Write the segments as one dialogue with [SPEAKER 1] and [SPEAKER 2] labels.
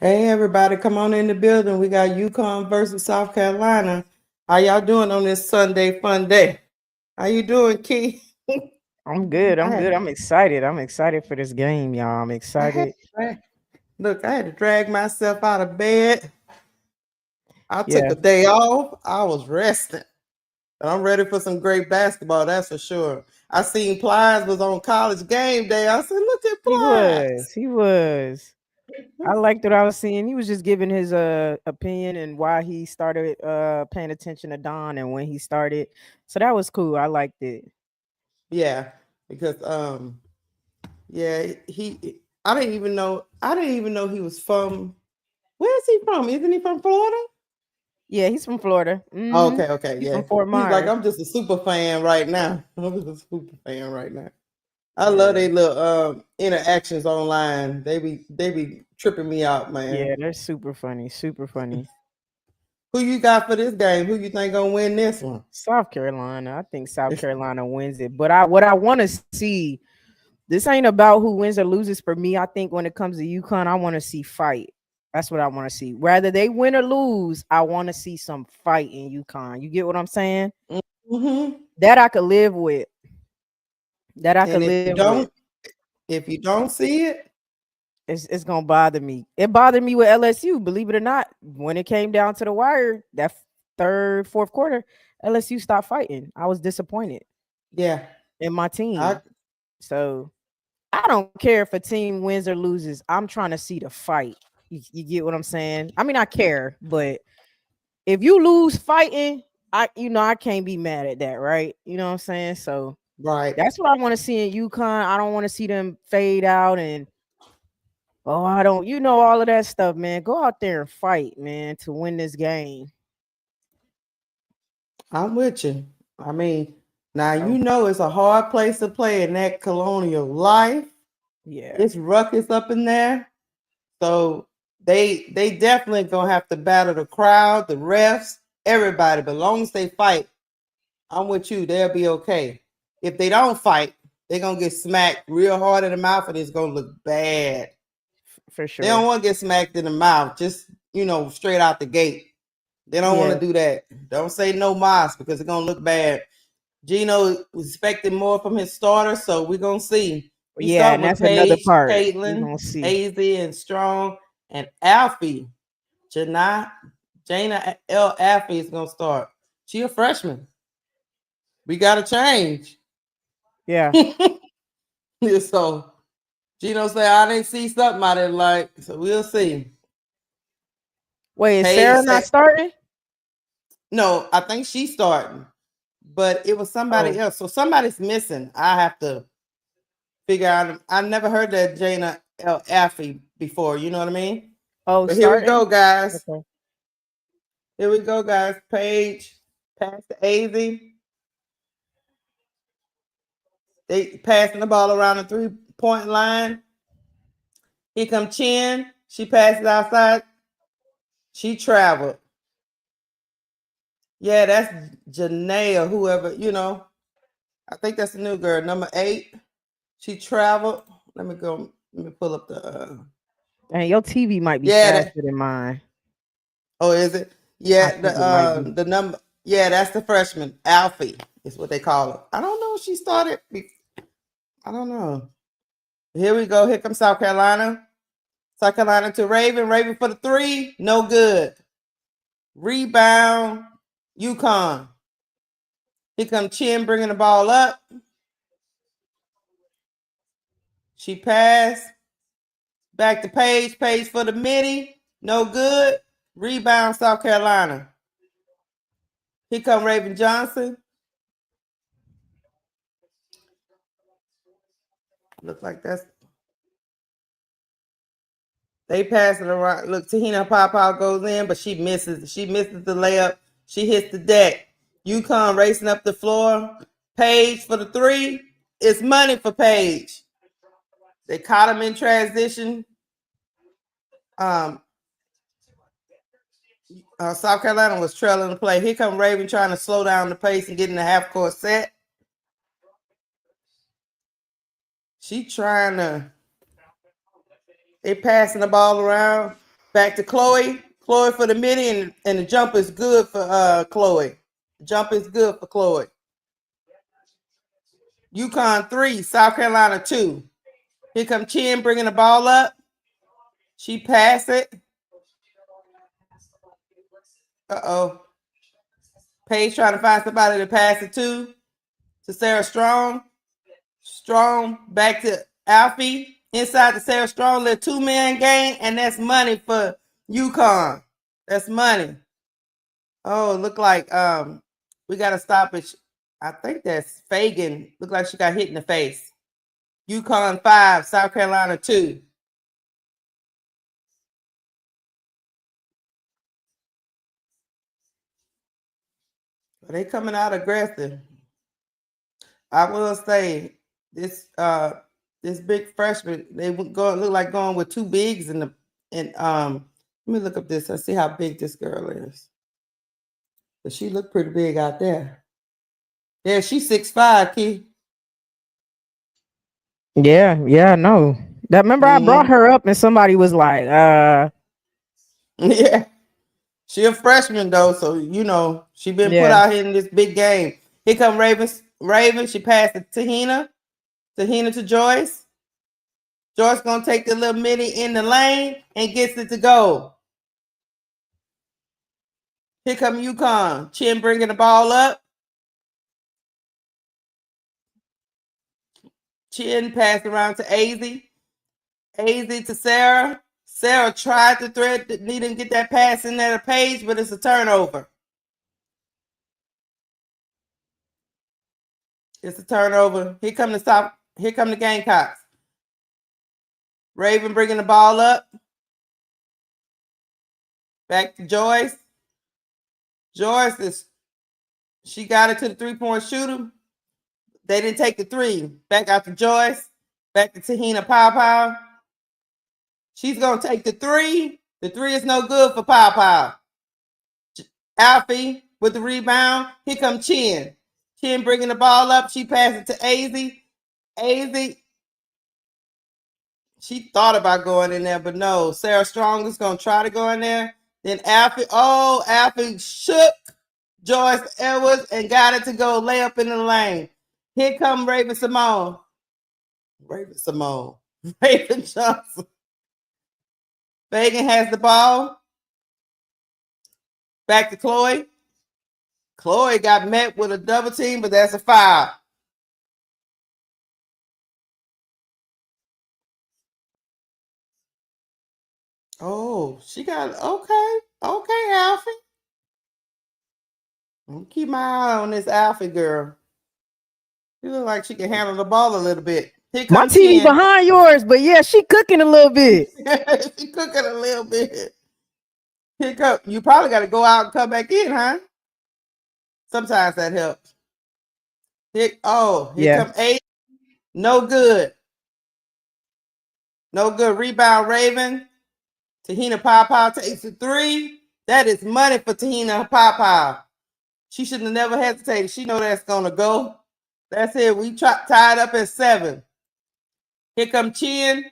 [SPEAKER 1] Hey everybody, come on in the building. We got UConn versus South Carolina. How y'all doing on this Sunday fun day? How you doing, Key?
[SPEAKER 2] I'm good.
[SPEAKER 1] I
[SPEAKER 2] I'm
[SPEAKER 1] had
[SPEAKER 2] good. I'm excited. I'm excited for this game, y'all. I'm
[SPEAKER 1] I had
[SPEAKER 2] excited.
[SPEAKER 1] to drag, look, I had to drag myself out of bed. I took
[SPEAKER 2] Yeah,
[SPEAKER 1] a day off. I was resting. But I'm ready for some great basketball, that's for sure. I seen Plies was on college game day. I said, look at
[SPEAKER 2] he
[SPEAKER 1] Plies.
[SPEAKER 2] was. He was. I liked what I was seeing. He was just giving his opinion and why he started paying attention to Don and when he started. So that was cool. I liked it.
[SPEAKER 1] Yeah, because yeah, I didn't even know he was from. Where is he from? Isn't he from Florida?
[SPEAKER 2] Yeah, he's from Florida.
[SPEAKER 1] Okay, okay,
[SPEAKER 2] He's from
[SPEAKER 1] yeah.
[SPEAKER 2] Fort
[SPEAKER 1] He's like,
[SPEAKER 2] Myers.
[SPEAKER 1] I'm just a super fan right now. I'm just a super fan right now. I love
[SPEAKER 2] Yeah.
[SPEAKER 1] their little interactions online. They be tripping me out, man.
[SPEAKER 2] Yeah, they're super funny. Super funny.
[SPEAKER 1] Who you got for this game? Who you think gonna win this one?
[SPEAKER 2] South Carolina. I think South Carolina wins it. But what I want to see, this ain't about who wins or loses for me. I think when it comes to UConn, I want to see fight. That's what I want to see. Whether they win or lose, I want to see some fight in UConn. You get what I'm saying?
[SPEAKER 1] Hmm.
[SPEAKER 2] That I could live with. That I
[SPEAKER 1] And
[SPEAKER 2] could live with.
[SPEAKER 1] if you don't see it,
[SPEAKER 2] It's gonna bother me. It bothered me with LSU, believe it or not. When it came down to the wire, that third, fourth quarter, LSU stopped fighting. I was disappointed
[SPEAKER 1] yeah,
[SPEAKER 2] in my
[SPEAKER 1] I
[SPEAKER 2] team. So I don't care if a team wins or loses. I'm trying to see the fight. You get what I'm saying? I mean, I care, but if you lose fighting, I can't be mad at that, right? You know what I'm saying? So
[SPEAKER 1] right.
[SPEAKER 2] that's what I want to see in UConn. I don't want to see them fade out and I don't, all of that stuff, man. Go out there and fight, man, to win this game.
[SPEAKER 1] I'm with you. I mean, now
[SPEAKER 2] So
[SPEAKER 1] it's a hard place to play in that colonial life.
[SPEAKER 2] yeah,
[SPEAKER 1] It's ruckus up in there. So they definitely gonna have to battle the crowd, the refs, everybody. But as long as they fight, I'm with you. They'll be okay. If they don't fight, they're gonna get smacked real hard in the mouth, and it's gonna look bad.
[SPEAKER 2] for
[SPEAKER 1] They don't
[SPEAKER 2] sure.
[SPEAKER 1] want to get smacked in the mouth, just straight out the gate. They don't want
[SPEAKER 2] Yeah,
[SPEAKER 1] to do that. Don't say no mas because it's gonna look bad. Gino was expecting more from his starter, so we're gonna see. We
[SPEAKER 2] yeah,
[SPEAKER 1] start
[SPEAKER 2] and
[SPEAKER 1] with
[SPEAKER 2] that's another
[SPEAKER 1] Paige,
[SPEAKER 2] part. We're
[SPEAKER 1] Caitlin,
[SPEAKER 2] gonna see.
[SPEAKER 1] AZ, and Strong, and Alfie. Jana, Jana L. Alfie is gonna start. She a freshman. We gotta change.
[SPEAKER 2] Yeah.
[SPEAKER 1] So Gino said I didn't see something I didn't like. So we'll see.
[SPEAKER 2] Wait, is
[SPEAKER 1] Paige
[SPEAKER 2] Sarah not
[SPEAKER 1] said
[SPEAKER 2] starting?
[SPEAKER 1] no, I think she's starting. But it was somebody
[SPEAKER 2] Oh,
[SPEAKER 1] else. So somebody's missing. I have to figure out. I never heard that Jana L. Alfie before. You know what I mean?
[SPEAKER 2] oh,
[SPEAKER 1] But here we go,
[SPEAKER 2] starting.
[SPEAKER 1] guys.
[SPEAKER 2] Okay.
[SPEAKER 1] Here we go, guys. Paige, pass to AZ. They passing the ball around the 3-point line. Here come Chin. She passes outside. She traveled. Yeah, that's Janae or whoever. I think that's the new girl, number 8. She traveled. Let me go. Let me pull up the.
[SPEAKER 2] And your TV might be
[SPEAKER 1] Yeah.
[SPEAKER 2] faster than mine.
[SPEAKER 1] Oh, is it?
[SPEAKER 2] I
[SPEAKER 1] Yeah.
[SPEAKER 2] think it might be.
[SPEAKER 1] The number. Yeah, that's the freshman. Alfie is what they call her. I don't know if she started. I don't know. Here we go. Here comes South Carolina. South Carolina to Raven. Raven for the 3. No good. Rebound. UConn. Here comes Chin bringing the ball up. She passed. Back to Page. Page for the midi. No good. Rebound South Carolina. Here come Raven Johnson. Look like they pass it around. Look, Tahina Papa goes in, but she misses. She misses the layup. She hits the deck. UConn racing up the floor. Page for the 3. It's money for Page. They caught him in transition. Um, South Carolina was trailing the play. Here come Raven trying to slow down the pace and get in the half court set. She trying to. They passing the ball around. Back to Chloe. Chloe for the midi, and the jump is good for Chloe. The jump is good for Chloe. UConn 3, South Carolina 2. Here come Chin bringing the ball up. She passed it. Uh-oh. Paige trying to find somebody to pass it to Sarah Strong. Strong back to Alfie. Inside to Sarah Strong, little 2-man game, and that's money for UConn. That's money. Oh, look like we got to stop it. I think that's Fagan. Look like she got hit in the face. UConn 5, South Carolina 2. They coming out aggressive. I will say this big freshman, they would look like going with 2 bigs let me look up this. Let's see how big this girl is. But she looked pretty big out there. Yeah, she's 6'5", Key.
[SPEAKER 2] Yeah, no. That remember I brought her up and somebody was like,
[SPEAKER 1] yeah. She a freshman though, so you know she been put out here in this big game. Here come Raven. She passed it to Tahina to Joyce. Joyce gonna take the little midi in the lane and gets it to go. Here come UConn. Chin bringing the ball up. Chin passed around to AZ. AZ to Sarah. Sarah tried to thread, didn't get that pass in there to Paige, but it's a turnover. It's a turnover. Here come the Gamecocks. Raven bringing the ball up. Back to Joyce. She got it to the 3-point shooter. They didn't take the 3. Back out to Joyce. Back to Tahina Pow. She's going to take the 3. The 3 is no good for Pow. Alfie with the rebound. Here comes Chin. Chin bringing the ball up. She passed it to AZ. AZ, she thought about going in there, but no. Sarah Strong is going to try to go in there. Then Alfie shook Joyce Edwards and got it to go lay up in the lane. Here come Raven Johnson. Fagan has the ball. Back to Chloe. Chloe got met with a double team, but that's a foul. Oh, she got okay, Alfie. I'll keep my eye on this Alfie girl. She look like she can handle the ball a little bit.
[SPEAKER 2] My TV behind yours, but yeah, she cooking a little bit.
[SPEAKER 1] She cooking a little bit. You probably got to go out and come back in, huh? Sometimes that helps. Here come 8. No good. Rebound, Raven. Tahina Pow takes the 3. That is money for Tahina Pow. She should have never hesitated. She know that's going to go. That's it. We tied up at 7. Here come Chin.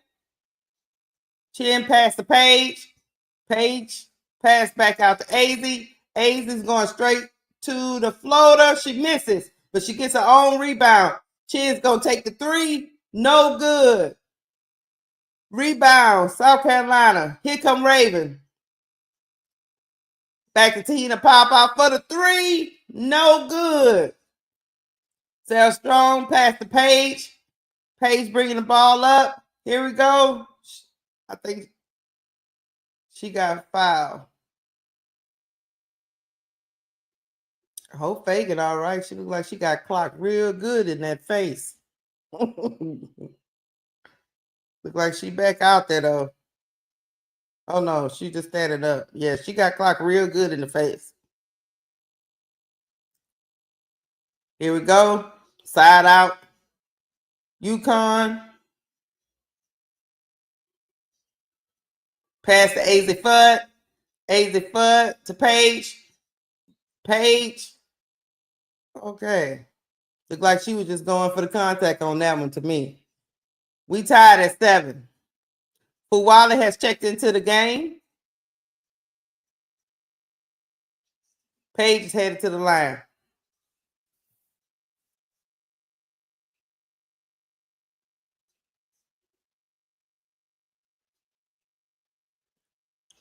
[SPEAKER 1] Chin passed to Paige. Paige passed back out to AZ. AZ is going straight to the floater. She misses, but she gets her own rebound. Chin's going to take the 3. No good. Rebound, South Carolina. Here come Raven. Back to Tina Pow for the 3. No good. Sarah Strong pass to Paige. Paige bringing the ball up. Here we go. I think she got fouled. I hope Fagan all right. She looked like she got clocked real good in that face. Look like she back out there though. Oh no, she just standing up. Yeah, she got clocked real good in the face. Here we go. Side out. UConn. Pass to AZ Fudd. AZ Fudd to Paige. Paige. Okay. Looked like she was just going for the contact on that one to me. We tied at 7. Fuwala has checked into the game. Paige is headed to the line.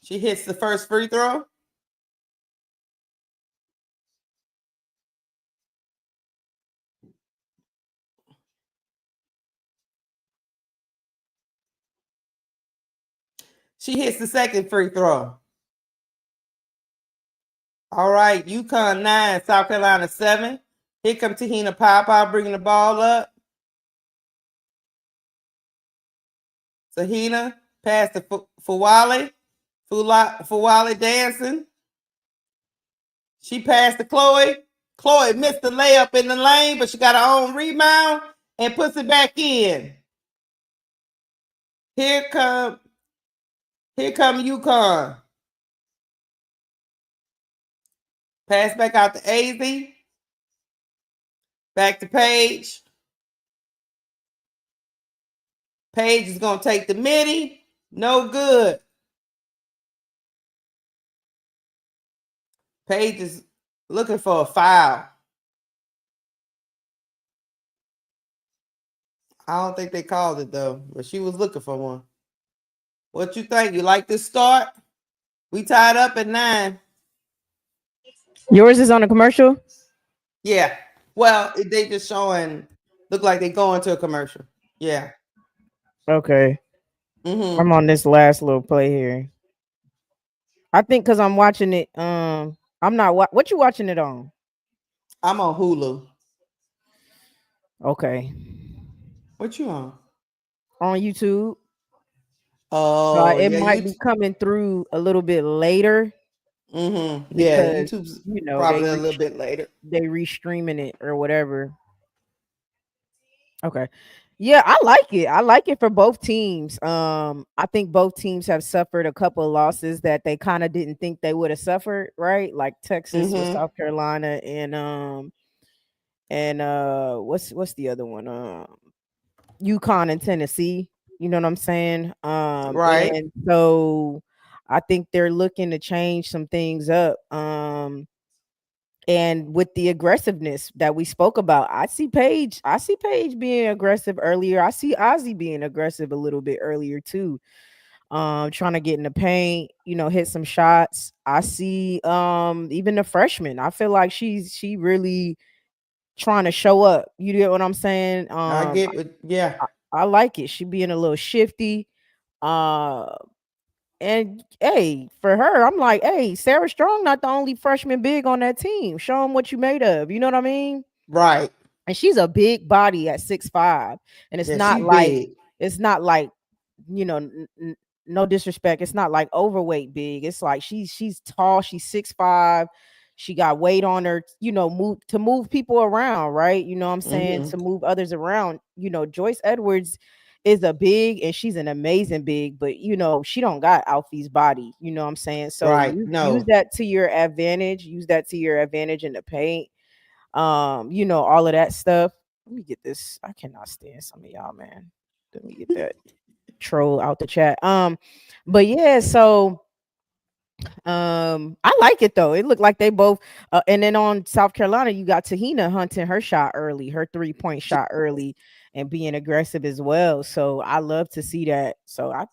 [SPEAKER 1] She hits the first free throw. She hits the second free throw. All right, UConn 9, South Carolina 7. Here comes Tahina Papa bringing the ball up. Tahina pass to Fawali. Fawali dancing. She passed to Chloe. Chloe missed the layup in the lane, but she got her own rebound and puts it back in. Here come UConn. Pass back out to AZ. Back to Paige. Paige is going to take the midi. No good. Paige is looking for a foul. I don't think they called it, though, but she was looking for one. What you think? You like this start? We tied up at 9.
[SPEAKER 2] Yours is on a commercial?
[SPEAKER 1] Yeah. Well, they just showing, look like they going to a commercial. Yeah.
[SPEAKER 2] Okay.
[SPEAKER 1] Mm-hmm.
[SPEAKER 2] I'm on this last little play here. I think because I'm watching it. I'm not. What you watching it on?
[SPEAKER 1] I'm on Hulu.
[SPEAKER 2] Okay.
[SPEAKER 1] What you on?
[SPEAKER 2] On YouTube.
[SPEAKER 1] Oh,
[SPEAKER 2] it
[SPEAKER 1] yeah,
[SPEAKER 2] might be coming through a little bit later.
[SPEAKER 1] Mm-hmm. Yeah,
[SPEAKER 2] Because,
[SPEAKER 1] YouTube's
[SPEAKER 2] probably
[SPEAKER 1] a little bit later.
[SPEAKER 2] They restreaming it or whatever. Okay. Yeah, I like it. I like it for both teams. I think both teams have suffered a couple of losses that they kind of didn't think they would have suffered, right? Like Texas with South Carolina and what's the other one? UConn and Tennessee. You know what I'm saying?
[SPEAKER 1] Right.
[SPEAKER 2] And so I think they're looking to change some things up. And with the aggressiveness that we spoke about, I see Paige being aggressive earlier. I see Ozzy being aggressive a little bit earlier too. Trying to get in the paint, hit some shots. I see even the freshman. I feel like she really trying to show up. You get what I'm saying?
[SPEAKER 1] I get it. Yeah.
[SPEAKER 2] I like it. She being a little shifty. And hey, for her, I'm like, hey, Sarah Strong, not the only freshman big on that team. Show them what you made of. You know what I mean?
[SPEAKER 1] Right.
[SPEAKER 2] And she's a big body at 6'5", and it's not like
[SPEAKER 1] big.
[SPEAKER 2] It's not like, no disrespect. It's not like overweight big. It's like she's tall. She's 6'5". She got weight on her. Move people around, right? You know what I'm saying? To move others around. Joyce Edwards is a big, and she's an amazing big, but she don't got Alfie's body. You know what I'm saying? So
[SPEAKER 1] right.
[SPEAKER 2] Use that to your advantage. Use that to your advantage in the paint. All of that stuff. Let me get this. I cannot stand some of y'all, man. Let me get that troll out the chat. But yeah, so I like it though. It looked like they both and then on South Carolina, you got Tahina hunting her shot early, her 3-point shot early, and being aggressive as well. So I love to see that. So I'm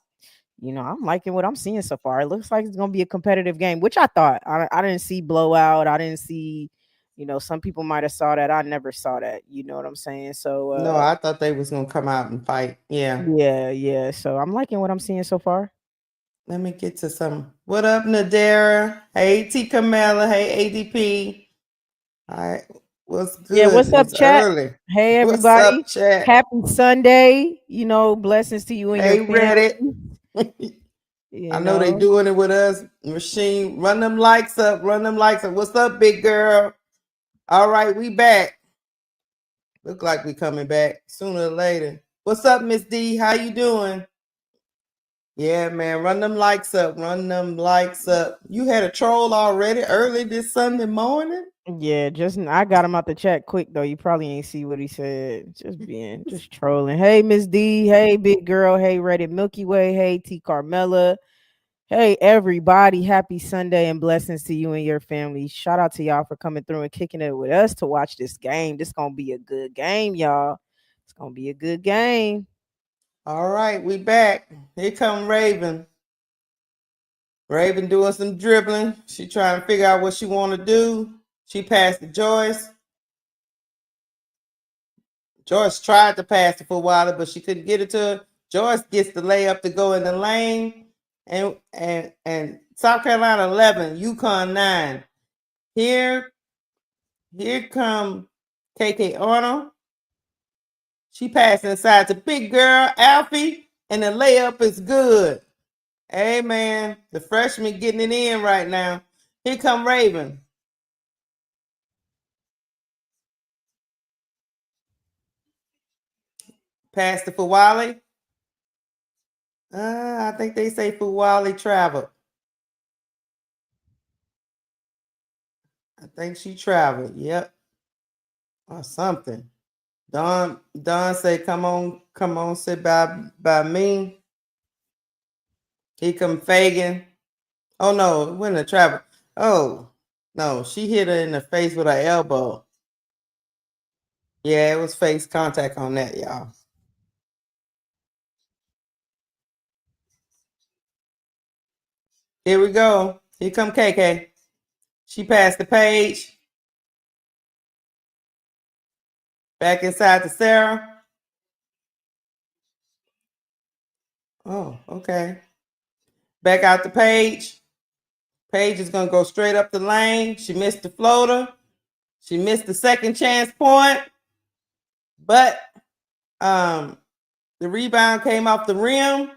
[SPEAKER 2] liking what I'm seeing so far. It looks like it's gonna be a competitive game, which I thought. I didn't see blowout. I didn't see, some people might have saw that. I never saw that. You know what I'm saying? So
[SPEAKER 1] no, I thought they was gonna come out and fight. Yeah.
[SPEAKER 2] Yeah. So I'm liking what I'm seeing so far.
[SPEAKER 1] Let me get to some. What up, Nadera? Hey, T. Camilla. Hey, ADP. All right. What's good?
[SPEAKER 2] Yeah, what's up, chat?
[SPEAKER 1] Early.
[SPEAKER 2] Hey, everybody.
[SPEAKER 1] What's up, chat?
[SPEAKER 2] Happy Sunday. Blessings to you and your family.
[SPEAKER 1] I know they doing it with us. Machine, run them likes up. What's up, big girl? All right, we back. Look like we coming back sooner or later. What's up, Miss D? How you doing? Yeah, man, run them likes up. You had a troll already early this Sunday morning?
[SPEAKER 2] Yeah, I got him out the chat quick though. You probably ain't see what he said. Just trolling. Hey, Miss D. Hey, big girl. Hey, Reddit Milky Way. Hey, T. Carmella. Hey everybody, happy Sunday and blessings to you and your family. Shout out to y'all for coming through and kicking it with us to watch this game. This gonna be a good game, y'all. It's gonna be a good game.
[SPEAKER 1] All right, we back. Here come Raven. Raven doing some dribbling. She trying to figure out what she want to do. She passed to Joyce. Joyce tried to pass it for a while, but she couldn't get it to her. Joyce gets the layup to go in the lane. And South Carolina 11, UConn 9. Here come KK Arnold. She passed inside to big girl Alfie, and the layup is good. Hey man, the freshman getting it in right now. Here come Raven. Pass to Fuwali. I think they say Fuwali traveled. I think she traveled. Yep. Or something. Don say, come on, sit by me. Here come Fagan. Oh no, it went to travel. Oh no, she hit her in the face with her elbow. Yeah, it was face contact on that, y'all. Here we go. Here come KK. She passed the page. Back inside to Sarah. Oh, okay. Back out the page. Page is going to go straight up the lane. She missed the floater. She missed the second chance point. But the rebound came off the rim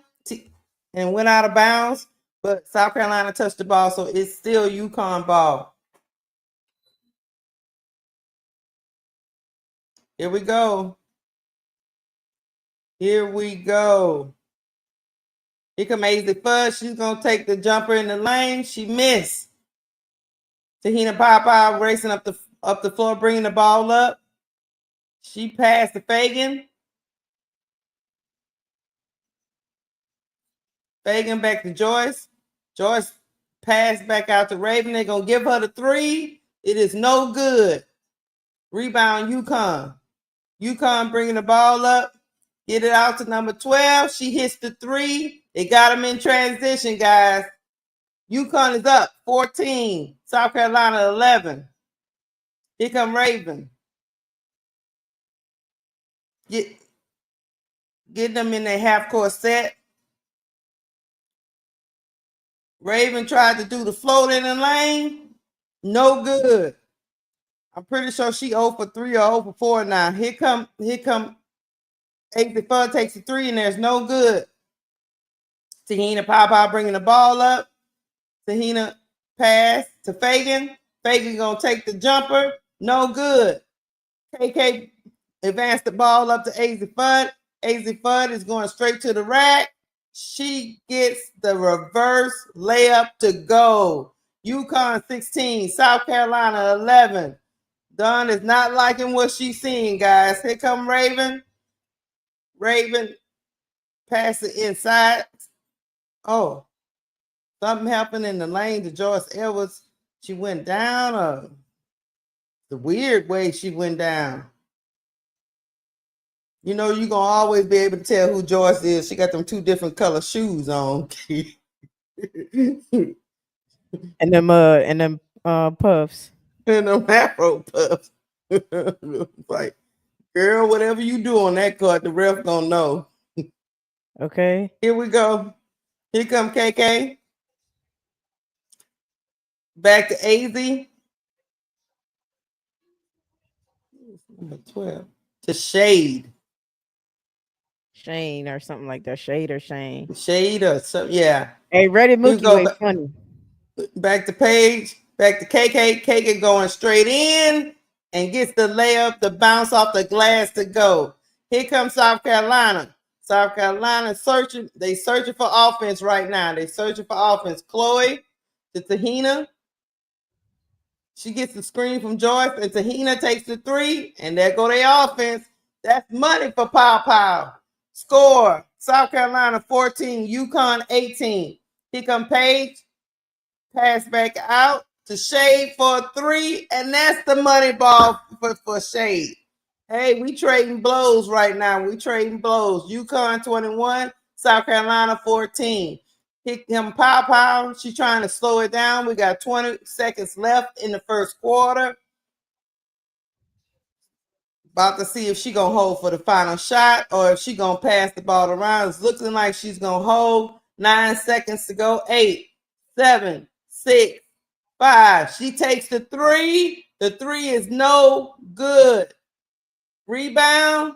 [SPEAKER 1] and went out of bounds. But South Carolina touched the ball, so it's still UConn ball. Here we go. Here we go. Here come Aisley Fudge. She's going to take the jumper in the lane. She missed. Tahina Papa racing up the floor, bringing the ball up. She passed to Fagan. Fagan back to Joyce. Joyce passed back out to Raven. They're going to give her the three. It is no good. Rebound UConn. UConn bringing the ball up. Get it out to number 12. She hits the three. They got him in transition, guys. UConn is up 14. South Carolina 11. Here come Raven. Get them in their half-court set. Raven tried to do the float in the lane. No good. I'm pretty sure she 0 for 3 or 0 for 4 now. Here come Aisley Fud takes the three, and there's no good. Tahina Papa bringing the ball up. Tahina pass to Fagan. Fagan gonna take the jumper. No good. KK advanced the ball up to Aisley Fud. Aisley Fud is going straight to the rack. She gets the reverse layup to go. UConn 16, South Carolina 11. Dawn is not liking what she's seeing, guys. Here come Raven. Raven pass it inside. Oh, something happened in the lane to Joyce Edwards. She went down. The weird way she went down. You know, you're going to always be able to tell who Joyce is. She got them two different color shoes on.
[SPEAKER 2] and them puffs.
[SPEAKER 1] And them Afro puffs. Like, girl, whatever you do on that court, the ref gonna know.
[SPEAKER 2] Okay.
[SPEAKER 1] Here we go. Here come KK. Back to AZ. Number 12. To Shade.
[SPEAKER 2] Shane or something like that. Shade or Shane.
[SPEAKER 1] Shade or something. Yeah.
[SPEAKER 2] Hey, Reddit Mookie way funny.
[SPEAKER 1] Back to Paige. Back to KK. KK going straight in and gets the layup, the bounce off the glass to go. Here comes South Carolina. South Carolina searching. They searching for offense right now. They searching for offense. Chloe to Tahina. She gets the screen from Joyce, and Tahina takes the three, and there go their offense. That's money for Pow Pow. Score, South Carolina 14, UConn 18. Here come Paige. Pass back out to Shade for a 3, and that's the money ball for Shade. Hey, we trading blows right now. We trading blows. UConn 21, South Carolina 14. Hit him pow. She's trying to slow it down. We got 20 seconds left in the first quarter. About to see if she gonna hold for the final shot or if she gonna pass the ball around. It's looking like she's gonna hold. 9 seconds to go. 8, 7, 6, 5. She takes the 3. The 3 is no good. Rebound.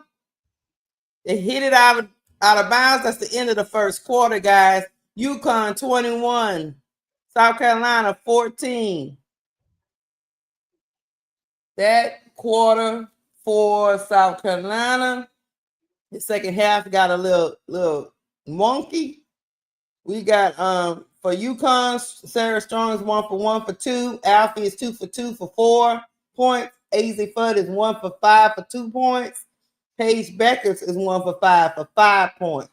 [SPEAKER 1] They hit it out of bounds. That's the end of the first quarter, guys. UConn 21, South Carolina 14. That quarter for South Carolina. The second half got a little wonky. We got for UConn, Sarah Strong is 1 for 1 for 2. Alfie is 2 for 2 for 4 points. AZ Fudd is 1 for 5 for 2 points. Paige Beckers is 1 for 5 for 5 points.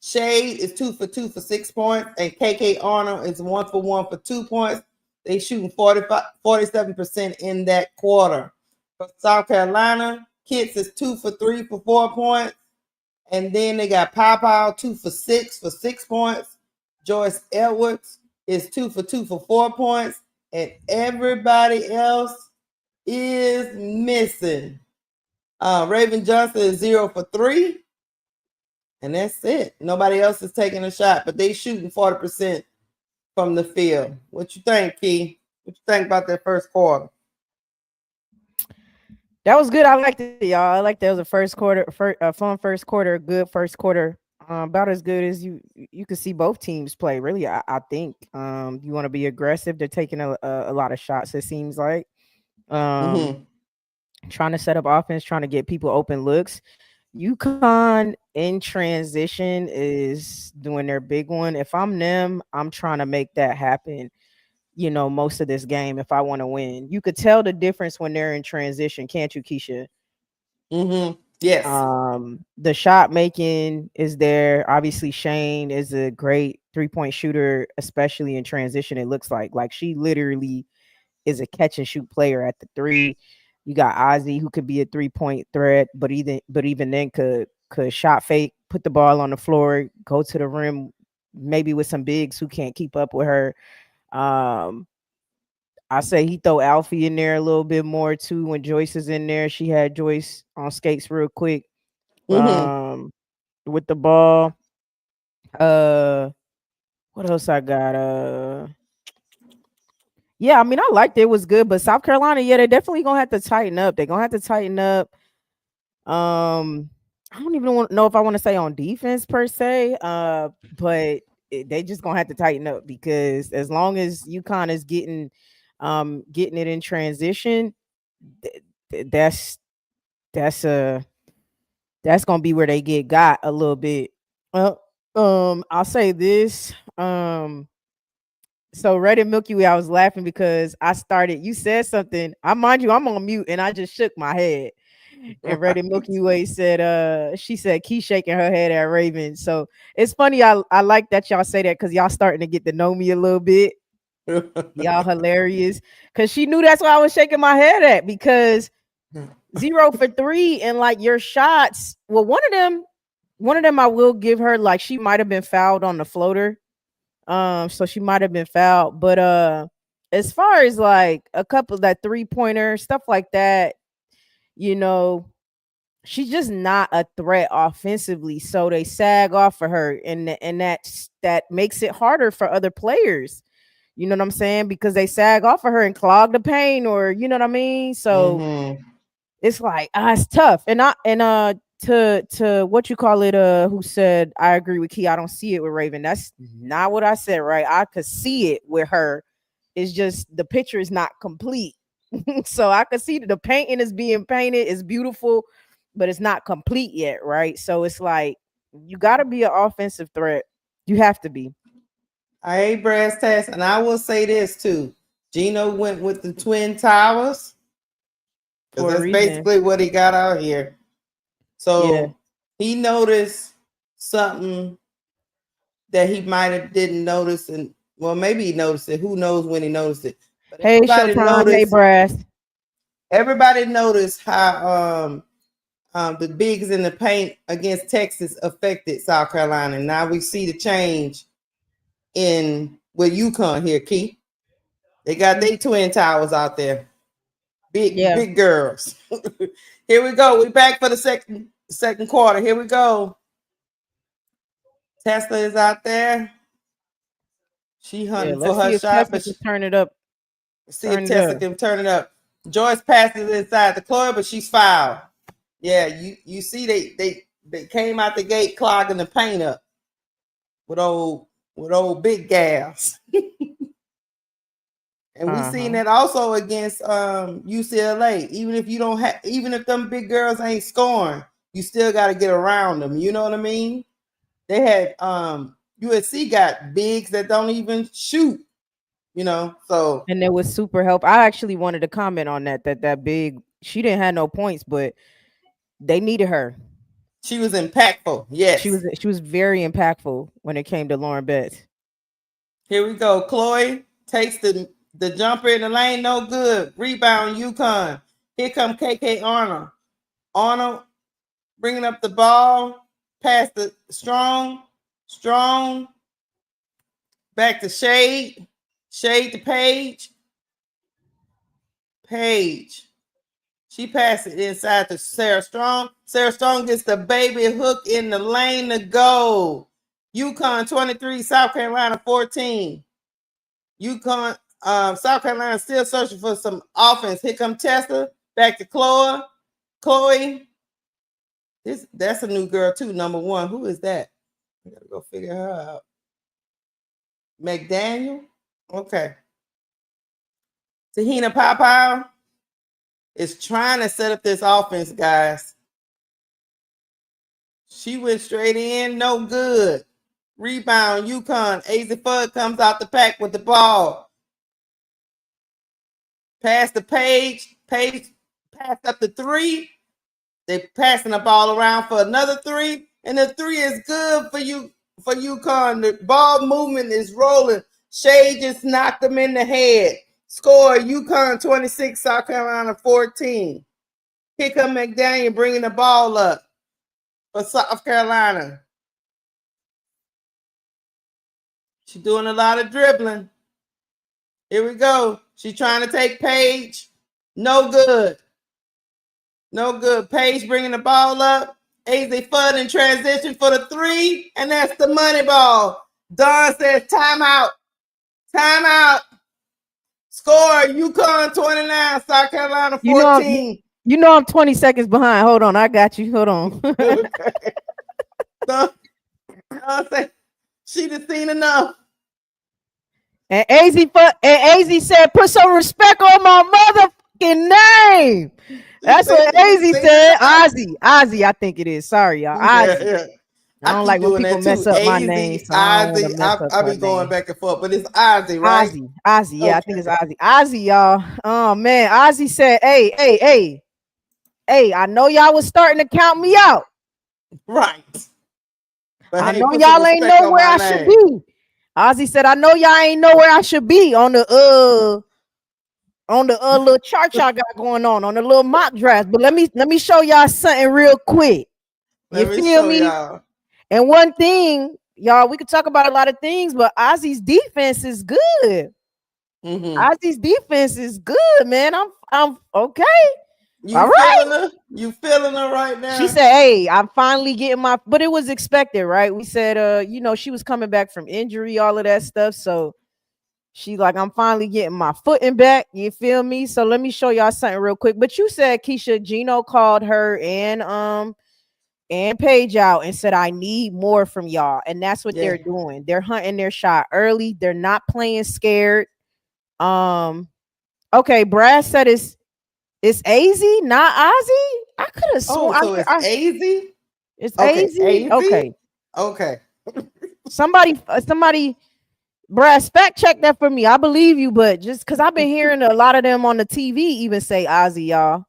[SPEAKER 1] Shade is 2 for 2 for 6 points, and KK Arnold is 1 for 1 for 2 points. They shooting 47% in that quarter. For South Carolina, Kitts is 2 for 3 for 4 points. And then they got Pow 2 for 6 points. Joyce Edwards is 2 for 2 for 4 points. And everybody else is missing. Raven Johnson is 0 for 3. And that's it. Nobody else is taking a shot, but they shooting 40% from the field. What you think, Key? What you think about that first quarter?
[SPEAKER 2] That was good. I liked it, y'all. I liked that. It was a fun first quarter, good first quarter. About as good as you could see both teams play. Really, I think. You want to be aggressive. They're taking a lot of shots. It seems like. Trying to set up offense, trying to get people open looks. UConn in transition is doing their big one. If I'm them, I'm trying to make that happen. Most of this game, if I want to win, you could tell the difference when they're in transition, can't you, Keisha?
[SPEAKER 1] Yes.
[SPEAKER 2] The shot making is there. Obviously, Shane is a great 3-point shooter, especially in transition. It looks like she literally is a catch and shoot player at the 3. You got Ozzy, who could be a 3-point threat, but even then could shot fake, put the ball on the floor, go to the rim, maybe with some bigs who can't keep up with her. I say he throw Alfie in there a little bit more too. When Joyce is in there, she had Joyce on skates real quick. With the ball. What else I got? Yeah, I mean, I liked it. It was good, but South Carolina, yeah, they're definitely gonna have to tighten up. They're gonna have to tighten up. I don't even know if I want to say on defense per se, but they just gonna have to tighten up, because as long as UConn is getting it in transition, that's gonna be where they got a little bit. I'll say this. So Red and Milky Way, I was laughing because you said something. Mind you, I'm on mute and I just shook my head. And Red and Milky Way said, she said, Key shaking her head at Raven. So it's funny. I like that y'all say that, because y'all starting to get to know me a little bit. Y'all hilarious. Because she knew that's why I was shaking my head at, because 0 for 3 and like your shots. Well, one of them I will give her, like, she might have been fouled on the floater. So she might have been fouled, but as far as like a couple of that 3-pointer stuff like that, she's just not a threat offensively. So they sag off of her, and that makes it harder for other players. You know what I'm saying? Because they sag off of her and clog the paint, or you know what I mean. So it's like it's tough. And to what you call it, who said, I agree with Key, I don't see it with Raven. That's not what I said, right? I could see it with her. It's just the picture is not complete. So I could see that the painting is being painted, it's beautiful, but it's not complete yet, right? So it's like, you got to be an offensive threat. You have to be.
[SPEAKER 1] I hate brass tacks, and I will say this too. Gino went with the Twin Towers, because that's basically what he got out here. So he noticed something that he might have didn't notice, and well, maybe he noticed it. Who knows when he noticed it? But
[SPEAKER 2] Hey,
[SPEAKER 1] everybody
[SPEAKER 2] Showtime. Hey,
[SPEAKER 1] noticed.
[SPEAKER 2] Brass.
[SPEAKER 1] Everybody noticed how the bigs in the paint against Texas affected South Carolina. Now we see the change with UConn here, Keith. They got their twin towers out there. Big girls. Here we go. We're back for the second quarter. Here we go. Tesla is out there. She hunting for her shot, but she
[SPEAKER 2] turn it up.
[SPEAKER 1] See if Tessa can turn it up. Joyce passes inside the Chloe, but she's fouled. Yeah, you see they came out the gate clogging the paint up with old big gals. And we seen that also against UCLA. Even if them big girls ain't scoring, you still got to get around them. You know what I mean? They had USC got bigs that don't even shoot. You know, so
[SPEAKER 2] and it was super help. I actually wanted to comment on that big. She didn't have no points, but they needed her.
[SPEAKER 1] She was impactful. Yes,
[SPEAKER 2] she was very impactful when it came to Lauren Betts.
[SPEAKER 1] Here we go. Chloe takes the jumper in the lane, no good. Rebound, UConn. Here come KK Arnold. Arnold bringing up the ball, pass the strong, back to Shade. Shade to Paige. She passes it inside to Sarah Strong. Sarah Strong gets the baby hook in the lane to go. UConn 23, South Carolina 14. UConn, South Carolina still searching for some offense. Here come Tessa. Back to Chloe. That's a new girl too, number 1. Who is that? I gotta go figure her out. McDaniel? Okay. Tahina Pow is trying to set up this offense, guys. She went straight in, no good. Rebound, UConn. AZ Fudd comes out the pack with the ball. Pass to Paige. Paige passed up the 3. They're passing the ball around for another 3. And the 3 is good for UConn. The ball movement is rolling. Shea just knocked them in the head. Score, UConn 26, South Carolina 14. Here come McDaniel bringing the ball up for South Carolina. She's doing a lot of dribbling. Here we go. She's trying to take Paige. No good. Paige bringing the ball up. AZ Fudd in transition for the 3, and that's the money ball. Dawn says timeout. Score, UConn 29, South Carolina 14.
[SPEAKER 2] You know I'm 20 seconds behind. Hold on, I got you. Hold on.
[SPEAKER 1] Dawn said she done seen enough.
[SPEAKER 2] And AZ said, put some respect on my motherfucking name. That's what AZ said. Ozzy, I think it is. Sorry, y'all. Ozzy.
[SPEAKER 1] Yeah.
[SPEAKER 2] I don't like when people mess up my name. So
[SPEAKER 1] Ozzy. I'll be going back and forth, but it's Ozzy, right?
[SPEAKER 2] Ozzy. Yeah, okay. I think it's Ozzy. Ozzy, y'all. Oh man, Ozzy said, "Hey, I know y'all was starting to count me out,
[SPEAKER 1] right?
[SPEAKER 2] But I know y'all ain't know where I should be." Ozzy said, "I know y'all ain't know where I should be on the little chart y'all got going on the little mock draft. But let me show y'all something real quick. You feel me? Y'all. And one thing, y'all, we could talk about a lot of things, but Ozzy's defense is good. Ozzy's defense is good, man. I'm okay.
[SPEAKER 1] You feeling her right now?
[SPEAKER 2] She said, "Hey, I'm finally getting but it was expected, right? We said, she was coming back from injury, all of that stuff. So she's like, I'm finally getting my footing back. You feel me? So let me show y'all something real quick. But you said, Keisha, Gino called her and Paige out and said, I need more from y'all. And that's what they're doing. They're hunting their shot early. They're not playing scared. Okay, Brad said it's AZ, not Ozzy. I could have sworn.
[SPEAKER 1] So it's AZ?
[SPEAKER 2] It's AZ?
[SPEAKER 1] Okay.
[SPEAKER 2] Somebody, Brad, fact check that for me. I believe you, but just because I've been hearing a lot of them on the TV even say Ozzy, y'all.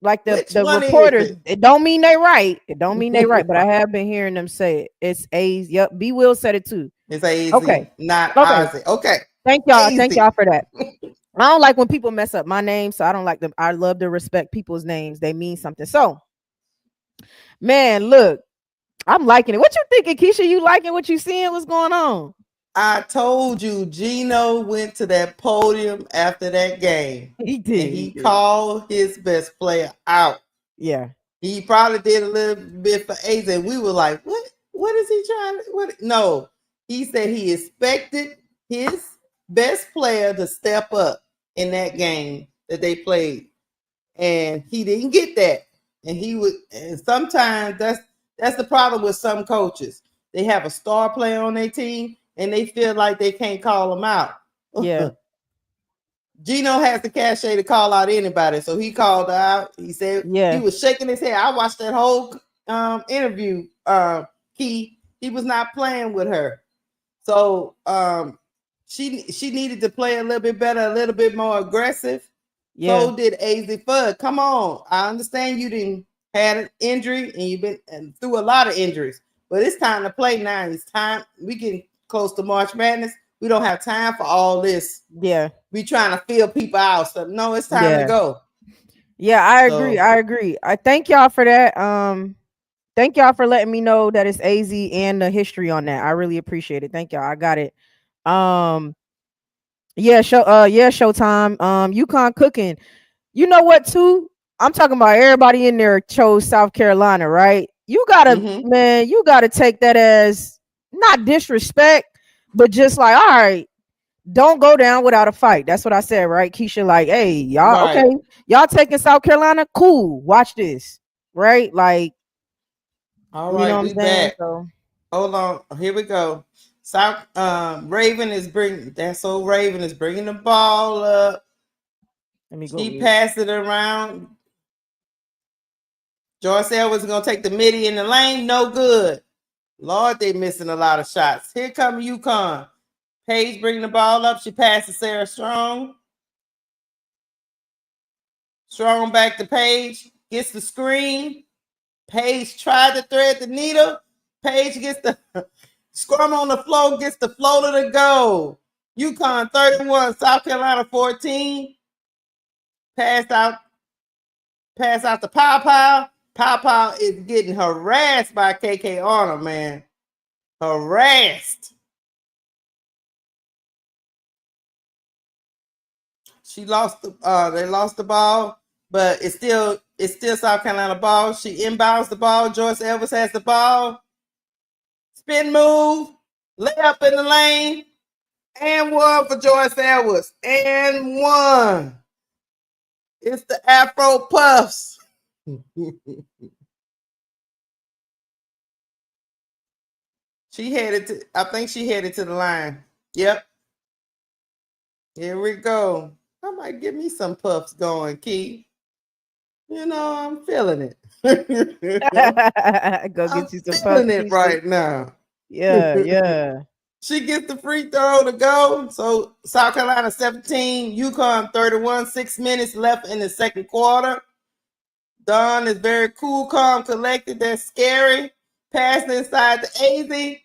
[SPEAKER 2] like
[SPEAKER 1] Which
[SPEAKER 2] the
[SPEAKER 1] one is
[SPEAKER 2] reporters,
[SPEAKER 1] it?
[SPEAKER 2] it don't mean they right. It don't mean they right, but I have been hearing them say it. It's AZ. Yep, B Will said it too.
[SPEAKER 1] It's AZ,
[SPEAKER 2] Okay.
[SPEAKER 1] not
[SPEAKER 2] Okay.
[SPEAKER 1] Ozzy. Okay.
[SPEAKER 2] Thank y'all.
[SPEAKER 1] AZ.
[SPEAKER 2] Thank y'all for that. I don't like when people mess up my name, so I don't like them. I love to respect people's names. They mean something. So, man, look, I'm liking it. What you thinking, Keisha? You liking what you seeing? What's going on?
[SPEAKER 1] I told you Gino went to that podium after that game.
[SPEAKER 2] He did.
[SPEAKER 1] And he called his best player out.
[SPEAKER 2] Yeah.
[SPEAKER 1] He probably did a little bit for AZ. And we were like, what? What is he trying to? What? No. He said he expected his best player to step up in that game that they played. And he didn't get that. And he would, and sometimes that's the problem with some coaches. They have a star player on their team and they feel like they can't call them out.
[SPEAKER 2] Yeah.
[SPEAKER 1] Gino has the cachet to call out anybody. So he called her out. He said he was shaking his head. I watched that whole interview. He was not playing with her. So she needed to play a little bit better, a little bit more aggressive. Yeah. So did AZ Fudd. Come on. I understand you didn't had an injury and you've been through a lot of injuries, but it's time to play now. It's time. We getting close to March Madness. We don't have time for all this. Yeah. We trying to fill people out. So no, it's time to go.
[SPEAKER 2] Yeah, I agree. I agree. I thank y'all for that. Thank y'all for letting me know that it's AZ and the history on that. I really appreciate it. Thank y'all. I got it. Yeah, Showtime. UConn cooking. You know what, too? I'm talking about everybody in there chose South Carolina, right? You gotta, man, you gotta take that as not disrespect, but just like, all right, don't go down without a fight. That's what I said, right? Keisha, like, hey, y'all, okay, y'all taking South Carolina? Cool. Watch this, right? Like,
[SPEAKER 1] all right, you know what I'm saying? So, hold on. Here we go. South Raven is bringing the ball up. Let me go. She passed it around. Joyce Edwards is gonna take the midi in the lane. No good. Lord, they missing a lot of shots. Here come UConn. Paige bringing the ball up. She passes Sarah Strong. Strong back to Paige. Gets the screen. Paige tried to thread the needle. Paige gets the scrum on the floor, gets the floater to go. UConn 31, South Carolina 14. Pass out to Pow Pow. Pow Pow is getting harassed by KK Arnold, man. Harassed. They lost the ball, but it's still South Carolina ball. She inbounds the ball. Joyce Edwards has the ball. Spin move, layup in the lane, and one for Joyce Edwards. And one. It's the Afro Puffs. I think she headed to the line. Yep. Here we go. I might get me some puffs going, Key. You know, I'm feeling it.
[SPEAKER 2] Go get you some puffs.
[SPEAKER 1] I'm feeling it right now.
[SPEAKER 2] Yeah.
[SPEAKER 1] She gets the free throw to go. So South Carolina 17, UConn 31, 6 minutes left in the second quarter. Dawn is very cool, calm, collected. That's scary. Passing inside to AZ.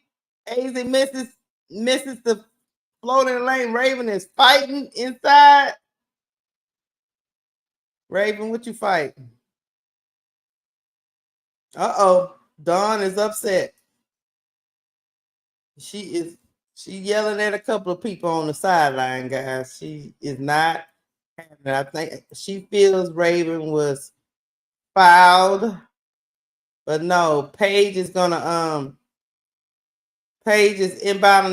[SPEAKER 1] AZ misses the floating lane. Raven is fighting inside. Raven, what you fighting? Uh-oh. Dawn is upset. She yelling at a couple of people on the sideline, guys. She is not having it. I think she feels Raven was fouled. But no, Paige is inbounding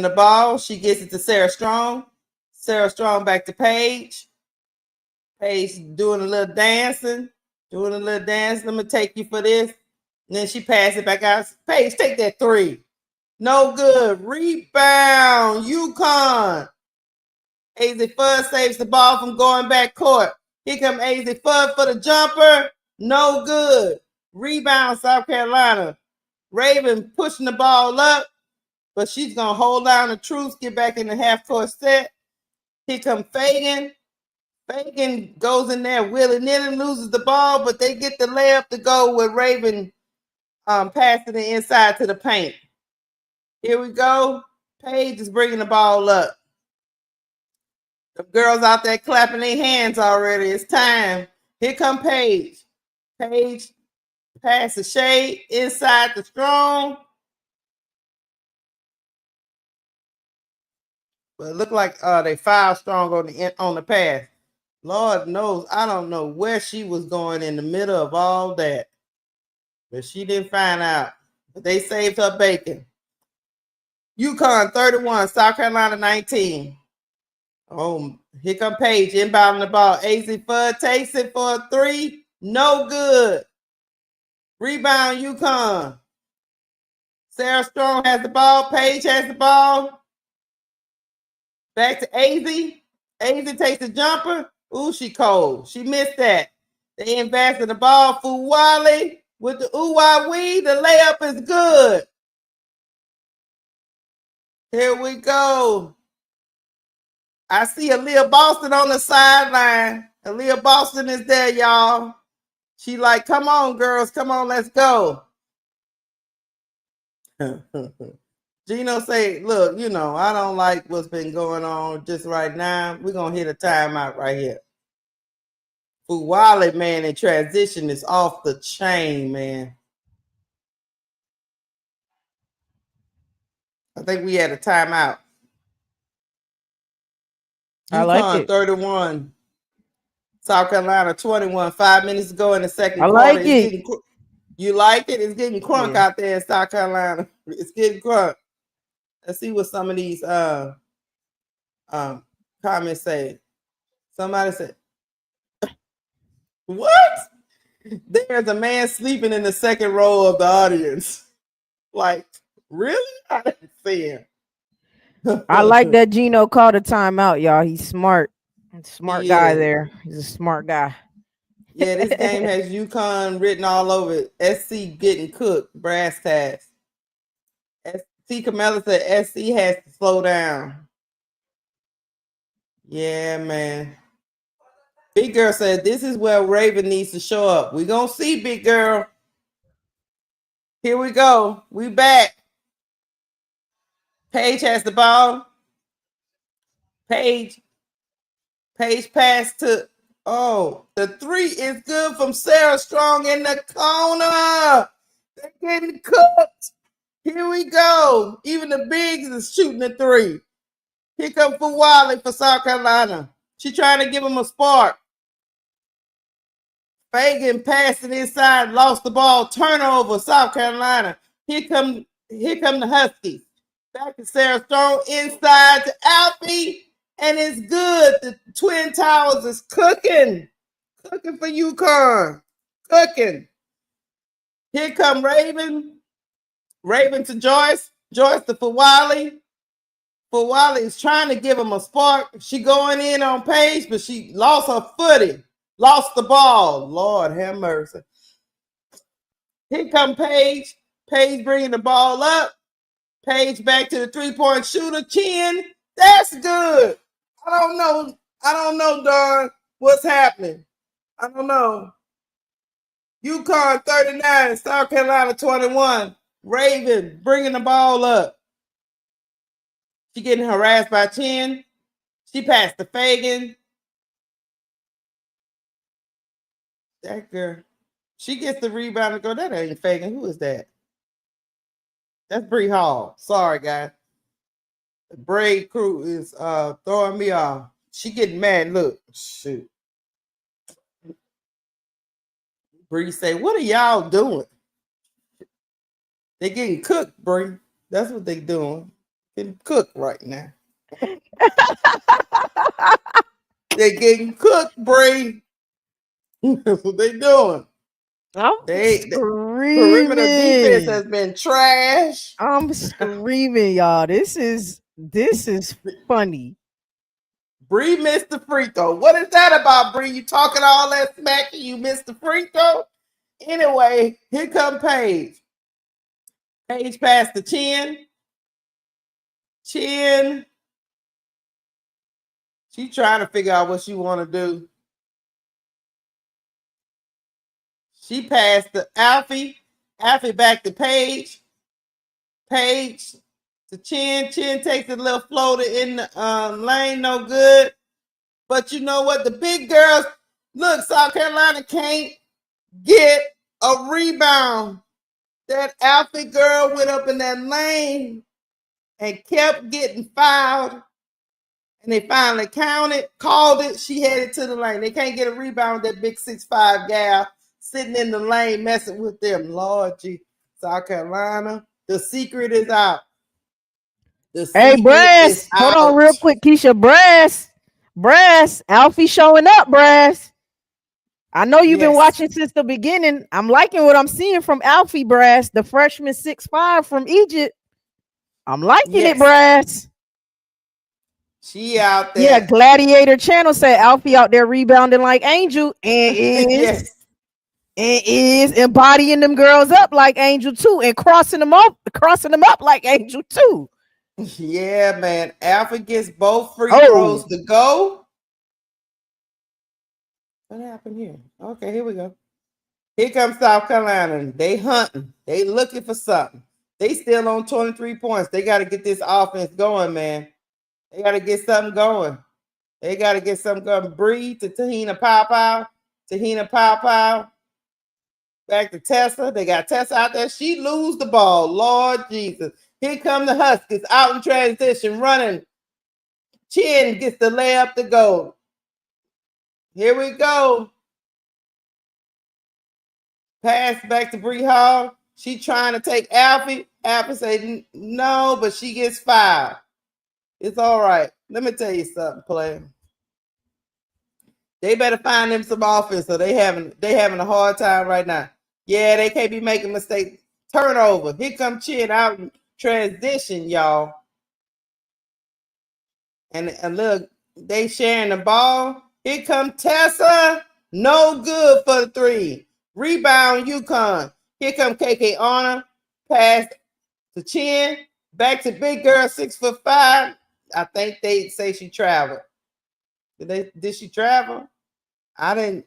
[SPEAKER 1] the ball. She gets it to Sarah Strong. Sarah Strong back to Paige. Paige doing a little dancing. Let me take you for this. And then she passes it back out. Paige, take that three. No good. Rebound. UConn. AZ Fudd saves the ball from going back court. Here come AZ Fudd for the jumper. No good. Rebound, South Carolina. Raven pushing the ball up, but she's going to hold down the truth, get back in the half-court set. Here come Fagan. Fagan goes in there willy-nilly, loses the ball, but they get the layup to go with Raven passing it inside to the paint. Here we go. Paige is bringing the ball up. The girls out there clapping their hands already. It's time. Here come Paige. Paige pass the shade inside the Strong. But it looked like they fouled Strong on the pass. Lord knows, I don't know where she was going in the middle of all that. But she didn't find out. But they saved her bacon. UConn 31, South Carolina 19. Oh, here come Paige inbounding the ball. AZ Fudd takes it for a three. No good. Rebound UConn. Sarah Strong has the ball. Paige has the ball. Back to AZ. AZ takes the jumper. Ooh, she cold. She missed that. They invested the ball for Wally with the ooh-wah-wee. The layup is good. Here we go. I see Aaliyah Boston on the sideline. Aaliyah Boston is there, y'all. She like, come on, girls. Come on, let's go. Gino say, look, you know, I don't like what's been going on just right now. We're going to hit a timeout right here. Fuwale, man, in transition is off the chain, man. I think we had a timeout.
[SPEAKER 2] I like
[SPEAKER 1] UConn
[SPEAKER 2] it.
[SPEAKER 1] 31, South Carolina 21. 5 minutes ago in the second
[SPEAKER 2] I
[SPEAKER 1] quarter.
[SPEAKER 2] like it.
[SPEAKER 1] You like it? It's getting crunk out there in South Carolina. It's getting crunk. Let's see what some of these comments say. Somebody said, what? There's a man sleeping in the second row of the audience. Like, really? I didn't see him.
[SPEAKER 2] I like that Gino called a timeout, y'all. He's smart. Smart guy there. He's a smart guy.
[SPEAKER 1] Yeah, this game has UConn written all over it. SC getting cooked. Brass tags. SC Camilla said SC has to slow down. Yeah, man. Big Girl said this is where Raven needs to show up. We're going to see, Big Girl. Here we go. We back. Paige has the ball. Paige pass to, the three is good from Sarah Strong in the corner. They're getting cooked. Here we go. Even the bigs is shooting the three. Here comes Fuwale for South Carolina. She trying to give him a spark. Fagan passing inside, lost the ball. Turnover, South Carolina. Here come the Huskies. Back to Sarah Strong, inside to Alfie, and it's good. The Twin Towers is cooking. Cooking for UConn. Cooking. Here come Raven. Raven to Joyce. Joyce to Fuwale. Fuwale is trying to give him a spark. She going in on Paige, but she lost her footing. Lost the ball. Lord have mercy. Here come Paige. Paige bringing the ball up. Paige back to the three-point shooter. Chin. That's good. I don't know, Don, what's happening. I don't know. UConn 39, South Carolina 21. Raven bringing the ball up. She getting harassed by Chin. She passed to Fagan. That girl. She gets the rebound and go, that ain't Fagan. Who is that? That's Bree Hall. Sorry, guys. The Braid crew is throwing me off. She getting mad. Look. Shoot. Bree say, what are y'all doing? They getting cooked, Bree. That's what they doing. Getting cooked right now. They getting cooked, Bree. That's what they doing. Perimeter defense has been trash.
[SPEAKER 2] I'm screaming, y'all. This is funny.
[SPEAKER 1] Bree missed the free throw. What is that about, Bree? You talking all that smack and you missed the free throw? Anyway, here come Paige. Paige passed the Chin. Chin She trying to figure out what she want to do. She passed to Alfie. Alfie back to Paige. Paige to Chin. Chin takes a little floater in the lane. No good. But you know what? The big girls, look, South Carolina can't get a rebound. That Alfie girl went up in that lane and kept getting fouled. And they finally counted, called it. She headed to the lane. They can't get a rebound with that big 6'5" gal sitting in the lane messing with them. Lord gee, South Carolina. The secret is out. The
[SPEAKER 2] Hey,
[SPEAKER 1] secret
[SPEAKER 2] Brass,
[SPEAKER 1] is
[SPEAKER 2] hold
[SPEAKER 1] out.
[SPEAKER 2] on real quick, Keisha. Brass, Alfie showing up, Brass. I know you've been watching since the beginning. I'm liking what I'm seeing from Alfie, Brass, the freshman 6'5" from Egypt. I'm liking it, Brass.
[SPEAKER 1] She out there.
[SPEAKER 2] Yeah, Gladiator Channel said Alfie out there rebounding like Angel and is embodying them girls up like Angel too, and crossing them up like Angel too.
[SPEAKER 1] Yeah, man. Alfie gets both free throws to go. What happened here? Okay, here we go. Here comes South Carolina. They hunting. They looking for something. They still on 23 points. They got to get this offense going, man. They got to get something going. They got to get something going. Breathe to Tahina Pow. Tahina Pow. Back to Tessa. They got Tessa out there. She lose the ball. Lord Jesus. Here come the Huskies out in transition, running. Chin gets the layup to go. Here we go. Pass back to Bree Hall. She trying to take Alfie. Alfie say no, but she gets fouled. It's all right. Let me tell you something, player. They better find them some offense. So they having a hard time right now. Yeah, they can't be making mistakes. Turnover. Here come Chin out in transition, y'all. And look, they sharing the ball. Here come Tessa. No good for the three. Rebound, UConn. Here come KK Honor. Pass to Chin. Back to big girl, 6'5". I think they say she traveled. Did she travel? I didn't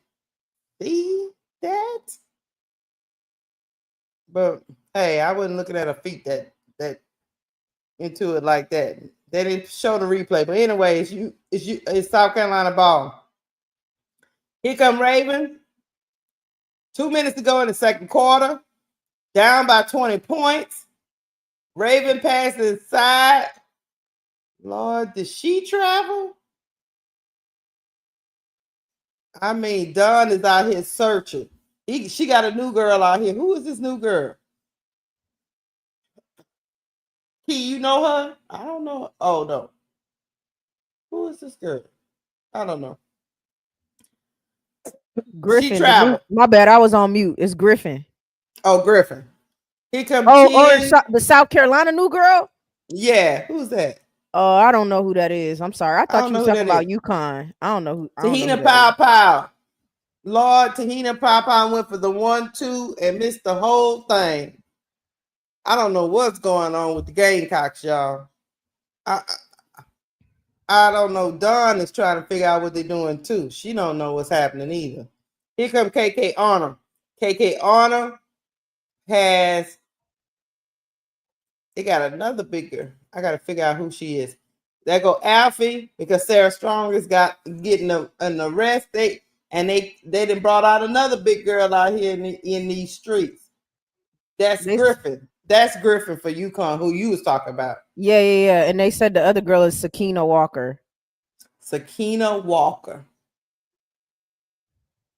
[SPEAKER 1] see that. But hey, I wasn't looking at her feet that into it like that. They didn't show the replay. But anyway, it's South Carolina ball. Here come Raven. 2 minutes to go in the second quarter. Down by 20 points. Raven passes inside. Lord, did she travel? I mean, Don is out here searching. She got a new girl out here. Who is this new girl? Key, you know her? I don't know. Oh, no. Who is this girl? I don't know.
[SPEAKER 2] Griffin. She traveled. My bad. I was on mute. It's Griffin.
[SPEAKER 1] Oh, Griffin. Here comes
[SPEAKER 2] the South Carolina new girl?
[SPEAKER 1] Yeah. Who's that?
[SPEAKER 2] I don't know who that is. I'm sorry. I thought you were talking about UConn. I don't know who.
[SPEAKER 1] Tahina Pow. Lord, Tahina Pow went for the 1-2 and missed the whole thing. I don't know what's going on with the Gamecocks, y'all. I don't know. Dawn is trying to figure out what they're doing too. She don't know what's happening either. Here comes KK Honor. KK Honor they got another bigger. I got to figure out who she is. There go Alfie, because Sarah Strong is getting an arrest. They done brought out another big girl out here in these streets. That's Griffin. That's Griffin for UConn, who you was talking about.
[SPEAKER 2] Yeah. And they said the other girl is Sakina Walker.
[SPEAKER 1] Sakina Walker.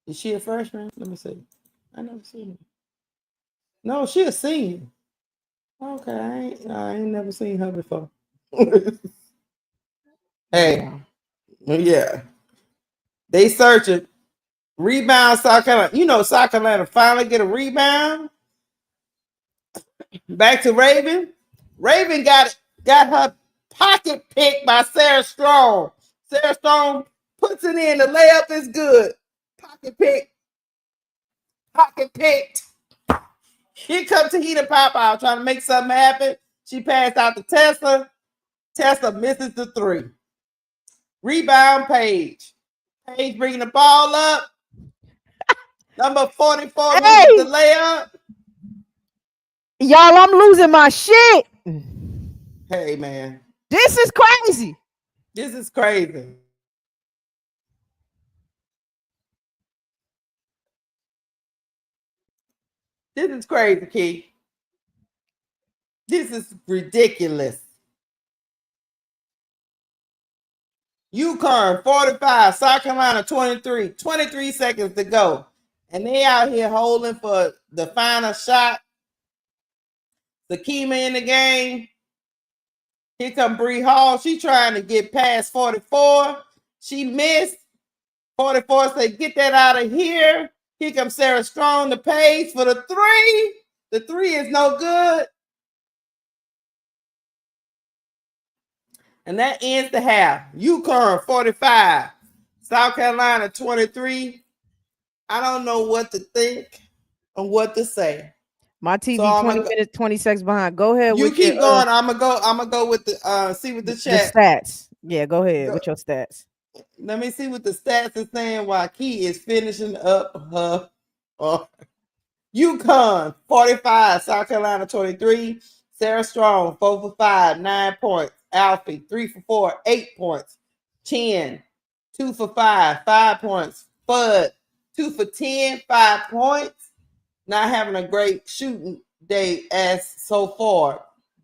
[SPEAKER 1] Is she a freshman? Let me see. I never seen her. No, she a senior. Okay, I ain't never seen her before. Hey, yeah. They searching. Rebound, South Carolina. You know, South Carolina finally get a rebound. Back to Raven. Raven got her pocket picked by Sarah Strong. Sarah Strong puts it in. The layup is good. Pocket pick. Pocket picked. Here comes Tahita Pow trying to make something happen. She passed out to Tessa. Tessa misses the three. Rebound, Paige. Paige bringing the ball up. Number 44 loses the layup.
[SPEAKER 2] Y'all, I'm losing my shit.
[SPEAKER 1] Hey, man.
[SPEAKER 2] This is crazy.
[SPEAKER 1] This is crazy. This is crazy, Keith. This is ridiculous. UConn 45, South Carolina 23. 23 seconds to go. And they out here holding for the final shot. Sakima in the game. Here come Bree Hall. She trying to get past 44. She missed. 44 say, get that out of here. Here comes Sarah Strong, the Page for the three. The three is no good. And that ends the half. UConn 45, South Carolina 23. I don't know what to think and what to say.
[SPEAKER 2] My TV so 20 minutes, 20 seconds behind. Go ahead.
[SPEAKER 1] You keep going. I'm gonna go with the see what the chat.
[SPEAKER 2] The stats. Yeah, go ahead with your stats.
[SPEAKER 1] Let me see what the stats is saying while Key is finishing up her. UConn 45, South Carolina 23. Sarah Strong 4 for 5, 9 points. Alfie 3 for 4, 8 points. Chin 2 for 5, 5 points. Fudd 2 for 10, 5 points. Not having a great shooting day as so far.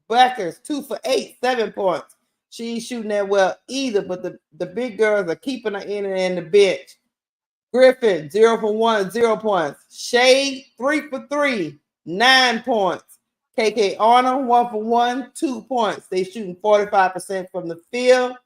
[SPEAKER 1] Beckers 2 for 8, 7 points. She ain't shooting that well either, but the big girls are keeping her in the bench. Griffin 0 for 1, 0 points. Shade 3 for 3, 9 points. KK Arnold 1 for 1, 2 points. They shooting 45% from the field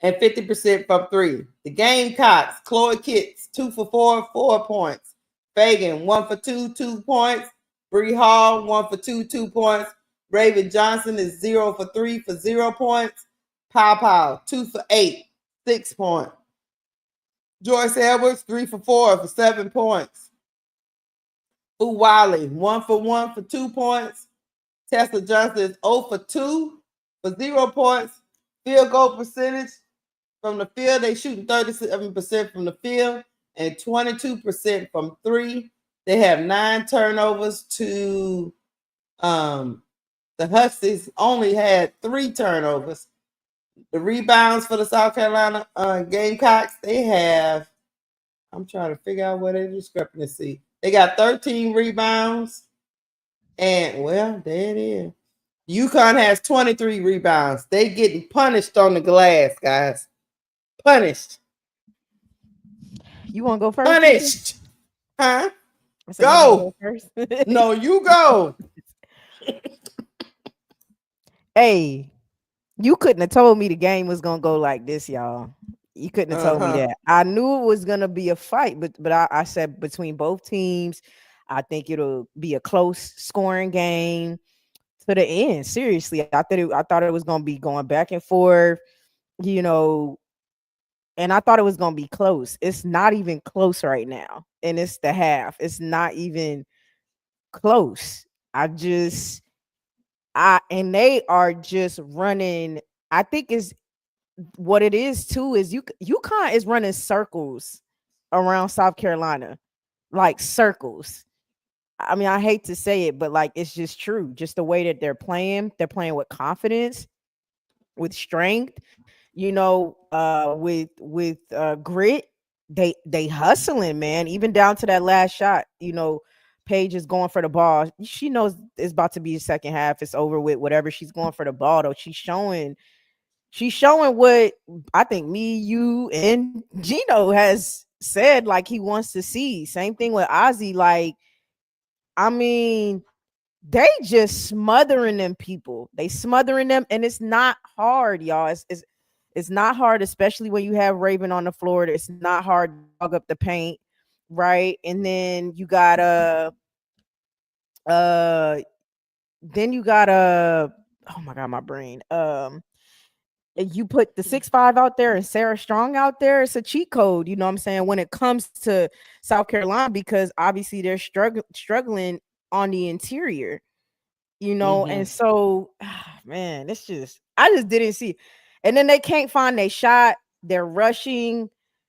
[SPEAKER 1] and 50% from three. The Gamecocks, Chloe Kitts 2 for 4, 4 points. Fagan 1 for 2, 2 points. Bree Hall 1 for 2, 2 points. Raven Johnson is 0 for 3 for 0 points. Pow 2 for 8, 6 points. Joyce Edwards 3 for 4 for 7 points. Fu Wiley 1 for 1 for 2 points. Tessa Johnson is 0 for 2 for 0 points. Field goal percentage from the field, they shooting 37% from the field and 22% from three. They have 9 turnovers to the Huskies only had 3 turnovers. The rebounds for the South Carolina Gamecocks, they have, I'm trying to figure out what their discrepancy. They got 13 rebounds. And, well, there it is. UConn has 23 rebounds. They getting punished on the glass, guys. Punished.
[SPEAKER 2] You want to go first?
[SPEAKER 1] Punished. Huh? Go.
[SPEAKER 2] First?
[SPEAKER 1] No, you go.
[SPEAKER 2] Hey, you couldn't have told me the game was gonna go like this, y'all. You couldn't have told me that. I knew it was gonna be a fight, but I said between both teams, I think it'll be a close scoring game to the end. Seriously, I thought it was gonna be going back and forth, you know, and I thought it was gonna be close. It's not even close right now, and it's the half. It's not even close. And they are just running. I think is what it is too is UConn is running circles around South Carolina, like circles. I mean, I hate to say it, but like it's just true. Just the way that they're playing with confidence, with strength, you know, with grit. They hustling, man. Even down to that last shot, you know. Paige is going for the ball. She knows it's about to be a second half. It's over with. Whatever she's going for the ball, though, she's showing what I think me, you, and Gino has said like he wants to see. Same thing with Ozzy. Like, I mean, they just smothering them people. They smothering them, and it's not hard, y'all. It's not hard, especially when you have Raven on the floor. It's not hard to dog up the paint, right? And then you got oh my god, my brain. You put the 6'5" out there and Sarah Strong out there, it's a cheat code, you know what I'm saying, when it comes to South Carolina, because obviously they're struggling on the interior, you know. And so man, I just didn't see. and then they can't find their shot. They're rushing,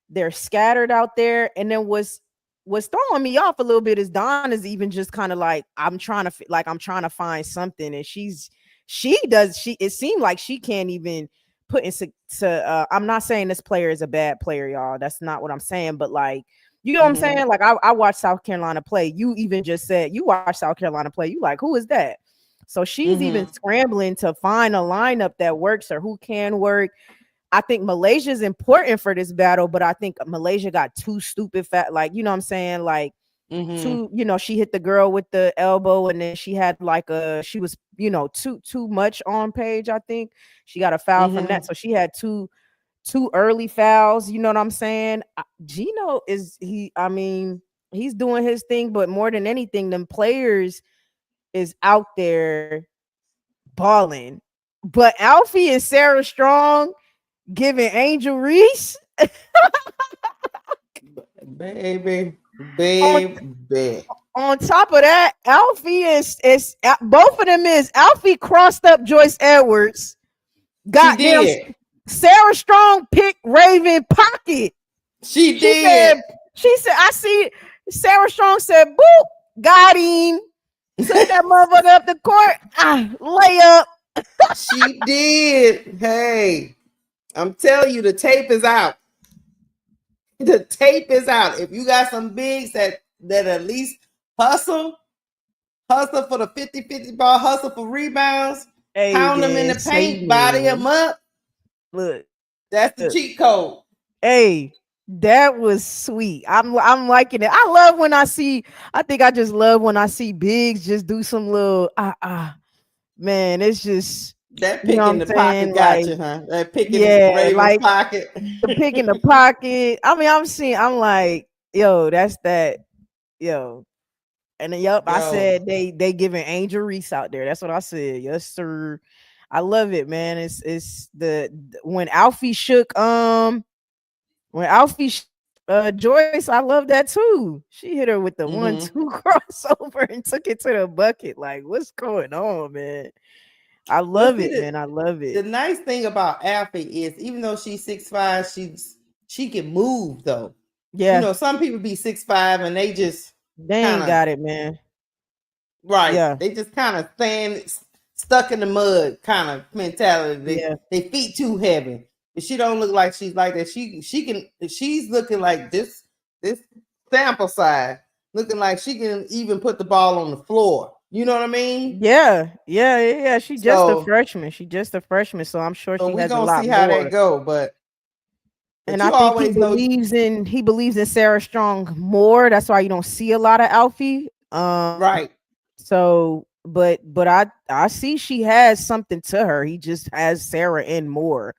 [SPEAKER 2] they're scattered out there. And then what's throwing me off a little bit is Dawn is even just kind of like, I'm trying to find something, and she it seemed like she can't even put into I'm not saying this player is a bad player, y'all. That's not what I'm saying, but like, you know what I'm saying? Like, I watched South Carolina play. You even just said you watched South Carolina play. You like, who is that? So she's even scrambling to find a lineup that works or who can work. I think Malaysia is important for this battle, but I think Malaysia got too stupid fat. Like, you know what I'm saying? Like, too, you know, she hit the girl with the elbow, and then she had like she was, you know, too much on Page. I think she got a foul from that. So she had two early fouls. You know what I'm saying? Gino I mean, he's doing his thing, but more than anything, them players is out there balling. But Alfie and Sarah Strong giving Angel Reese.
[SPEAKER 1] Baby.
[SPEAKER 2] On top of that, Alfie is both of them is Alfie crossed up Joyce Edwards. Goddamn, Sarah Strong picked Raven pocket.
[SPEAKER 1] She did.
[SPEAKER 2] She said, I see Sarah Strong said, boop, got him. Took that motherfucker up the court. Layup.
[SPEAKER 1] She did. Hey, I'm telling you, the tape is out. The tape is out. If you got some bigs that at least hustle for the 50-50 ball, hustle for rebounds, pound them in the paint, body them up.
[SPEAKER 2] Look,
[SPEAKER 1] that's the cheat code.
[SPEAKER 2] Hey, that was sweet. I'm liking it. I think I just love when I see bigs just do some little man, it's just
[SPEAKER 1] that pick in the pocket got you, huh? That pick in the Ravens pocket.
[SPEAKER 2] The pick in the pocket. I mean, I'm like, yo, that's that, yo. And then, I said they giving Angel Reese out there. That's what I said. Yes, sir. I love it, man. It's when Alfie shook Joyce, I love that too. She hit her with the 1-2 crossover and took it to the bucket. Like, what's going on, man? I love it, man. I love it.
[SPEAKER 1] The nice thing about Alfie is, even though she's 6'5", she can move though. Yeah, you know, some people be 6'5" and they
[SPEAKER 2] ain't got it, man.
[SPEAKER 1] Right. Yeah, they just kind of stand stuck in the mud kind of mentality. They feet too heavy. But she don't look like she's like that. She's looking like this sample size, looking like she can even put the ball on the floor. You know what I mean?
[SPEAKER 2] Yeah. She's just a freshman. So I'm sure she has a lot more. We're gonna see how
[SPEAKER 1] that go, but
[SPEAKER 2] and I think he believes in Sarah Strong more. That's why you don't see a lot of Alfie.
[SPEAKER 1] Right.
[SPEAKER 2] So, but I see she has something to her. He just has Sarah in more.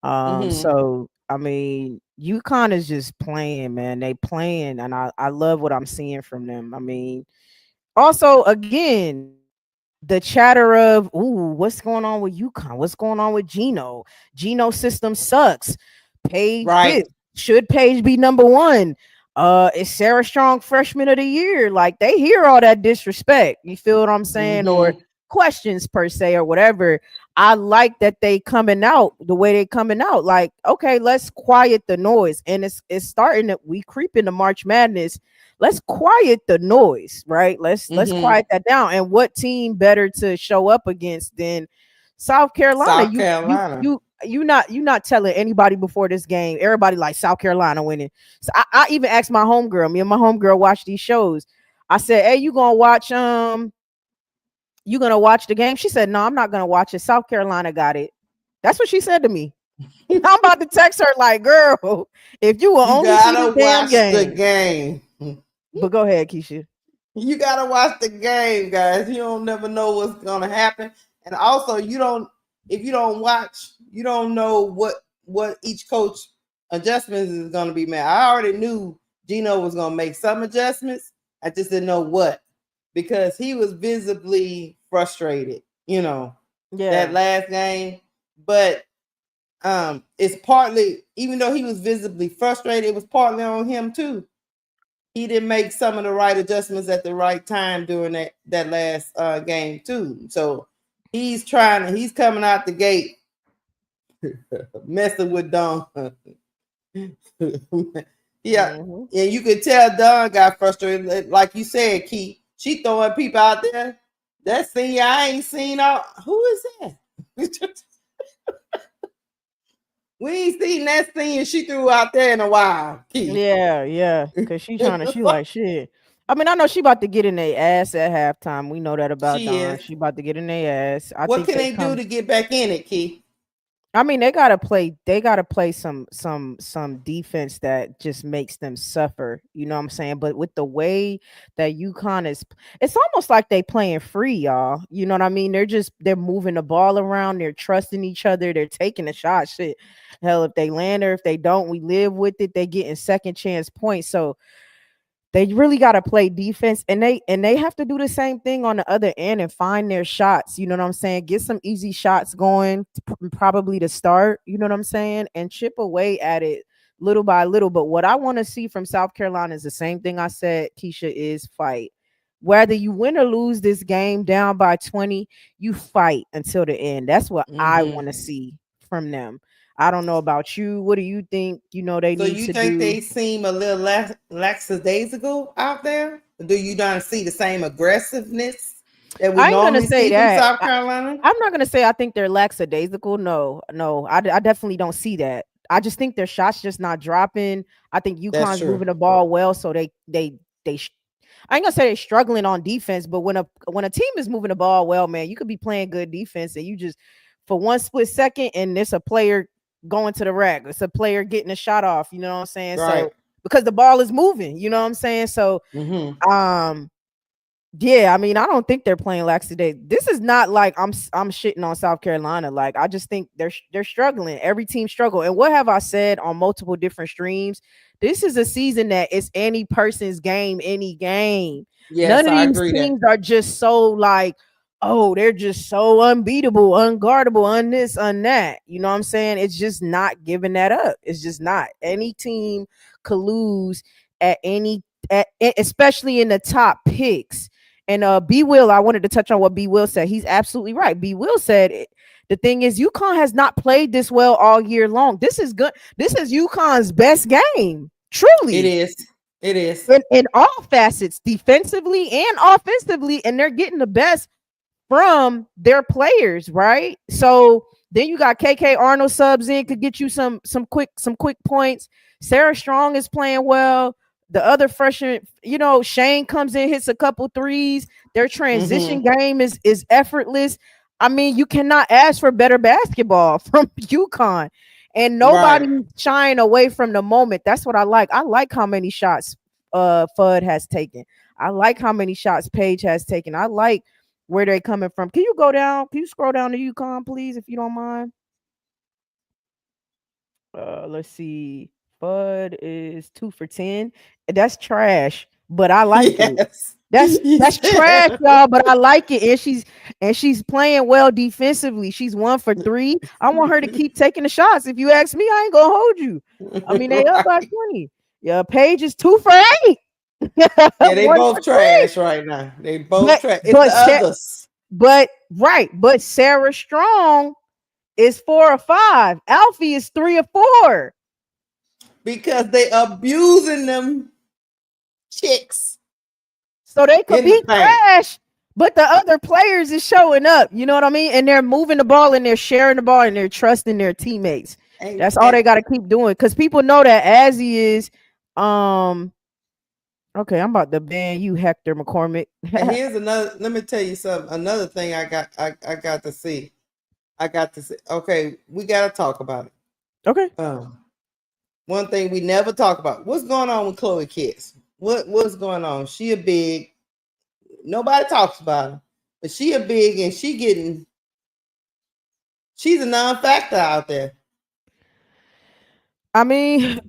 [SPEAKER 2] So I mean, UConn is just playing, man. They playing, and I love what I'm seeing from them. I mean, also again, the chatter of, ooh, what's going on with UConn? What's going on with Gino? Gino system sucks. Paige, right? Should Paige be number one? Is Sarah Strong freshman of the year? Like, they hear all that disrespect. You feel what I'm saying? Or questions per se or whatever. I like that they coming out the way they coming out. Like, okay, let's quiet the noise. And it's starting that we creep into March Madness. Let's quiet the noise, right? Let's quiet that down. And what team better to show up against than South Carolina? You're not telling anybody before this game. Everybody like South Carolina winning. So I even asked my homegirl. Me and my homegirl watch these shows. I said, "Hey, you gonna watch the game?" She said, "No, I'm not gonna watch it. South Carolina got it." That's what she said to me. I'm about to text her like, "Girl, if you will only see the damn
[SPEAKER 1] game."
[SPEAKER 2] But go ahead, Keisha.
[SPEAKER 1] You gotta watch the game, guys. You don't never know what's gonna happen, and also if you don't watch, you don't know what each coach adjustments is gonna be made. I already knew Gino was gonna make some adjustments. I just didn't know what, because he was visibly frustrated. You know, that last game, but it's partly, even though he was visibly frustrated, it was partly on him too. He didn't make some of the right adjustments at the right time during that last game too. So he's coming out the gate Messing with Dawn. Yeah,
[SPEAKER 2] Mm-hmm.
[SPEAKER 1] and you could tell Dawn got frustrated. Like you said, Key, she throwing people out there. That senior I ain't seen all. Who is that? We ain't seen that senior she threw out there in a while, Key.
[SPEAKER 2] Yeah, cause she like shit. I mean, I know she about to get in their ass at halftime. We know that about
[SPEAKER 1] She
[SPEAKER 2] Don.
[SPEAKER 1] is.
[SPEAKER 2] She about to get in their ass. I
[SPEAKER 1] What
[SPEAKER 2] think
[SPEAKER 1] can
[SPEAKER 2] they
[SPEAKER 1] they do
[SPEAKER 2] come.
[SPEAKER 1] to get back in it, Key?
[SPEAKER 2] I mean, they gotta play. They gotta play some defense that just makes them suffer. You know what I'm saying? But with the way that UConn is, it's almost like they playing free, y'all. You know what I mean? They're moving the ball around. They're trusting each other. They're taking a shot. Shit, hell, if they land or if they don't, we live with it. They getting second chance points. So they really got to play defense, and they have to do the same thing on the other end and find their shots. You know what I'm saying? Get some easy shots going, probably to start. You know what I'm saying? And chip away at it little by little. But what I want to see from South Carolina is the same thing I said, Keisha, is fight. Whether you win or lose this game down by 20, you fight until the end. That's what I want to
[SPEAKER 1] Mm-hmm.
[SPEAKER 2] see from them. I don't know about you. What do you think, they
[SPEAKER 1] So
[SPEAKER 2] need
[SPEAKER 1] you
[SPEAKER 2] to
[SPEAKER 1] think
[SPEAKER 2] do?
[SPEAKER 1] they seem a little lackadaisical out there? Do you not see the same aggressiveness that we
[SPEAKER 2] I ain't gonna
[SPEAKER 1] normally
[SPEAKER 2] say
[SPEAKER 1] see from
[SPEAKER 2] that.
[SPEAKER 1] South Carolina?
[SPEAKER 2] I'm not gonna say I think they're lackadaisical. No, I definitely don't see that. I just think their shots just not dropping. I think
[SPEAKER 1] That's
[SPEAKER 2] UConn's
[SPEAKER 1] true.
[SPEAKER 2] moving the ball well, so they. I ain't gonna say they're struggling on defense, but when a team is moving the ball well, man, you could be playing good defense and you just for one split second and it's a player going to the rack, it's a player getting a shot off. You know what I'm saying?
[SPEAKER 1] Right.
[SPEAKER 2] So because the ball is moving, you know what I'm saying? So
[SPEAKER 1] Mm-hmm.
[SPEAKER 2] um yeah, I mean, I don't think they're playing lax today. This is not like I'm shitting on South Carolina. Like I just think they're struggling. Every team struggle. And what have I said on multiple different streams? This is a season that it's any person's game, any game. None
[SPEAKER 1] Yes,
[SPEAKER 2] of
[SPEAKER 1] I
[SPEAKER 2] these
[SPEAKER 1] agree that.
[SPEAKER 2] teams are just so like, oh, they're just so unbeatable, unguardable, on this, on that. You know what I'm saying? It's just not giving that up. It's just not. Any team could lose at any especially in the top picks. And B Will, I wanted to touch on what B Will said. He's absolutely right. B Will said the thing is UConn has not played this well all year long. This is good. This is UConn's best game,
[SPEAKER 1] It
[SPEAKER 2] truly,
[SPEAKER 1] is. It is.
[SPEAKER 2] in all facets, defensively and offensively, and they're getting the best from their players, right? So then you got KK Arnold subs in, could get you some quick points. Sarah Strong is playing well. The other freshman, Shane comes in, hits a couple threes. Their transition
[SPEAKER 1] Mm-hmm.
[SPEAKER 2] game is effortless. I mean, you cannot ask for better basketball from UConn. And
[SPEAKER 1] Right.
[SPEAKER 2] nobody shying away from the moment. That's what I like. I like how many shots Fudd has taken. I like how many shots Paige has taken. I like where they coming from. Can you go down? Can you scroll down to UConn, please, if you don't mind? Let's see. Fudd is 2 for 10. That's trash, but I like it.
[SPEAKER 1] Yes.
[SPEAKER 2] That's trash, y'all, but I like it. And she's playing well defensively. She's 1 for 3. I want her to keep taking the shots. If you ask me, I ain't gonna hold you. I mean, they up by
[SPEAKER 1] Right.
[SPEAKER 2] 20. Yeah, Paige is 2 for 8.
[SPEAKER 1] Yeah, they
[SPEAKER 2] one
[SPEAKER 1] both
[SPEAKER 2] for three.
[SPEAKER 1] trash right now. They both
[SPEAKER 2] But
[SPEAKER 1] trash. It's the
[SPEAKER 2] but
[SPEAKER 1] others
[SPEAKER 2] but Sarah Strong is 4 or 5. Alfie is 3 or 4.
[SPEAKER 1] because they abusing them chicks
[SPEAKER 2] So they could
[SPEAKER 1] in the
[SPEAKER 2] be
[SPEAKER 1] paint.
[SPEAKER 2] trash, but the other players is showing up. You know what I mean? And they're moving the ball and they're sharing the ball and they're trusting their teammates.
[SPEAKER 1] And,
[SPEAKER 2] That's all
[SPEAKER 1] and
[SPEAKER 2] they got to keep doing because people know that as he is. Um. Okay, I'm about to ban you, Hector McCormick.
[SPEAKER 1] and here's another. Let me tell you something. Another thing I got to see. I got to see. Okay, we got to talk about it.
[SPEAKER 2] Okay.
[SPEAKER 1] One thing we never talk about. What's going on with Chloe Kiss? What's going on? She a big. Nobody talks about her, but she a big and she's a non-factor out there.
[SPEAKER 2] I mean,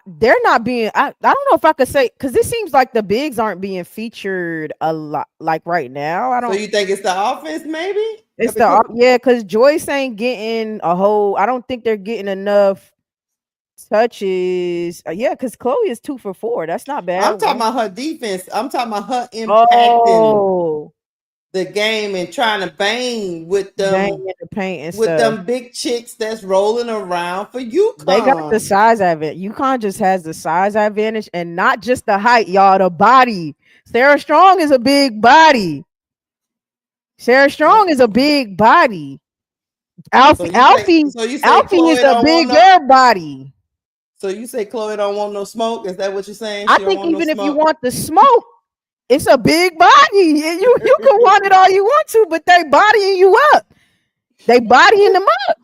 [SPEAKER 2] they're not being. I don't know if I could say because this seems like the bigs aren't being featured a lot. Like right now, I
[SPEAKER 1] So
[SPEAKER 2] don't.
[SPEAKER 1] you think it's the offense, maybe?
[SPEAKER 2] It's the
[SPEAKER 1] Because
[SPEAKER 2] yeah, because Joyce ain't getting a whole. I don't think they're getting enough touches. Yeah, because Chloe is 2 for 4. That's not bad.
[SPEAKER 1] I'm talking about her defense. I'm talking about her impacting
[SPEAKER 2] Oh,
[SPEAKER 1] the game and trying to bang with
[SPEAKER 2] Bang
[SPEAKER 1] them
[SPEAKER 2] in the paint and
[SPEAKER 1] with
[SPEAKER 2] stuff.
[SPEAKER 1] them big chicks that's rolling around for
[SPEAKER 2] They got the
[SPEAKER 1] UConn.
[SPEAKER 2] size advantage. UConn just has the size advantage, and not just the height, y'all. The body. Sarah Strong is a big body. Sarah Strong is a big body.
[SPEAKER 1] So you say
[SPEAKER 2] Alfie is
[SPEAKER 1] Chloe
[SPEAKER 2] a
[SPEAKER 1] don't want no.
[SPEAKER 2] bigger body.
[SPEAKER 1] So you say Chloe don't want no smoke? Is that what you're saying?
[SPEAKER 2] I
[SPEAKER 1] She don't
[SPEAKER 2] think
[SPEAKER 1] want no
[SPEAKER 2] even if you
[SPEAKER 1] smoke.
[SPEAKER 2] want the smoke, it's a big body. You can want it all you want to, but they bodying you up. They bodying them up.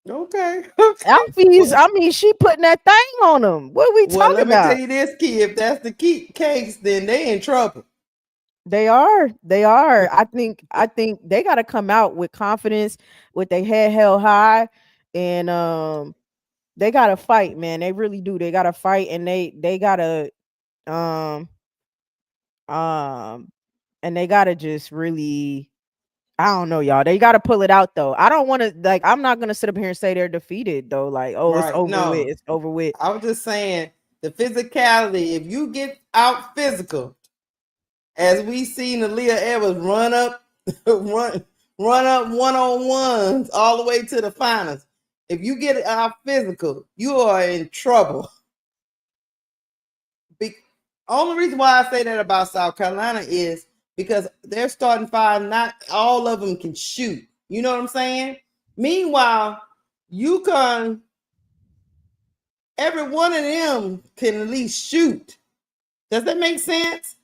[SPEAKER 1] Okay.
[SPEAKER 2] Alfie's, I mean, she putting that thing on them. What are we
[SPEAKER 1] Well,
[SPEAKER 2] talking
[SPEAKER 1] let me tell
[SPEAKER 2] about?
[SPEAKER 1] you this, kid. If that's the case, then they in trouble.
[SPEAKER 2] They are. They are. I think they got to come out with confidence, with their head held high, and they got to fight, man. They really do. They got to fight, and they got to um um and they got to just really, I don't know, y'all. They got to pull it out though. I don't want to, like, I'm not going to sit up here and say they're defeated though. Like, oh, it's
[SPEAKER 1] Right.
[SPEAKER 2] over with.
[SPEAKER 1] No.
[SPEAKER 2] It's over with.
[SPEAKER 1] I was just saying the physicality. If you get out physical, as we seen Aaliyah Evans run up, run up one-on-ones all the way to the finals. If you get out physical, you are in trouble. Only reason why I say that about South Carolina is because their starting five, not all of them can shoot. You know what I'm saying? Meanwhile, UConn, every one of them can at least shoot. Does that make sense?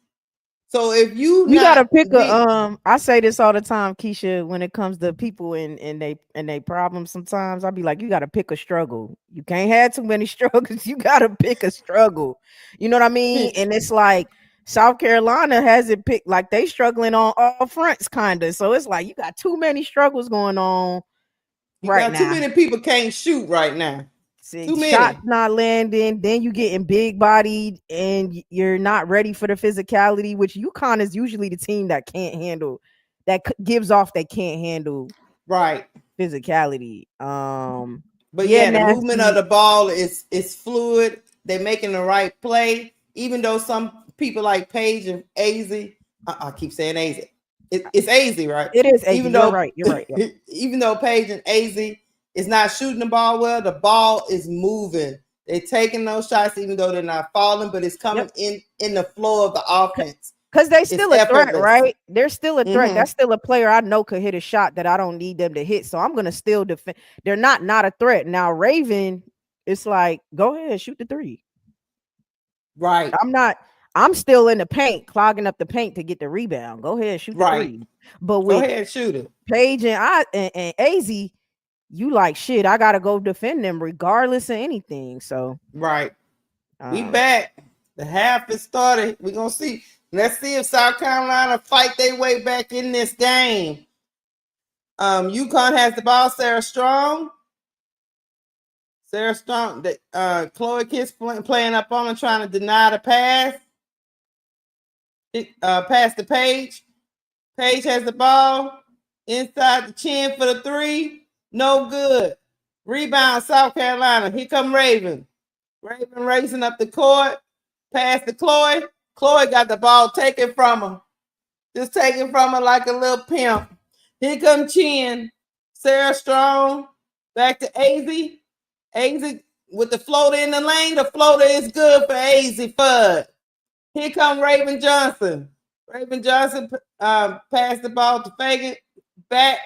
[SPEAKER 1] So if you
[SPEAKER 2] gotta
[SPEAKER 1] not
[SPEAKER 2] pick
[SPEAKER 1] get
[SPEAKER 2] I say this all the time, Keisha, when it comes to people and they problems, sometimes I'll be like, you gotta pick a struggle. You can't have too many struggles. You gotta pick a struggle. You know what I mean? And it's like South Carolina hasn't picked, like, they struggling on all fronts, kind of. So it's like you got too many struggles going on
[SPEAKER 1] you
[SPEAKER 2] right
[SPEAKER 1] got too
[SPEAKER 2] now.
[SPEAKER 1] many people can't shoot right now.
[SPEAKER 2] See,
[SPEAKER 1] Too many.
[SPEAKER 2] shots not landing, then you getting big bodied and you're not ready for the physicality, which UConn is usually the team that can't handle, that gives off they can't handle
[SPEAKER 1] Right.
[SPEAKER 2] physicality.
[SPEAKER 1] But
[SPEAKER 2] Yeah,
[SPEAKER 1] yeah, the movement of
[SPEAKER 2] nasty.
[SPEAKER 1] the ball is fluid. They're making the right play, even though some people like Paige and AZ, I keep saying AZ. It's AZ, right?
[SPEAKER 2] It is AZ.
[SPEAKER 1] Even
[SPEAKER 2] You're
[SPEAKER 1] though
[SPEAKER 2] right. You're right. Yep.
[SPEAKER 1] even though Paige and AZ is not shooting the ball well, the ball is moving. They're taking those shots, even though they're not falling, but it's coming in the flow of the offense.
[SPEAKER 2] Because they still a threat,
[SPEAKER 1] effortless.
[SPEAKER 2] right? They're still a threat.
[SPEAKER 1] Mhm.
[SPEAKER 2] That's still a player I know could hit a shot that I don't need them to hit. So I'm gonna still defend. They're not a threat. Now Raven, it's like, go ahead, shoot the three.
[SPEAKER 1] Right.
[SPEAKER 2] I'm still in the paint, clogging up the paint to get the rebound. Go ahead, shoot the three. But
[SPEAKER 1] Go
[SPEAKER 2] with
[SPEAKER 1] ahead, shoot it.
[SPEAKER 2] Paige and AZ, you like, shit, I gotta go defend them regardless of anything. So
[SPEAKER 1] right. We back. The half is started. We're gonna see. Let's see if South Carolina fight their way back in this game. UConn has the ball. Sarah Strong. Chloe Kiss playing up on her, trying to deny the pass. Pass the Page. Page has the ball. Inside the chin for the three. No good. Rebound, South Carolina. Here come Raven. Raven racing up the court. Pass to Chloe. Chloe got the ball taken from her. Just taken from her like a little pimp. Here come Chin. Sarah Strong. Back to AZ. AZ with the floater in the lane. The floater is good for AZ Fudd. Here come Raven Johnson. Raven Johnson passed the ball to Fagan. Back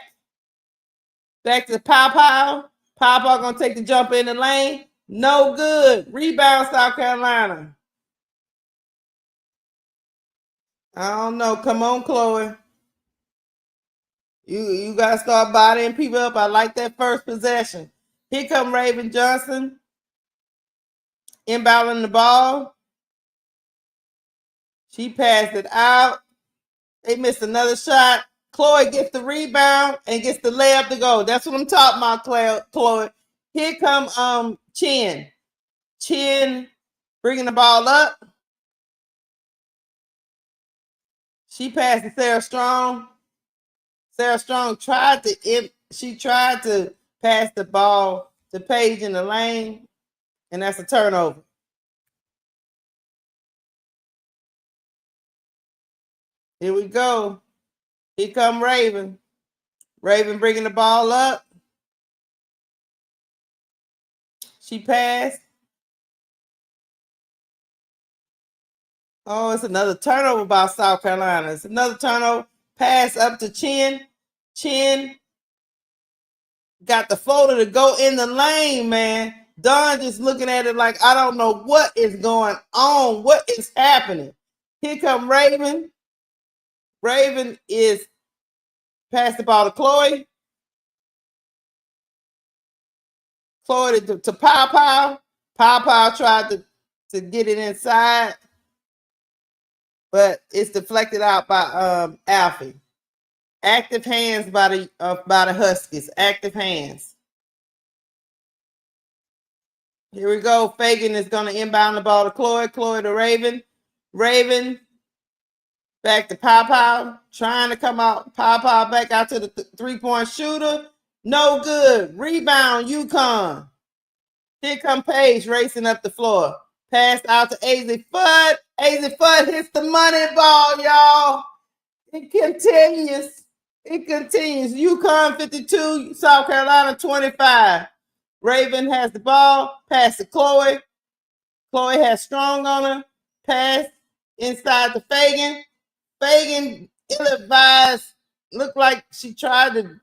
[SPEAKER 1] to Pow Pow. Pow Pow gonna take the jumper in the lane. No good. Rebound, South Carolina. I don't know. Come on, Chloe. You gotta start bodying people up. I like that first possession. Here come Raven Johnson. Inbounding the ball. She passed it out. They missed another shot. Chloe gets the rebound and gets the layup to go. That's what I'm talking about, Chloe. Here come Chin. Chin bringing the ball up. She passed to Sarah Strong. Sarah Strong tried to pass the ball to Paige in the lane, and that's a turnover. Here we go. Here come Raven. Raven bringing the ball up. She passed. Oh, it's another turnover by South Carolina. It's another turnover. Pass up to Chin. Chin got the floater to go in the lane, man. Don just looking at it like, I don't know what is going on. What is happening? Here come Raven. Raven is pass the ball to Chloe. Chloe to Pow Pow. Pow Pow tried to get it inside, but it's deflected out by Alfie. Active hands by the Huskies. Active hands. Here we go. Fagan is going to inbound the ball to Chloe. Chloe to Raven. Raven back to Pow Pow. Trying to come out. Pow Pow back out to the three-point shooter. No good. Rebound, UConn. Here come Paige racing up the floor. Pass out to AZ Fudd. AZ Fudd hits the money ball, y'all. It continues. It continues. UConn 52, South Carolina 25. Raven has the ball. Pass to Chloe. Chloe has Strong on her. Pass inside to Fagan. Fagan, ill-advised. Looked like she tried to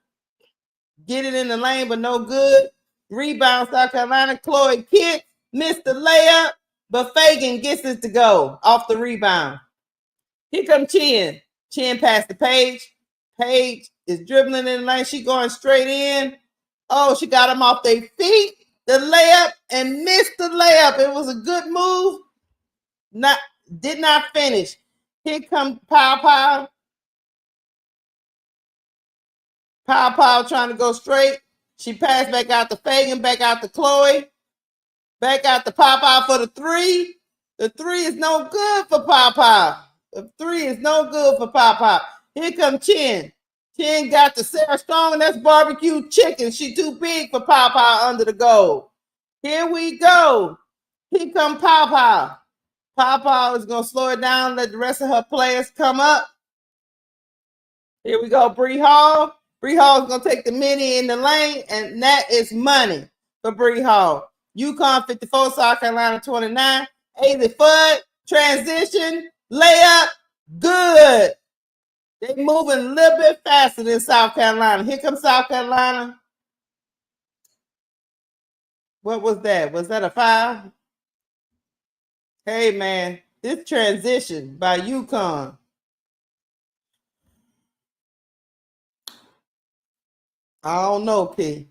[SPEAKER 1] get it in the lane, but no good. Rebound, South Carolina. Chloe kicks. Missed the layup, but Fagan gets it to go off the rebound. Here comes Chin. Chin past the Paige. Paige is dribbling in the lane. She going straight in. Oh, she got them off their feet. The layup and missed the layup. It was a good move. Did not finish. Here comes Pow Pow. Pow Pow trying to go straight. She passed back out to Fagan, back out to Chloe. Back out to Pow Pow for the three. The three is no good for Pow Pow. The three is no good for Pow Pow. Here comes Chin. Chin got the Sarah Strong, and that's barbecue chicken. She too big for Pow Pow under the goal. Here we go. Here come Pow Pow. Pow Pow is going to slow it down, let the rest of her players come up. Here we go, Bree Hall. Bree Hall is going to take the mini in the lane, and that is money for Bree Hall. UConn 54, South Carolina 29. AZ Fudd, transition, layup, good. They're moving a little bit faster than South Carolina. Here comes South Carolina. What was that? Was that a foul? Hey, man, this transition by UConn. I don't know, P.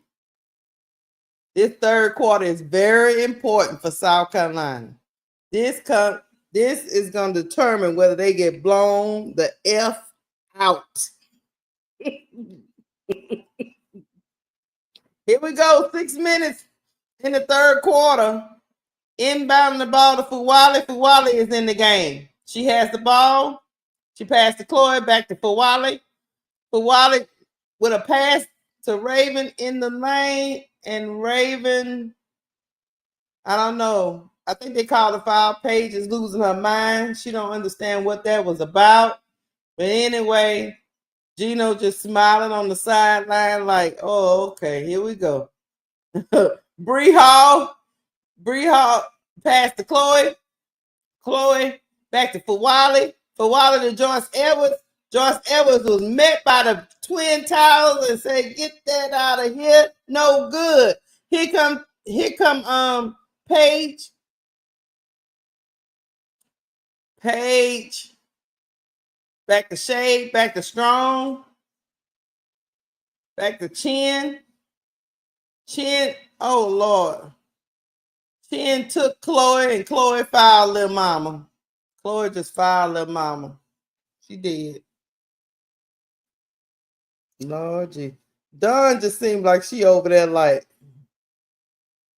[SPEAKER 1] This third quarter is very important for South Carolina. This is going to determine whether they get blown the F out. Here we go. 6 minutes in the third quarter. Inbounding the ball to Fuwale. Fuwale is in the game. She has the ball. She passed to Chloe, back to Fuwale. Fuwale with a pass to Raven in the lane. And Raven, I don't know. I think they called a foul. Paige is losing her mind. She don't understand what that was about. But anyway, Gino just smiling on the sideline like, oh, okay, here we go. Bree Hall passed to Chloe. Chloe back to Fuwale. Fuwale to Joyce Edwards. Joyce Edwards was met by the Twin Towers and said, get that out of here. No good. Here come Paige. Paige. Back to Shade. Back to Strong. Back to Chin. Chin. Oh, Lord. Chin took Chloe and Chloe fouled little mama. Chloe just fouled little mama. She did. Lord gee. Dawn just seemed like she over there like,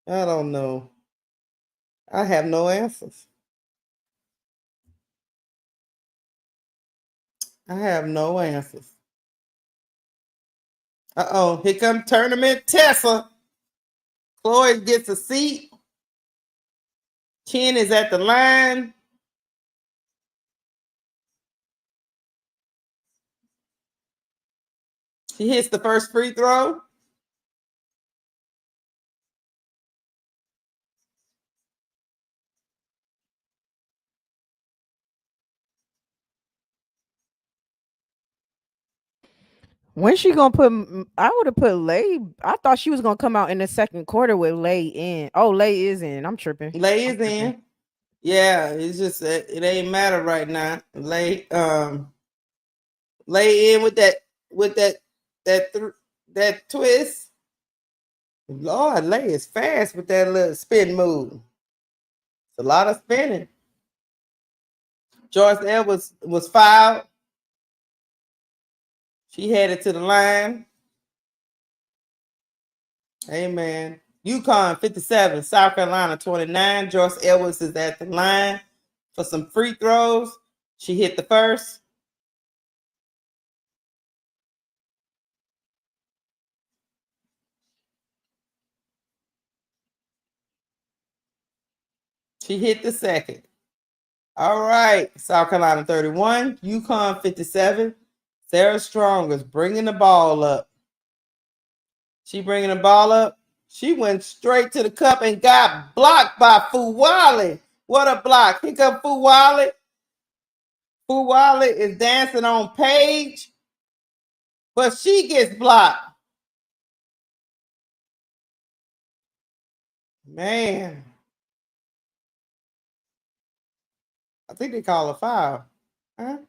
[SPEAKER 1] I don't know. I have no answers. I have no answers. Uh-oh, here comes Tournament Tessa. Chloe gets a seat. Chin is at the line. She hits the first free throw.
[SPEAKER 2] When she gonna put? I would have put Lay. I thought she was gonna come out in the second quarter with Lay in. Oh, Lay is in. I'm tripping.
[SPEAKER 1] Lay
[SPEAKER 2] I'm
[SPEAKER 1] is
[SPEAKER 2] tripping.
[SPEAKER 1] in. Yeah, it's just it ain't matter right now. Lay in with that twist. Lord, Lay is fast with that little spin move. It's a lot of spinning. Joyce Edwards was fouled. She headed to the line. Amen. UConn 57, South Carolina 29. Joyce Edwards is at the line for some free throws. She hit the first. She hit the second. All right. South Carolina 31, UConn 57. Sarah Strong is bringing the ball up. She bringing the ball up. She went straight to the cup and got blocked by Fuwale. What a block. Here comes Fuwale. Fuwale is dancing on Paige, but she gets blocked. Man. I think they call a foul. Huh?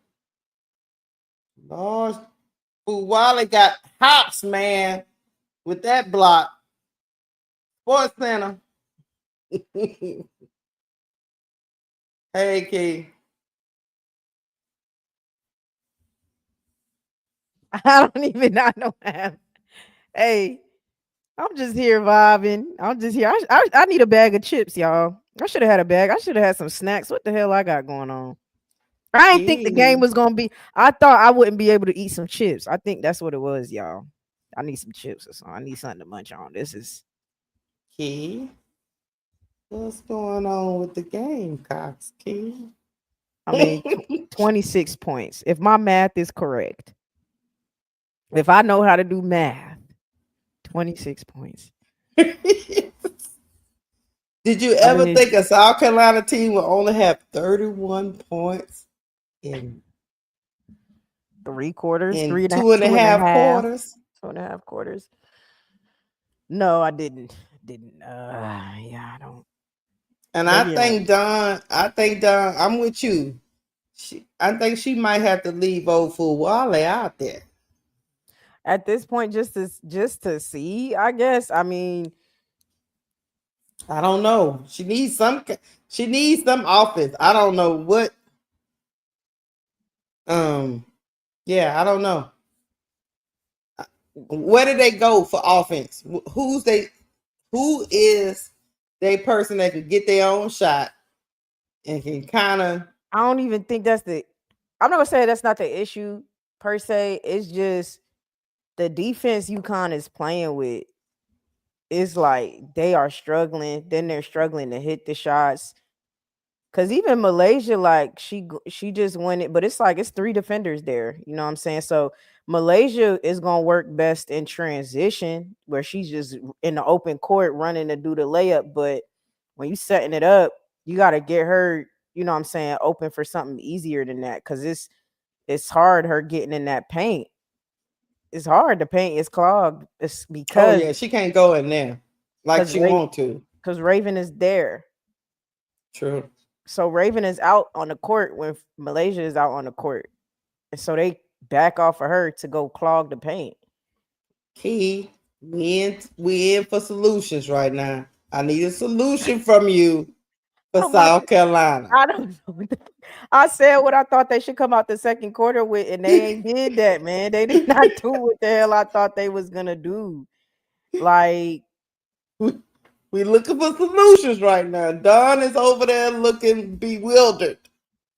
[SPEAKER 1] Lord. Fuwale got hops, man, with that block. Sports Center. Hey, Key.
[SPEAKER 2] I don't even know. Hey, I'm just here vibing. I'm just here. I need a bag of chips, y'all. I should have had a bag. I should have had some snacks. What the hell I got going on? I didn't think the game was gonna be. I thought I wouldn't be able to eat some chips. I think that's what it was, y'all. I need some chips or something. I need something to munch on. This is
[SPEAKER 1] Key. What's going on with the game, Cox? Key.
[SPEAKER 2] I mean, 26 points. If my math is correct, if I know how to do math, 26 points.
[SPEAKER 1] Did you ever think a South Carolina team will only have 31 points in
[SPEAKER 2] 3 quarters,
[SPEAKER 1] in
[SPEAKER 2] three and
[SPEAKER 1] two and a half quarters?
[SPEAKER 2] 2.5 quarters. No, I didn't. Yeah, I don't.
[SPEAKER 1] And I think Don, I'm with you. I think she might have to leave old Fuwale out there.
[SPEAKER 2] At this point, just to see, I guess. I mean,
[SPEAKER 1] I don't know. She needs some offense. I don't know what. Yeah, I don't know. Where did they go for offense? Who is they person that could get their own shot and can kind of.
[SPEAKER 2] I don't even think that's the. I'm not gonna say that's not the issue per se. It's just the defense UConn is playing with. It's like they are struggling. Then they're struggling to hit the shots. Cause even Malaysia, like she just won it, but it's like it's 3 defenders there. You know what I'm saying? So Malaysia is gonna work best in transition, where she's just in the open court running to do the layup. But when you setting it up, you gotta get her, you know what I'm saying, open for something easier than that. Cause it's hard her getting in that paint. It's hard. The paint is clogged. It's because
[SPEAKER 1] she can't go in there like she want to.
[SPEAKER 2] Because Raven is there.
[SPEAKER 1] True.
[SPEAKER 2] So Raven is out on the court when Malaysia is out on the court. And so they back off of her to go clog the paint.
[SPEAKER 1] Key, we in for solutions right now. I need a solution from you for South Carolina.
[SPEAKER 2] I don't know. I said what I thought they should come out the second quarter with, and they ain't did that, man. They did not do what the hell I thought they was gonna do. Like
[SPEAKER 1] we looking for solutions right now. Dawn is over there looking bewildered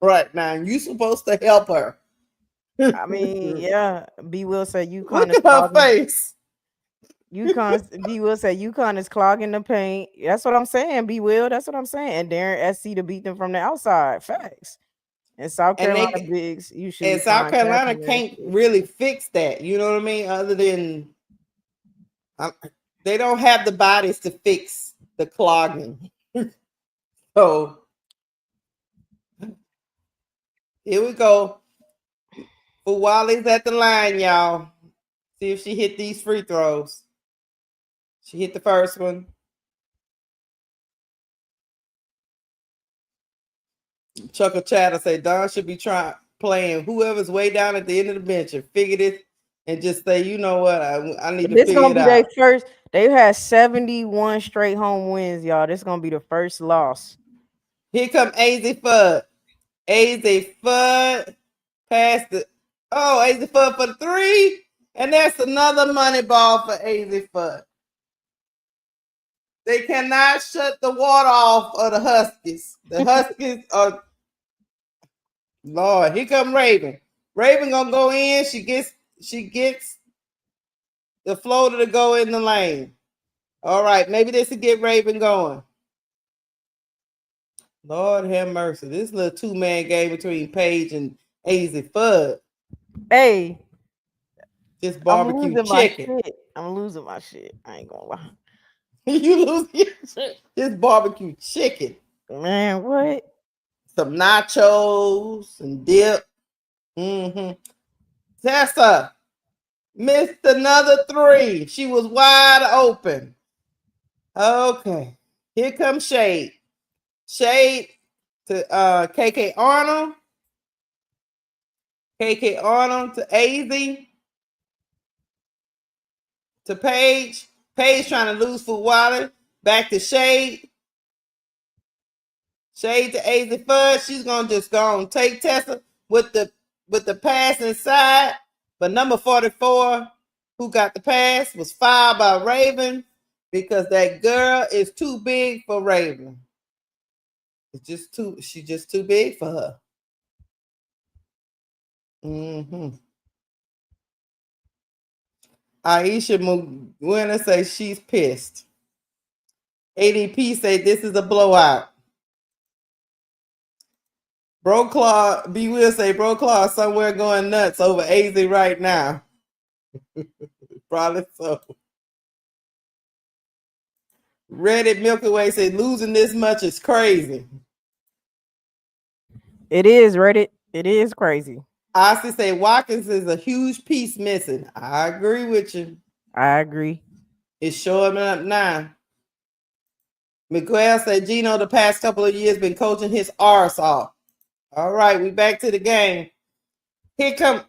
[SPEAKER 1] right now. You supposed to help her.
[SPEAKER 2] I mean, yeah. B Will said UConn
[SPEAKER 1] Look at her face.
[SPEAKER 2] B Will said UConn is clogging the paint. That's what I'm saying, B Will. That's what I'm saying. And Darren SC to beat them from the outside. Facts. And South
[SPEAKER 1] And
[SPEAKER 2] Carolina bigs usually
[SPEAKER 1] and South
[SPEAKER 2] find
[SPEAKER 1] Carolina
[SPEAKER 2] catching that
[SPEAKER 1] can't
[SPEAKER 2] shit.
[SPEAKER 1] really fix that. You know what I mean? Other than they don't have the bodies to fix the clogging. So here we go. Fuwale's at the line, y'all. See if she hit these free throws. She hit the first one. Chuckle Chatter say Don should be playing whoever's way down at the end of the bench and figure this and just say, you know what, I need to
[SPEAKER 2] This
[SPEAKER 1] figure
[SPEAKER 2] gonna
[SPEAKER 1] it
[SPEAKER 2] be their
[SPEAKER 1] out.
[SPEAKER 2] first. They've had 71 straight home wins, y'all. This gonna be the first loss.
[SPEAKER 1] Here come AZ Fudd. AZ Fudd past the AZ Fudd for the 3. And that's another money ball for AZ Fudd. They cannot shut the water off of the Huskies. The Huskies are Lord. Here come Raven. Raven gonna go in. She gets the floater to go in the lane. All right, maybe this will get Raven going. Lord have mercy. This little 2-man game between Paige and AZ Fudd.
[SPEAKER 2] Hey,
[SPEAKER 1] Just
[SPEAKER 2] I'm
[SPEAKER 1] barbecue
[SPEAKER 2] losing my
[SPEAKER 1] chicken.
[SPEAKER 2] shit. I'm losing my shit. I ain't gonna lie.
[SPEAKER 1] You lose your shit. Just barbecue chicken.
[SPEAKER 2] Man, what?
[SPEAKER 1] Some nachos and dip. Tessa missed another 3. She was wide open. Okay. Here comes Shade. Shade to KK Arnold. KK Arnold to AZ. To Paige. Paige trying to lose for Waller. Back to Shade. Shade to AZ Fudd. She's gonna just go and take Tessa with the pass inside. But number 44, who got the pass, was fouled by Raven because that girl is too big for Raven. She's just too big for her. Aisha Mwena say she's pissed. ADP say this is a blowout. Bro Claw, B Will say Bro Claw somewhere going nuts over AZ right now. Probably so. Reddit Milky Way say losing this much is crazy.
[SPEAKER 2] It is Reddit. It is crazy.
[SPEAKER 1] I say Watkins is a huge piece missing. I agree with you.
[SPEAKER 2] I agree.
[SPEAKER 1] It's showing up now. Miguel said Gino the past couple of years been coaching his arse off. All right, we back to the game. Here come.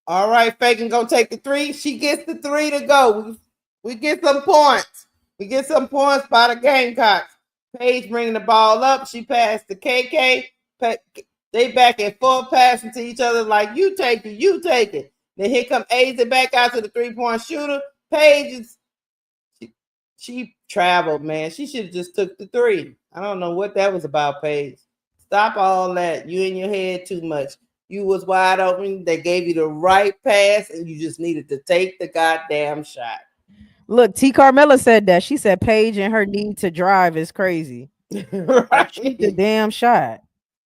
[SPEAKER 1] All right, Fagan gonna take the 3. She gets the 3 to go. We get some points. We get some points by the Gamecocks. Paige bringing the ball up. She passed to KK. They back and forth passing to each other like, you take it, you take it. Then here come AZ back out to the 3-point shooter. Paige she traveled, man. She should have just took the 3. I don't know what that was about, Paige. Stop all that. You in your head too much. You was wide open. They gave you the right pass, and you just needed to take the goddamn shot.
[SPEAKER 2] Look, T. Carmella said that. She said Paige and her need to drive is crazy.
[SPEAKER 1] Right.
[SPEAKER 2] Shoot the damn shot.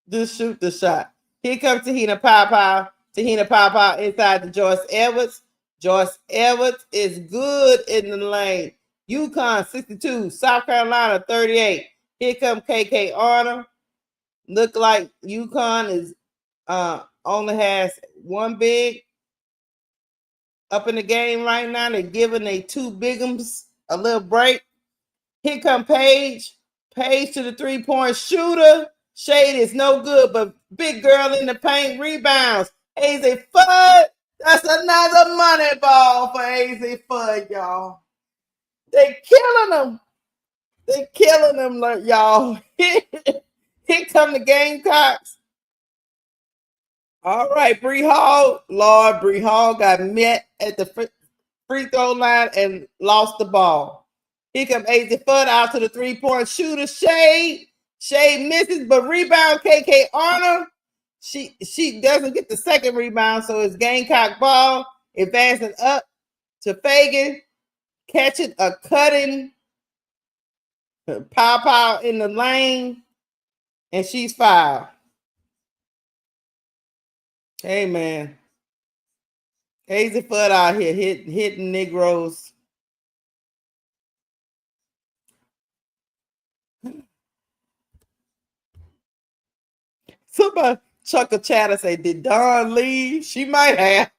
[SPEAKER 1] Just shoot the shot. Here comes Tahina Pow. Tahina Pow inside to Joyce Edwards. Joyce Edwards is good in the lane. UConn 62, South Carolina 38. Here comes KK Arnold. Look like UConn is only has one big up in the game right now. They're giving they 2 bigums a little break. Here come Paige. Paige to the 3-point shooter. Shade is no good, but big girl in the paint rebounds. AZ Fudd. That's another money ball for AZ Fudd, y'all. They killing them. They killing them, y'all. Here come the Gamecocks. All right, Bree Hall. Lord, Bree Hall got met at the free throw line and lost the ball. Here come AZ Fudd out to the 3-point shooter. Shade misses, but rebound KK Arnold. She doesn't get the second rebound, so it's Gamecock ball. Advancing up to Fagan. Catching a cutting pow in the lane. And she's fouled. Hey man. Hazy Foot out here hitting Negroes. Somebody Chuck a chatter say, did Dawn leave? She might have.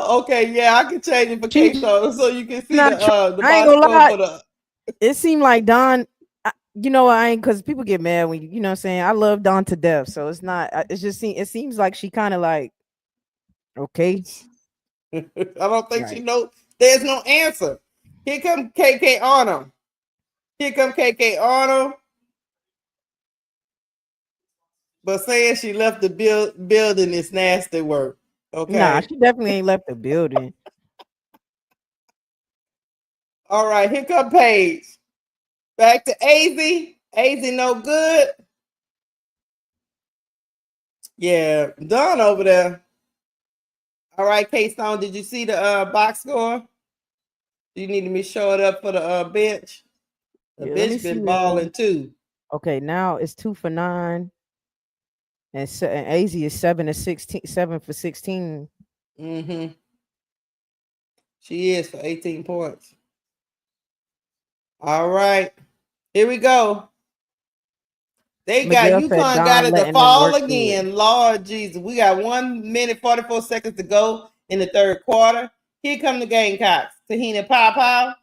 [SPEAKER 1] Okay, yeah, I can change it for Queso so you can see the
[SPEAKER 2] I ain't
[SPEAKER 1] box
[SPEAKER 2] gonna
[SPEAKER 1] score
[SPEAKER 2] lie.
[SPEAKER 1] for the.
[SPEAKER 2] It seemed like Don. You know, I ain't because people get mad when you know what I'm saying. I love Dawn to death, so it's not. It's just it seems like she kind of like okay.
[SPEAKER 1] I don't think she
[SPEAKER 2] Right.
[SPEAKER 1] knows. There's no answer. Here come KK Arnold. Here come KK Arnold. But saying she left the building is nasty work.
[SPEAKER 2] Nah,
[SPEAKER 1] Okay.
[SPEAKER 2] she definitely ain't left the building.
[SPEAKER 1] All right. Here come Paige. Back to AZ. AZ no good. Yeah. Done over there. All right, K-Stone. Did you see the box score? You need me to show it up for the bench. The
[SPEAKER 2] Yeah, let me
[SPEAKER 1] bench
[SPEAKER 2] see.
[SPEAKER 1] been balling too.
[SPEAKER 2] Okay, now it's 2 for 9, and AZ is 7 to 16, 7 for 16.
[SPEAKER 1] Mm-hmm. She is for 18 points. All right. Here we go. They got
[SPEAKER 2] Miguel said
[SPEAKER 1] UConn got
[SPEAKER 2] Don
[SPEAKER 1] it to
[SPEAKER 2] letting them
[SPEAKER 1] fall
[SPEAKER 2] work through it.
[SPEAKER 1] again. Lord Jesus. We got 1 minute 44 seconds to go in the third quarter. Here come the Gamecocks. Tahina Pow.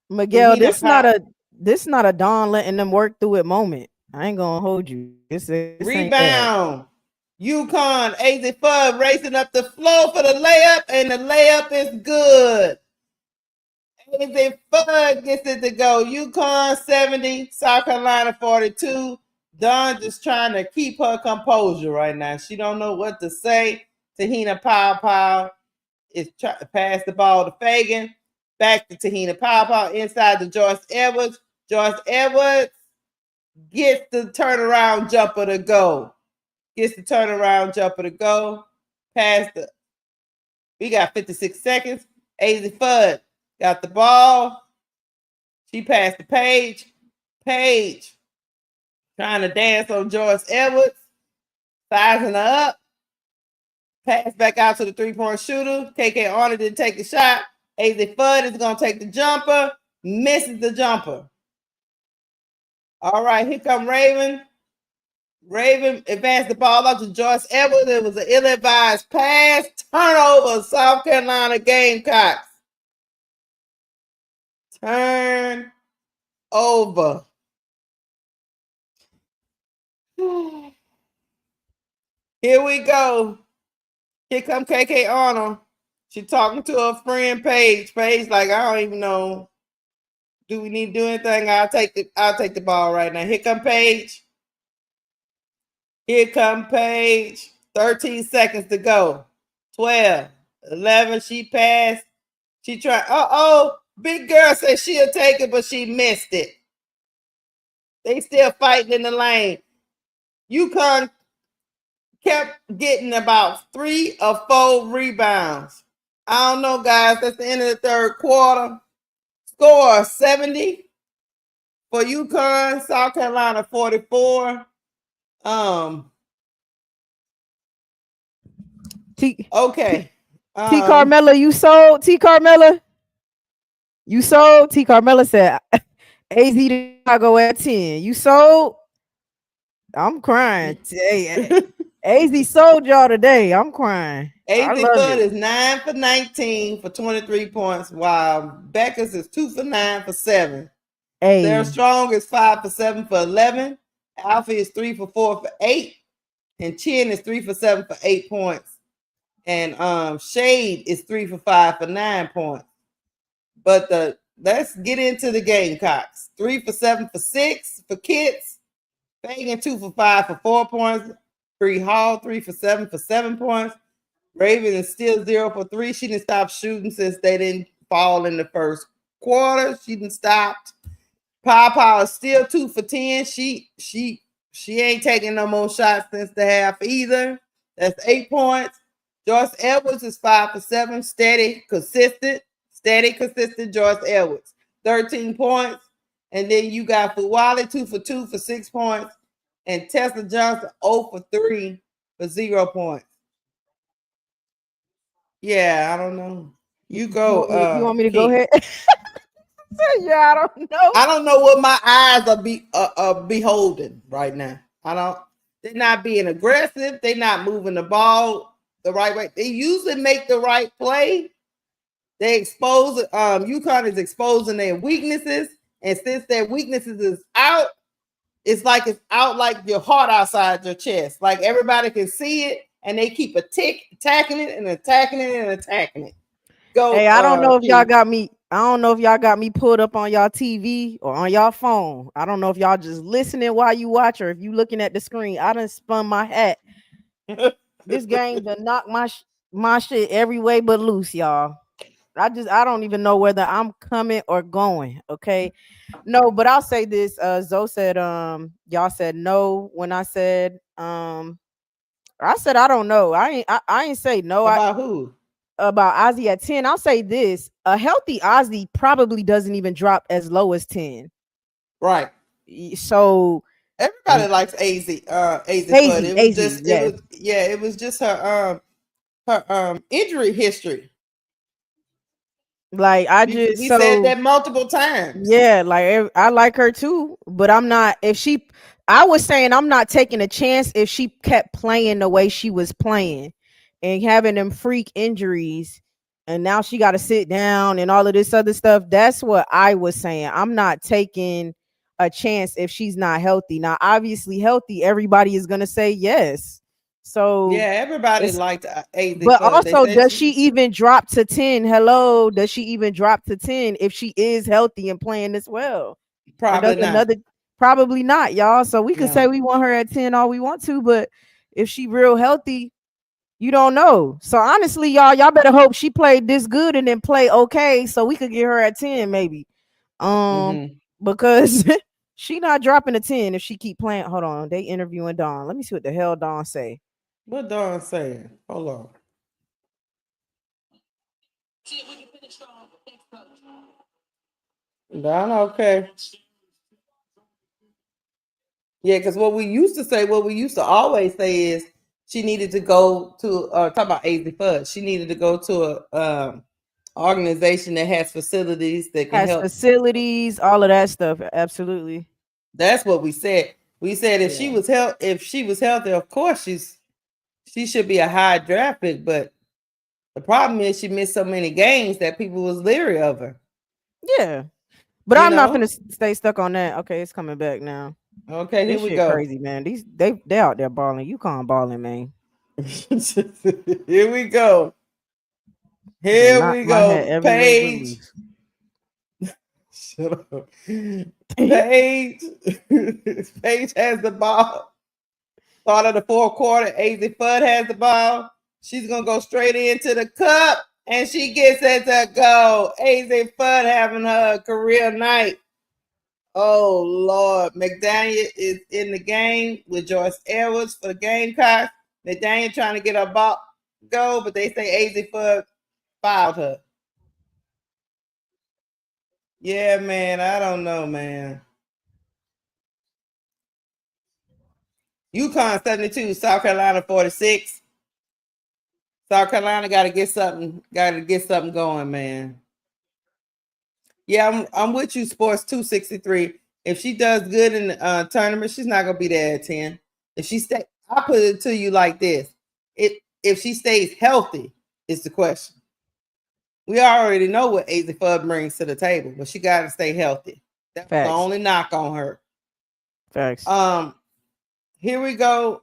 [SPEAKER 2] Miguel, this not a Don letting them work through it moment. I ain't gonna hold you. This ain't that.
[SPEAKER 1] Rebound. UConn, AZ Fudd racing up the floor for the layup, and the layup is good. AZ Fudd gets it to go. UConn 70, South Carolina 42. Dawn just trying to keep her composure right now. She don't know what to say. Tahina Pow is trying to pass the ball to Fagan. Back to Tahina Pow inside to Joyce Edwards. Joyce Edwards gets the turnaround jumper to go. Gets the turnaround jumper to go. We got 56 seconds. AZ Fudd got the ball. She passed the Page. Page trying to dance on Joyce Edwards. Sizing her up. Pass back out to the three-point shooter. KK Arnold didn't take the shot. AZ Fudd is going to take the jumper. Misses the jumper. All right, here come Raven. Raven advanced the ball out to Joyce Edwards. It was an ill-advised pass. Turnover, South Carolina Gamecocks. Turn over. Here we go. Here come KK Arnold. She talking to her friend Paige. Paige like, I don't even know. Do we need to do anything? I'll take the ball right now. Here come Paige. Here come Paige. 13 seconds to go. 12, 11. She passed. She tried. Big girl said she'll take it, but she missed it. They still fighting in the lane. UConn kept getting about 3 or 4 rebounds. I don't know, guys. That's the end of the third quarter. Score 70 for UConn. South Carolina 44. Okay.
[SPEAKER 2] T Carmella, you sold? T Carmella? You sold? T Carmella said AZ to Chicago at 10. You sold? I'm crying. Hey, AZ sold y'all today. I'm crying. I
[SPEAKER 1] AZ
[SPEAKER 2] love
[SPEAKER 1] Fudd
[SPEAKER 2] it.
[SPEAKER 1] is 9 for 19 for 23 points, while Beckers is 2 for 9 for 7.
[SPEAKER 2] Hey,
[SPEAKER 1] Sarah Strong is 5 for 7 for 11. Alfie is 3 for 4 for 8. And Chin is 3 for 7 for 8 points. And Shade is 3 for 5 for 9 points. But let's get into the Gamecocks. 3 for 7 for 6 for Kits. Fagan 2 for 5 for 4 points. Bree Hall 3 for 7 for 7 points. Raven is still 0 for 3. She didn't stop shooting since they didn't fall in the first quarter. She didn't stop. Pow is still 2 for 10. She ain't taking no more shots since the half either. That's 8 points. Joyce Edwards is 5 for 7. Steady, consistent. Joyce Edwards. 13 points. And then you got Fuwale 2 for 2 for 6 points. And Tessa Johnson 0 for 3 for 0 points. Yeah, I don't know. You go.
[SPEAKER 2] You want me to go ahead? Yeah, I don't know.
[SPEAKER 1] I don't know what my eyes are beholding right now. I don't. They're not being aggressive. They're not moving the ball the right way. They usually make the right play. They expose. UConn is exposing their weaknesses, and since their weaknesses is out, it's like it's out like your heart outside your chest. Like everybody can see it, and they keep attacking it and attacking it and attacking it. Go.
[SPEAKER 2] Hey, I don't know if y'all got me. I don't know if y'all got me pulled up on y'all TV or on y'all phone. I don't know if y'all just listening while you watch or if you looking at the screen. I done spun my hat. This game done knock my shit every way but loose, y'all. I don't even know whether I'm coming or going. Okay. No, but I'll say this. Zoe said, y'all said no when I said I don't know. I ain't say no.
[SPEAKER 1] About who?
[SPEAKER 2] About Ozzy at 10. I'll say this: a healthy Ozzy probably doesn't even drop as low as 10.
[SPEAKER 1] Right.
[SPEAKER 2] So
[SPEAKER 1] everybody likes AZ. AZ. It was just her injury history.
[SPEAKER 2] Like we
[SPEAKER 1] said that multiple times.
[SPEAKER 2] Yeah, like I like her too, but I'm not. I was saying I'm not taking a chance if she kept playing the way she was playing and having them freak injuries, and now she got to sit down and all of this other stuff. That's what I was saying. I'm not taking a chance if she's not healthy. Now, obviously, healthy, everybody is gonna say yes. So
[SPEAKER 1] yeah, everybody liked AZ.
[SPEAKER 2] But also, does she even drop to 10? Hello, does she even drop to 10 if she is healthy and playing this well?
[SPEAKER 1] Probably not.
[SPEAKER 2] Probably not, y'all. So we could say we want her at 10 all we want to, but if she real healthy, you don't know. So honestly, y'all better hope she played this good and then play okay, so we could get her at 10 maybe. Because she not dropping a 10 if she keep playing. Hold on, they interviewing Dawn. Let me see what the hell Dawn say.
[SPEAKER 1] What Dawn saying? Hold on. Dawn, okay. Yeah, because what we used to always say is she needed to go to talk about AZ Fudge. She needed to go to a organization that has facilities that can help.
[SPEAKER 2] Facilities, all of that stuff. Absolutely.
[SPEAKER 1] That's what we said. We said if she was healthy, of course she should be a high draft pick. But the problem is she missed so many games that people was leery of her.
[SPEAKER 2] Yeah, but I'm not gonna stay stuck on that. Okay, it's coming back now.
[SPEAKER 1] Okay, here we go.
[SPEAKER 2] Crazy, man. They out there balling. UConn balling, man.
[SPEAKER 1] Here we go. Here we go. Paige. Shut up. Paige. Paige has the ball. Start of the fourth quarter. AZ Fudd has the ball. She's gonna go straight into the cup, and she gets it to go. AZ Fudd having her career night. Oh Lord, McDaniel is in the game with Joyce Edwards for the Gamecocks. McDaniel trying to get her ball go, but they say AZ Fudd fouled her. Yeah, man, I don't know, man. UConn 72, South Carolina 46. South Carolina got to get something going, man. Yeah, I'm with you, Sports 263. If she does good in the tournament, she's not gonna be there at 10. If she stay, I put it to you like this: if she stays healthy, is the question. We already know what AZ Fudd brings to the table, but she got to stay healthy. That's the only knock on her.
[SPEAKER 2] Facts.
[SPEAKER 1] Here we go.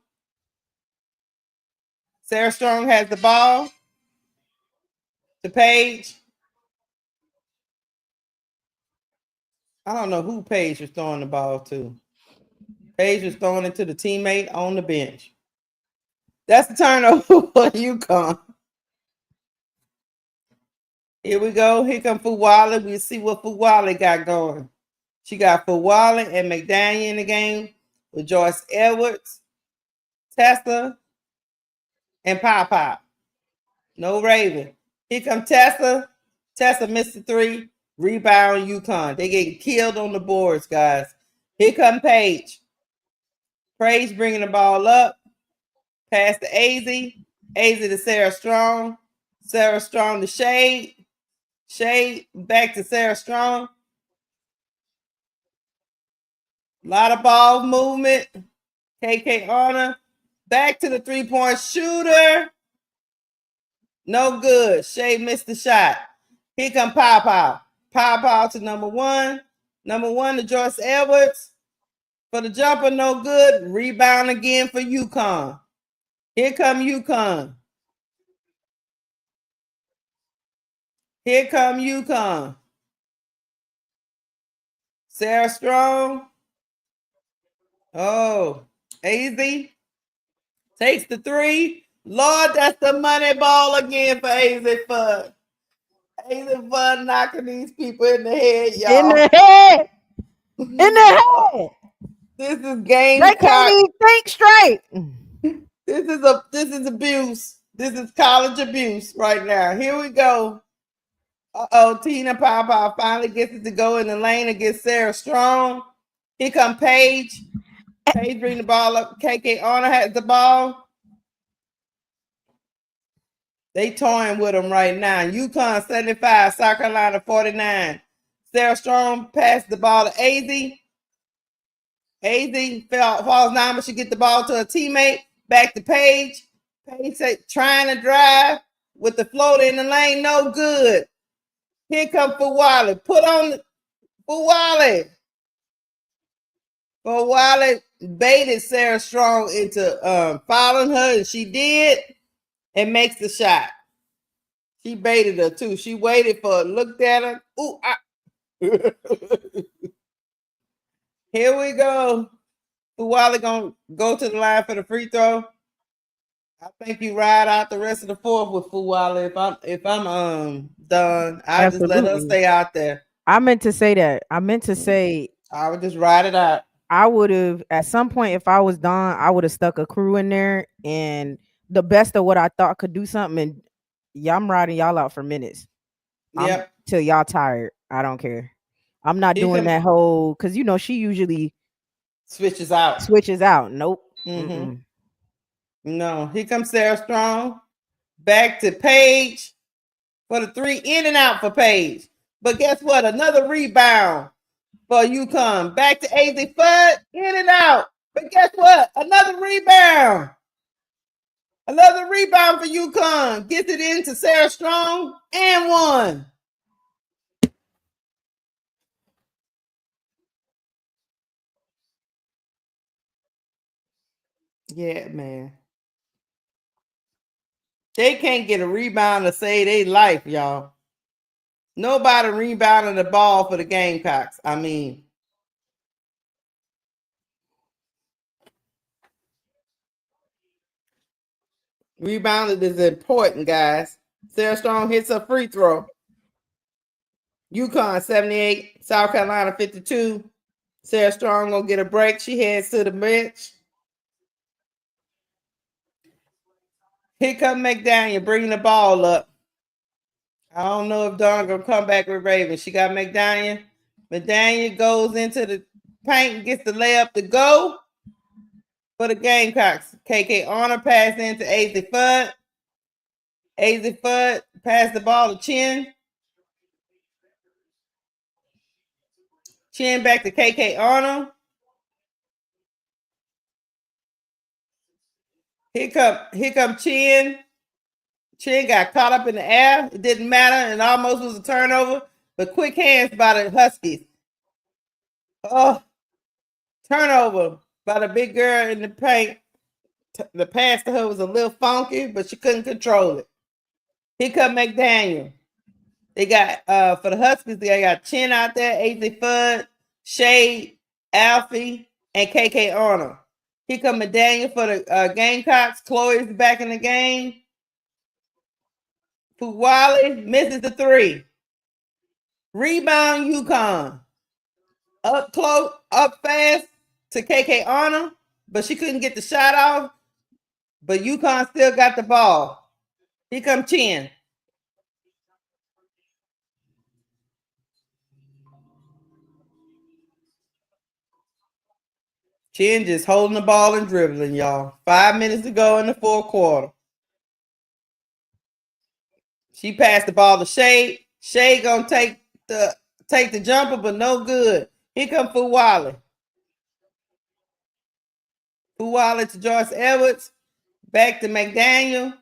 [SPEAKER 1] Sarah Strong has the ball to Paige. I don't know who Paige was throwing the ball to. Paige was throwing it to the teammate on the bench. That's the turnover for UConn. Here we go. Here come Fuwale. We see what Fuwale got going. She got Fuwale and McDaniel in the game with Joyce Edwards, Tessa, and Pop. No Raven. Here come Tessa. Tessa missed the 3. Rebound UConn. They getting killed on the boards, guys. Here come Paige. Paige bringing the ball up. Pass to AZ. AZ to Sarah Strong. Sarah Strong to Shade. Shade back to Sarah Strong. A lot of ball movement. KK Honor. Back to the three-point shooter. No good. Shade missed the shot. Here come Pow Pow. Pow Pow to number one. Number one to Joyce Edwards. For the jumper, no good. Rebound again for UConn. Here come UConn. Here come UConn. Sarah Strong. Oh, AZ takes the three. Lord, that's the money ball again for AZ Fudd. AZ Fudd knocking these people in the head, y'all.
[SPEAKER 2] In the head. In the head.
[SPEAKER 1] This is game.
[SPEAKER 2] They can't even think straight.
[SPEAKER 1] This is abuse. This is college abuse right now. Here we go. Tina Pow finally gets it to go in the lane against Sarah Strong. Here come Paige. Paige bring the ball up. KK Honor has the ball. They toying with them right now. UConn 75, South Carolina 49. Sarah Strong passed the ball to AZ. AZ falls down, but she get the ball to a teammate. Back to Paige. Paige trying to drive with the floater in the lane. No good. Here come Fuwale. Put on Fuwale. Fuwale baited Sarah Strong into following her, and she did, and makes the shot. She baited her too. She waited for it, looked at her. Ooh, Here we go. Fuwale gonna go to the line for the free throw. I think you ride out the rest of the fourth with Fuwale. If I'm done, I'll just let her stay out there.
[SPEAKER 2] I meant to say that. I meant to say
[SPEAKER 1] I would just ride it out.
[SPEAKER 2] I would have at some point, if I was done, I would have stuck a crew in there and the best of what I thought could do something. And I'm riding y'all out for minutes.
[SPEAKER 1] Yep.
[SPEAKER 2] Till y'all tired. I don't care. I'm not doing that whole because she usually
[SPEAKER 1] switches out.
[SPEAKER 2] Nope.
[SPEAKER 1] Mm-hmm. No. Here comes Sarah Strong. Back to Paige for the three. In and out for Paige. But guess what? Another rebound for UConn. Back to AZ Fudd. In and out. But guess what? Another rebound. Another rebound for UConn. Gets it into Sarah Strong and one. Yeah, man. They can't get a rebound to save their life, y'all. Nobody rebounding the ball for the Gamecocks. I mean, rebounding is important, guys. Sarah Strong hits a free throw. UConn 78, South Carolina 52. Sarah Strong gonna get a break. She heads to the bench. Here come McDaniel bringing the ball up. I don't know if Dawn gonna come back with Raven. She got McDaniel. McDaniel goes into the paint and gets the layup to go for the Gamecocks. KK Honor pass into AZ Fudd. AZ Fudd pass the ball to Chin. Chin back to KK Honor. Here come Chin. Chin got caught up in the air. It didn't matter. It almost was a turnover. But quick hands by the Huskies. Oh, turnover by the big girl in the paint. The pass to her was a little funky, but she couldn't control it. Here come McDaniel. They got, for the Huskies, they got Chin out there, AZ Fudd, Shade, Alfie, and KK Honor. Here come McDaniel for the Gamecocks. Chloe's back in the game. Fuwale misses the three. Rebound UConn. Up close, up fast to KK Honor, but she couldn't get the shot off. But UConn still got the ball. Here comes Chin. Chin just holding the ball and dribbling, y'all. 5 minutes to go in the fourth quarter. She passed the ball to Shay. Shay gonna take the jumper, but no good. Here come Fuwale. Fuwale to Joyce Edwards. Back to McDaniel.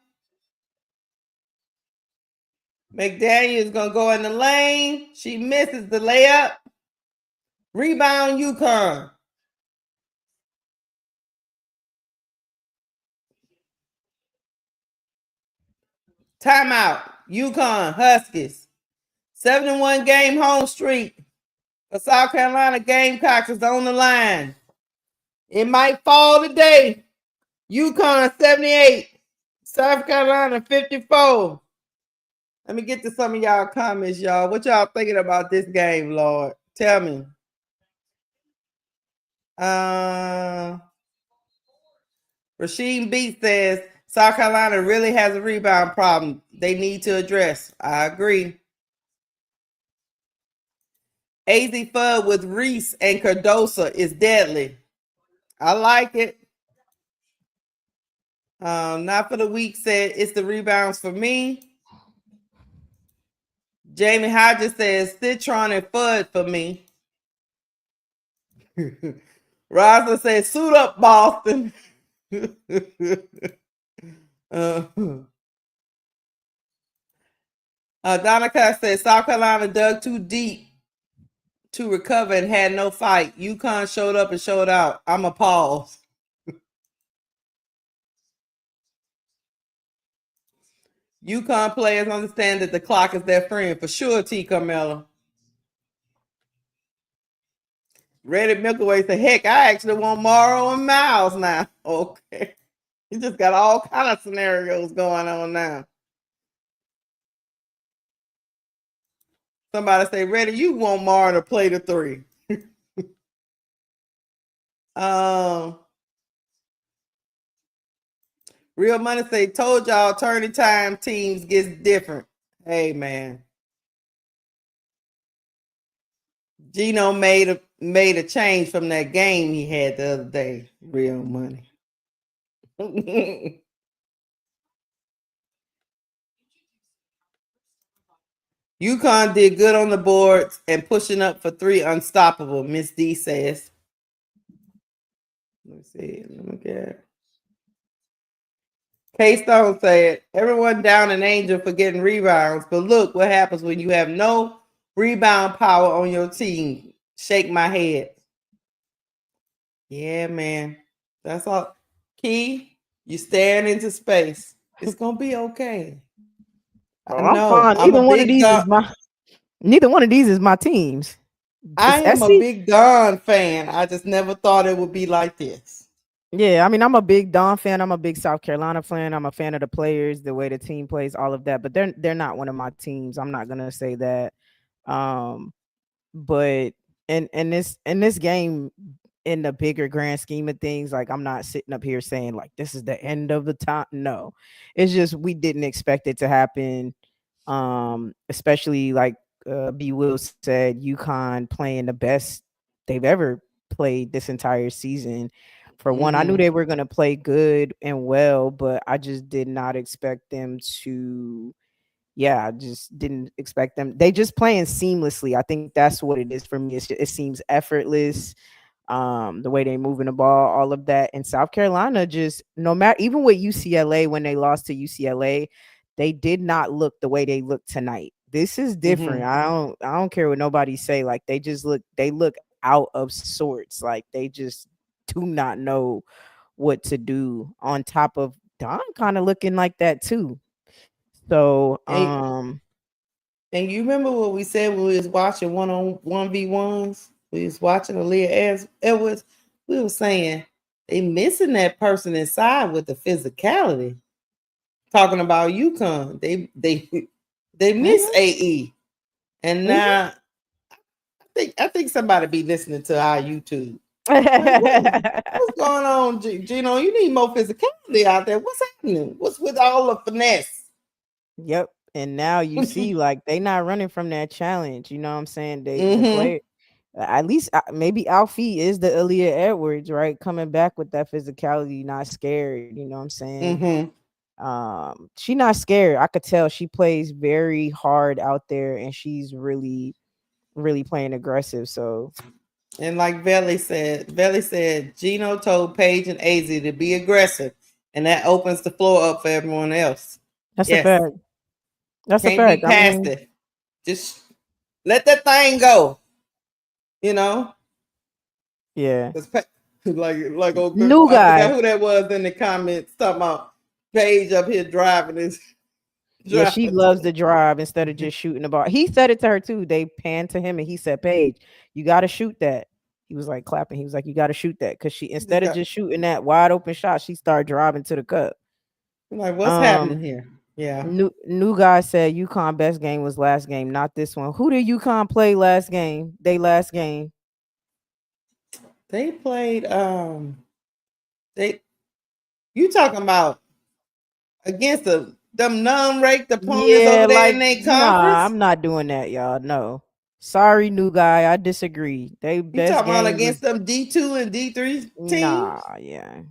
[SPEAKER 1] McDaniel is gonna go in the lane. She misses the layup. Rebound UConn. Timeout. UConn Huskies. 71 game home streak. The South Carolina Gamecocks is on the line. It might fall today. UConn 78. South Carolina 54. Let me get to some of y'all comments, y'all. What y'all thinking about this game, Lord? Tell me. Rasheem Beat says South Carolina really has a rebound problem they need to address. I agree. AZ Fudd with Reese and Cardosa is deadly. I like it. Not for the week said it's the rebounds for me. Jamie Hodges says Citron and Fudd for me. Rosalind says suit up, Boston. Donica says South Carolina dug too deep to recover and had no fight. UConn showed up and showed out. I'm a pause. UConn players understand that the clock is their friend. For sure, T. Carmella. Reddit Milkaway said, heck, I actually want Morrow and Miles now. Okay. You just got all kind of scenarios going on now. Somebody say, Reddit, you want Morrow to play the 3. Real Money say, told y'all turning time teams gets different. Hey, man. Gino made a change from that game he had the other day. Real Money. UConn did good on the boards and pushing up for 3 unstoppable, Miss D says. Let me see. Let me get. K-Stone said, everyone down an angel for getting rebounds, but look what happens when you have no rebound power on your team. Shake my head. Yeah, man. That's all. Key, you staring into space. It's going to be okay.
[SPEAKER 2] I know. I'm fine. Neither one of these is my teams.
[SPEAKER 1] I am a big Don fan. I just never thought it would be like this.
[SPEAKER 2] Yeah, I mean, I'm a big Don fan. I'm a big South Carolina fan. I'm a fan of the players, the way the team plays, all of that. But they're not one of my teams. I'm not gonna say that. But in this game, in the bigger grand scheme of things, like I'm not sitting up here saying like this is the end of the time. No, it's just we didn't expect it to happen. Especially like B. Will said, UConn playing the best they've ever played this entire season. For one, I knew they were going to play good and well, but I just did not expect them to. Yeah, I just didn't expect them. They just playing seamlessly. I think that's what it is for me. It seems effortless. The way they moving the ball, all of that. And South Carolina just no matter, even with UCLA, when they lost to UCLA, they did not look the way they look tonight. This is different. I don't care what nobody say. Like they look out of sorts. Like they just do not know what to do. On top of Don kind of looking like that too. So
[SPEAKER 1] and you remember what we said when we was watching 1v1s? We was watching Aaliyah Edwards. We were saying they missing that person inside with the physicality. Talking about UConn. They miss AE. And now I think somebody be listening to our YouTube. Like, what's going on, Gino? You need more physicality out there. What's happening? What's with all the finesse?
[SPEAKER 2] Yep. And now you see, like, they not running from that challenge. You know what I'm saying? The player, At least maybe Alfie is the Aaliyah Edwards, right? Coming back with that physicality, not scared. You know what I'm saying?
[SPEAKER 1] Mm-hmm.
[SPEAKER 2] She not scared. I could tell she plays very hard out there, and she's really, really playing aggressive. So
[SPEAKER 1] And like Velly said, Gino told Paige and AZ to be aggressive, and that opens the floor up for everyone else.
[SPEAKER 2] that's a
[SPEAKER 1] Yes,
[SPEAKER 2] fact. That's a
[SPEAKER 1] can't be
[SPEAKER 2] fact. I
[SPEAKER 1] past
[SPEAKER 2] mean,
[SPEAKER 1] it. Just let that thing go. You know,
[SPEAKER 2] yeah.
[SPEAKER 1] like old,
[SPEAKER 2] New
[SPEAKER 1] I forgot
[SPEAKER 2] guy.
[SPEAKER 1] who that was in the comments talking about Paige up here driving this
[SPEAKER 2] Yeah, she
[SPEAKER 1] driving.
[SPEAKER 2] loves to drive instead of just shooting the ball. He said it to her too. They panned to him and he said, Paige, you got to shoot that. He was like clapping. He was like, you got to shoot that. Because she,
[SPEAKER 1] Just
[SPEAKER 2] instead of
[SPEAKER 1] got
[SPEAKER 2] just shooting that wide open shot, she started driving to the cup.
[SPEAKER 1] like, what's happening
[SPEAKER 2] Um,
[SPEAKER 1] here? Yeah,
[SPEAKER 2] new guy said UConn best game was last game, not this one. Who did UConn play last game? They last game.
[SPEAKER 1] they played. They you talking about against them non-ranked opponents
[SPEAKER 2] Yeah,
[SPEAKER 1] over there in
[SPEAKER 2] like
[SPEAKER 1] their
[SPEAKER 2] nah,
[SPEAKER 1] conference?
[SPEAKER 2] I'm not doing that, y'all. No. Sorry, new guy. I disagree. They
[SPEAKER 1] You
[SPEAKER 2] best
[SPEAKER 1] talking about
[SPEAKER 2] game
[SPEAKER 1] against
[SPEAKER 2] was
[SPEAKER 1] them D2 and D3 teams?
[SPEAKER 2] nah, yeah.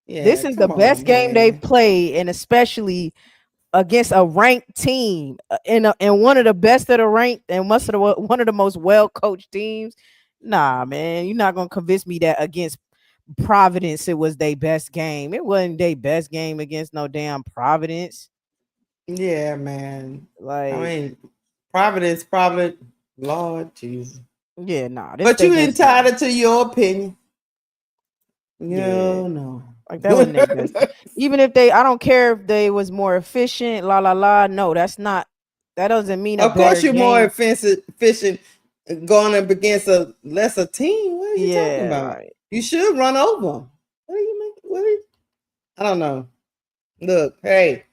[SPEAKER 1] Yeah,
[SPEAKER 2] This is the
[SPEAKER 1] come on,
[SPEAKER 2] best game they've
[SPEAKER 1] man.
[SPEAKER 2] played, and especially against a ranked team in one of the best of the ranked and one of the most well coached teams. Nah, man, you're not gonna convince me that against Providence it was their best game. It wasn't their best game against no damn Providence.
[SPEAKER 1] Yeah, man. I
[SPEAKER 2] Like,
[SPEAKER 1] mean, Providence, Lord Jesus.
[SPEAKER 2] yeah, nah, this
[SPEAKER 1] But
[SPEAKER 2] they
[SPEAKER 1] you
[SPEAKER 2] best game.
[SPEAKER 1] entitled to your opinion.
[SPEAKER 2] Yeah,
[SPEAKER 1] No, no.
[SPEAKER 2] like that wasn't their best game. Even if they, I don't care if they was more efficient. La la la. No, that's not. That doesn't mean a
[SPEAKER 1] Of
[SPEAKER 2] better
[SPEAKER 1] course, you're more
[SPEAKER 2] game.
[SPEAKER 1] efficient going up against a lesser team. What are you talking
[SPEAKER 2] Yeah,
[SPEAKER 1] about?
[SPEAKER 2] like
[SPEAKER 1] You should run over them. What are you making? I don't know. Look, hey,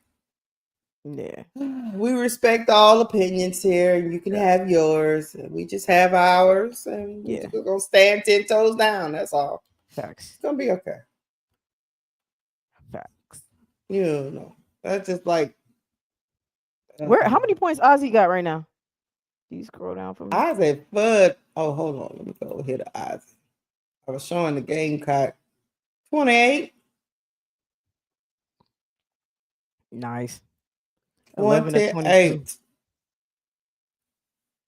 [SPEAKER 2] yeah,
[SPEAKER 1] we respect all opinions here, and you can
[SPEAKER 2] yeah,
[SPEAKER 1] have yours. And we just have ours, and we
[SPEAKER 2] yeah.
[SPEAKER 1] just gonna stand 10 toes down. That's all.
[SPEAKER 2] Facts,
[SPEAKER 1] It's gonna be okay.
[SPEAKER 2] facts.
[SPEAKER 1] You know, that's just like
[SPEAKER 2] Where? How many points Ozzy got right now? Do you scroll down for me?
[SPEAKER 1] Isaac Bud. Oh, hold on. Let me go here to Isaac. I was showing the Gamecock 28,
[SPEAKER 2] Nice. 11 of 22.
[SPEAKER 1] 28.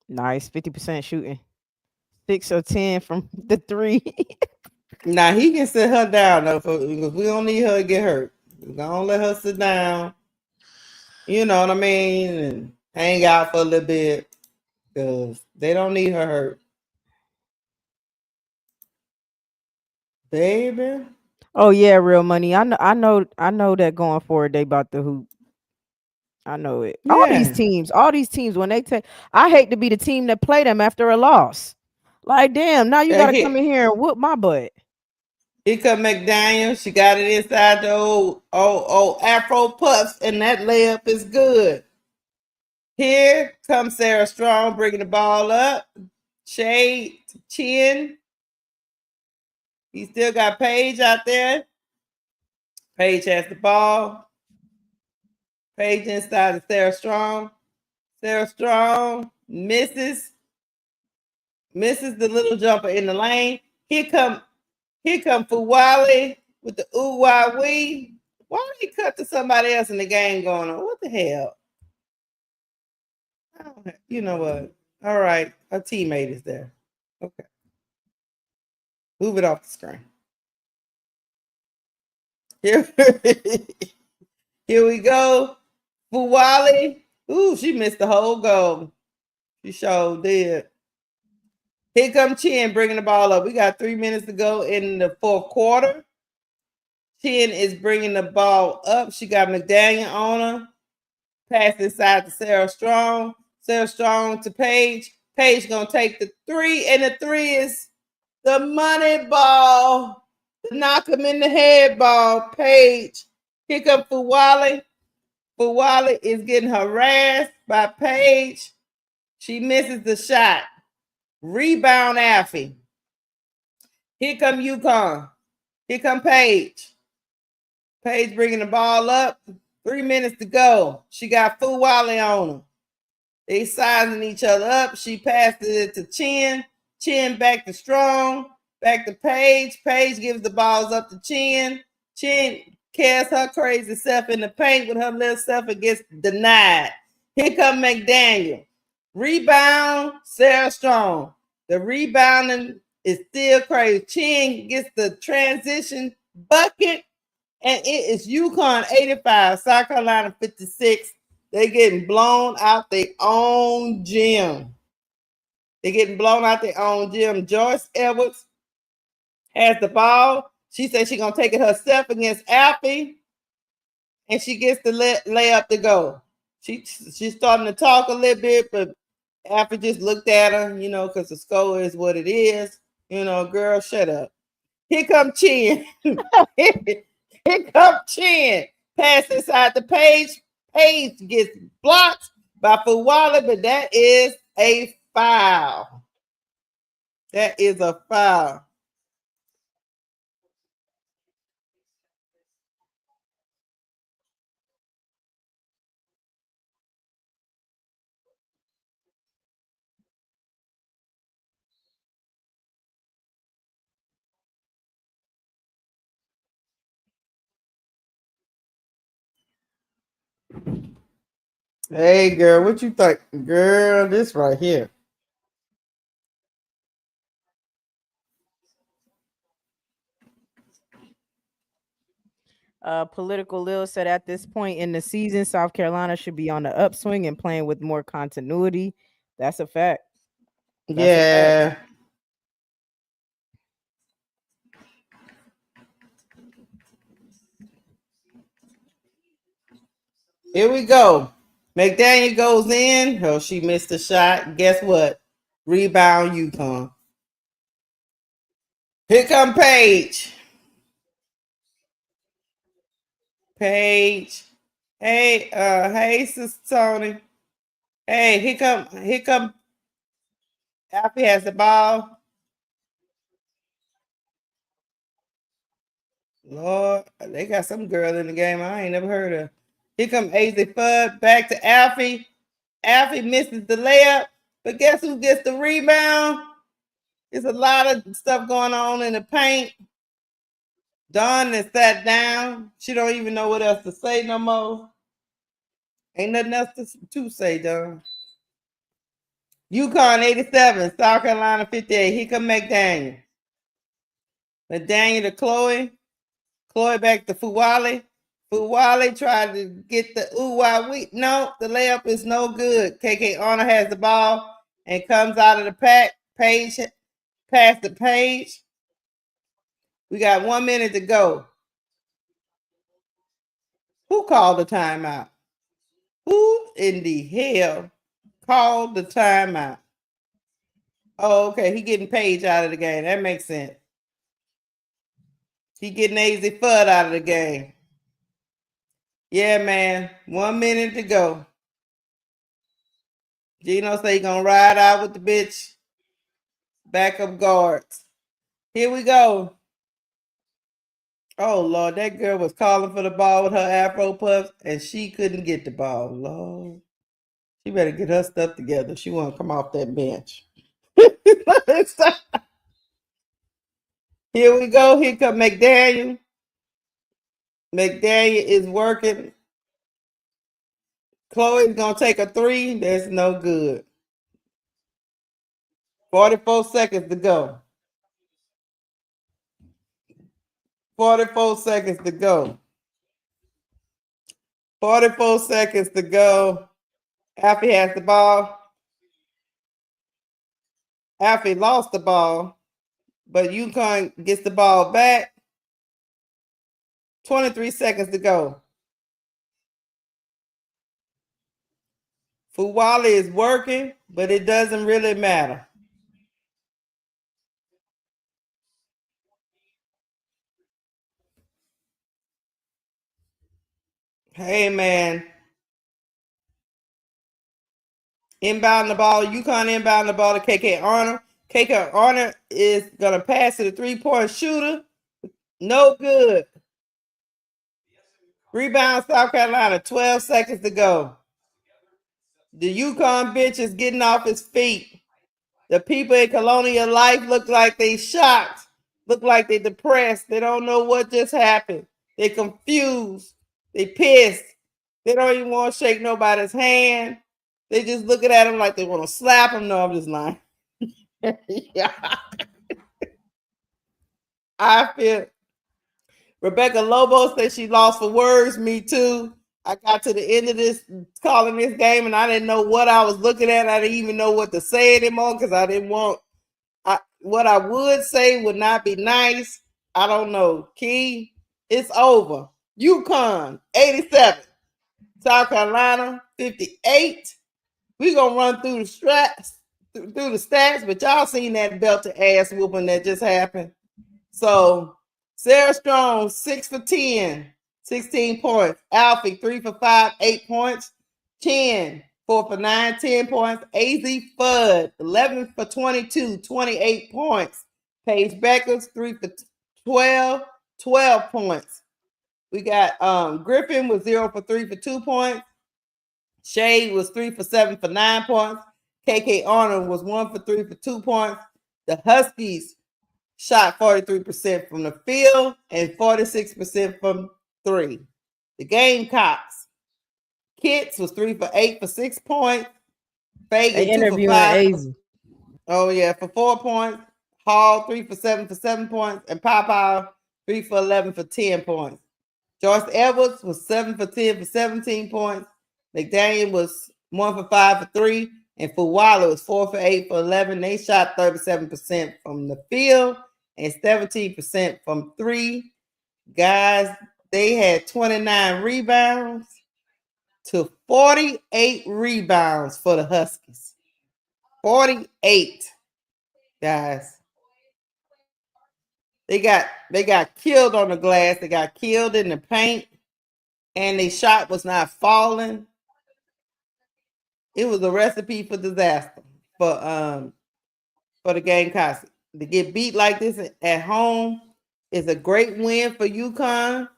[SPEAKER 2] Nice. 50% shooting. 6 of 10 from the three.
[SPEAKER 1] Now he can sit her down though, because we don't need her to get hurt. We're gonna let her sit down. You know what I mean, and hang out for a little bit because they don't need her hurt, baby.
[SPEAKER 2] Oh yeah, real money. I know that going forward they about to hoop. I know it.
[SPEAKER 1] Yeah,
[SPEAKER 2] All these teams, when they take, I hate to be the team that play them after a loss. Like, damn, now you
[SPEAKER 1] yeah.
[SPEAKER 2] got to come in here and whoop my butt.
[SPEAKER 1] Here come McDaniel. She got it inside the old Afro puffs, and that layup is good. Here comes Sarah Strong bringing the ball up. Shade to chin. He still got Paige out there. Paige has the ball. Paige inside to Sarah Strong. Sarah Strong misses the little jumper in the lane. Here come Fuwale with the ooh wah wee. Why don't he cut to somebody else in the game going on? What the hell? You know what? All right, her teammate is there. Okay, move it off the screen. Here, here we go. Fuwale. Ooh, she missed the whole goal. She sure did. Here come Chin bringing the ball up. We got 3 minutes to go in the fourth quarter. Chin is bringing the ball up. She got McDaniel on her. Pass inside to Sarah Strong. Sarah Strong to Paige. Paige gonna take the three, and the three is the money ball. Knock him in the head ball. Paige. Kick up for Wally. For Wally is getting harassed by Paige. She misses the shot. Rebound Alfie. Here come UConn. Here come Paige. Paige bringing the ball up. 3 minutes to go. She got Fuwale on her. They sizing each other up. She passes it to Chin. Chin back to Strong. Back to Paige. Paige gives the balls up to Chin. Chin casts her crazy self in the paint with her little self and gets denied. Here come McDaniel. Rebound, Sarah Strong. The rebounding is still crazy. Chin gets the transition bucket, and it is UConn 85, South Carolina 56. They're getting blown out their own gym. They're getting blown out their own gym. Joyce Edwards has the ball. She says she's going to take it herself against Alfie, and she gets the layup to go. She's starting to talk a little bit, but Alfie just looked at her, because the score is what it is. Girl, shut up. Here come Chin. Here come Chin. Pass inside the Page. Page gets blocked by Fuwale, but that is a foul. That is a foul. Hey, girl, what you think? Girl, this right here.
[SPEAKER 2] Political Lil said at this point in the season, South Carolina should be on the upswing and playing with more continuity. That's a fact.
[SPEAKER 1] Yeah. Here we go. McDaniel goes in. Oh, she missed a shot. Guess what? Rebound UConn. Here come Paige. Paige. Hey, Sister Tony. Hey, here come. Alfie has the ball. Lord, they got some girl in the game I ain't never heard of. Here come AZ Fudd back to Alfie. Alfie misses the layup, but guess who gets the rebound? There's a lot of stuff going on in the paint. Dawn has sat down. She don't even know what else to say no more. Ain't nothing else to say, Dawn. UConn 87, South Carolina 58. Here come McDaniel. McDaniel to Chloe. Chloe back to Fuwale. Fuwale tried to get the we. No, the layup is no good. KK Honor has the ball and comes out of the pack. Page past the Page. We got 1 minute to go. Who called the timeout? Who in the hell called the timeout? Oh, okay. He getting Page out of the game. That makes sense. He getting AZ Fudd out of the game. Yeah, man. 1 minute to go. Gino say he gonna ride out with the bitch. Backup guards. Here we go. Oh, Lord. That girl was calling for the ball with her Afro puffs, and she couldn't get the ball. Lord. She better get her stuff together. She want to come off that bench. Here we go. Here come McDaniel. McDaniel is working. Chloe's going to take a three. That's no good. 44 seconds to go. 44 seconds to go. 44 seconds to go. Alfie has the ball. Alfie lost the ball, but UConn gets the ball back. 23 seconds to go. Fuwale is working, but it doesn't really matter. Hey, man. Inbound the ball. UConn inbound the ball to KK Arnold. KK Arnold is going to pass to the three-point shooter. No good. Rebound South Carolina. 12 seconds to go. The UConn bench is getting off his feet. The people in Colonial Life look like they shocked, look like they depressed. They don't know what just happened. They confused. They pissed. They don't even want to shake nobody's hand. They just looking at them like they want to slap them. No, I'm just lying. Yeah. I feel Rebecca Lobo said she lost for words. Me too. I got to the end of this calling this game and I didn't know what I was looking at. I didn't even know what to say anymore because I didn't want what I would say would not be nice. I don't know. Key, it's over. UConn 87, South Carolina 58. We gonna run through the stats, but y'all seen that belt to ass whooping that just happened. So Sarah Strong 6 for 10, 16 points. Alfie 3 for 5, 8 points. Chen 4 for 9, 10 points. AZ Fudd 11 for 22, 28 points. Paige Beckers 3 for 12, 12 points. We got Griffin was 0 for 3 for 2 points. Shade was 3 for 7 for 9 points. KK Arnold was 1 for 3 for 2 points. The Huskies shot 43% from the field and 46% from 3. The Gamecocks, Kits was 3 for 8 for 6 points. Fagan 2 for 5. Oh yeah, for 4 points. Hall 3 for 7 for 7 points, and Popeye 3 for 11 for 10 points. Joyce Edwards was 7 for 10 for 17 points. McDaniel was 1 for 5 for 3, and Fuwala was 4 for 8 for 11. They shot 37% from the field and 17% from 3. Guys, they had 29 rebounds to 48 rebounds for the Huskies. 48, guys. They got killed on the glass. They got killed in the paint, and their shot was not falling. It was a recipe for disaster for the Gamecocks. To get beat like this at home is a great win for UConn.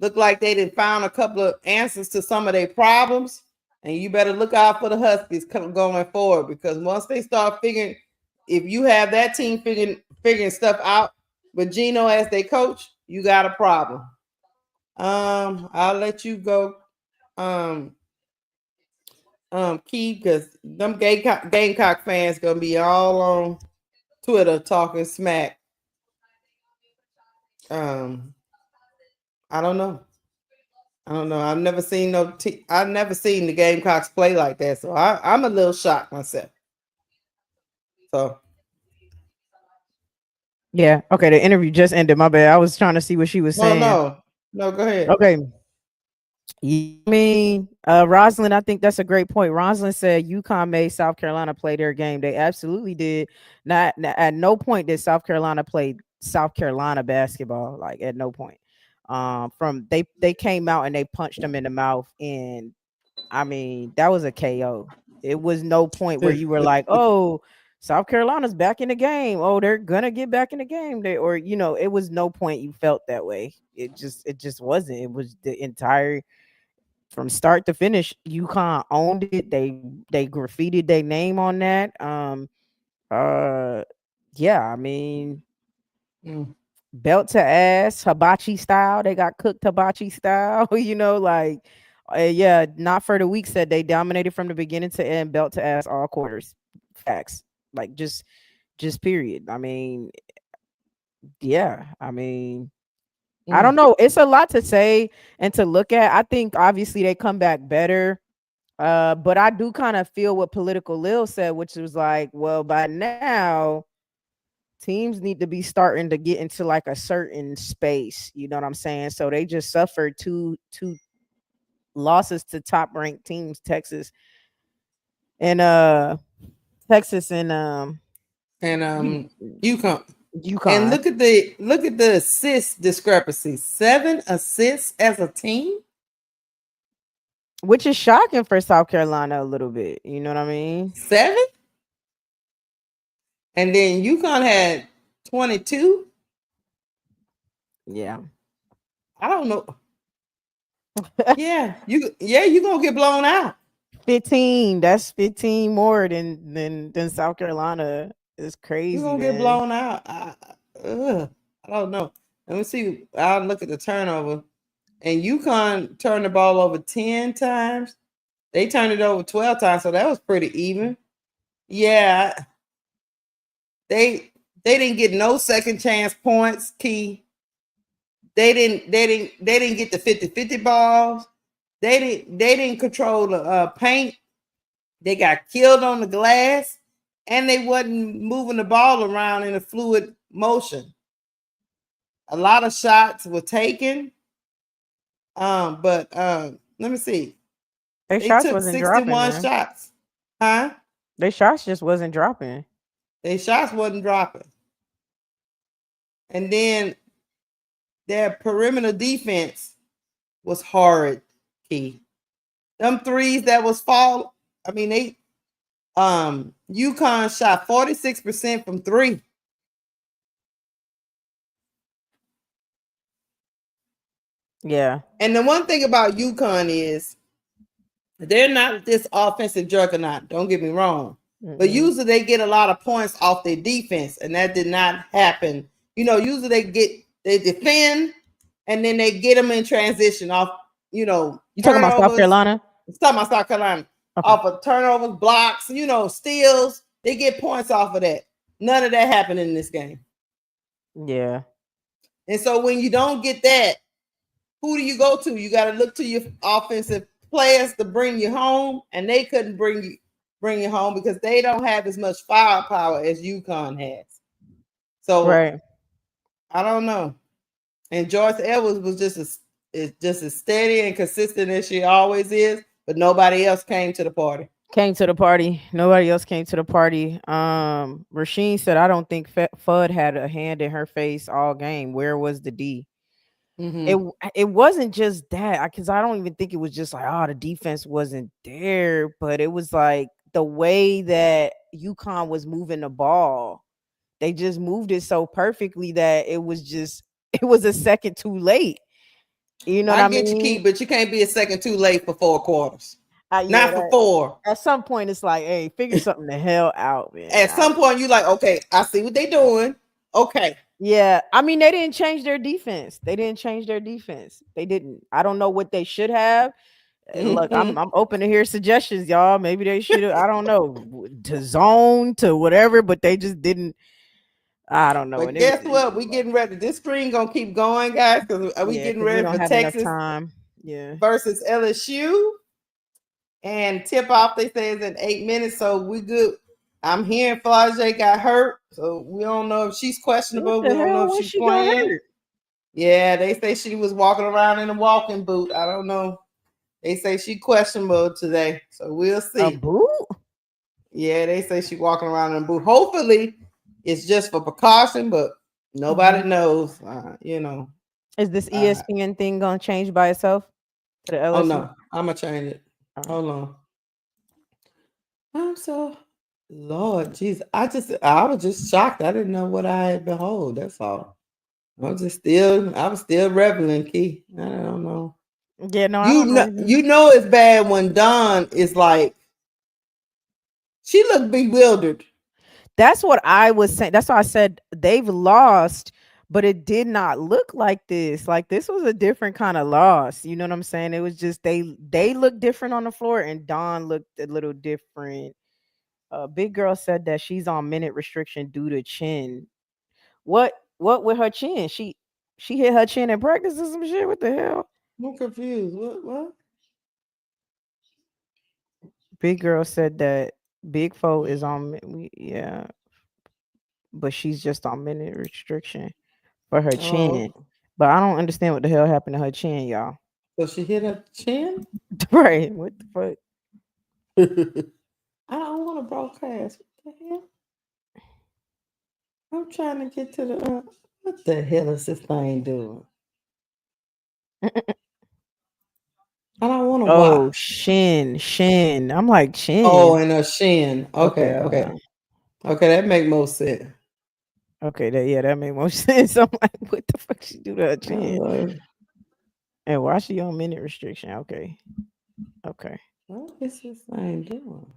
[SPEAKER 1] Look like they done found a couple of answers to some of their problems, and you better look out for the Huskies going forward, because once they start figuring, if you have that team figuring stuff out with Gino as their coach, you got a problem. I'll let you go, Key, because them Gamecock fans gonna be all on Twitter talking smack. I don't know. I've never seen I've never seen the Gamecocks play like that, so I'm a little shocked myself. So
[SPEAKER 2] yeah, okay. The interview just ended. My bad. I was trying to see what she was saying.
[SPEAKER 1] No, go ahead.
[SPEAKER 2] Okay. I mean, Rosalind, I think that's a great point. Rosalind said UConn made South Carolina play their game. They absolutely did. Not at no point did South Carolina play South Carolina basketball. Like at no point. From they came out and they punched them in the mouth, and I mean that was a KO. It was no point where you were like, oh, South Carolina's back in the game. Oh, they're gonna get back in the game. Or it was no point you felt that way. It just wasn't. It was the entire, from start to finish, UConn owned it. They graffitied their name on that. Yeah, I mean, belt to ass, hibachi style. They got cooked hibachi style. Like, yeah, not for the week said they dominated from the beginning to end, belt to ass, all quarters. Facts. Like just period. I mean, yeah. I mean, I don't know. It's a lot to say and to look at. I think obviously they come back better. But I do kind of feel what Political Lil said, which was like, well, by now teams need to be starting to get into like a certain space. You know what I'm saying? So they just suffered two losses to top ranked teams, Texas and UConn.
[SPEAKER 1] And look at the assist discrepancy. 7 assists as a team,
[SPEAKER 2] which is shocking for South Carolina a little bit. You know what I mean?
[SPEAKER 1] 7, and then UConn had 22.
[SPEAKER 2] Yeah,
[SPEAKER 1] I don't know. Yeah, you gonna get blown out.
[SPEAKER 2] 15. That's 15 more than South Carolina. It's
[SPEAKER 1] We're
[SPEAKER 2] crazy,
[SPEAKER 1] gonna get
[SPEAKER 2] man.
[SPEAKER 1] blown out. I don't know. Let me see. I'll look at the turnover. And UConn turned the ball over 10 times. They turned it over 12 times, so that was pretty even. Yeah, they didn't get no second chance points, Key. They didn't get the 50-50 balls. They didn't control the paint. They got killed on the glass, and they wasn't moving the ball around in a fluid motion. A lot of shots were taken. But let me see.
[SPEAKER 2] They
[SPEAKER 1] They
[SPEAKER 2] shots
[SPEAKER 1] took
[SPEAKER 2] wasn't dropping,
[SPEAKER 1] 61
[SPEAKER 2] man.
[SPEAKER 1] shots. Huh?
[SPEAKER 2] They shots just wasn't dropping.
[SPEAKER 1] They shots wasn't dropping. And then their perimeter defense was horrid, Key. Them threes that was fall. I mean, they UConn shot 46% from three.
[SPEAKER 2] Yeah.
[SPEAKER 1] And the one thing about UConn is they're not this offensive juggernaut. Don't get me wrong. But
[SPEAKER 2] Mm-mm.
[SPEAKER 1] usually they get a lot of points off their defense, and that did not happen. Usually they defend, and then they get them in transition off,
[SPEAKER 2] You talking about South
[SPEAKER 1] turnovers.
[SPEAKER 2] Carolina?
[SPEAKER 1] It's talking about South Carolina.
[SPEAKER 2] Okay.
[SPEAKER 1] Off of turnovers, blocks, steals. They get points off of that. None of that happened in this game.
[SPEAKER 2] Yeah.
[SPEAKER 1] And so when you don't get that, who do you go to? You got to look to your offensive players to bring you home, and they couldn't bring you home because they don't have as much firepower as UConn has. So
[SPEAKER 2] Right.
[SPEAKER 1] I don't know. And Joyce Edwards was just as steady and consistent as she always is, but nobody else came to the party.
[SPEAKER 2] Came to the party. Nobody else came to the party. Rasheen said, "I don't think Fudd had a hand in her face all game. Where was the D?" It
[SPEAKER 1] Mm-hmm.
[SPEAKER 2] it wasn't just that, because I don't even think it was just like, oh, the defense wasn't there, but it was like the way that UConn was moving the ball. They just moved it so perfectly that it was just it was a second too late. You know what
[SPEAKER 1] I
[SPEAKER 2] I
[SPEAKER 1] get you,
[SPEAKER 2] mean?
[SPEAKER 1] Keith, but you can't be a second too late for 4 quarters.
[SPEAKER 2] Yeah,
[SPEAKER 1] Not for four.
[SPEAKER 2] at some point it's like, hey, figure something the hell out, man.
[SPEAKER 1] At some point, you like, okay, I see what they're doing. Okay.
[SPEAKER 2] Yeah, I mean, they didn't change their defense. They didn't change their defense. They didn't. I don't know what they should have. Look,
[SPEAKER 1] Mm-hmm.
[SPEAKER 2] I'm open to hear suggestions, y'all. Maybe they should have. I don't know, to zone to whatever, but they just didn't. I don't know.
[SPEAKER 1] But
[SPEAKER 2] And it was
[SPEAKER 1] guess what? We getting ready. This screen gonna keep going, guys, because we
[SPEAKER 2] yeah,
[SPEAKER 1] getting
[SPEAKER 2] because we
[SPEAKER 1] ready
[SPEAKER 2] don't
[SPEAKER 1] for
[SPEAKER 2] have enough
[SPEAKER 1] Texas
[SPEAKER 2] time. Yeah.
[SPEAKER 1] versus LSU. And tip off, they say, is in 8 minutes. So we good. I'm hearing Flage got hurt. So we don't know if she's
[SPEAKER 2] What
[SPEAKER 1] questionable. We
[SPEAKER 2] the
[SPEAKER 1] don't know
[SPEAKER 2] hell?
[SPEAKER 1] if
[SPEAKER 2] When
[SPEAKER 1] she's
[SPEAKER 2] she got
[SPEAKER 1] playing.
[SPEAKER 2] hurt?
[SPEAKER 1] Yeah, they say she was walking around in a walking boot. I don't know. They say she questionable today. So we'll
[SPEAKER 2] A
[SPEAKER 1] see.
[SPEAKER 2] boot?
[SPEAKER 1] Yeah, they say she walking around in a boot. Hopefully it's just for precaution, but nobody
[SPEAKER 2] Mhm.
[SPEAKER 1] knows.
[SPEAKER 2] Is this
[SPEAKER 1] Uh,
[SPEAKER 2] ESPN thing gonna change by itself to the
[SPEAKER 1] oh
[SPEAKER 2] LSU?
[SPEAKER 1] no, I'm gonna change it.
[SPEAKER 2] All right.
[SPEAKER 1] Hold on. I'm so Lord Jesus. I was just shocked. I didn't know what I had behold. That's all. I was still reveling, Key. I don't know.
[SPEAKER 2] Yeah, no, I
[SPEAKER 1] You
[SPEAKER 2] don't know
[SPEAKER 1] know
[SPEAKER 2] either.
[SPEAKER 1] you know it's bad when Dawn is like she looked bewildered.
[SPEAKER 2] That's what I was saying. That's why I said they've lost, but it did not look like this. Like this was a different kind of loss. You know what I'm saying? It was just they looked different on the floor, and Dawn looked a little different. Big girl said that she's on minute restriction due to chin. What with her chin? She hit her chin in practice or some shit. What the hell?
[SPEAKER 1] I'm confused. What?
[SPEAKER 2] Big girl said that Big Foe is on yeah, but she's just on minute restriction for her chin.
[SPEAKER 1] Oh,
[SPEAKER 2] But I don't understand what the hell happened to her chin, y'all.
[SPEAKER 1] so she hit her chin?
[SPEAKER 2] Right? What the fuck?
[SPEAKER 1] I don't want to broadcast. What the hell? I'm trying to get to the what the hell is this thing doing? I don't want to
[SPEAKER 2] Oh,
[SPEAKER 1] watch.
[SPEAKER 2] shin. I'm like
[SPEAKER 1] Oh,
[SPEAKER 2] chin.
[SPEAKER 1] and a shin.
[SPEAKER 2] Okay,
[SPEAKER 1] Okay, okay. Okay, that make more sense.
[SPEAKER 2] okay. That made more sense. I'm like, what the fuck she do to her chin?
[SPEAKER 1] Uh,
[SPEAKER 2] And why she on minute restriction? Okay, okay.
[SPEAKER 1] what is this thing doing?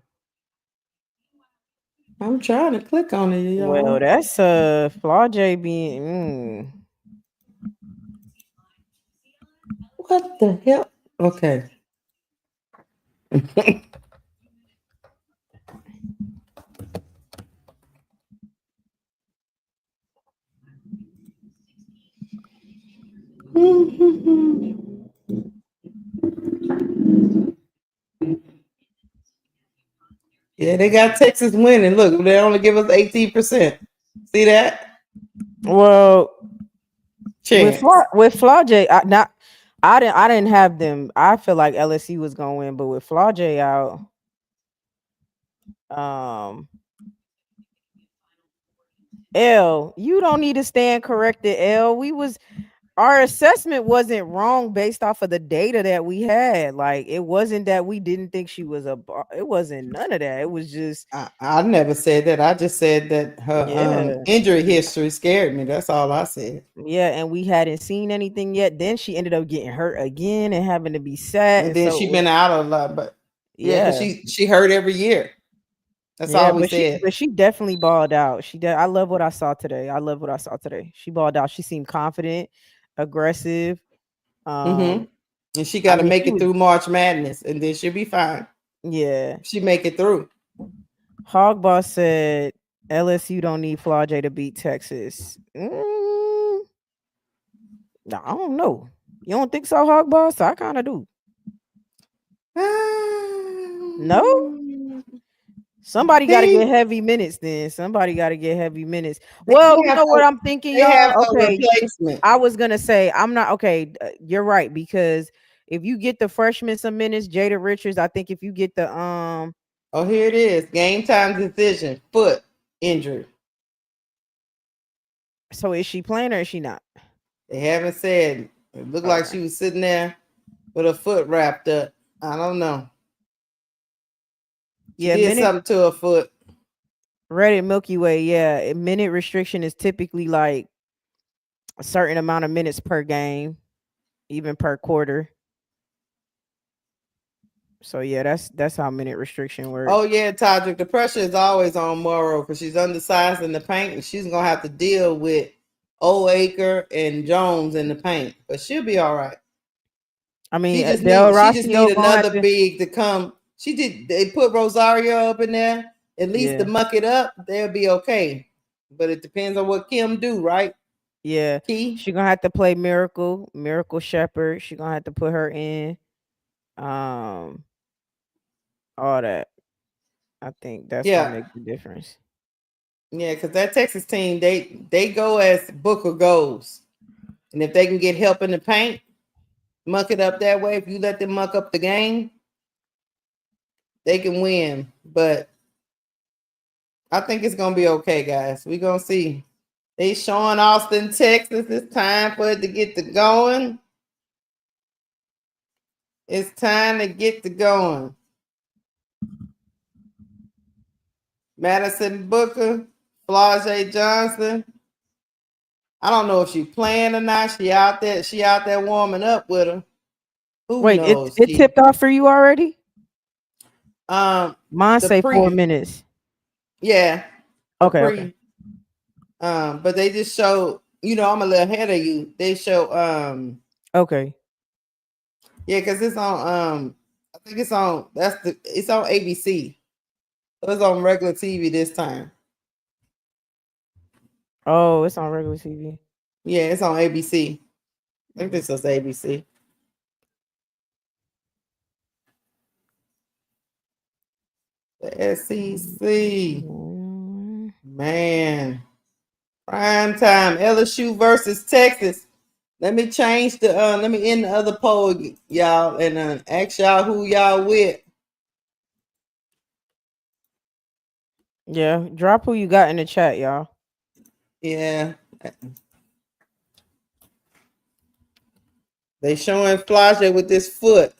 [SPEAKER 1] I'm trying to click on it, y'all.
[SPEAKER 2] Well, that's Flau'jae being.
[SPEAKER 1] What the hell? Okay. Yeah, they got Texas winning. Look, they only give us 18%. See that?
[SPEAKER 2] Well,
[SPEAKER 1] Chance.
[SPEAKER 2] with Flau'jae, I didn't have them. I feel like LSU was gonna win, but with Flau'jae out, um, L, you don't need to stand corrected. L, our assessment wasn't wrong based off of the data that we had. Like, it wasn't that we didn't think she was it wasn't none of that. It was just
[SPEAKER 1] I never said that. I just said that her
[SPEAKER 2] yeah.
[SPEAKER 1] injury history scared me. That's all I said.
[SPEAKER 2] Yeah, and we hadn't seen anything yet. Then she ended up getting hurt again and having to be sat.
[SPEAKER 1] And
[SPEAKER 2] And
[SPEAKER 1] then
[SPEAKER 2] so
[SPEAKER 1] she been out a lot, but yeah, because
[SPEAKER 2] yeah.
[SPEAKER 1] she hurt every year. That's
[SPEAKER 2] Yeah,
[SPEAKER 1] all we said.
[SPEAKER 2] but she definitely balled out. She did. I love what I saw today. I love what I saw today. She balled out. She seemed confident, aggressive.
[SPEAKER 1] Mm-hmm. And she
[SPEAKER 2] I
[SPEAKER 1] got to
[SPEAKER 2] mean,
[SPEAKER 1] make
[SPEAKER 2] she
[SPEAKER 1] it
[SPEAKER 2] was
[SPEAKER 1] through March Madness, and then she'll be fine.
[SPEAKER 2] yeah.
[SPEAKER 1] She make it through.
[SPEAKER 2] Hogboss said LSU don't need Flau'jae to beat Texas. No, I don't know. You don't think so, Hogboss? I kind of do. No? Somebody got to get heavy minutes then. Somebody got to get heavy minutes. Well, you know what I'm thinking,
[SPEAKER 1] They have
[SPEAKER 2] y'all?
[SPEAKER 1] no
[SPEAKER 2] Okay.
[SPEAKER 1] replacement.
[SPEAKER 2] I was going to say, I'm not, okay, you're right, because if you get the freshman some minutes, Jada Richards, I think if you get the,
[SPEAKER 1] Oh, here it is. Game time decision. Foot injury.
[SPEAKER 2] so is she playing or is she not?
[SPEAKER 1] They haven't said. It looked like she was sitting there with her foot wrapped up. I don't know. She did something to her foot.
[SPEAKER 2] Reddit Milky Way, yeah. A minute restriction is typically like a certain amount of minutes per game, even per quarter. So yeah, that's how minute restriction works.
[SPEAKER 1] Oh yeah, Todrick. The pressure is always on Morrow because she's undersized in the paint, and she's gonna have to deal with Oaker and Jones in the paint, but she'll be all right.
[SPEAKER 2] I mean,
[SPEAKER 1] she just need another big to come. They put Rosario up in there, at least to muck it up. They'll be okay. But it depends on what Kim do, right?
[SPEAKER 2] Yeah.
[SPEAKER 1] Key.
[SPEAKER 2] She gonna have to play Miracle Shepherd. She gonna have to put her in. All that. I think that's gonna make the difference.
[SPEAKER 1] Yeah, because that Texas team, they go as Booker goes. And if they can get help in the paint, muck it up that way, if you let them muck up the game, they can win. But I think it's gonna be okay, guys. We're gonna see. They showing Austin, Texas. It's time for it to get to going. It's time to get to going. Madison Booker, Flau'jae Johnson. I don't know if she's playing or not. She out there warming up with her. Who knows?
[SPEAKER 2] It tipped off for you already? Mine say 4 minutes.
[SPEAKER 1] Yeah.
[SPEAKER 2] Okay.
[SPEAKER 1] But they just show, I'm a little ahead of you. They show
[SPEAKER 2] okay.
[SPEAKER 1] Yeah, because it's on I think it's on it's on ABC. So it's on regular TV this time.
[SPEAKER 2] Oh, it's on regular TV.
[SPEAKER 1] Yeah, it's on ABC. I think this was ABC. The SEC. Man. Prime time. LSU versus Texas. Let me change let me end the other poll, y'all, and ask y'all who y'all with.
[SPEAKER 2] Yeah, drop who you got in the chat, y'all.
[SPEAKER 1] Yeah. They showing Flau'jae with this foot.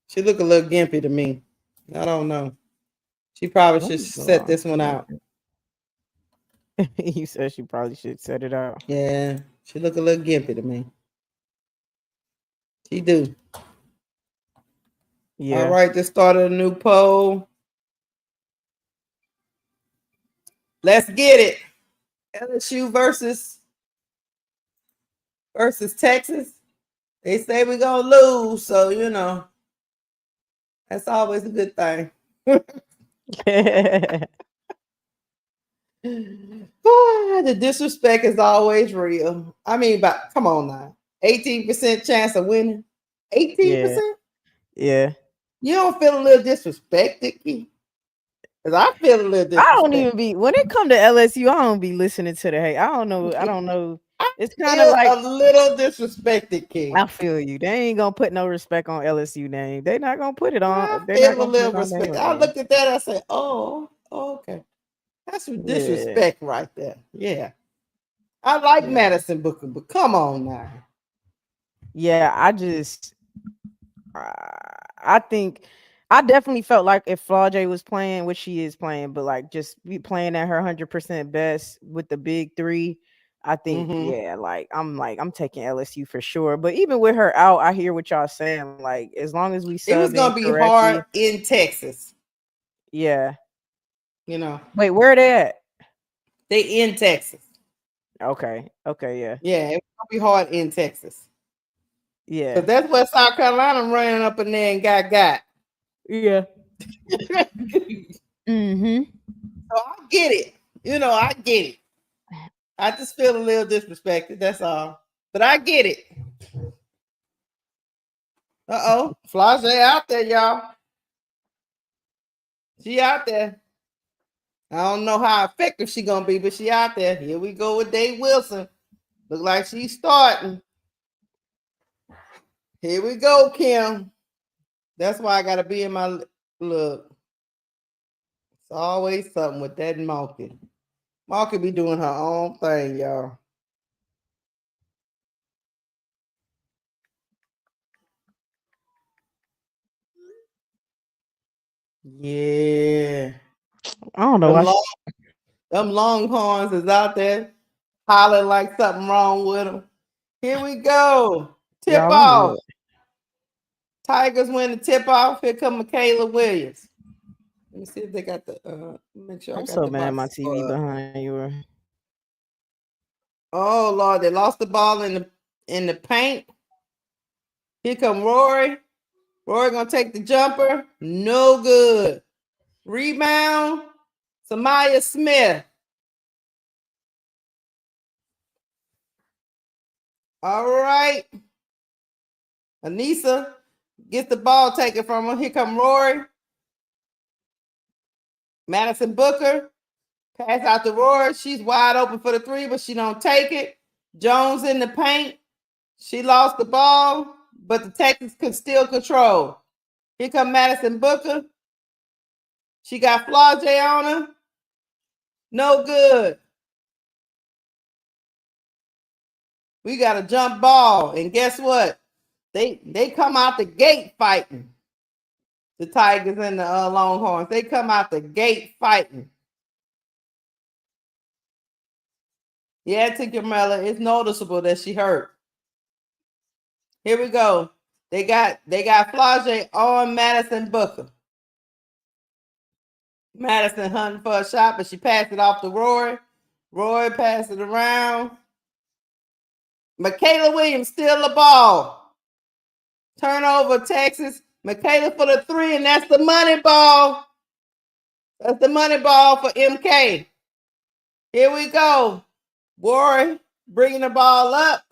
[SPEAKER 1] She look a little gimpy to me. I don't know. She probably should set this one out.
[SPEAKER 2] You said she probably should set it out.
[SPEAKER 1] Yeah, she look a little gimpy to me. She do.
[SPEAKER 2] Yeah.
[SPEAKER 1] All right, just started a new poll. Let's get it. LSU versus Texas. They say we're gonna lose, so you know that's always a good thing. The disrespect is always real. I mean, but come on now. 18% chance of winning. 18%?
[SPEAKER 2] Yeah.
[SPEAKER 1] You don't feel a little disrespected, Key? Because I feel a little
[SPEAKER 2] I don't
[SPEAKER 1] disrespected.
[SPEAKER 2] even be when it come to LSU, I don't be listening to the hate. I don't know. It's kind of
[SPEAKER 1] Feel
[SPEAKER 2] like
[SPEAKER 1] a little disrespected, Key.
[SPEAKER 2] I feel you. They ain't gonna put no respect on LSU name. They not gonna put it
[SPEAKER 1] I
[SPEAKER 2] on. They're not
[SPEAKER 1] feel a
[SPEAKER 2] gonna put
[SPEAKER 1] little
[SPEAKER 2] it on their
[SPEAKER 1] respect. I
[SPEAKER 2] name.
[SPEAKER 1] looked at that. I said, "Oh, okay, that's some
[SPEAKER 2] Yeah.
[SPEAKER 1] disrespect right there." Yeah, I like
[SPEAKER 2] Yeah.
[SPEAKER 1] Madison Booker, but come on now.
[SPEAKER 2] Yeah, I think I definitely felt like if Flaujae was playing, which she is playing, but like just be playing at her 100% best with the big three, I think, yeah, I'm taking LSU for sure. But even with her out, I hear what y'all saying. Like, as long as we
[SPEAKER 1] It was
[SPEAKER 2] sub in
[SPEAKER 1] gonna be
[SPEAKER 2] correctly,
[SPEAKER 1] hard in Texas.
[SPEAKER 2] yeah.
[SPEAKER 1] You know,
[SPEAKER 2] Wait, where they at?
[SPEAKER 1] they in Texas.
[SPEAKER 2] Okay, yeah,
[SPEAKER 1] Yeah, it was gonna be hard in Texas.
[SPEAKER 2] yeah,
[SPEAKER 1] Cause that's where South Carolina running up in there and got.
[SPEAKER 2] yeah. Mm-hmm.
[SPEAKER 1] So I get it. You know, I get it. I just feel a little disrespected. That's all. But I get it. Flaujae out there, y'all. She out there. I don't know how effective she gonna be, but she out there. Here we go with Dave Wilson. Look like she's starting. Here we go, Kim. That's why I gotta be in my look. It's always something with that monkey. Monkey be doing her own thing, y'all. Yeah.
[SPEAKER 2] I don't know.
[SPEAKER 1] Them Longhorns is out there hollering like something wrong with them. Here we go. Tip off. Tigers win the tip off. Here come Michaela Williams. Let me see if they got the make sure
[SPEAKER 2] I'm
[SPEAKER 1] I got
[SPEAKER 2] so
[SPEAKER 1] the
[SPEAKER 2] mad my
[SPEAKER 1] box
[SPEAKER 2] TV
[SPEAKER 1] score up.
[SPEAKER 2] behind you.
[SPEAKER 1] Oh Lord, they lost the ball in the paint. Here come Rory. Rory gonna take the jumper. No good. Rebound. Samaya Smith. All right. Anissa gets the ball taken from her. Here come Rory. Madison Booker. Pass out to Rory. She's wide open for the three, but she don't take it. Jones in the paint. She lost the ball, but the Texans could still control. Here come Madison Booker. She got Flaujae on her. No good. We got a jump ball. And guess what? They come out the gate fighting. The Tigers and the Longhorns. They come out the gate fighting. Yeah, Tinkermella, it's noticeable that she hurt. Here we go. They got Flaujae on Madison Booker. Madison hunting for a shot, but she passed it off to Rory. Rory passed it around. Michaela Williams steal the ball. Turnover, Texas. Michaela for the three, and that's the money ball. That's the money ball for MK. Here we go. Rory bringing the ball up.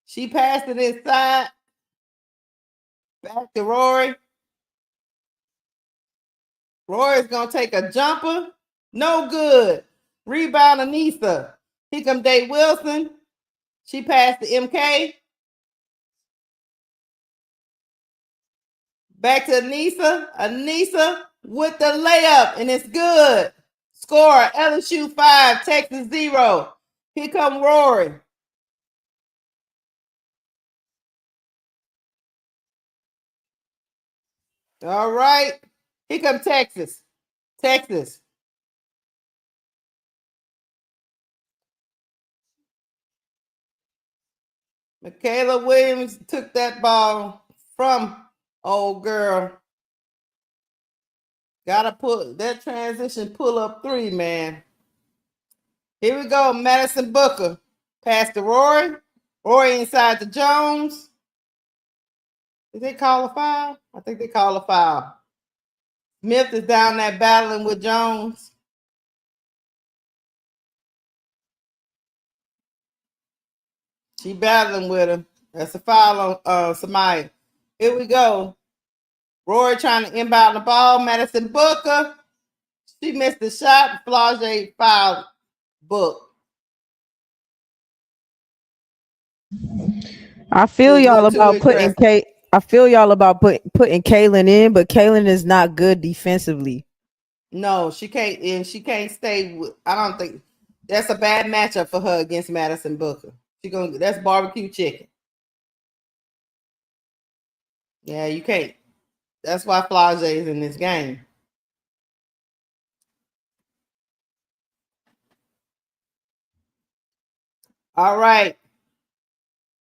[SPEAKER 1] She passed it inside. Back to Rory. Rory's going to take a jumper. No good. Rebound, Anissa. Here come Dave Wilson. She passed to MK. Back to Anissa. Anissa with the layup, and it's good. Score, LSU 5, Texas 0. Here come Rory. All right. Here come Texas. Texas. Michaela Williams took that ball, from old girl. Gotta put that transition pull up 3, man. Here we go. Madison Booker. Pass to Rory. Rory inside to Jones. Did they call a foul? I think they call a foul. Smith is down there battling with Jones. She battling with him. That's a foul on Samaya. Here we go. Rory trying to inbound the ball. Madison Booker. She missed the shot. Flage fouled Book.
[SPEAKER 2] I feel y'all about putting Kaylin in, but Kaylin is not good defensively.
[SPEAKER 1] No, she can't, and she can't stay with. I don't think that's a bad matchup for her against Madison Booker. That's barbecue chicken. Yeah, you can't. That's why Flage is in this game. All right.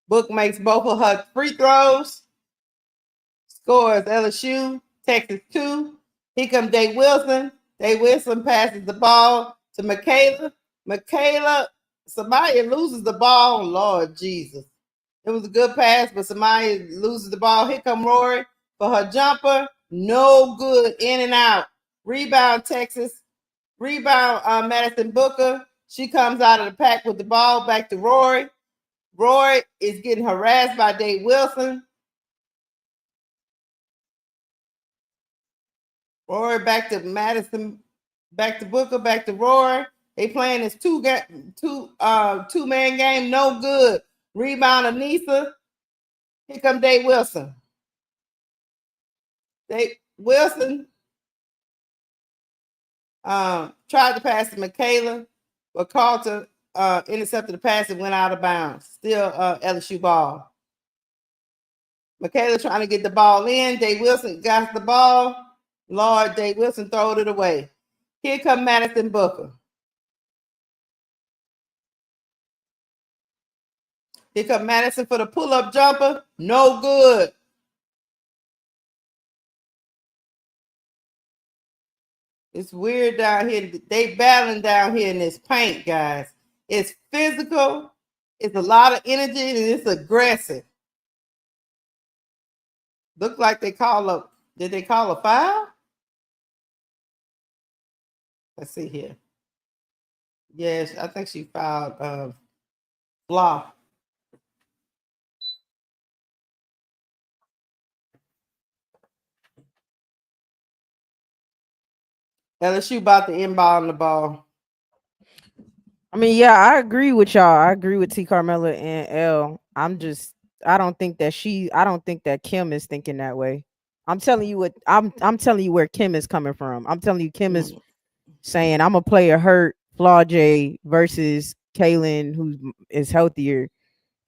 [SPEAKER 1] Book makes both of her free throws. Scores LSU, Texas 2. Here comes Day Wilson. Day Wilson passes the ball to Michaela. Samaya loses the ball. Lord Jesus. It was a good pass, but Samaya loses the ball. Here come Rory for her jumper. No good. In and out. Rebound Texas. Rebound Madison Booker. She comes out of the pack with the ball back to Rory. Rory is getting harassed by Dave Wilson. Rory back to Madison, back to Booker, back to Rory. They playing this two-man game. No good. Rebound Anissa. Here comes Dave Wilson. Dave Wilson tried to pass to Michaela, but Carlton intercepted the pass and went out of bounds. Still LSU ball. Michaela trying to get the ball in. Dave Wilson got the ball. Lord, Dave Wilson throwed it away. Here comes Madison Booker. Here comes Madison for the pull-up jumper. No good. It's weird down here. They battling down here in this paint, guys. It's physical. It's a lot of energy, and it's aggressive. Look like they call up. Did they call a foul? Let's see here. Yes, I think she fouled Blah. LSU about to inbound the ball.
[SPEAKER 2] I mean, yeah, I agree with y'all. I agree with T. Carmella and L. I don't think that Kim is thinking that way. I'm telling you I'm telling you where Kim is coming from. I'm telling you Kim is saying I'm a player hurt Flage versus Kaylin, who is healthier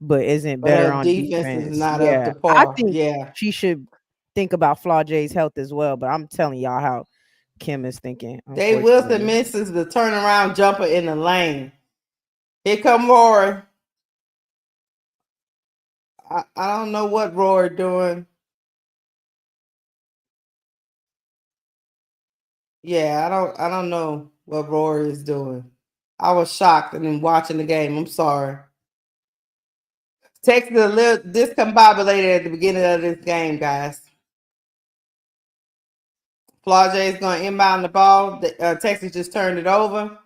[SPEAKER 2] but isn't better on defense.
[SPEAKER 1] Is not up to par.
[SPEAKER 2] I think she should think about Flage's health as well. But I'm telling y'all how Kim is thinking.
[SPEAKER 1] Dave Wilson misses the turnaround jumper in the lane. Here come Rory. I don't know what Rory doing. Yeah, I don't know what Rory is doing. I was shocked and then watching the game. I'm sorry. Texas a little discombobulated at the beginning of this game, guys. Flage is going to inbound the ball. Texas just turned it over.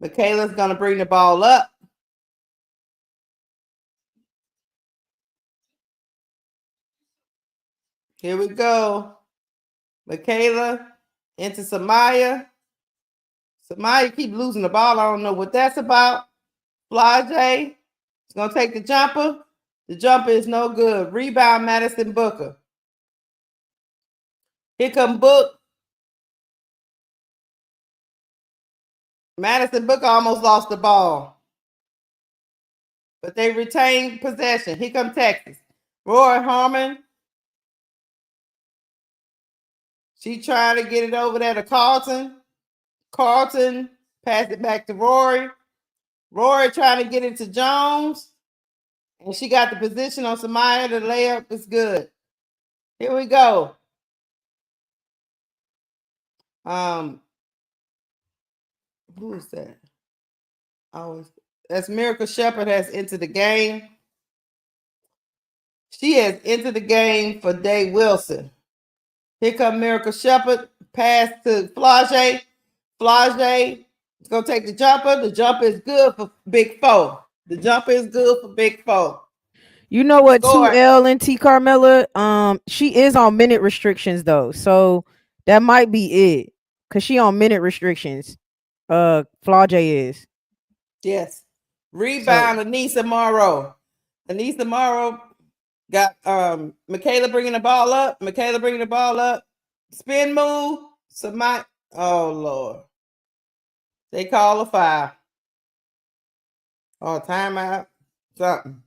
[SPEAKER 1] Michaela's going to bring the ball up. Here we go. Michaela into Samaya. Samaya keep losing the ball. I don't know what that's about. Flage is going to take the jumper. The jumper is no good. Rebound Madison Booker. Here come Book. Madison Booker almost lost the ball. But they retained possession. Here come Texas. Roy Harmon. She trying to get it over there to Carlton. Carlton passed it back to Rory. Rory trying to get it to Jones. And she got the position on Samaya. The layup is good. Here we go. Who is that? That's Miracle Shepherd has entered the game. She has entered the game for Day Wilson. Here come Miracle Shepherd. Pass to Flage. Flage is going to take the jumper. The jumper is good for Big Four. The jumper is good for Big Four.
[SPEAKER 2] You know what?
[SPEAKER 1] Score.
[SPEAKER 2] 2L and T Carmella. She is on minute restrictions though, so that might be it. Cause she on minute restrictions. Flage is.
[SPEAKER 1] Yes. Rebound, so, Anissa Morrow. Anissa Morrow got Michaela bringing the ball up. Michaela bringing the ball up. Spin move. Oh, Lord. They call a foul. Oh, timeout. Something.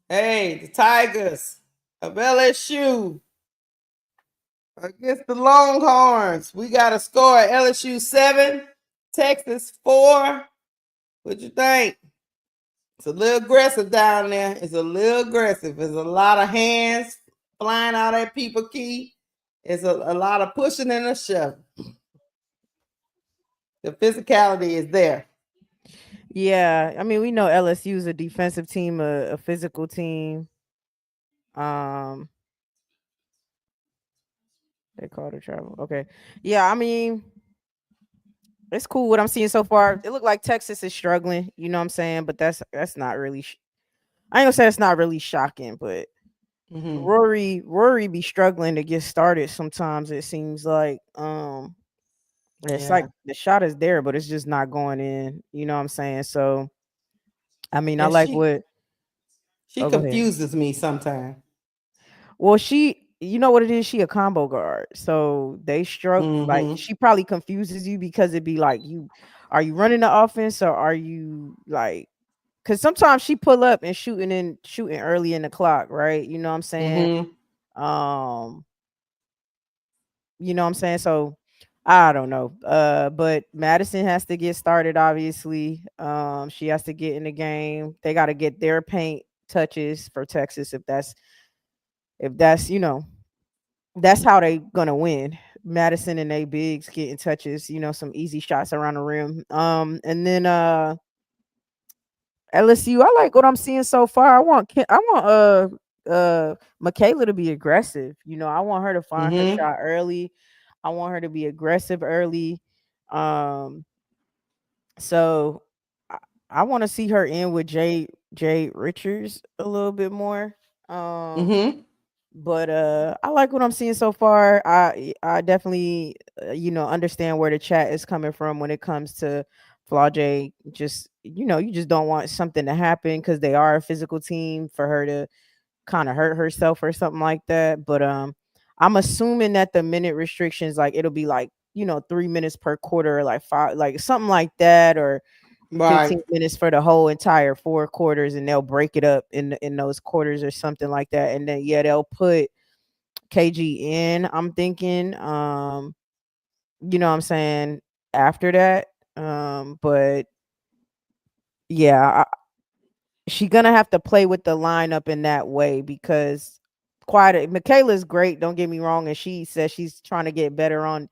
[SPEAKER 1] Hey, the Tigers of LSU against the Longhorns. We got a score at LSU 7, Texas 4. What you think? It's a little aggressive down there. It's a little aggressive. There's a lot of hands flying out at people key. It's a lot of pushing and a shove. The physicality is there.
[SPEAKER 2] Yeah, I mean, we know LSU is a defensive team, a physical team. They call it travel. Okay. Yeah, I mean, it's cool what I'm seeing so far. It looked like Texas is struggling, you know what I'm saying? But that's not really I ain't gonna say it's not really shocking, but Rory be struggling to get started sometimes. It seems like it's like the shot is there, but it's just not going in, you know what I'm saying? So I mean, I like what
[SPEAKER 1] she confuses me sometimes.
[SPEAKER 2] Well, you know what it is? She a combo guard. So they struggle. Like she probably confuses you because it'd be like, are you running the offense or are you like, because sometimes she pull up and shooting early in the clock, right? You know what I'm saying? You know what I'm saying? So I don't know. But Madison has to get started, obviously. She has to get in the game. They got to get their paint touches for Texas if that's you know, that's how they gonna win. Madison and they bigs getting touches, you know, some easy shots around the rim. And then LSU, I like what I'm seeing so far. I want Michaela to be aggressive. You know, I want her to find her shot early. I want her to be aggressive early. So I want to see her in with Jay Richards a little bit more. But I like what I'm seeing so far. I definitely you know, understand where the chat is coming from when it comes to Flage. Just, you know, you just don't want something to happen because they are a physical team for her to kind of hurt herself or something like that. But I'm assuming that the minute restrictions, like it'll be like, you know, 3 minutes per quarter, or like 5, like something like that, or 15 minutes for the whole entire 4 quarters, and they'll break it up in those quarters or something like that. And then they'll put KG in, I'm thinking, you know what I'm saying, after that. But yeah, she gonna have to play with the lineup in that way because Michaela's great, don't get me wrong, and she says she's trying to get better on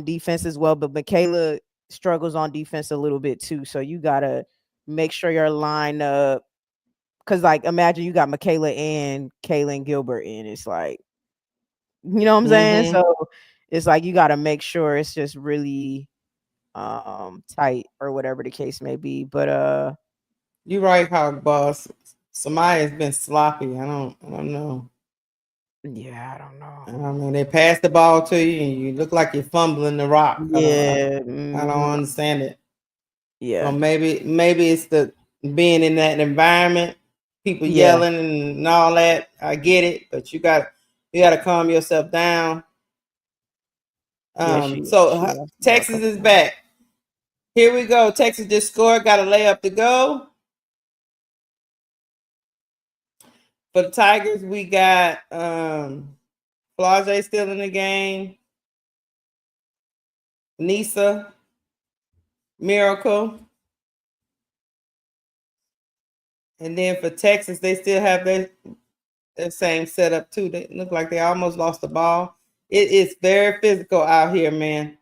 [SPEAKER 2] defense as well, but Michaela struggles on defense a little bit too. So you gotta make sure your lineup, because like imagine you got Michaela and Kaylin Gilbert in, it's like, you know what I'm saying? So it's like you got to make sure it's just really tight or whatever the case may be. But
[SPEAKER 1] you're right, Hog Boss. Samaya's been sloppy. I don't know.
[SPEAKER 2] Yeah, I don't know.
[SPEAKER 1] I mean, they pass the ball to you and you look like you're fumbling the rock.
[SPEAKER 2] Yeah,
[SPEAKER 1] I don't understand it.
[SPEAKER 2] Yeah.
[SPEAKER 1] So maybe it's the being in that environment, people yelling and all that. I get it, but you got to calm yourself down. Texas is back. Here we go. Texas just scored. Got a layup to go. For the Tigers, we got Flage still in the game. Nisa, Miracle. And then for Texas, they still have their same setup too. They look like they almost lost the ball. It is very physical out here, man.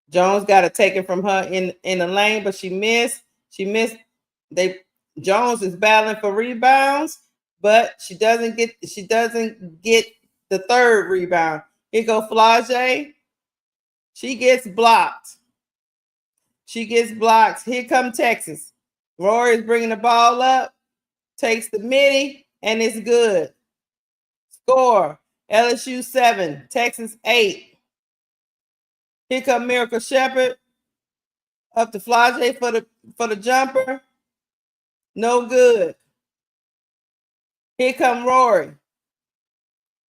[SPEAKER 1] Jones got it taken from her in the lane, but she missed. She missed. Jones is battling for rebounds, but she doesn't get the third rebound. Here go Flage. She gets blocked. Here come Texas. Rory's bringing the ball up, takes the midi, and it's good. Score: LSU 7, Texas 8. Here come Miracle Shepherd up to Flage for the jumper. No good. Here come Rory.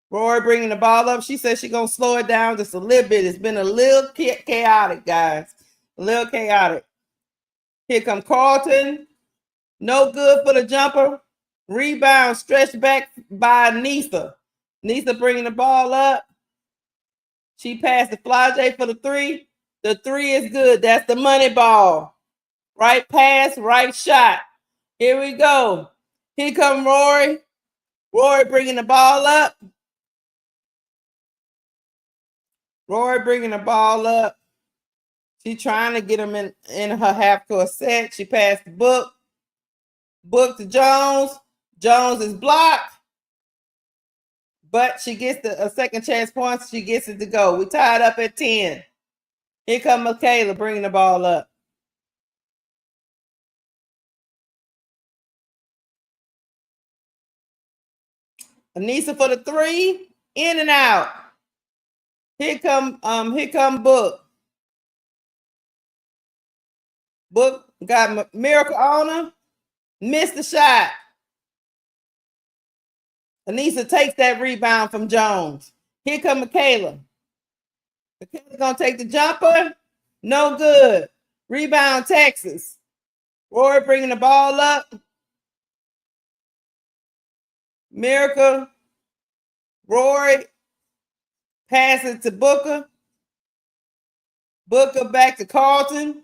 [SPEAKER 1] Rory bringing the ball up. She says she's going to slow it down just a little bit. It's been a little chaotic, guys. A little chaotic. Here come Carlton. No good for the jumper. Rebound stretched back by Nisa. Nisa bringing the ball up. She passed the Flage for the three. The three is good. That's the money ball. Right pass, right shot. Here we go. Here come Rory. Rory bringing the ball up. She's trying to get him in her half-court set. She passed the book. Book to Jones. Jones is blocked. But she gets a second chance points. She gets it to go. We tied up at 10. Here comes Michaela bringing the ball up. Anissa for the three. In and out. Here come Book. Book got Miracle on her. Missed the shot. Anissa takes that rebound from Jones. Here come Michaela. Michaela's going to take the jumper. No good. Rebound Texas. Rory bringing the ball up. Miracle. Rory. Pass it to Booker. Booker back to Carlton.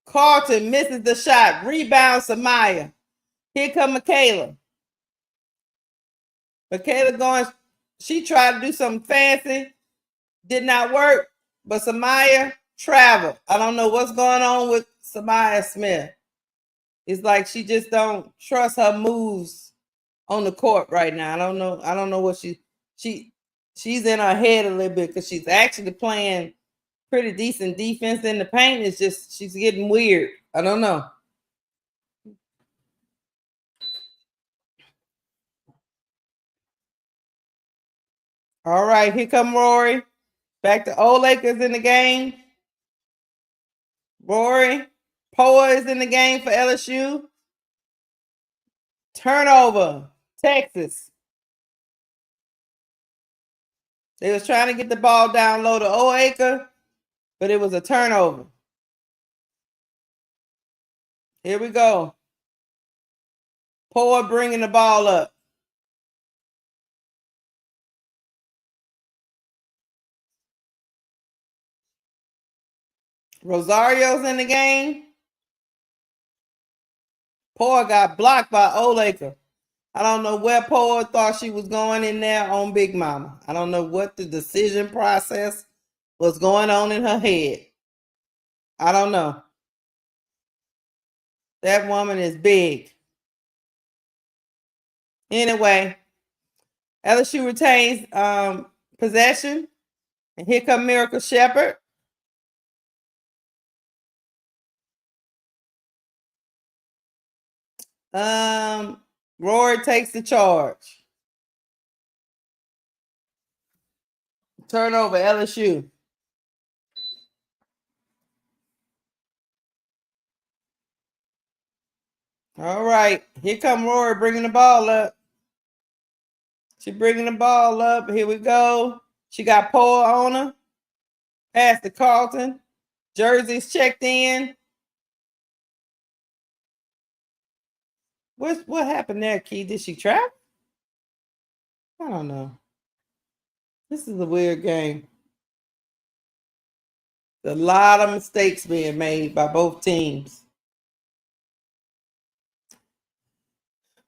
[SPEAKER 1] Carlton misses the shot. Rebound Samaya. Here come Michaela. Michaela going, she tried to do something fancy. Did not work, but Samaya traveled. I don't know what's going on with Samaya Smith. It's like she just don't trust her moves on the court right now. I don't know what she's in her head a little bit because she's actually playing pretty decent defense in the paint. It's just she's getting weird. I don't know. All right, here come Rory. Back to Old Lakers in the game. Rory. Poa is in the game for LSU. Turnover. Texas. They was trying to get the ball down low to Old Acre, but it was a turnover. Here we go. Poa bringing the ball up. Rosario's in the game. Poa got blocked by Olacre. I don't know where Poa thought she was going in there on Big Mama. I don't know what the decision process was going on in her head. I don't know. That woman is big. Anyway, LSU retains possession. And here come Miracle Shepherd. Rory takes the charge. Turnover, LSU. All right, here come Rory bringing the ball up. She bringing the ball up. Here we go. She got Poa on her. Pass to Carlton. Jersey's checked in. What happened there, Key? Did she trap? I don't know. This is a weird game. A lot of mistakes being made by both teams.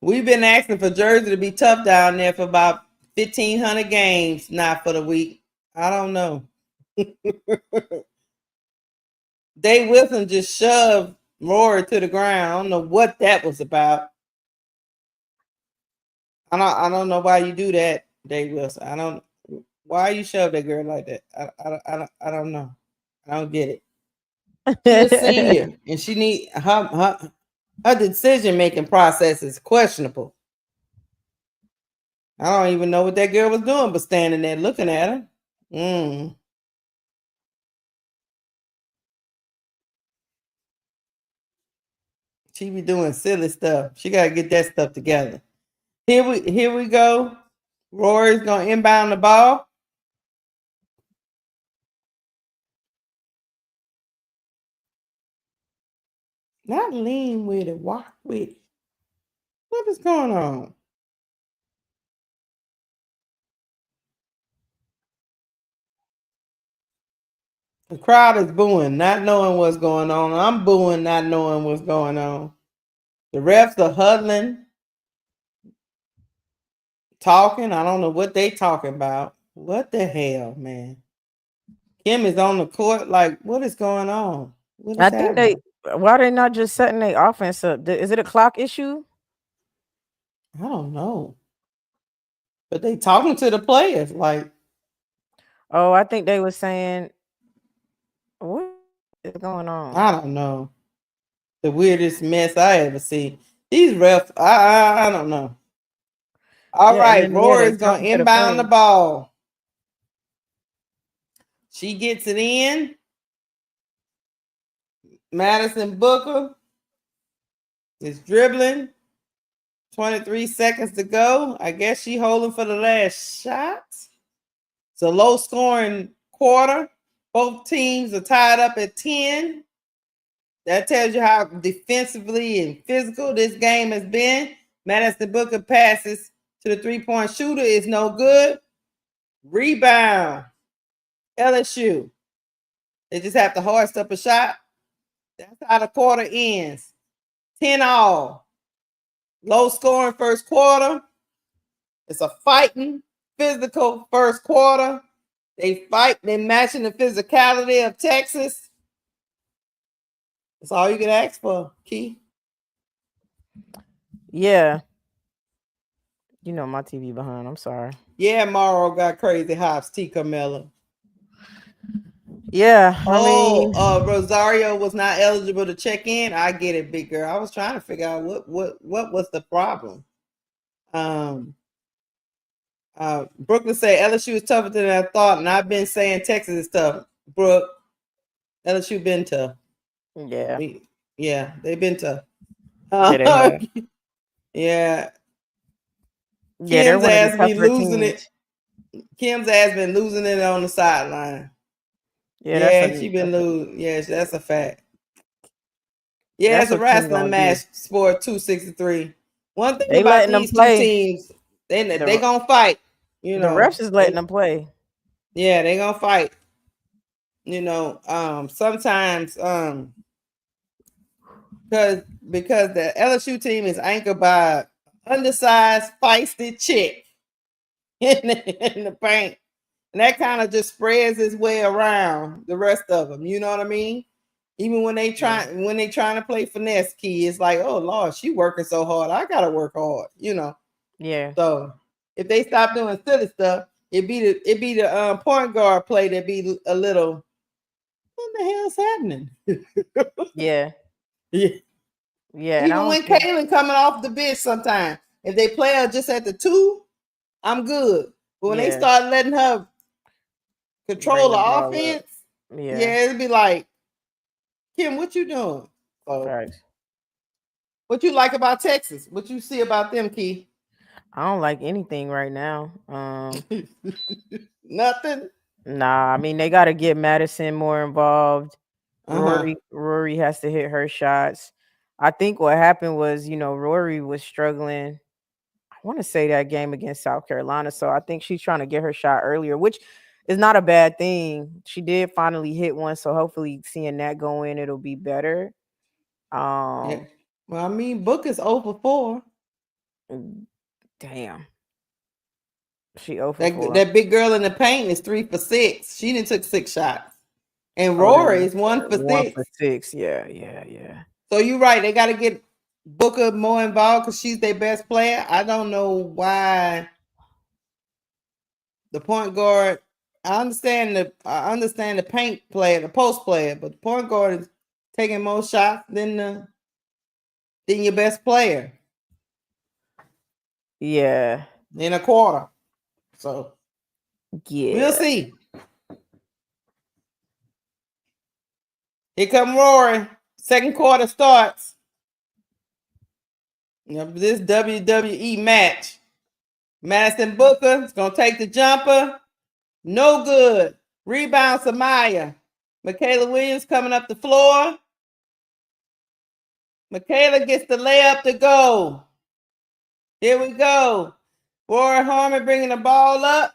[SPEAKER 1] We've been asking for Jersey to be tough down there for about 1,500 games, not for the week. I don't know. Dave Wilson just shoved Rory to the ground. I don't know what that was about. I don't know why you do that, Dave Wilson. I don't. Why you shove that girl like that? I don't know. I don't get it. She's a senior, and she need her decision making process is questionable. I don't even know what that girl was doing, but standing there looking at her. She be doing silly stuff. She gotta get that stuff together. Here we go. Rory's gonna inbound the ball. Not lean with it, walk with it. What is going on? The crowd is booing, not knowing what's going on. I'm booing, not knowing what's going on. The refs are huddling, talking. I don't know what they talking about. What the hell, man? Kim is on the court. Like, what is going on? What is
[SPEAKER 2] I think
[SPEAKER 1] happening?
[SPEAKER 2] why they not just setting their offense up? Is it a clock issue?
[SPEAKER 1] I don't know. But they talking to the players like,
[SPEAKER 2] oh, I think they were saying, what is going on?
[SPEAKER 1] I don't know. The weirdest mess I ever seen. These refs, I don't know. All right, Rory's gonna inbound the ball. She gets it in. Madison Booker is dribbling. 23 seconds to go. I guess she holding for the last shot. It's a low scoring quarter. Both teams are tied up at 10. That tells you how defensively and physical this game has been. Madison Booker passes to the three-point shooter. Is no good. Rebound. LSU. They just have to hoist up a shot. That's how the quarter ends. 10 all. Low scoring first quarter. It's a fighting, physical first quarter. They fight. They're matching the physicality of Texas. That's all you can ask for, Key.
[SPEAKER 2] Yeah. You know my TV behind. I'm sorry.
[SPEAKER 1] Yeah, Morrow got crazy hops. T. Carmella.
[SPEAKER 2] Yeah, I mean,
[SPEAKER 1] Rosario was not eligible to check in. I get it, big girl. I was trying to figure out what was the problem. Brooklyn said LSU is tougher than I thought, and I've been saying Texas is tough. Brooke, LSU been tough.
[SPEAKER 2] Yeah.
[SPEAKER 1] Yeah, they've been tough. Yeah. Kim's ass been losing it. Kim's ass been losing it on the sideline. Yeah, she been losing. Yeah, that's a fact. Yeah, it's a wrestling match. Sport 263. One thing about these two teams, they gonna fight. You know,
[SPEAKER 2] the refs is letting them play.
[SPEAKER 1] Yeah, they gonna fight. You know, sometimes because the LSU team is anchored by undersized, feisty chick in the paint. And that kind of just spreads its way around the rest of them. You know what I mean? Even when they trying to play finesse, Key, it's like, oh Lord, she working so hard. I gotta work hard, you know.
[SPEAKER 2] Yeah.
[SPEAKER 1] So if they stop doing silly stuff, it be the point guard play that be a little. What the hell's happening?
[SPEAKER 2] Yeah.
[SPEAKER 1] Yeah.
[SPEAKER 2] Yeah.
[SPEAKER 1] Even when Kaylin coming off the bench, sometimes if they play her just at the 2, I'm good. But when they start letting her control the offense, it'd be like, Kim, what you doing? What you like about Texas? What you see about them, Key?
[SPEAKER 2] I don't like anything right now.
[SPEAKER 1] Nothing.
[SPEAKER 2] Nah, I mean they got to get Madison more involved. Rory has to hit her shots. I think what happened was, Rory was struggling. I want to say that game against South Carolina. So I think she's trying to get her shot earlier, which is not a bad thing. She did finally hit one. So hopefully seeing that go in, it'll be better.
[SPEAKER 1] Yeah. Well, I mean, Book is over 4.
[SPEAKER 2] Damn. She 0 for 4.
[SPEAKER 1] That big girl in the paint is 3 for 6. She didn't took 6 shots. And
[SPEAKER 2] Oh,
[SPEAKER 1] Rory is 1 for
[SPEAKER 2] 1
[SPEAKER 1] 6.
[SPEAKER 2] for 6. Yeah.
[SPEAKER 1] So you're right. They got to get Booker more involved because she's their best player. I don't know why the point guard. I understand the paint player, the post player, but the point guard is taking more shots than your best player.
[SPEAKER 2] Yeah.
[SPEAKER 1] In a quarter. So
[SPEAKER 2] yeah,
[SPEAKER 1] we'll see. Here come Rory. Second quarter starts. This WWE match. Madison Booker is going to take the jumper. No good. Rebound Samaya. Michaela Williams coming up the floor. Michaela gets the layup to go. Here we go. Rory Harmon bringing the ball up.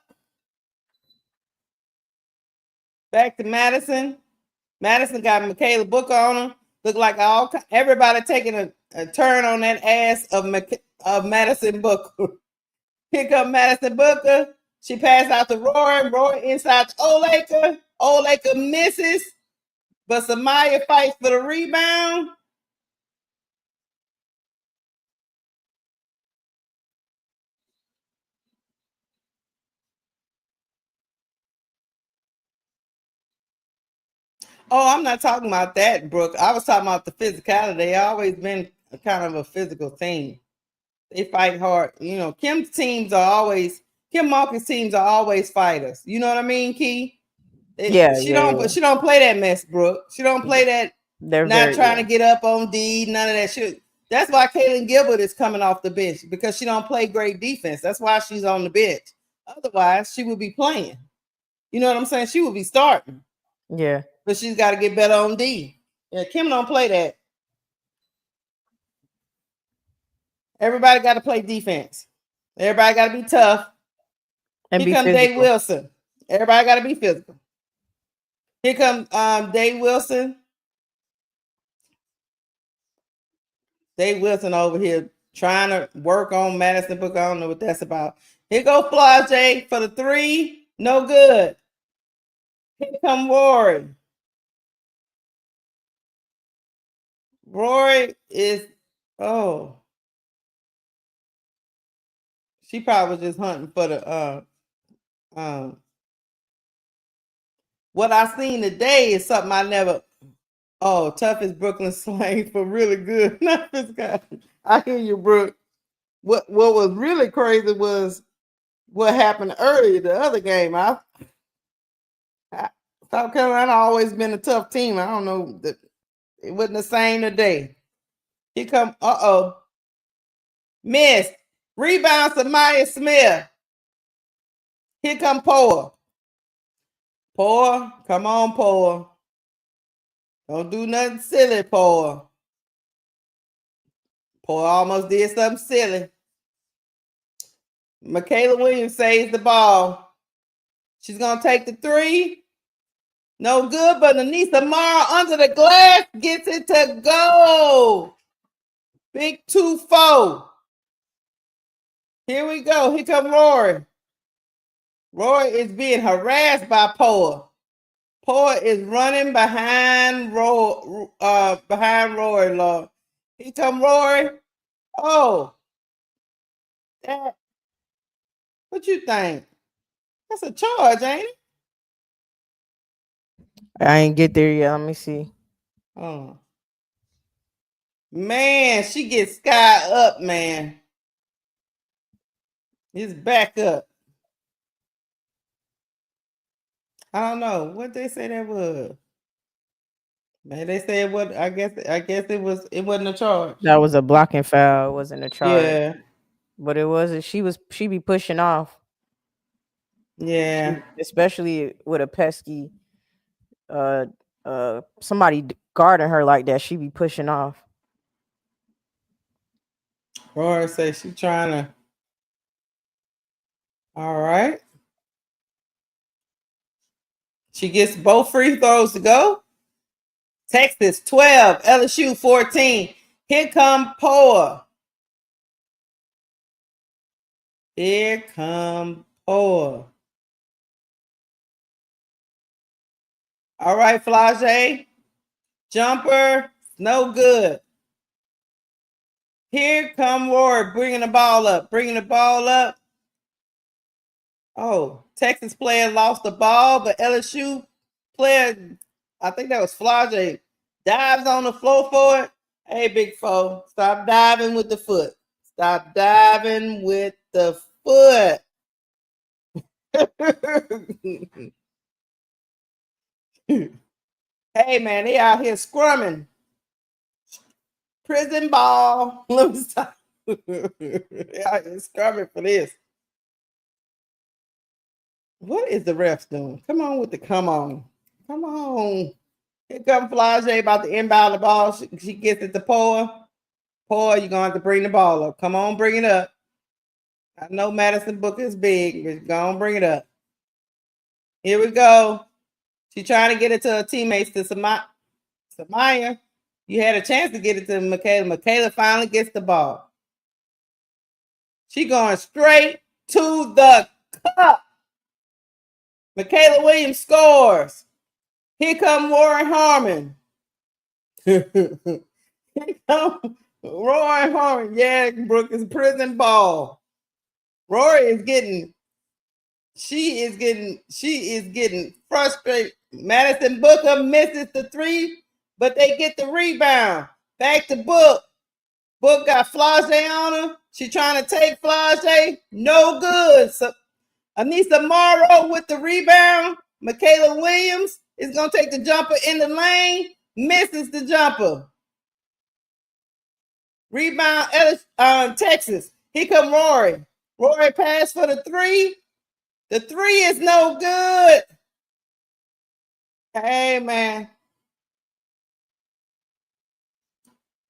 [SPEAKER 1] Back to Madison. Madison got Michaela Booker on him. Look like everybody taking a turn on that ass of Madison Booker. Here comes Madison Booker. She passed out to Rory. Rory inside to Olaker. Olaker misses. But Samaya fights for the rebound. Oh, I'm not talking about that, Brooke. I was talking about the physicality. They always been kind of a physical team. They fight hard. Kim Malkin's teams are always fighters. You know what I mean, Key? She don't play that mess, Brooke. She don't play that.
[SPEAKER 2] They're
[SPEAKER 1] not trying to get up on D, none of that shit. That's why Kaylin Gilbert is coming off the bench, because she don't play great defense. That's why she's on the bench. Otherwise, she would be playing. You know what I'm saying? She would be starting.
[SPEAKER 2] Yeah.
[SPEAKER 1] But she's got to get better on D. Yeah, Kim don't play that. Everybody got to play defense. Everybody got to be tough.
[SPEAKER 2] And
[SPEAKER 1] Here comes Dave Wilson. Everybody got to be physical. Here comes Dave Wilson. Dave Wilson over here trying to work on Madison Booker. I don't know what that's about. Here go Flau'jae for the 3. No good. Here come Rory. Rory is, she probably was just hunting for the what I seen today is something I never. Toughest Brooklyn slang for really good. Not this guy. I hear you, Brooke. What was really crazy was what happened earlier, the other game. South Carolina always been a tough team. I don't know that it wasn't the same today. Here come miss. Rebound Samaya Smith. Here come Poa. Come on, Poa. Don't do nothing silly, Poa. Poa almost did something silly. Michaela Williams saves the ball. She's going to take the 3. No good, but Anissa Mara under the glass gets it to go. Big 2-4. Here we go. Here come Rory. Rory is being harassed by Poa. Poa is running behind Rory, Lord. Here come Rory. Oh. What you think? That's a charge, ain't it?
[SPEAKER 2] I ain't get there yet. Let me see.
[SPEAKER 1] Oh. Man, she gets sky up, man. It's back up. I don't know what they say that was. Man, they said what? I guess it wasn't a charge.
[SPEAKER 2] That was a blocking foul. It wasn't a charge.
[SPEAKER 1] Yeah.
[SPEAKER 2] But it was. She be pushing off.
[SPEAKER 1] Yeah.
[SPEAKER 2] Especially with a pesky somebody guarding her like that, she be pushing off.
[SPEAKER 1] Rory says she's trying to. All right. She gets both free throws to go. Texas 12, LSU 14. Here come Poa. Here come Poa. All right, Flage. Jumper, no good. Here come Rory, bringing the ball up. Oh, Texas player lost the ball, but LSU player, I think that was Flage, dives on the floor for it. Hey, big foe, stop diving with the foot. Stop diving with the foot. Hey, man, they out here scrumming. Prison ball. Let me stop. They out here scrumming for this. What is the refs doing? Come on with the come on. Come on. Here comes Flage about to inbound the ball. She gets it to Poa. Poa, you're going to have to bring the ball up. Come on, bring it up. I know Madison Booker is big, but go on, bring it up. Here we go. She's trying to get it to her teammates, to Samaya. You had a chance to get it to Michaela. Michaela finally gets the ball. She going straight to the cup. Michaela Williams scores. Here come Warren Harmon. Here come Roy Harmon. Yeah, Brooke is prison ball. Rory is getting, she is getting frustrated. Madison Booker misses the three, but they get the rebound. Back to Book. Book got Flage on her. She trying to take Flage. No good. So Anissa Morrow with the rebound. Michaela Williams is going to take the jumper in the lane. Misses the jumper. Rebound, Texas. Here come Rory. Rory pass for the three. The three is no good. Hey, man.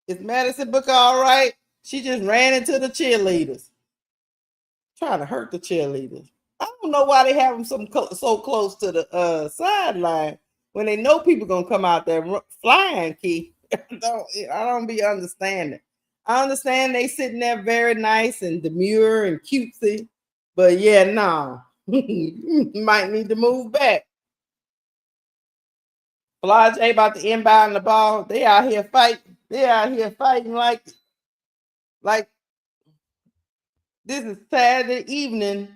[SPEAKER 1] Is Madison Booker all right? She just ran into the cheerleaders. Trying to hurt the cheerleaders. I don't know why they have them so close to the sideline when they know people going to come out there flying, Key. I don't be understanding. I understand they sitting there very nice and demure and cutesy, but yeah, no. Might need to move back. Flage about to inbound the ball. They out here fighting. They out here fighting like this is Saturday evening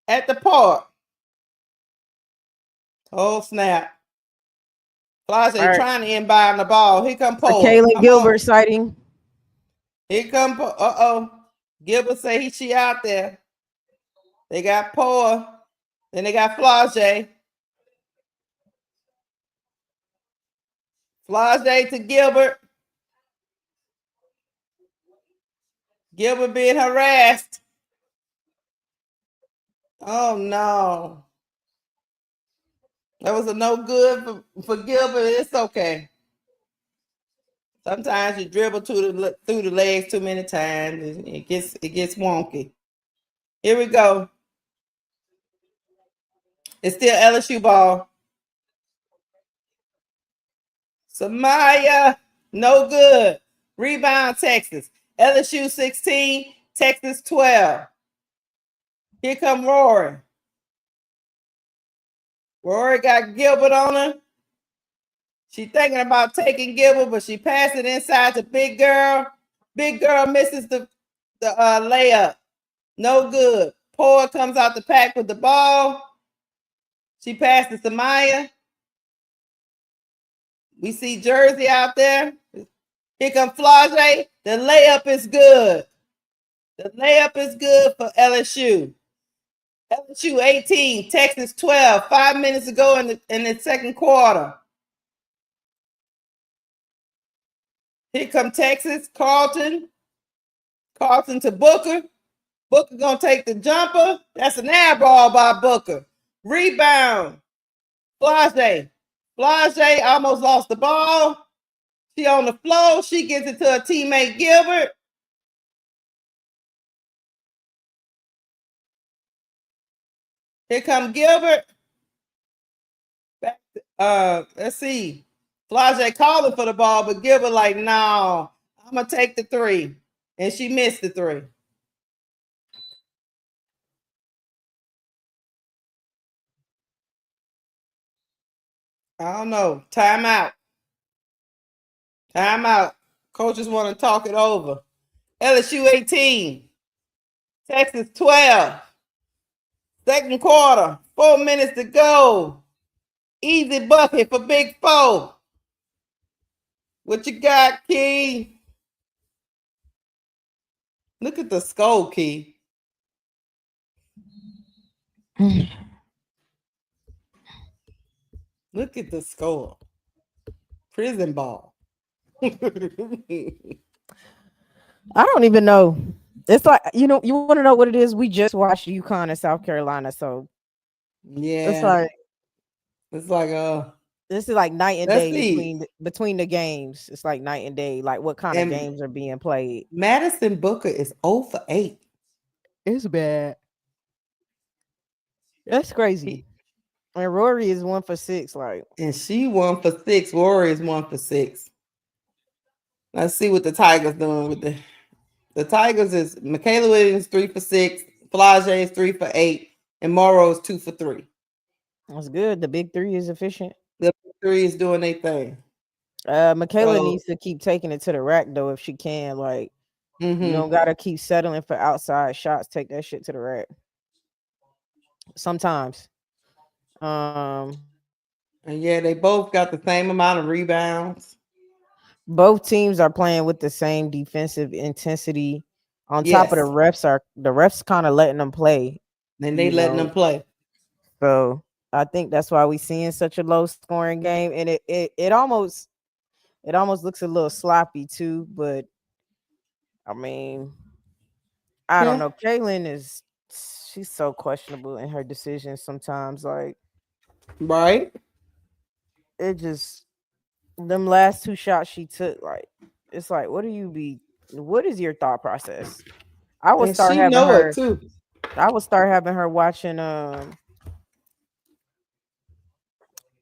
[SPEAKER 1] at the park. Oh, snap. Flage trying to inbound the ball. Here come Poe.
[SPEAKER 2] Kaylin Gilbert sighting.
[SPEAKER 1] Here come Poe. Uh-oh. Gilbert say she out there. They got Poe. Then they got Flage. Flage to Gilbert. Gilbert being harassed. Oh, no. That was a no good for Gilbert. It's okay. Sometimes you dribble through the legs too many times. It gets wonky. Here we go. It's still LSU ball. Samaya, no good. Rebound, Texas. LSU 16, Texas 12. Here come Rory. Rory got Gilbert on her. She thinking about taking Gilbert, but she passed it inside to Big Girl. Big Girl misses the layup. No good. Poa comes out the pack with the ball. She passes to Maya. We see Jersey out there. Here comes Flage. The layup is good. The layup is good for LSU. LSU 18, Texas 12. 5 minutes ago in the second quarter. Here come Texas. Carlton to Booker. Booker gonna take the jumper. That's an air ball by Booker. Rebound. Flage almost lost the ball. She on the floor. She gets it to her teammate Gilbert. Here come Gilbert. Let's see. Flage calling for the ball, but Gilbert like, no, I'm gonna take the three. And she missed the three. I don't know. Timeout. Timeout. Coaches want to talk it over. LSU 18. Texas 12. Second quarter. 4 minutes to go. Easy bucket for Big Four. What you got, Key? Look at the score, Key. Look at the score. Prison ball.
[SPEAKER 2] I don't even know. It's like, you want to know what it is? We just watched UConn and South Carolina, so
[SPEAKER 1] Yeah.
[SPEAKER 2] it's like this is like night and
[SPEAKER 1] let's
[SPEAKER 2] day
[SPEAKER 1] see.
[SPEAKER 2] between the games. It's like night and day, like what kind of games are being played.
[SPEAKER 1] Madison Booker is 0 for 8.
[SPEAKER 2] It's bad. That's crazy. And Rory is 1 for 6. Like,
[SPEAKER 1] and she 1 for 6. Rory is 1 for 6. Let's see what the Tigers doing with the Tigers is Michaela Williams 3 for 6, Flage is 3 for 8, and Morrow is 2 for 3.
[SPEAKER 2] That's good. The big three is efficient.
[SPEAKER 1] The big three is doing their thing.
[SPEAKER 2] Michaela needs to keep taking it to the rack though, if she can. Like, you don't gotta keep settling for outside shots. Take that shit to the rack. Sometimes.
[SPEAKER 1] And yeah, they both got the same amount of rebounds.
[SPEAKER 2] Both teams are playing with the same defensive intensity. On top of the refs kind of letting them play.
[SPEAKER 1] And they letting them play.
[SPEAKER 2] So I think that's why we seeing such a low scoring game. And it almost looks a little sloppy too, but I mean, I don't know. Kaylin she's so questionable in her decisions sometimes. Like,
[SPEAKER 1] right?
[SPEAKER 2] It just them last 2 shots she took, like, it's like, what is your thought process? I would start having her too. I would start having her watching no,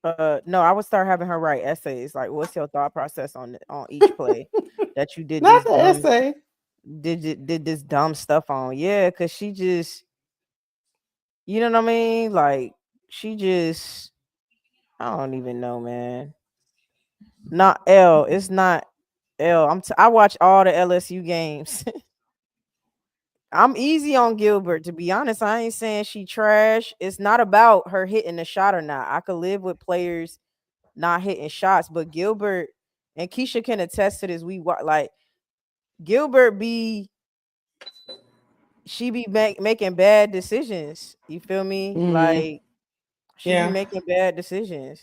[SPEAKER 2] I would start having her write essays. Like, what's your thought process on each play that you did?
[SPEAKER 1] Not the essay.
[SPEAKER 2] Did this dumb stuff on? Yeah, because she just, you know what I mean? Like, she just, I don't even know, man. Not L. It's not L. I watch all the LSU games. I'm easy on Gilbert, to be honest. I ain't saying she trash. It's not about her hitting the shot or not. I could live with players not hitting shots, but Gilbert, and Keisha can attest to this. Like Gilbert she be making bad decisions. You feel me? Like she be making bad decisions.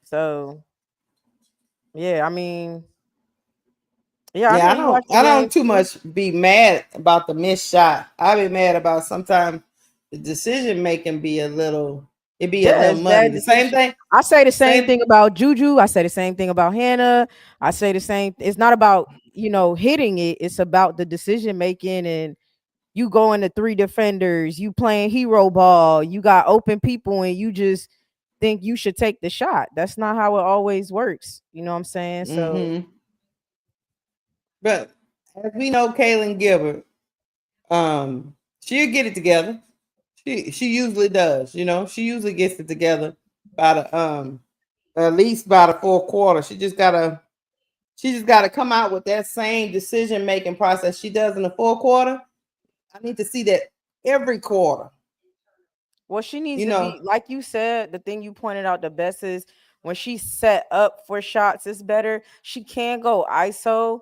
[SPEAKER 2] So yeah, I mean, I don't
[SPEAKER 1] too much be mad about the missed shot. I be mad about sometimes the decision making be a little muddy. The same thing.
[SPEAKER 2] I say the same thing about Juju. I say the same thing about Hannah. I say the same. It's not about, hitting it. It's about the decision making, and you going to 3 defenders, you playing hero ball, you got open people, and you just think you should take the shot. That's not how it always works. You know what I'm saying? So,
[SPEAKER 1] but as we know, Kaylin Gilbert, she'll get it together. She usually does. She usually gets it together by the at least by the 4th quarter. She just gotta come out with that same decision making process she does in the 4th quarter. I need to see that every quarter.
[SPEAKER 2] Well, she needs to be, like you said, the thing you pointed out the best is when she's set up for shots, it's better. She can go ISO,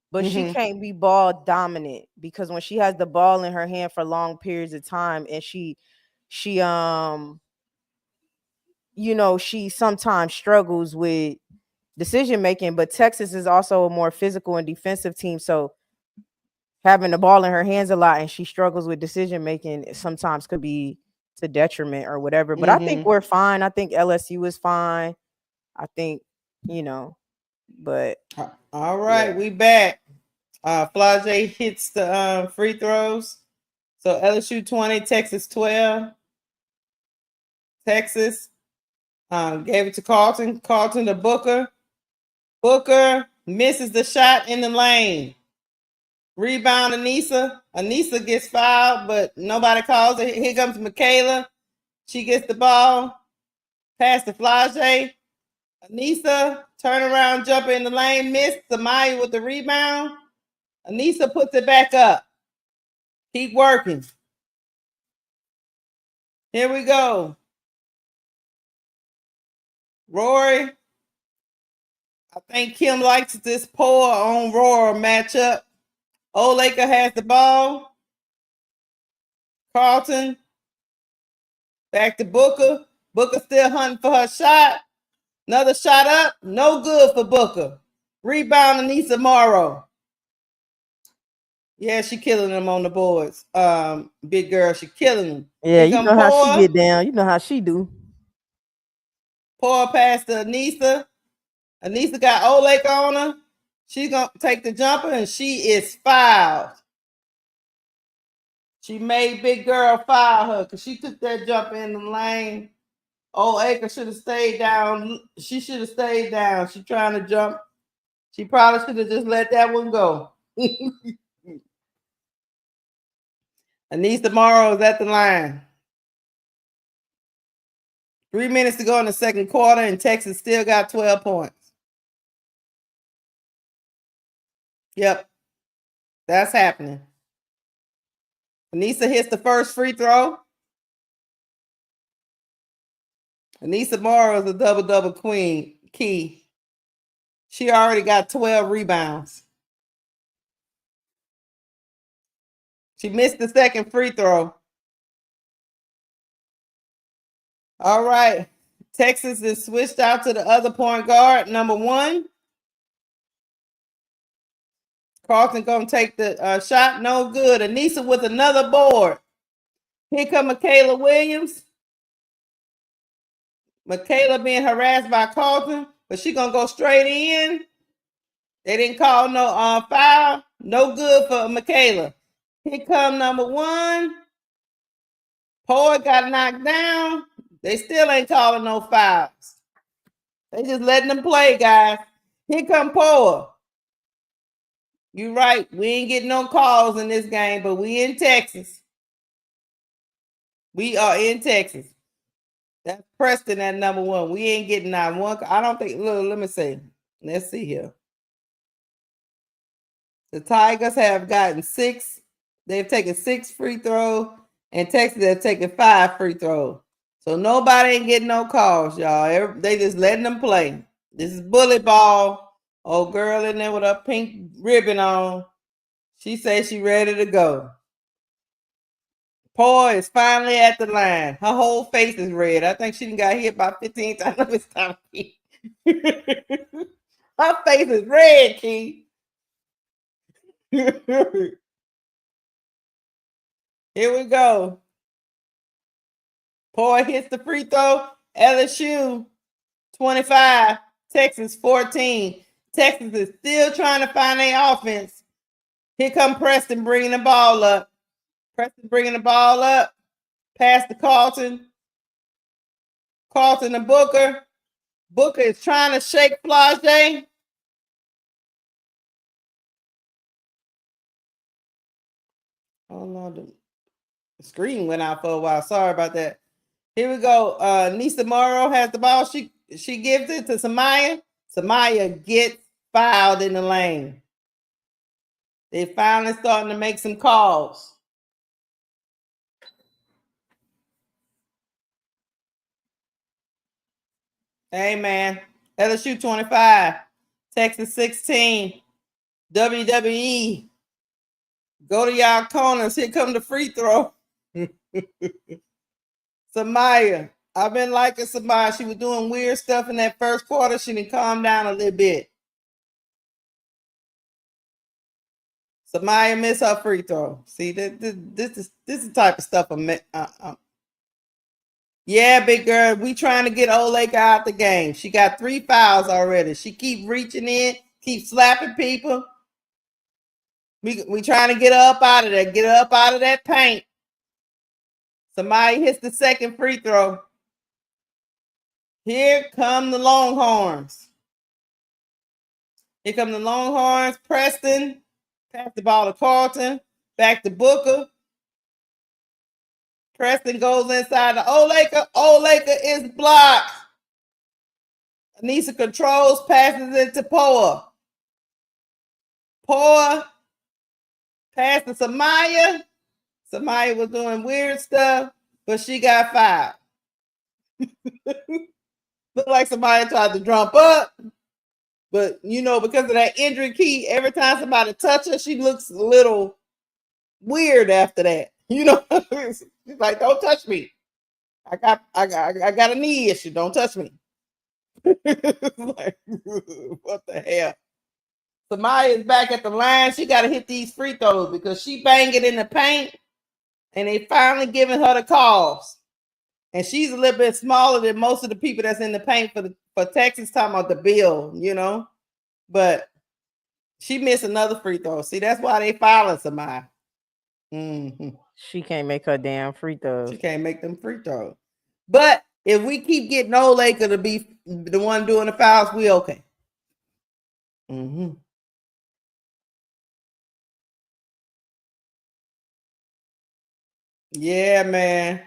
[SPEAKER 2] but she can't be ball dominant, because when she has the ball in her hand for long periods of time, and she sometimes struggles with decision making. But Texas is also a more physical and defensive team, so having the ball in her hands a lot and she struggles with decision making sometimes could be to detriment or whatever. But I think we're fine. I think LSU is fine. I think, but
[SPEAKER 1] all right, we back. Flage hits the free throws. So LSU 20, Texas 12. Texas gave it to Carlton. Carlton to Booker. Booker misses the shot in the lane. Rebound, Anissa. Anissa gets fouled, but nobody calls it. Here comes Michaela. She gets the ball. Pass to Flage. Anissa, turn around, jump in the lane, miss. Samaya with the rebound. Anissa puts it back up. Keep working. Here we go. Rory. I think Kim likes this Poa on Roar matchup. Olaker has the ball. Carlton. Back to Booker. Booker still hunting for her shot. Another shot up. No good for Booker. Rebound Anissa Morrow. Yeah, she killing them on the boards. Big girl, she killing them.
[SPEAKER 2] Yeah, you know how she get down. You know how she do.
[SPEAKER 1] Pour past to Anissa. Anissa got Olake on her. She's going to take the jumper, and she is fouled. She made big girl foul her because she took that jumper in the lane. Olake should have stayed down. She should have stayed down. She's trying to jump. She probably should have just let that one go. Anissa Morrow is at the line. 3 minutes to go in the second quarter, and Texas still got 12 points. Yep, that's happening. Anissa hits the first free throw. Anissa Morrow is a double-double queen. Key. She already got 12 rebounds. She missed the second free throw. All right. Texas is switched out to the other point guard, number 1. Carlton going to take the shot. No good. Anissa with another board. Here come Michaela Williams. Michaela being harassed by Carlton, but she going to go straight in. They didn't call no foul. No good for Michaela. Here come number 1. Poet got knocked down. They still ain't calling no fouls. They just letting them play, guys. Here come Poet. You right. We ain't getting no calls in this game, but we in Texas. We are in Texas. That's Preston at number 1. We ain't getting that one. I don't think. Look, let me see. Let's see here. The Tigers have gotten 6. They've taken 6 free throws, and Texas have taken 5 free throws. So nobody ain't getting no calls, y'all. They just letting them play. This is bully ball. Old girl in there with a pink ribbon on. She says she ready to go. Poy is finally at the line. Her whole face is red. I think she got hit about 15 times. Her face is red, Key. Here we go. Poy hits the free throw. LSU 25, Texas 14. Texas is still trying to find their offense. Here come Preston bringing the ball up. Preston bringing the ball up. Pass to Carlton. Carlton to Booker. Booker is trying to shake Flage. Oh, no. The screen went out for a while. Sorry about that. Here we go. Anissa Morrow has the ball. She gives it to Samaya. Samaya gets fouled in the lane. They finally starting to make some calls. Hey, man. LSU 25. Texas 16. WWE. Go to y'all corners. Here come the free throw. Samaya. I've been liking Samaya. She was doing weird stuff in that first quarter. She didn't calm down a little bit. Samaya missed her free throw. See, this is the type of stuff yeah, big girl. We trying to get Olake out the game. She got 3 fouls already. She keep reaching in, keep slapping people. We trying to get her up out of there. Get her up out of that paint. Somebody hits the second free throw. Here come the Longhorns. Here come the Longhorns. Preston. Pass the ball to Carlton. Back to Booker. Preston goes inside the Olaker. Olaker is blocked. Anissa controls, passes it to Poa. Poa passed to Samaya. Samaya was doing weird stuff, but she got fouled. Looked like somebody tried to jump up. But, because of that injury key, every time somebody touch her, she looks a little weird after that. She's like, don't touch me. I got a knee issue. Don't touch me. Like, what the hell? Samaya is back at the line. She got to hit these free throws because she banged it in the paint, and they finally giving her the calls. And she's a little bit smaller than most of the people that's in the paint for Texas, talking about the bill, But she missed another free throw. See, that's why they fouling somebody. Mm-hmm.
[SPEAKER 2] She can't make her damn free throws.
[SPEAKER 1] She can't make them free throws. But if we keep getting Old Laker to be the one doing the fouls, we okay. Mm-hmm. Yeah, man.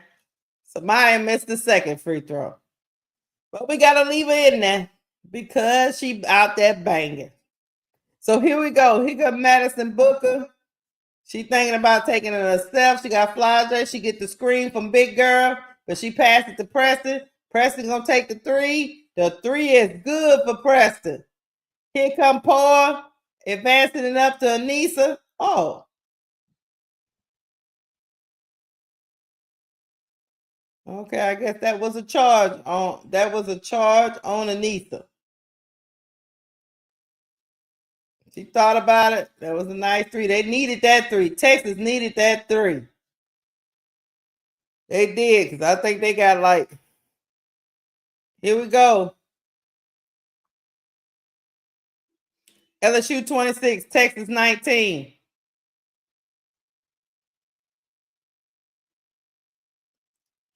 [SPEAKER 1] Samaya missed the second free throw. But we got to leave her in there because she out there banging. So here we go. Here got Madison Booker. She thinking about taking it herself. She got Flage. She get the screen from Big Girl, but she passed it to Preston. Preston going to take the three. The three is good for Preston. Here come Paul, advancing it up to Anissa. Oh. Okay, I guess that was a charge on Anissa. She thought about it. That was a nice three. They needed that three. Texas needed that three. They did, because I think they got here we go. LSU 26, Texas 19.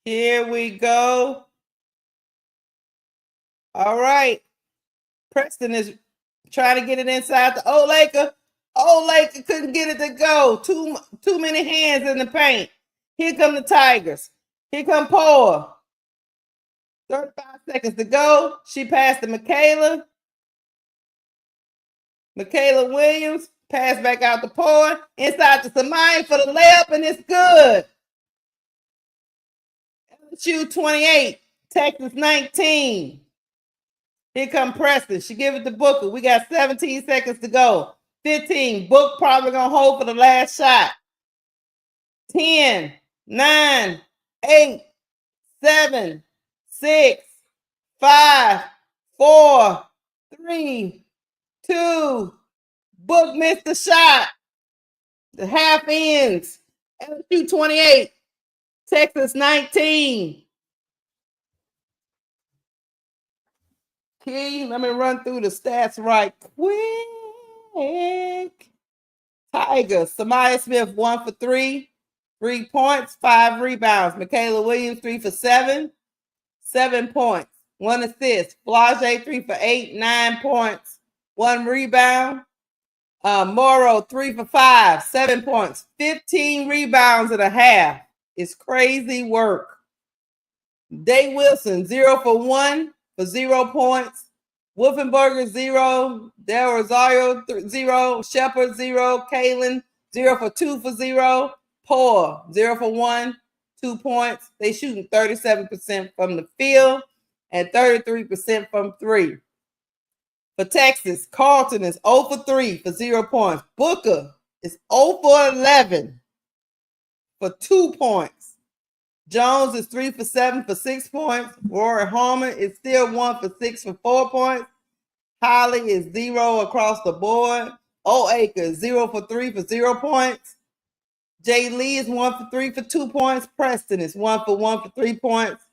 [SPEAKER 1] Here we go. All right. Preston is trying to get it inside the Old Laker. Old Laker couldn't get it to go. Too many hands in the paint. Here come the Tigers. Here come Paul. 35 seconds to go. She passed to Michaela. Michaela Williams. Pass back out to Paul. Inside to Samaya for the layup, and it's good. LSU 28. Texas 19. Here come Preston. She give it to Booker. We got 17 seconds to go. 15. Book probably going to hold for the last shot. 10, 9, 8, 7, 6, 5, 4, 3, 2. Book missed the shot. The half ends. LSU 28. Texas 19. Key, let me run through the stats right quick. Tigers, Samaya Smith 1 for 3, 3 points, 5 rebounds. Michaela Williams 3 for 7, 7 points, 1 assist. Flage 3 for 8, 9 points, 1 rebound. Morrow 3 for 5, 7 points, 15 rebounds and a half. It's crazy work. Day Wilson 0 for 1 for 0 points. Wolfenberger 0. Del Rosario 0. Shepard 0. Kalen 0 for 2 for 0. Poor 0 for 1, 2 points. They shooting 37% from the field and 33% from 3. For Texas, Carlton is 0 for 3 for 0 points. Booker is 0 for 11 for 2 points. Jones is 3 for 7 for 6 points. Rory Harmon is still 1 for 6 for 4 points. Holly is 0 across the board. Oaker is 0 for 3 for 0 points. Jay Lee is 1 for 3 for 2 points. Preston is 1 for 1 for 3 points.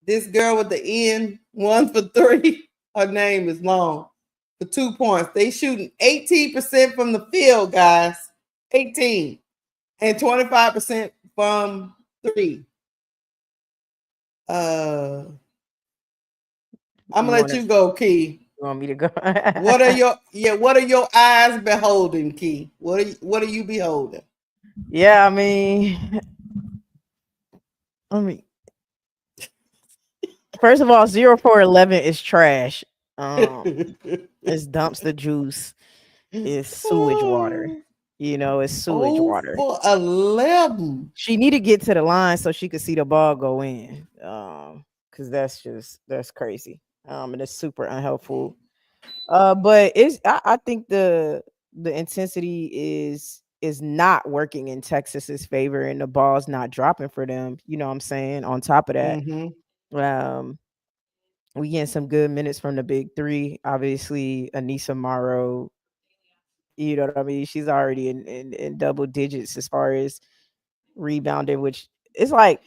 [SPEAKER 1] This girl with the N, 1 for 3. Her name is long. For 2 points. They shooting 18% from the field, guys. 18. And 25% from 3. I'm gonna let you go, Key.
[SPEAKER 2] You want me to go?
[SPEAKER 1] What are your eyes beholding, Key? What are you beholding?
[SPEAKER 2] Yeah, I mean First of all, 0 for 11 is trash. It's dumpster juice. It's sewage water. It's sewage
[SPEAKER 1] Oh
[SPEAKER 2] water.
[SPEAKER 1] for 11.
[SPEAKER 2] She need to get to the line so she could see the ball go in. Because that's crazy. And it's super unhelpful. But I think the intensity is not working in Texas's favor, and the ball's not dropping for them. You know what I'm saying? On top of that,
[SPEAKER 1] Mm-hmm.
[SPEAKER 2] um, we getting some good minutes from the big three. Obviously, Anissa Morrow, you know what I mean? She's already in double digits as far as rebounding, which it's like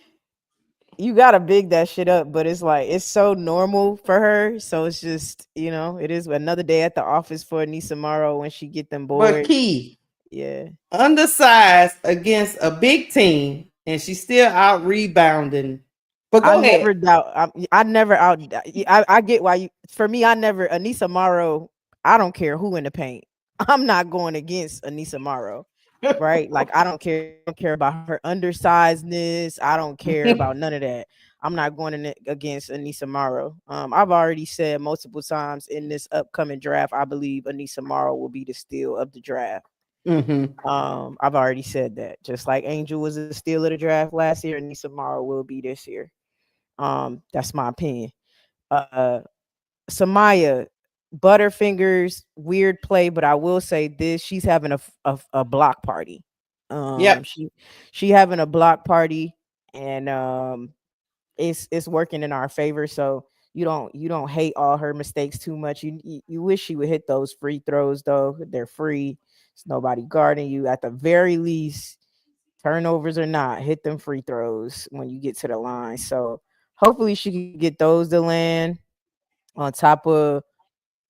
[SPEAKER 2] you gotta big that shit up, but it's like it's so normal for her. So it's just, it is another day at the office for Anissa Morrow when she get them
[SPEAKER 1] But
[SPEAKER 2] boards.
[SPEAKER 1] Key,
[SPEAKER 2] Yeah.
[SPEAKER 1] undersized against a big team, and she's still out rebounding. But
[SPEAKER 2] I
[SPEAKER 1] go ahead.
[SPEAKER 2] never doubt. I never out. I get why you. For me, I never Anissa Morrow. I don't care who in the paint. I'm not going against Anissa Morrow, right? Like I don't care. I don't care about her undersizedness. I don't care about none of that. I'm not going in against Anissa Morrow. I've already said multiple times in this upcoming draft, I believe Anissa Morrow will be the steal of the draft.
[SPEAKER 1] Mm-hmm.
[SPEAKER 2] I've already said that. Just like Angel was a steal of the draft last year, Anissa Morrow will be this year. That's my opinion. Uh Samaya, Butterfingers, weird play, but I will say this: she's having a block party.
[SPEAKER 1] Yep.
[SPEAKER 2] She having a block party, and it's working in our favor. So you don't hate all her mistakes too much. You wish she would hit those free throws though. They're free. It's nobody guarding you. At the very least, turnovers or not, hit them free throws when you get to the line. So hopefully she can get those to land on top of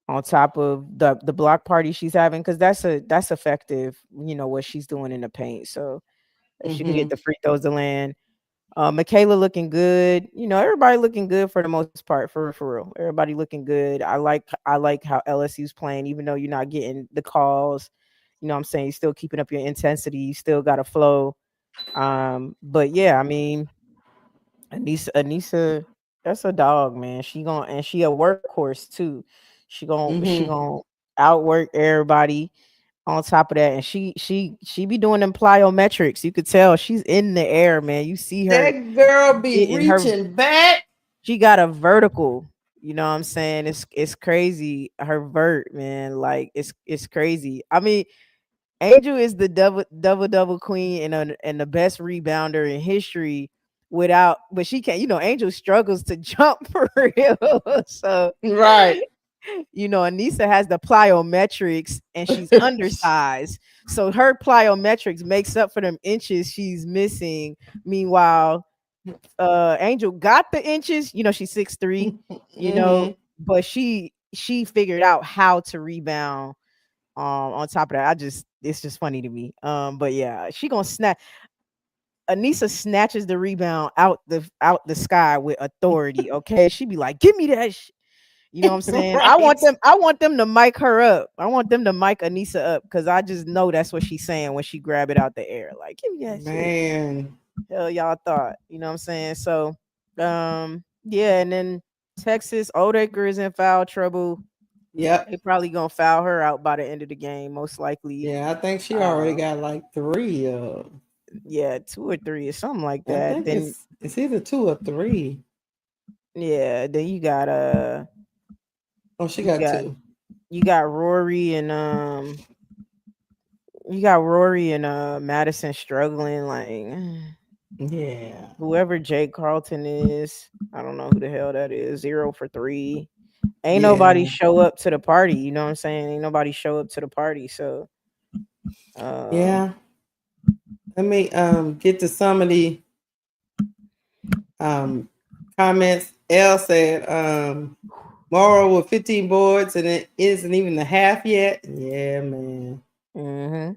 [SPEAKER 2] the block party she's having, because that's effective, what she's doing in the paint. So if she can get
[SPEAKER 1] Mm-hmm.
[SPEAKER 2] the free throws to land. Michaela looking good. Everybody looking good for the most part, for real. Everybody looking good. I like how LSU's playing, even though you're not getting the calls. You know what I'm saying? You're still keeping up your intensity. You still got a flow. But yeah, I mean, Anissa, that's a dog, man. She a workhorse too. She
[SPEAKER 1] Mm-hmm.
[SPEAKER 2] gonna outwork everybody on top of that. And she be doing them plyometrics. You could tell she's in the air, man. You see her
[SPEAKER 1] That girl be
[SPEAKER 2] getting her,
[SPEAKER 1] reaching back.
[SPEAKER 2] she got a vertical. You know what I'm saying? It's crazy. Her vert, man. Like it's crazy. I mean, Angel is the double queen and the best rebounder in history but she can't, Angel struggles to jump for real. So,
[SPEAKER 1] Right.
[SPEAKER 2] Anissa has the plyometrics and she's undersized. So her plyometrics makes up for them inches she's missing. Meanwhile, Angel got the inches, she's 6'3",
[SPEAKER 1] Mm-hmm.
[SPEAKER 2] but she figured out how to rebound. On top of that, it's just funny to me. But yeah, she gonna snap. Anissa snatches the rebound out the sky with authority. Okay, she be like, "Give me that." You know what I'm saying? I want
[SPEAKER 1] Right.
[SPEAKER 2] them. I want them to mic her up. I want them to mic Anissa up because I just know that's what she's saying when she grab it out the air. Like, give me that shit.
[SPEAKER 1] Man.
[SPEAKER 2] Hell, y'all thought. You know what I'm saying? So, yeah, and then Texas Odeker is in foul trouble.
[SPEAKER 1] Yep.
[SPEAKER 2] They probably gonna foul her out by the end of the game, most likely.
[SPEAKER 1] Yeah, I think she already
[SPEAKER 2] Uh,
[SPEAKER 1] got like three.
[SPEAKER 2] yeah, 2 or 3 or something like
[SPEAKER 1] I
[SPEAKER 2] that.
[SPEAKER 1] think
[SPEAKER 2] Then
[SPEAKER 1] it's either two or three.
[SPEAKER 2] yeah, then
[SPEAKER 1] Oh, she
[SPEAKER 2] you
[SPEAKER 1] got
[SPEAKER 2] got
[SPEAKER 1] two.
[SPEAKER 2] you got Rory and Madison struggling, like
[SPEAKER 1] Yeah.
[SPEAKER 2] whoever Jake Carlton is. I don't know who the hell that is. 0 for 3. Ain't nobody
[SPEAKER 1] Yeah.
[SPEAKER 2] show up to the party. You know what I'm saying? Ain't nobody show up to the party. So um
[SPEAKER 1] Yeah. Let me get to some of the um comments. L said Morrow with 15 boards and it isn't even the half yet. Yeah, man.
[SPEAKER 2] mm-hmm.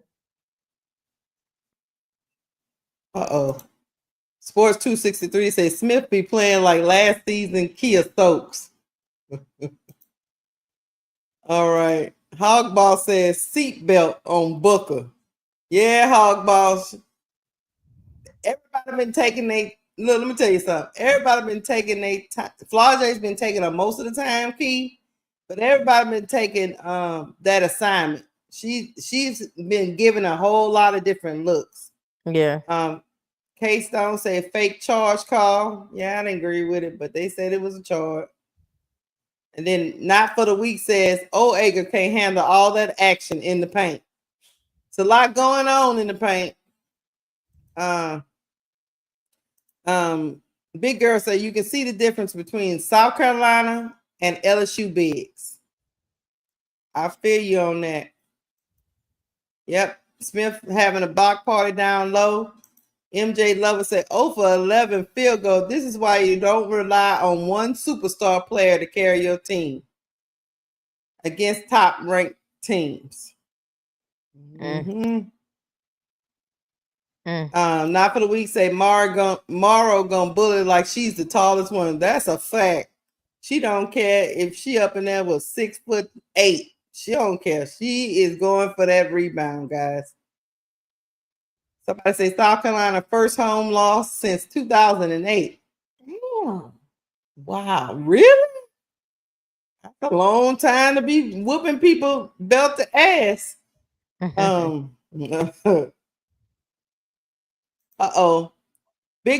[SPEAKER 1] Uh-oh. Sports 263 says Smith be playing like last season Kia Stokes. All right. Hogball says seatbelt on Booker. Yeah, Hogball. Everybody been taking look, let me tell you something. Everybody been taking their time. Flau'jae's been taking her most of the time, Key, but everybody been taking that assignment. She's been given a whole lot of different looks.
[SPEAKER 2] Yeah.
[SPEAKER 1] K-Stone said fake charge call. Yeah, I didn't agree with it, but they said it was a charge. And then Not for the Week says Oager can't handle all that action in the paint. It's a lot going on in the paint. Big Girl said you can see the difference between South Carolina and LSU bigs. I feel you on that. Yep. Smith having a block party down low. MJ Lover said, 0 for 11 field goal. This is why you don't rely on one superstar player to carry your team against top-ranked teams. Not for the Week say Morrow gonna bully like she's the tallest one. That's a fact. She don't care if she up in there with 6'8". She don't care. She is going for that rebound, guys. Somebody say South Carolina first home loss since 2008. Oh, wow, really? That's a long time to be whooping people belt to ass. Big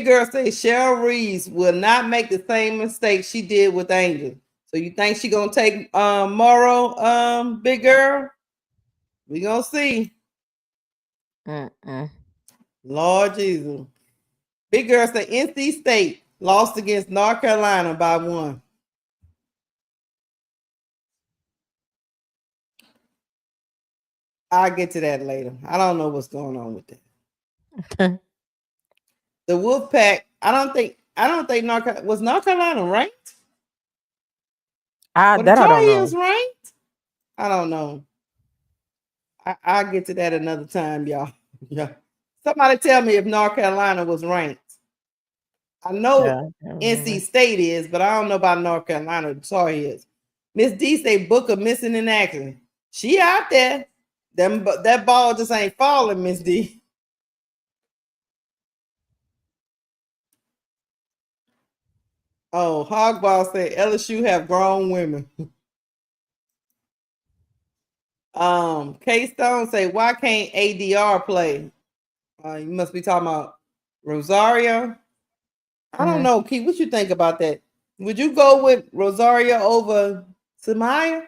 [SPEAKER 1] Girl say Cheryl Reeves will not make the same mistake she did with Angel. So you think she gonna take Morrow, Big Girl? We gonna see. Lord Jesus. Big Girl say NC State lost against North Carolina by 1. I'll get to that later. I don't know what's going on with that. The Wolfpack, I don't think was North Carolina ranked?
[SPEAKER 2] That I don't know.
[SPEAKER 1] Ranked? I don't know. I'll get to that another time, y'all. Yeah. Somebody tell me if North Carolina was ranked. I know NC State is, but I don't know about North Carolina. Sorry, is. Miss D say Booker missing in action. She out there. That ball just ain't falling, Miss D. Oh, Hogball said LSU have grown women. K-Stone say, why can't ADR play? You must be talking about Rosario. I don't know, Keith. What you think about that? Would you go with Rosario over Samaya?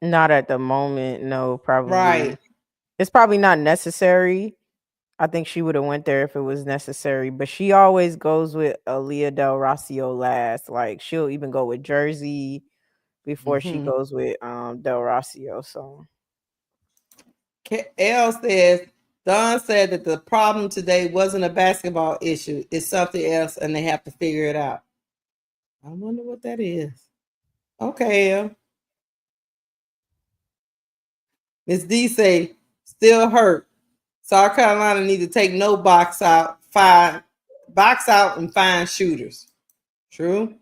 [SPEAKER 2] Not at the moment. No, probably.
[SPEAKER 1] Right.
[SPEAKER 2] It's probably not necessary. I think she would have went there if it was necessary, but she always goes with Aaliyah Del Rocio last. Like she'll even go with Jersey before she goes with Del Rocio. So
[SPEAKER 1] L says Don said that the problem today wasn't a basketball issue. It's something else, and they have to figure it out. I wonder what that is. Okay, L. Miss D say still hurt. South Carolina need to take no box out and find shooters. True.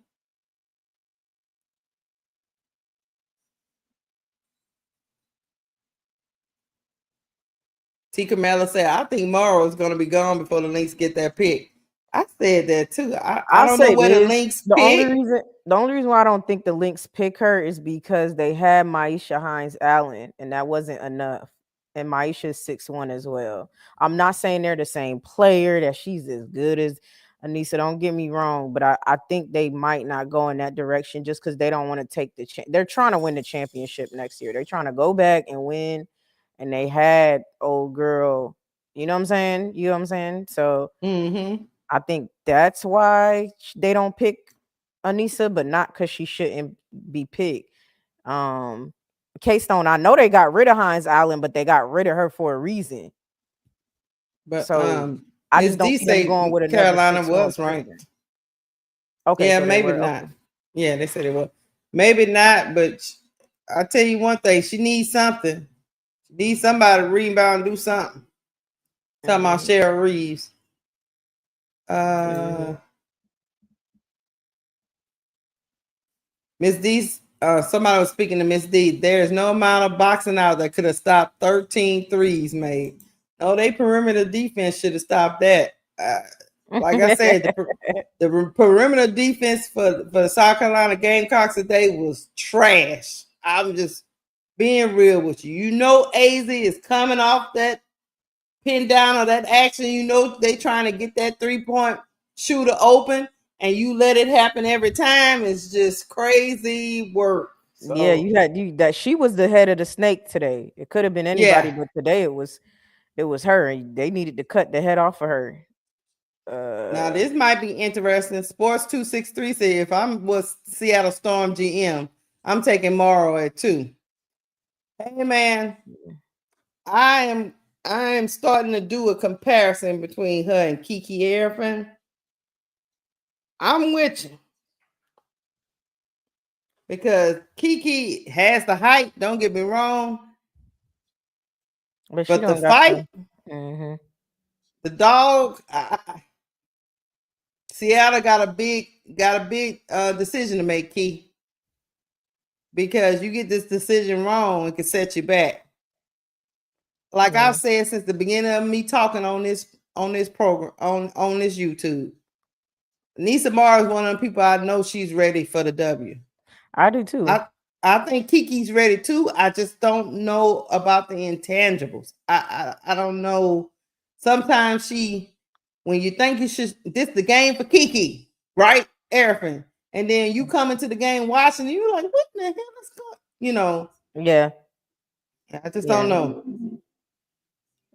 [SPEAKER 1] T. Camella said, I think Morrow is going to be gone before the Lynx get that pick. I said that too. I don't know where the Lynx pick.
[SPEAKER 2] The only reason why I don't think the Lynx pick her is because they had Maisha Hines-Allen, and that wasn't enough. And Maisha's 6'1" as well. I'm not saying they're the same player, that she's as good as Anissa. Don't get me wrong, but I think they might not go in that direction just because they don't want to take they're trying to win the championship next year. They're trying to go back and win. And they had old girl, you know what I'm saying? You know what I'm saying? So I think that's why they don't pick Anissa, but not because she shouldn't be picked. K-Stone, I know they got rid of Hines-Allen, but they got rid of her for a reason.
[SPEAKER 1] But
[SPEAKER 2] so I just don't see them going with another
[SPEAKER 1] Carolina was ranked.
[SPEAKER 2] Okay,
[SPEAKER 1] yeah, so maybe not. Okay. Yeah, they said it was. Maybe not, but I'll tell you one thing: she needs something. She needs somebody to rebound and do something. Talking about Cheryl Reeves. Miss D, somebody was speaking to Miss D. There's no amount of boxing out that could have stopped 13 threes made. No, they perimeter defense should have stopped that. Like I said, the perimeter defense for the South Carolina Gamecocks today was trash. I'm just being real with you. You know, AZ is coming off that pin down or that action. You know, they trying to get that 3-point shooter open, and you let it happen every time. It's just crazy work.
[SPEAKER 2] Yeah,
[SPEAKER 1] So
[SPEAKER 2] you that she was the head of the snake today. It could have been anybody,
[SPEAKER 1] yeah.
[SPEAKER 2] but today it was her. And they needed to cut the head off of her.
[SPEAKER 1] Now
[SPEAKER 2] Uh,
[SPEAKER 1] this might be interesting. Sports 263 said if I'm was Seattle Storm GM, I'm taking Morrow at 2. Hey man, I am I am starting to do a comparison between her and Kiki Airfin. I'm with you because Kiki has the height. Don't get me wrong,
[SPEAKER 2] but she
[SPEAKER 1] but the
[SPEAKER 2] don't got
[SPEAKER 1] fight,
[SPEAKER 2] the. Hmm.
[SPEAKER 1] the dog, Seattle got a big decision to make, Key, because you get this decision wrong, it can set you back. Like
[SPEAKER 2] Yeah,
[SPEAKER 1] I've said since the beginning of me talking on this program on this YouTube, Nisa Mara is one of the people I know she's ready for the W.
[SPEAKER 2] I do too.
[SPEAKER 1] I think Kiki's ready too. I just don't know about the intangibles. I don't know. Sometimes when you think you should, this the game for Kiki, right, Erfin, and then you come into the game watching, and you're like, what the hell is going? You know,
[SPEAKER 2] Yeah,
[SPEAKER 1] I just don't
[SPEAKER 2] yeah,
[SPEAKER 1] know.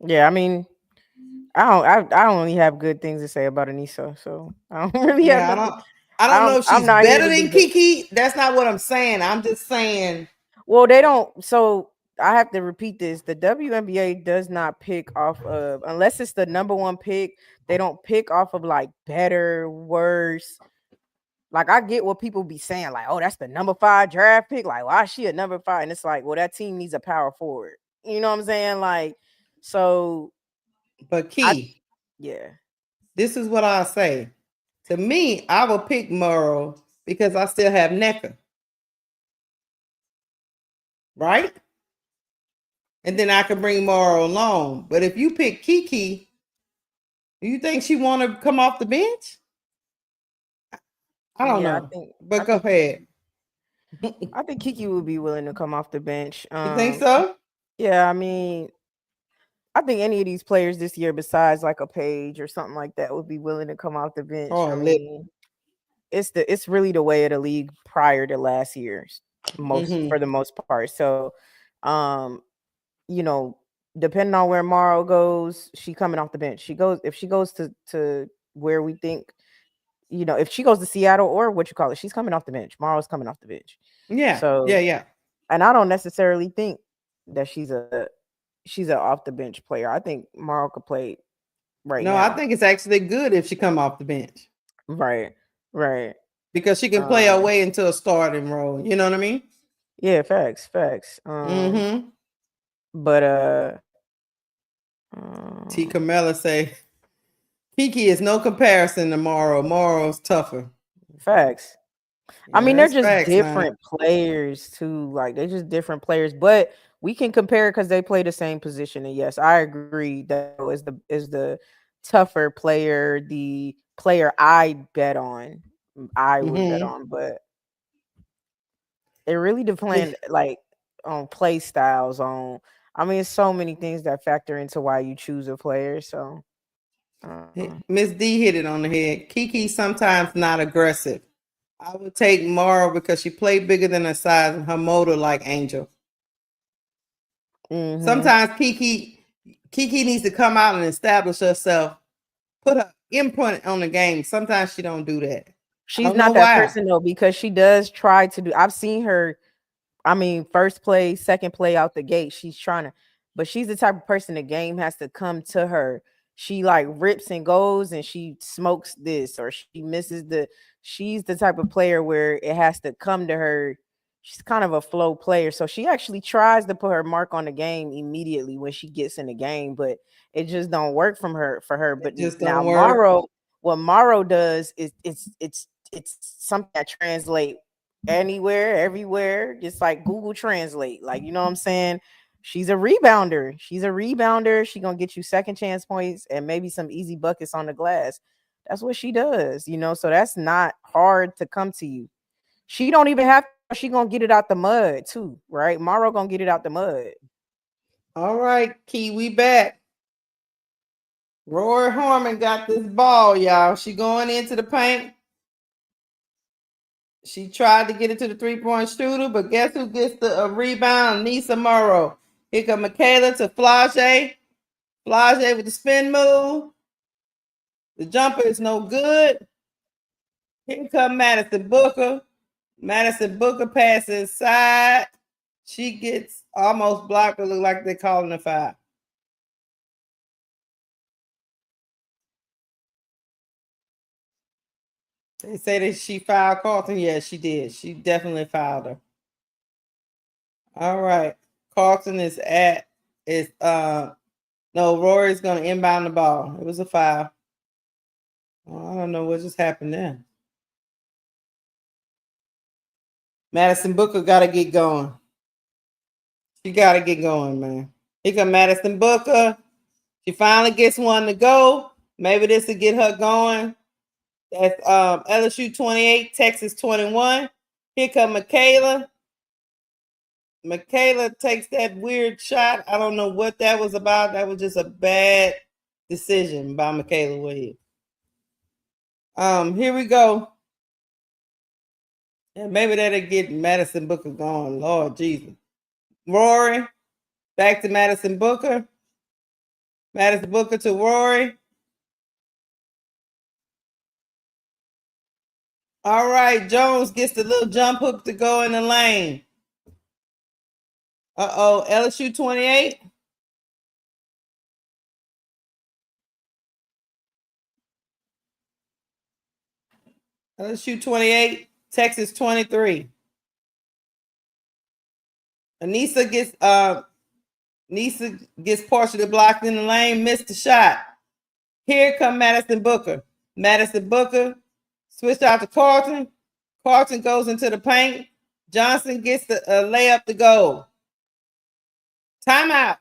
[SPEAKER 2] yeah. I mean, I only have good things to say about Anissa, so I don't really have
[SPEAKER 1] Yeah,
[SPEAKER 2] nothing.
[SPEAKER 1] I don't know if
[SPEAKER 2] I'm
[SPEAKER 1] she's
[SPEAKER 2] not here
[SPEAKER 1] better
[SPEAKER 2] to
[SPEAKER 1] than
[SPEAKER 2] debate.
[SPEAKER 1] Kiki. That's not what I'm saying. I'm just saying.
[SPEAKER 2] Well, they don't. So I have to repeat this: the WNBA does not pick off of unless it's the number one pick. They don't pick off of like better, worse. Like I get what people be saying, like, "Oh, that's the number 5 draft pick." Like, why is she a number 5? And it's like, well, that team needs a power forward. You know what I'm saying? Like, so
[SPEAKER 1] But
[SPEAKER 2] I,
[SPEAKER 1] Key,
[SPEAKER 2] yeah,
[SPEAKER 1] this is what I say. To me, I will pick Murrow because I still have Necker, right? And then I can bring Murrow along. But if you pick Kiki, do you think she want to come off the bench? I don't
[SPEAKER 2] yeah.
[SPEAKER 1] know.
[SPEAKER 2] I
[SPEAKER 1] But go
[SPEAKER 2] think
[SPEAKER 1] ahead.
[SPEAKER 2] I think Kiki would be willing to come off the bench.
[SPEAKER 1] You think so?
[SPEAKER 2] Yeah, I mean, I think any of these players this year, besides like a Page or something like that, would be willing to come off the bench. I
[SPEAKER 1] Oh,
[SPEAKER 2] mean, it's really the way of the league prior to last year's most
[SPEAKER 1] mm-hmm.
[SPEAKER 2] for the most part. So, um, you know, depending on where Morrow goes, she coming off the bench. She goes if she goes to where we think, if she goes to Seattle or what you call it, she's coming off the bench. Morrow's coming off the bench.
[SPEAKER 1] Yeah, yeah,
[SPEAKER 2] So,
[SPEAKER 1] yeah.
[SPEAKER 2] and I don't necessarily think that she's an off the bench player. I think Morrow could play right
[SPEAKER 1] No, I
[SPEAKER 2] now.
[SPEAKER 1] think it's actually good if she come off the bench
[SPEAKER 2] Right. Right.
[SPEAKER 1] because she can play her way into a starting role. You know what I mean?
[SPEAKER 2] Yeah, facts.
[SPEAKER 1] Mm-hmm.
[SPEAKER 2] But
[SPEAKER 1] T. Camilla say Kiki is no comparison to Morrow. Morrow's tougher.
[SPEAKER 2] facts. I
[SPEAKER 1] Yeah,
[SPEAKER 2] mean, they're
[SPEAKER 1] that's
[SPEAKER 2] just
[SPEAKER 1] facts now.
[SPEAKER 2] different players too. Like they're just different players, but we can compare because they play the same position. And yes, I agree that is the tougher player, the player I bet on. I would bet
[SPEAKER 1] Mm-hmm.
[SPEAKER 2] on, but it really depends like on play styles. On I mean, it's so many things that factor into why you choose a player. So,
[SPEAKER 1] Miss D hit it on the head. Kiki sometimes not aggressive. I would take Morrow because she played bigger than her size and her motor like Angel.
[SPEAKER 2] mm-hmm.
[SPEAKER 1] Sometimes Kiki needs to come out and establish herself, put her input on the game. Sometimes she don't do that. I
[SPEAKER 2] She's
[SPEAKER 1] don't know
[SPEAKER 2] not that
[SPEAKER 1] why.
[SPEAKER 2] person though because she does try to do. I've seen her. I mean, first play, second play out the gate, she's trying to, but she's the type of person the game has to come to her. She like rips and goes and she smokes this or she misses she's the type of player where it has to come to her. She's kind of a flow player. So she actually tries to put her mark on the game immediately when she gets in the game, but it just don't work for her.
[SPEAKER 1] It
[SPEAKER 2] But
[SPEAKER 1] just
[SPEAKER 2] now
[SPEAKER 1] don't work.
[SPEAKER 2] what Morrow does is it's something that translate anywhere, everywhere, just like Google Translate. Like, you know what I'm saying? She's a rebounder. She's a rebounder. She gonna get you second chance points and maybe some easy buckets on the glass. That's what she does, so that's not hard to come to you. She don't even have to, she gonna get it out the mud too, right? Morrow gonna get it out the mud.
[SPEAKER 1] All right, Key, we back. Rory Harmon got this ball, y'all. She going into the paint. She tried to get it to the three-point shooter, but guess who gets the rebound? Nisa Morrow. Here come Michaela to Flage. Flage with the spin move. The jumper is no good. Here come Madison Booker. Madison Booker passes side. She gets almost blocked, but look like they're calling a foul. They say that she fouled Carlton. Yes, she did. She definitely fouled her. All right. Carlton is no, Rory's gonna inbound the ball. It was a foul. I don't know what just happened there. Madison Booker gotta get going. She gotta get going, man. Here come Madison Booker. She finally gets one to go. Maybe this will get her going. That's LSU 28, Texas 21. Here come Michaela. Michaela takes that weird shot. I don't know what that was about. That was just a bad decision by Michaela Williams. Here we go. And maybe that'll get Madison Booker going. Lord Jesus. Rory, back to Madison Booker. Madison Booker to Rory. All right, Jones gets the little jump hook to go in the lane. Uh-oh, LSU 28. LSU 28, Texas 23. Nisa gets partially blocked in the lane, missed the shot. Here come Madison Booker. Madison Booker switched out to Carlton. Carlton goes into the paint. Johnson gets the layup to go. Timeout.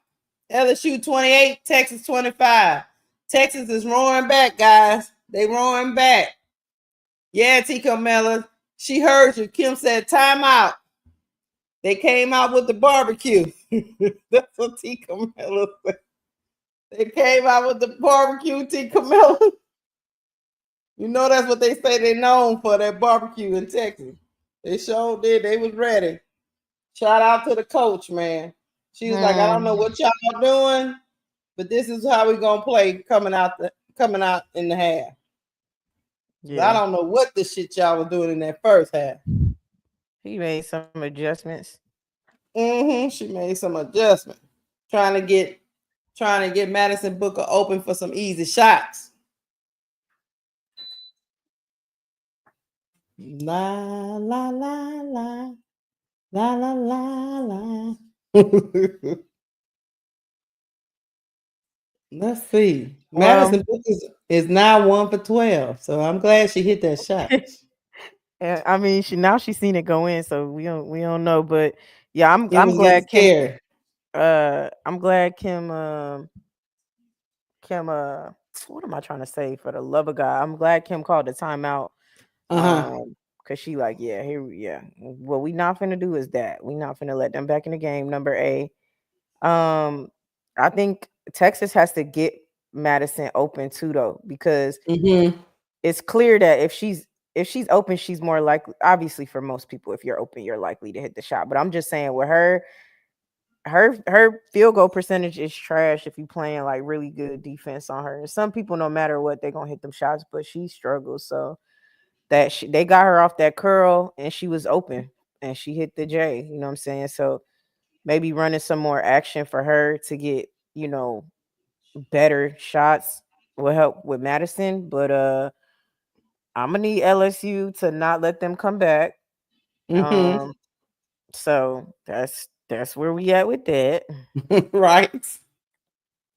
[SPEAKER 1] LSU 28, Texas 25. Texas is roaring back, guys. They roaring back. Yeah, T. Camilla. She heard you. Kim said timeout. They came out with the barbecue. That's what T. Camilla said. They came out with the barbecue, T. Camilla. You know that's what they say they're known for, that barbecue in Texas. They sure did. They was ready. Shout out to the coach, man. She was like, I don't know what y'all doing, but this is how we gonna play coming out in the half. Yeah. I don't know what the shit y'all were doing in that first half.
[SPEAKER 2] He made some adjustments.
[SPEAKER 1] She made some adjustments. Trying to get Madison Booker open for some easy shots. La la la la la la la la. Let's see. Madison Booker is now 1 for 12, so I'm glad she hit that shot.
[SPEAKER 2] I mean, she's seen it go in, so we don't know, but yeah, I'm glad Kim. I'm glad Kim. What am I trying to say? For the love of God, I'm glad Kim called the timeout. Cause she like, what we not finna do is that we not finna let them back in the game. Number A. I think Texas has to get Madison open too, though, because it's clear that if she's open, she's more likely. Obviously, for most people, if you're open, you're likely to hit the shot. But I'm just saying, with her field goal percentage is trash if you playing like really good defense on her. And some people, no matter what, they're gonna hit them shots, but she struggles. So they got her off that curl and she was open and she hit the J. You know what I'm saying? So maybe running some more action for her to get, better shots will help with Madison. But I'm gonna need LSU to not let them come back. So that's where we at with that.
[SPEAKER 1] Right.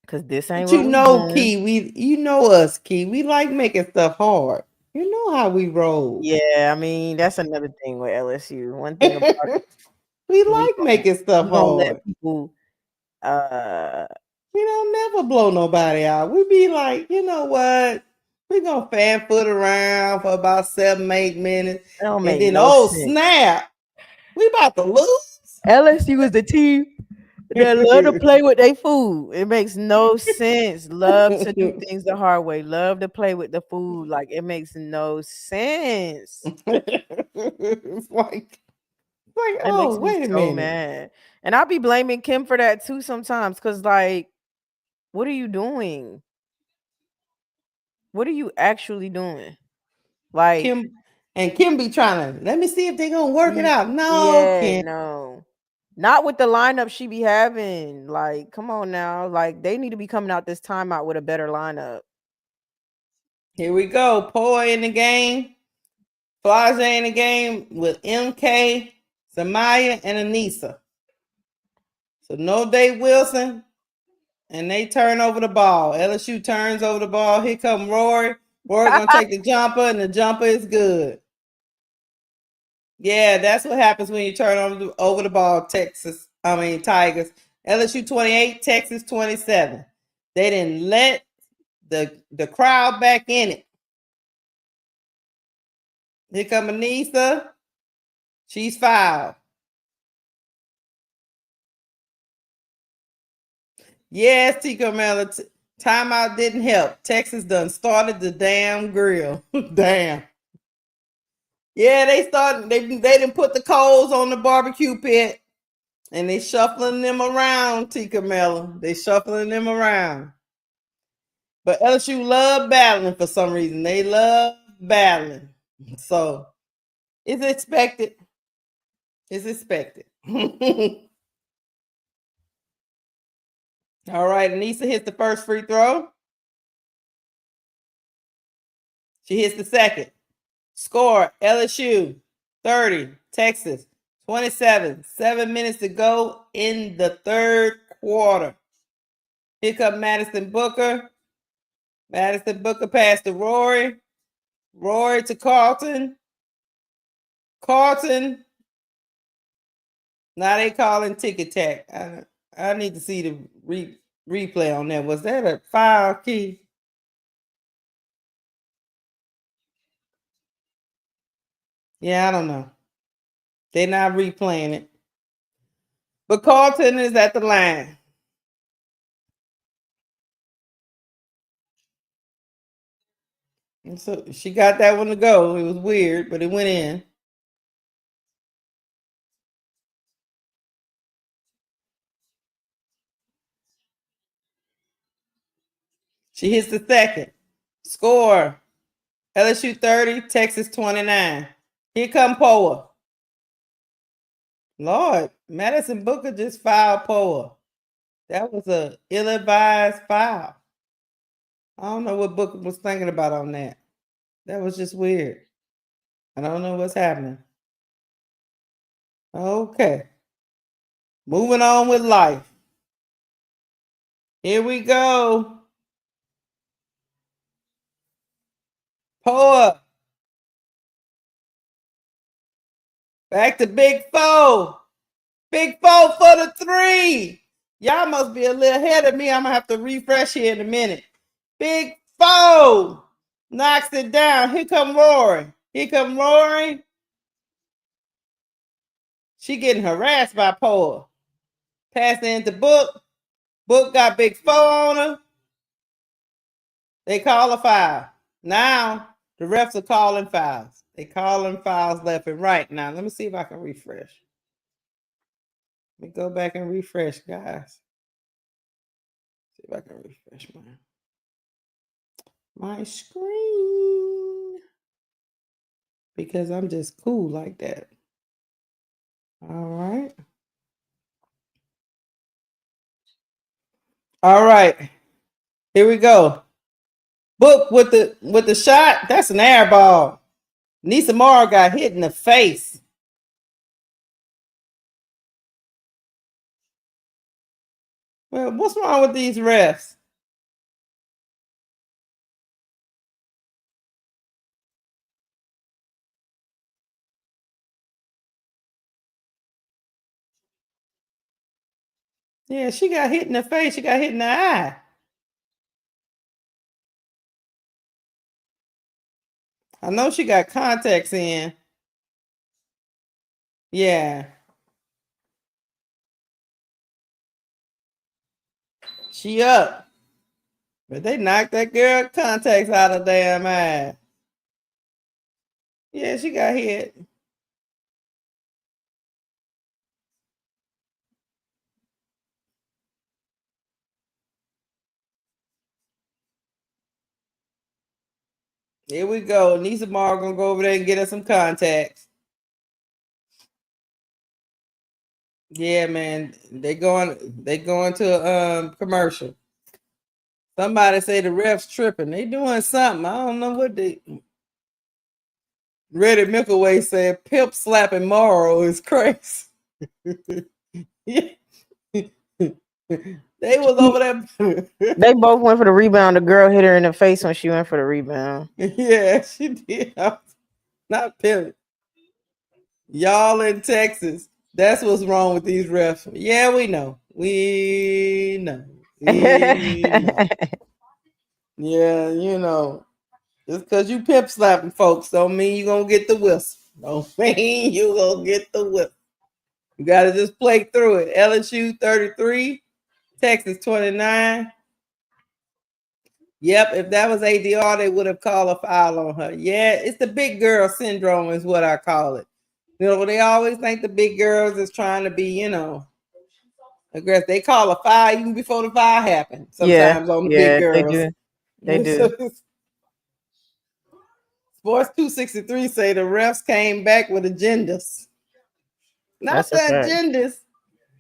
[SPEAKER 2] Cause this ain't
[SPEAKER 1] what Key, you know us, Key. We like making stuff hard. You know how we roll.
[SPEAKER 2] Yeah, I mean, that's another thing with LSU. One thing about
[SPEAKER 1] we like making stuff hard.
[SPEAKER 2] Let people
[SPEAKER 1] we don't never blow nobody out. We be like, you know what? We gonna fan foot around for about 7-8 minutes.
[SPEAKER 2] That don't
[SPEAKER 1] And
[SPEAKER 2] make
[SPEAKER 1] then,
[SPEAKER 2] no
[SPEAKER 1] oh
[SPEAKER 2] sense.
[SPEAKER 1] snap, we about to lose.
[SPEAKER 2] LSU is the team that love to play with their food. It makes no sense. Love to do things the hard way. Love to play with the food. Like it makes no sense.
[SPEAKER 1] It's like,
[SPEAKER 2] It
[SPEAKER 1] oh,
[SPEAKER 2] makes me
[SPEAKER 1] wait a
[SPEAKER 2] so
[SPEAKER 1] minute.
[SPEAKER 2] mad. And I'll be blaming Kim for that too sometimes. Cause like, what are you doing? What are you actually doing? Like,
[SPEAKER 1] Kim be trying to let me see if they gonna work it out. No,
[SPEAKER 2] yeah,
[SPEAKER 1] Kim.
[SPEAKER 2] no. Not with the lineup she be having. Like, come on now. Like, they need to be coming out this timeout with a better lineup.
[SPEAKER 1] Here we go. Poa in the game. Flage in the game with MK, Samaya, and Anissa. So no Dave Wilson. And they turn over the ball. LSU turns over the ball. Here come Rory. Rory gonna take the jumper, and the jumper is good. Yeah, that's what happens when you turn over the ball. Tigers. LSU 28, Texas 27. They didn't let the crowd back in it. Here come Anissa. She's fouled. Yes, Tico Miller. Timeout didn't help. Texas done started the damn grill. Damn. Yeah, they started. They didn't put the coals on the barbecue pit, and they shuffling them around. Tika Miller. They shuffling them around. But LSU love battling for some reason. They love battling. So it's expected. It's expected. All right, Anissa hits the first free throw. She hits the second. Score LSU 30, Texas 27. 7 minutes to go in the third quarter. Here comes Madison Booker. Madison Booker passed to Rory. Rory to Carlton. Carlton. Now they calling ticket tack. I need to see the replay on that. Was that a foul, Key? Yeah, I don't know. They're not replaying it. But Carlton is at the line. And so she got that one to go. It was weird, but it went in. She hits the second. Score. LSU 30, Texas 29. Here come Poa. Lord, Madison Booker just fouled Poa. That was a ill-advised foul. I don't know what Booker was thinking about on that. That was just weird. I don't know what's happening. Okay. Moving on with life. Here we go. Poa. Back to Big Four. Big Four for the three. Y'all must be a little ahead of me. I'm going to have to refresh here in a minute. Big Four knocks it down. Here come Rory. Here come Rory. She getting harassed by Poa. Passing into Book. Book got Big Four on her. They call a foul. Now the refs are calling fouls. They calling fouls left and right. Now let me see if I can refresh. Let me go back and refresh, guys. See if I can refresh my screen. Because I'm just cool like that. All right. All right. Here we go. Book with the shot. That's an air ball. Nisa Morrow got hit in the face. Well, what's wrong with these refs? Yeah, she got hit in the face. She got hit in the eye. I know she got contacts in. Yeah. She up. But they knocked that girl contacts out of damn eye. Yeah, she got hit. Here we go. Nisa Mar gonna go over there and get us some contacts. Yeah, man. They going to commercial. Somebody say the refs tripping. They doing something. I don't know what they. Reddy Mickleway said pimp slapping Morrow is crazy. They was over there.
[SPEAKER 2] They both went for the rebound. The girl hit her in the face when she went for the rebound.
[SPEAKER 1] Yeah, she did. Not pimp. Y'all in Texas. That's what's wrong with these refs. Yeah, we know. We know. We know. Yeah, you know. Just because you pimp slapping folks don't mean you gonna get the whistle. Don't mean you gonna get the whistle. You gotta just play through it. LSU 33, Texas 29. Yep, if that was ADR, they would have called a foul on her. Yeah, it's the big girl syndrome, is what I call it. You know, they always think the big girls is trying to be, you know, aggressive. They call a foul even before the foul happened. Sometimes on the big girls.
[SPEAKER 2] They do.
[SPEAKER 1] Sports 263 say the refs came back with agendas. Not the agendas.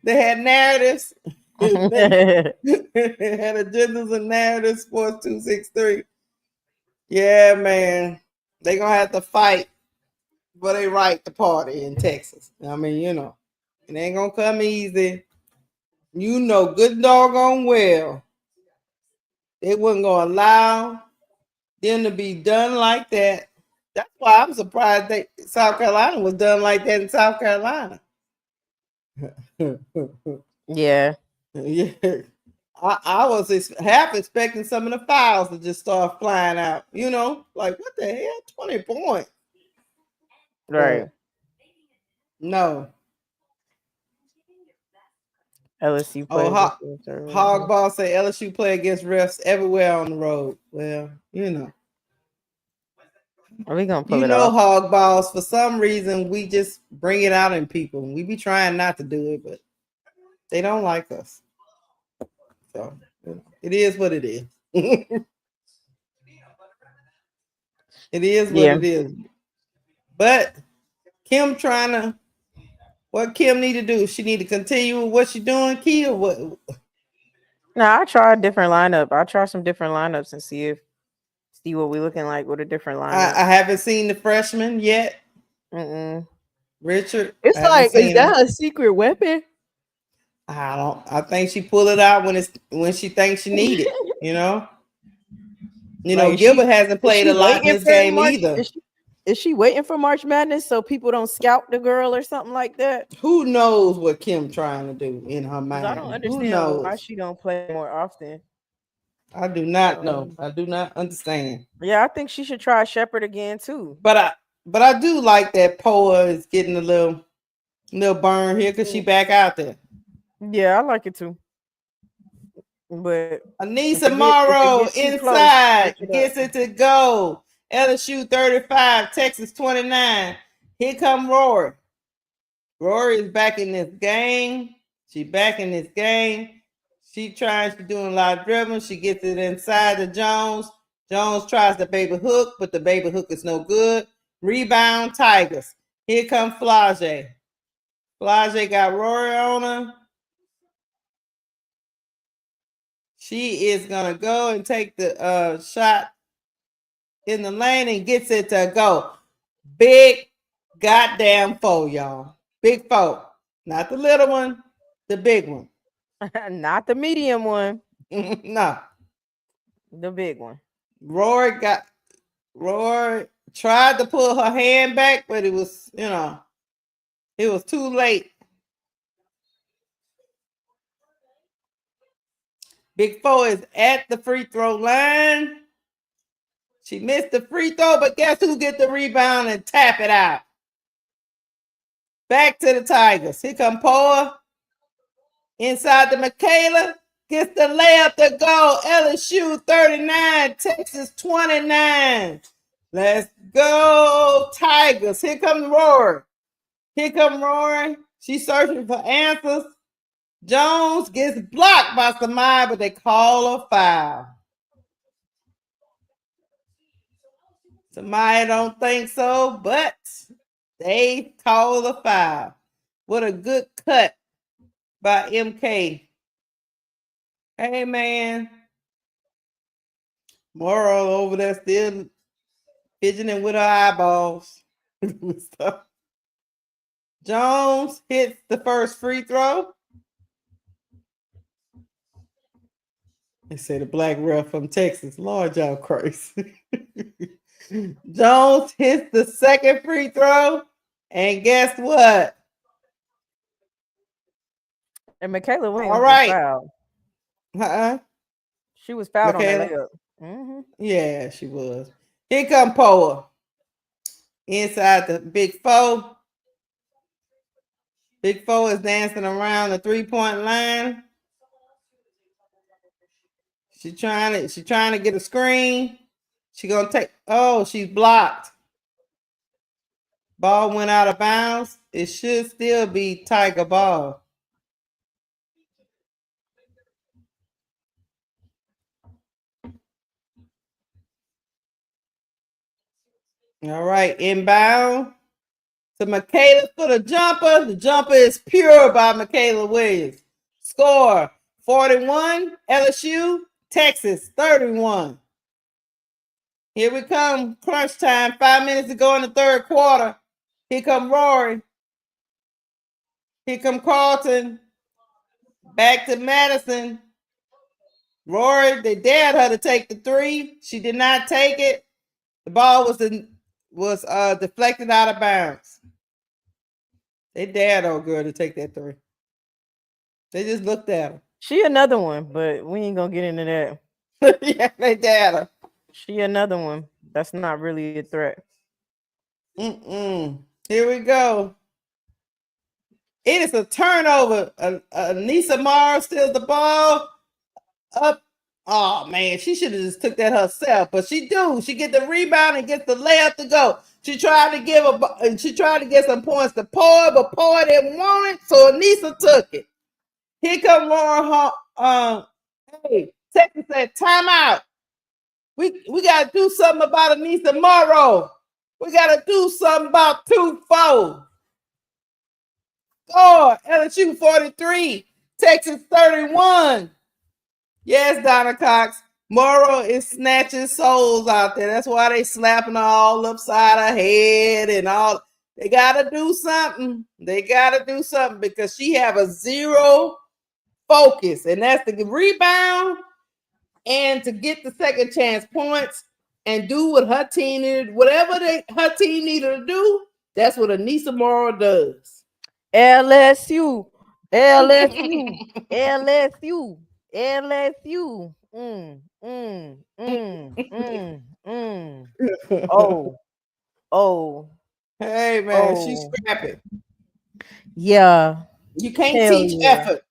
[SPEAKER 1] They had narratives. They had agendas and narratives. Sports 263. Yeah, man. They gonna have to fight for they right to party in Texas. I mean, you know, it ain't gonna come easy. You know, good doggone well, they wasn't gonna allow them to be done like that. That's why I'm surprised that South Carolina was done like that in South Carolina.
[SPEAKER 2] Yeah.
[SPEAKER 1] Yeah. I was half expecting some of the fouls to just start flying out. You know, like what the hell? 20 points.
[SPEAKER 2] Right.
[SPEAKER 1] No.
[SPEAKER 2] LSU
[SPEAKER 1] Oh,
[SPEAKER 2] plays.
[SPEAKER 1] Hogball say LSU play against refs everywhere on the road. Well, you know.
[SPEAKER 2] Are we gonna pull
[SPEAKER 1] you
[SPEAKER 2] it
[SPEAKER 1] know,
[SPEAKER 2] off?
[SPEAKER 1] Hogballs, for some reason, we just bring it out in people. We be trying not to do it, but they don't like us. So, you know, it is what it is. It is what it is. But Kim trying to, what Kim need to do? She need to continue with what she doing, Key, or what?
[SPEAKER 2] No, I try a different lineup. I try some different lineups and see what we looking like with a different lineup.
[SPEAKER 1] I haven't seen the freshman yet. Richard.
[SPEAKER 2] It's like, is that a secret weapon?
[SPEAKER 1] I think she pull it out when she thinks she need it. You know. You know, Gilbert hasn't played a lot in this game either.
[SPEAKER 2] Is she waiting for March Madness so people don't scout the girl or something like that?
[SPEAKER 1] Who knows what Kim trying to do in her mind?
[SPEAKER 2] I don't understand why she don't play more often.
[SPEAKER 1] I do not know. I do not understand.
[SPEAKER 2] Yeah, I think she should try Shepherd again too.
[SPEAKER 1] But I do like that Poa is getting a little burn here because she back out there.
[SPEAKER 2] Yeah, I like it too. But
[SPEAKER 1] Anissa Morrow inside gets it to go. LSU 35, Texas 29. Here come Rory. Rory is back in this game. She back in this game. She doing a lot of dribbling. She gets it inside to Jones. Jones tries the baby hook, but the baby hook is no good. Rebound, Tigers. Here comes Flage. Flage got Rory on her. She is going to go and take the shot in the lane and gets it to go. Big goddamn foe, y'all. Big foe. Not the little one, the big one.
[SPEAKER 2] Not the medium one.
[SPEAKER 1] No.
[SPEAKER 2] The big one.
[SPEAKER 1] Rory tried to pull her hand back, but it was, it was too late. Big Four is at the free throw line. She missed the free throw, but guess who get the rebound and tap it out? Back to the Tigers. Here come Poa. Inside to Michaela. Gets the layup to go. LSU 39, Texas 29. Let's go, Tigers. Here comes Rory. Here comes Rory. She's searching for answers. Jones gets blocked by Samaya, but they call a foul. Samaya don't think so, but they call a foul. What a good cut by MK. Hey, man. Moral over there still fidgeting with her eyeballs. Jones hits the first free throw. They say the black ref from Texas. Lord, y'all crazy. Jones hits the second free throw. And guess what?
[SPEAKER 2] And Michaela Williams
[SPEAKER 1] All right.
[SPEAKER 2] was fouled. She was fouled on that layup. Mm-hmm.
[SPEAKER 1] Yeah, she was. Here come Poa. Inside the Big Four. Big Four is dancing around the 3-point line. She's trying to get a screen. She gonna take. Oh, she's blocked. Ball went out of bounds. It should still be Tiger ball. All right, inbound to Michaela for the jumper. The jumper is pure by Michaela Williams. Score 41, LSU, Texas 31. Here we come, crunch time. 5 minutes to go in the third quarter. Here come Rory. Here come Carlton. Back to Madison. Rory, they dared her to take the three. She did not take it. The ball was deflected out of bounds. They dared old girl to take that three. They just looked at her.
[SPEAKER 2] She another one, but we ain't gonna get into that.
[SPEAKER 1] Yeah, they dared her.
[SPEAKER 2] She another one. That's not really a threat.
[SPEAKER 1] Here we go. It is a turnover. Anissa Mara steals the ball. Up. Oh, man. She should have just took that herself. But she do. She get the rebound and gets the layup to go. She tried to get some points to Poa, but Poa didn't want it. So Anissa took it. Here come Laura. Hey, Texas said timeout. We got to do something about Anissa Morrow. We got to do something about 2-4. Score, LSU 43, Texas 31. Yes, Donna Cox. Morrow is snatching souls out there. That's why they slapping her all upside her head and all. They got to do something. They got to do something because she have a zero focus, and that's the rebound and to get the second chance points and do what her team needed, whatever her team needed to do. That's what Anissa Morrow does.
[SPEAKER 2] LSU. LSU. Oh.
[SPEAKER 1] Hey, man, she's scrapping.
[SPEAKER 2] Yeah.
[SPEAKER 1] You can't teach effort.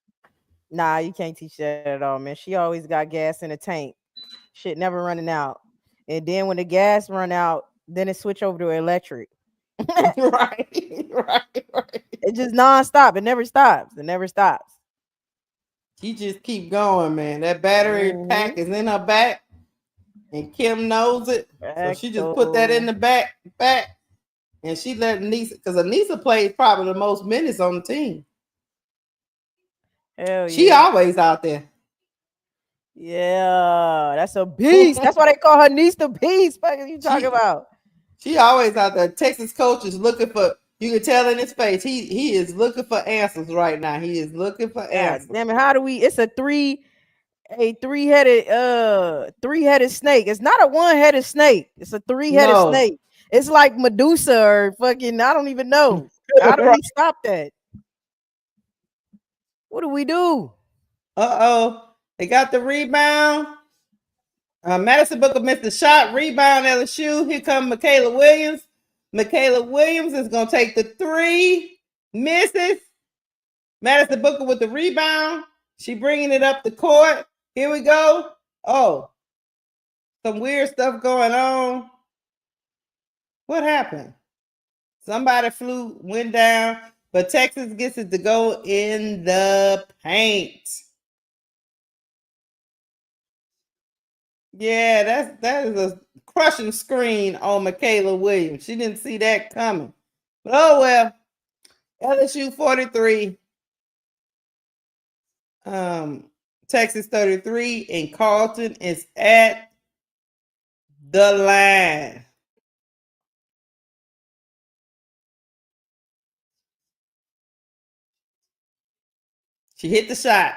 [SPEAKER 2] Nah, you can't teach that at all, man. She always got gas in the tank. Shit never running out. And then when the gas run out, then it switch over to electric.
[SPEAKER 1] right.
[SPEAKER 2] It just nonstop. It never stops.
[SPEAKER 1] She just keep going, man. That battery pack is in her back, and Kim knows it. So she just put that in the back, and she let Anissa, because Anissa plays probably the most minutes on the team.
[SPEAKER 2] Hell yeah.
[SPEAKER 1] She always out there.
[SPEAKER 2] Yeah, that's a beast. That's why they call her Niece the Beast. What are you talking about?
[SPEAKER 1] She always out there. Texas coach is looking for, you can tell in his face, he is looking for answers right now. He is looking for answers.
[SPEAKER 2] Damn it, how do we, it's a three-headed snake. It's not a one-headed snake. It's a three-headed snake. It's like Medusa or fucking, I don't even know. How do we stop that? What do we do?
[SPEAKER 1] Uh-oh. They got the rebound. Madison Booker missed the shot. Rebound LSU. Here comes Michaela Williams. Michaela Williams is going to take the three. Misses. Madison Booker with the rebound. She bringing it up the court. Here we go. Oh, some weird stuff going on. What happened? Somebody went down, but Texas gets it to go in the paint. Yeah, that is a crushing screen on Michaela Williams. She didn't see that coming. But oh well. LSU 43. Texas 33, and Carlton is at the line. She hit the shot.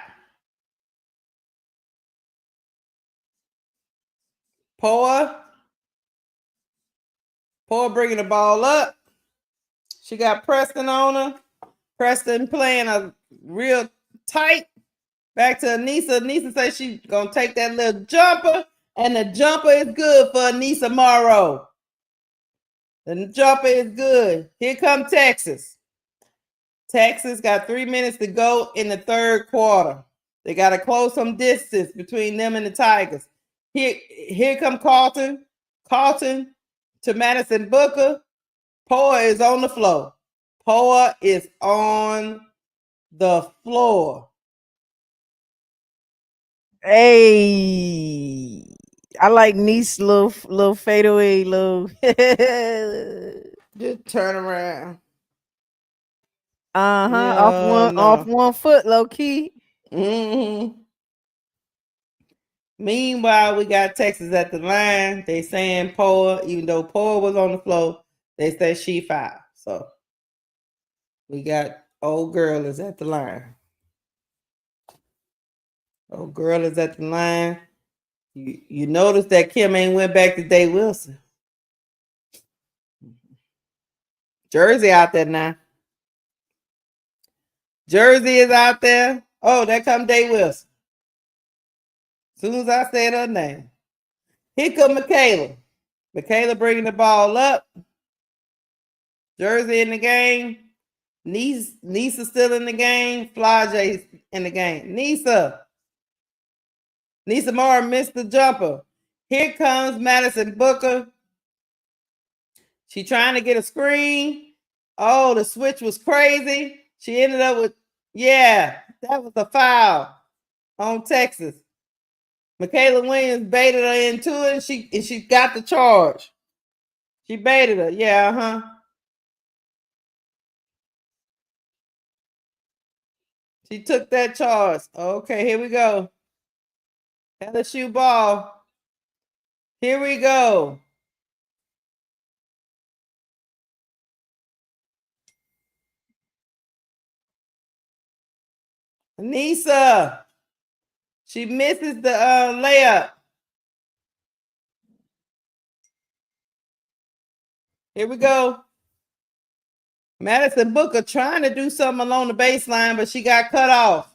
[SPEAKER 1] Poa bringing the ball up. She got Preston on her. Preston playing a real tight. Back to Anissa. Anissa says she's going to take that little jumper, and the jumper is good for Anissa Morrow. The jumper is good. Here comes Texas. Texas got 3 minutes to go in the third quarter. They got to close some distance between them and the Tigers. Here come Carlton. Carlton to Madison Booker. Poa is on the floor. Poa is on the floor.
[SPEAKER 2] Hey, I like Niece little fadeaway little.
[SPEAKER 1] Just turn around.
[SPEAKER 2] Off one foot, low key.
[SPEAKER 1] Mm-hmm. Meanwhile, we got Texas at the line. They saying Poa, even though Poa was on the floor, they say she fouled. So we got old girl is at the line. Old girl is at the line. You notice that Kim ain't went back to Day Wilson. Jersey out there now. Jersey is out there. Oh, there come Day Wilson. As soon as I said her name. Here come Michaela. Michaela bringing the ball up. Jersey in the game. Nisa still in the game. Flajay's in the game. Nisa Moore missed the jumper. Here comes Madison Booker. She trying to get a screen. Oh, the switch was crazy. She ended up with, that was a foul on Texas. Michaela Williams baited her into it, and she got the charge. She baited her. Yeah, She took that charge. Okay, here we go. LSU ball. Here we go. Anissa. She misses the layup. Here we go. Madison Booker trying to do something along the baseline, but she got cut off.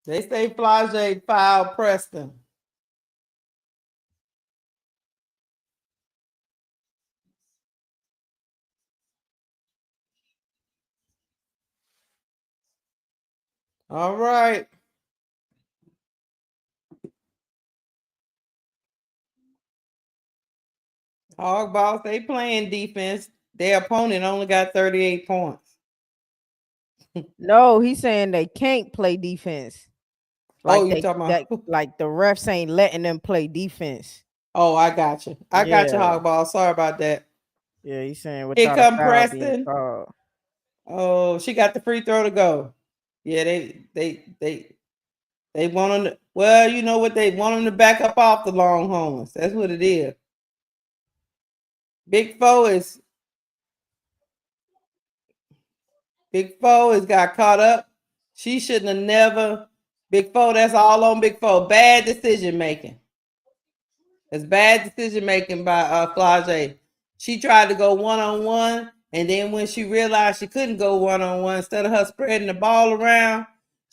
[SPEAKER 1] They say Flage fouled Preston. All right. Hog Boss, they playing defense. Their opponent only got 38 points.
[SPEAKER 2] No, he's saying they can't play defense. Like
[SPEAKER 1] you talking about
[SPEAKER 2] like the refs ain't letting them play defense.
[SPEAKER 1] Oh, I got you. I got you, Hog Ball. Sorry about that.
[SPEAKER 2] Yeah, he's saying
[SPEAKER 1] here come Preston. Oh, she got the free throw to go. Yeah, they want them to, well, you know what, they want them to back up off the Longhorns. That's what it is. Big Foe has got caught up. She shouldn't have never. Big Foe, that's all on Big Foe. Bad decision making. It's bad decision making by Flage. She tried to go one-on-one, and then when she realized she couldn't go one-on-one, instead of her spreading the ball around,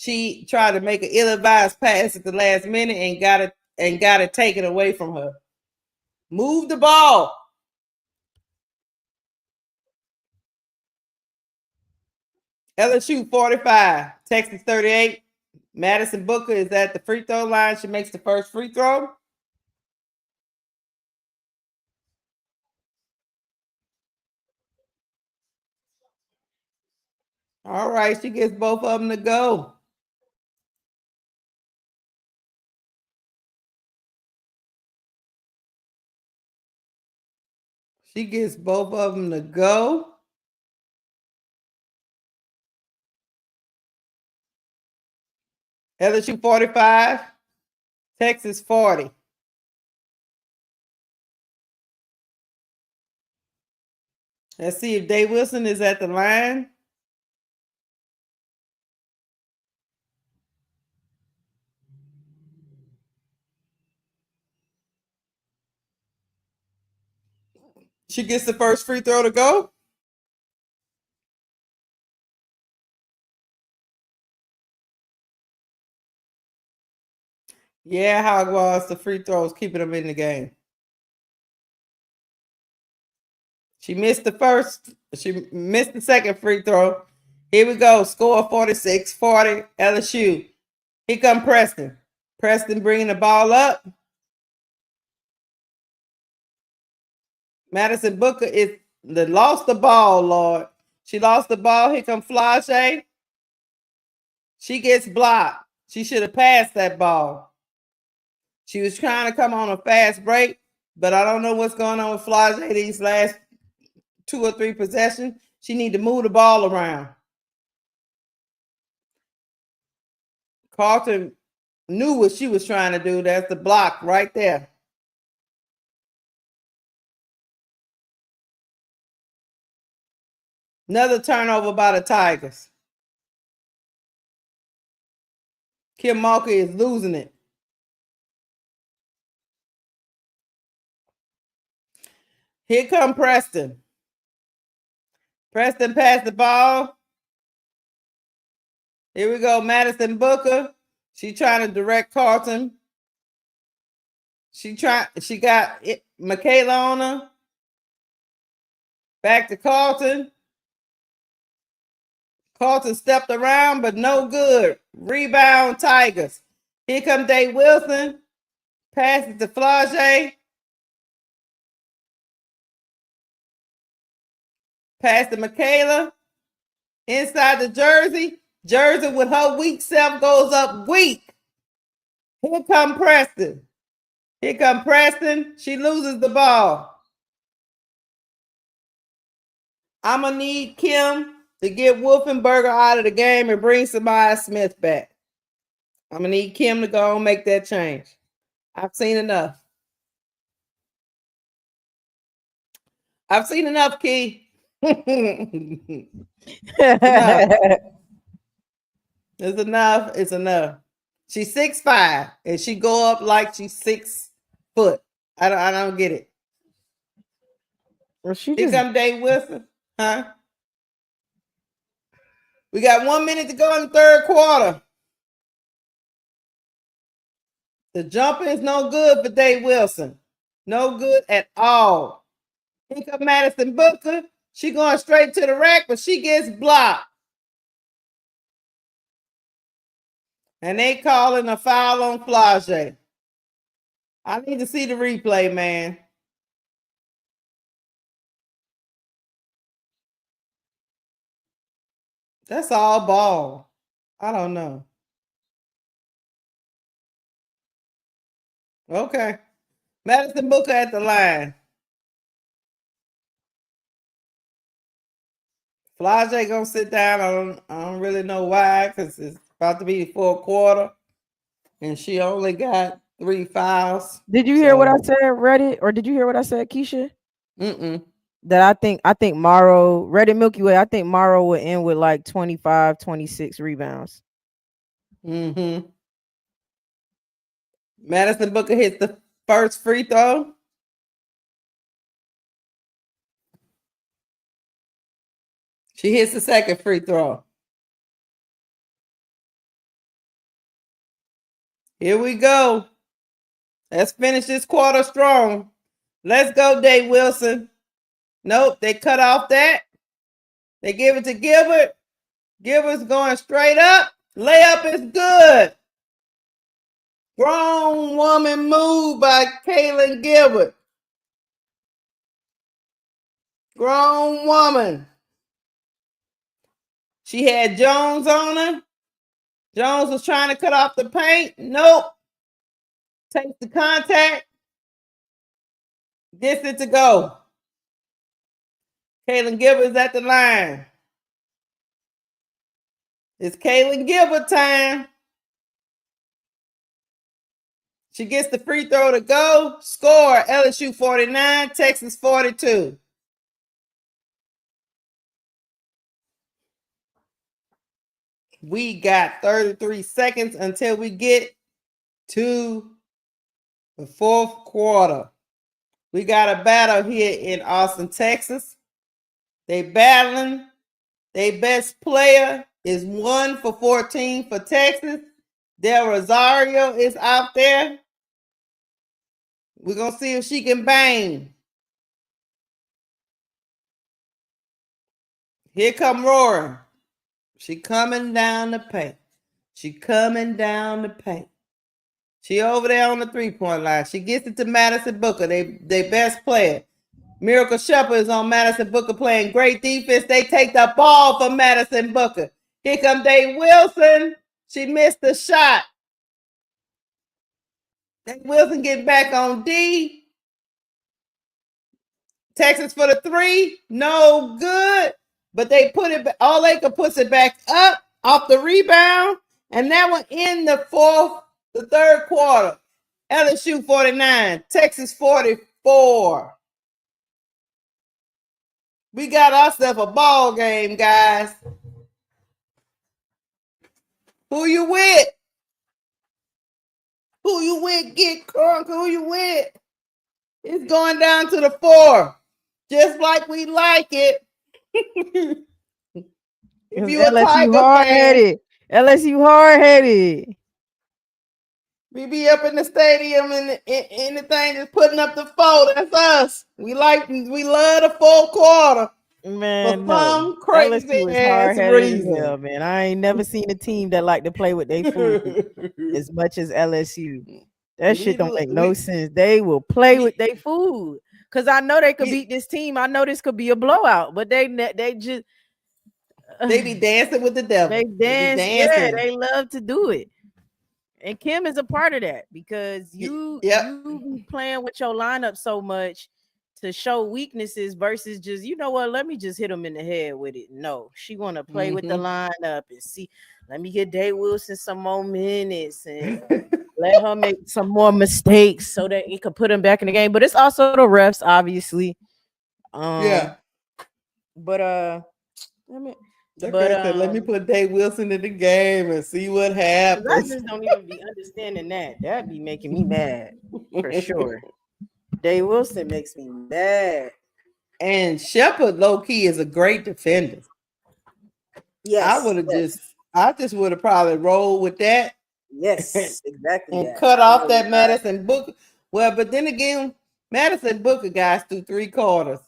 [SPEAKER 1] She tried to make an ill-advised pass at the last minute and got it taken away from her. Move the ball. LSU 45, Texas 38. Madison Booker is at the free throw line. She makes the first free throw. All right, she gets both of them to go. She gets both of them to go. LSU 45, Texas 40. Let's see if Dave Wilson is at the line. She gets the first free throw to go. Yeah, how it was, the free throws keeping them in the game. She missed the first. She missed the second free throw. Here we go. Score 46-40 LSU. Here come Preston. Preston bringing the ball up. Madison Booker lost the ball, Lord. She lost the ball. Here come Flage. She gets blocked. She should have passed that ball. She was trying to come on a fast break, but I don't know what's going on with Flage these last 2 or 3 possessions. She need to move the ball around. Carlton knew what she was trying to do. That's the block right there. Another turnover by the Tigers. Kim Malka is losing it. Here come Preston. Preston passed the ball. Here we go, Madison Booker. She trying to direct Carlton. She got Michaela on her. Back to Carlton. Carlton stepped around, but no good. Rebound Tigers. Here come Dave Wilson. Pass it to Flage. Pass to Michaela. Inside the Jersey. Jersey with her weak self goes up weak. Here come Preston. Here come Preston. She loses the ball. I'm going to need Kim to get Wolfenberger out of the game and bring Samaya Smith back. I'm going to need Kim to go and make that change. I've seen enough. I've seen enough, Key. It's enough. It's enough. She's 6'5", and she go up like she's 6 foot. I don't get it.
[SPEAKER 2] Well,
[SPEAKER 1] Here come Dave Wilson. Huh? We got 1 minute to go in the third quarter. The jumper is no good for Dave Wilson. No good at all. Here come Madison Booker. She going straight to the rack, but she gets blocked. And they calling a foul on Flage. I need to see the replay, man. That's all ball. I don't know. Okay. Madison Booker at the line. Flage gonna sit down. I don't really know why, because it's about to be the fourth quarter, and she only got 3 fouls.
[SPEAKER 2] Did you hear what I said, Reddit? Or did you hear what I said, Keisha? That I think Morrow, Reddit Milky Way, I think Morrow would end with like 25, 26 rebounds.
[SPEAKER 1] Madison Booker hits the first free throw. She hits the second free throw. Here we go. Let's finish this quarter strong. Let's go, Dave Wilson. Nope, they cut off that. They give it to Gilbert. Gilbert's going straight up. Layup is good. Grown woman move by Kaylin Gilbert. Grown woman. She had Jones on her. Jones was trying to cut off the paint. Nope. Takes the contact. Gets it to go. Kaylin Gilbert's at the line. It's Kaylin Gilbert time. She gets the free throw to go. Score, LSU 49, Texas 42. We got 33 seconds until we get to the fourth quarter. We got a battle here in Austin, Texas. They battling. Their best player is 1 for 14 for Texas. Del Rosario is out there. We're going to see if she can bang. Here come Roaring. She coming down the paint. She coming down the paint. She over there on the three-point line. She gets it to Madison Booker, they best player. Miracle Shepherd is on Madison Booker playing great defense. They take the ball from Madison Booker. Here comes Dave Wilson. She missed the shot. Dave Wilson getting back on D. Texas for the three. No good. But they put it, all they could push it back up off the rebound. And that one in the third quarter. LSU 49, Texas 44. We got ourselves a ball game, guys. Who you with? Who you with? Get crunk. Who you with? It's going down to the 4. Just like we like it. If you a Tiger
[SPEAKER 2] hard-headed. LSU hard-headed.
[SPEAKER 1] We be up in the stadium and anything that's putting up the 4. That's us. We love the fourth quarter.
[SPEAKER 2] Man,
[SPEAKER 1] for some crazy
[SPEAKER 2] LSU is
[SPEAKER 1] ass reason.
[SPEAKER 2] Hell, man. I ain't never seen a team that like to play with their food as much as LSU. That shit don't make no sense. They will play with their food. Cause I know they could beat this team. I know this could be a blowout, but they just
[SPEAKER 1] they be dancing with the devil.
[SPEAKER 2] They dance. Yeah, they love to do it. And Kim is a part of that because you be playing with your lineup so much to show weaknesses versus just, you know what, let me just hit them in the head with it. No, she want to play with the lineup and see, let me get Dave Wilson some more minutes and let her make some more mistakes so that it could put him back in the game. But it's also the refs, obviously.
[SPEAKER 1] But let me put Dave Wilson in the game and see what happens.
[SPEAKER 2] I just don't even be understanding that. That'd be making me mad for sure. Dave Wilson makes me mad.
[SPEAKER 1] And Shepherd low-key is a great defender.
[SPEAKER 2] Yes.
[SPEAKER 1] I just would have probably rolled with that.
[SPEAKER 2] Yes, exactly.
[SPEAKER 1] And cut off that Madison Booker. Well, but then again, Madison Booker guys through 3 quarters.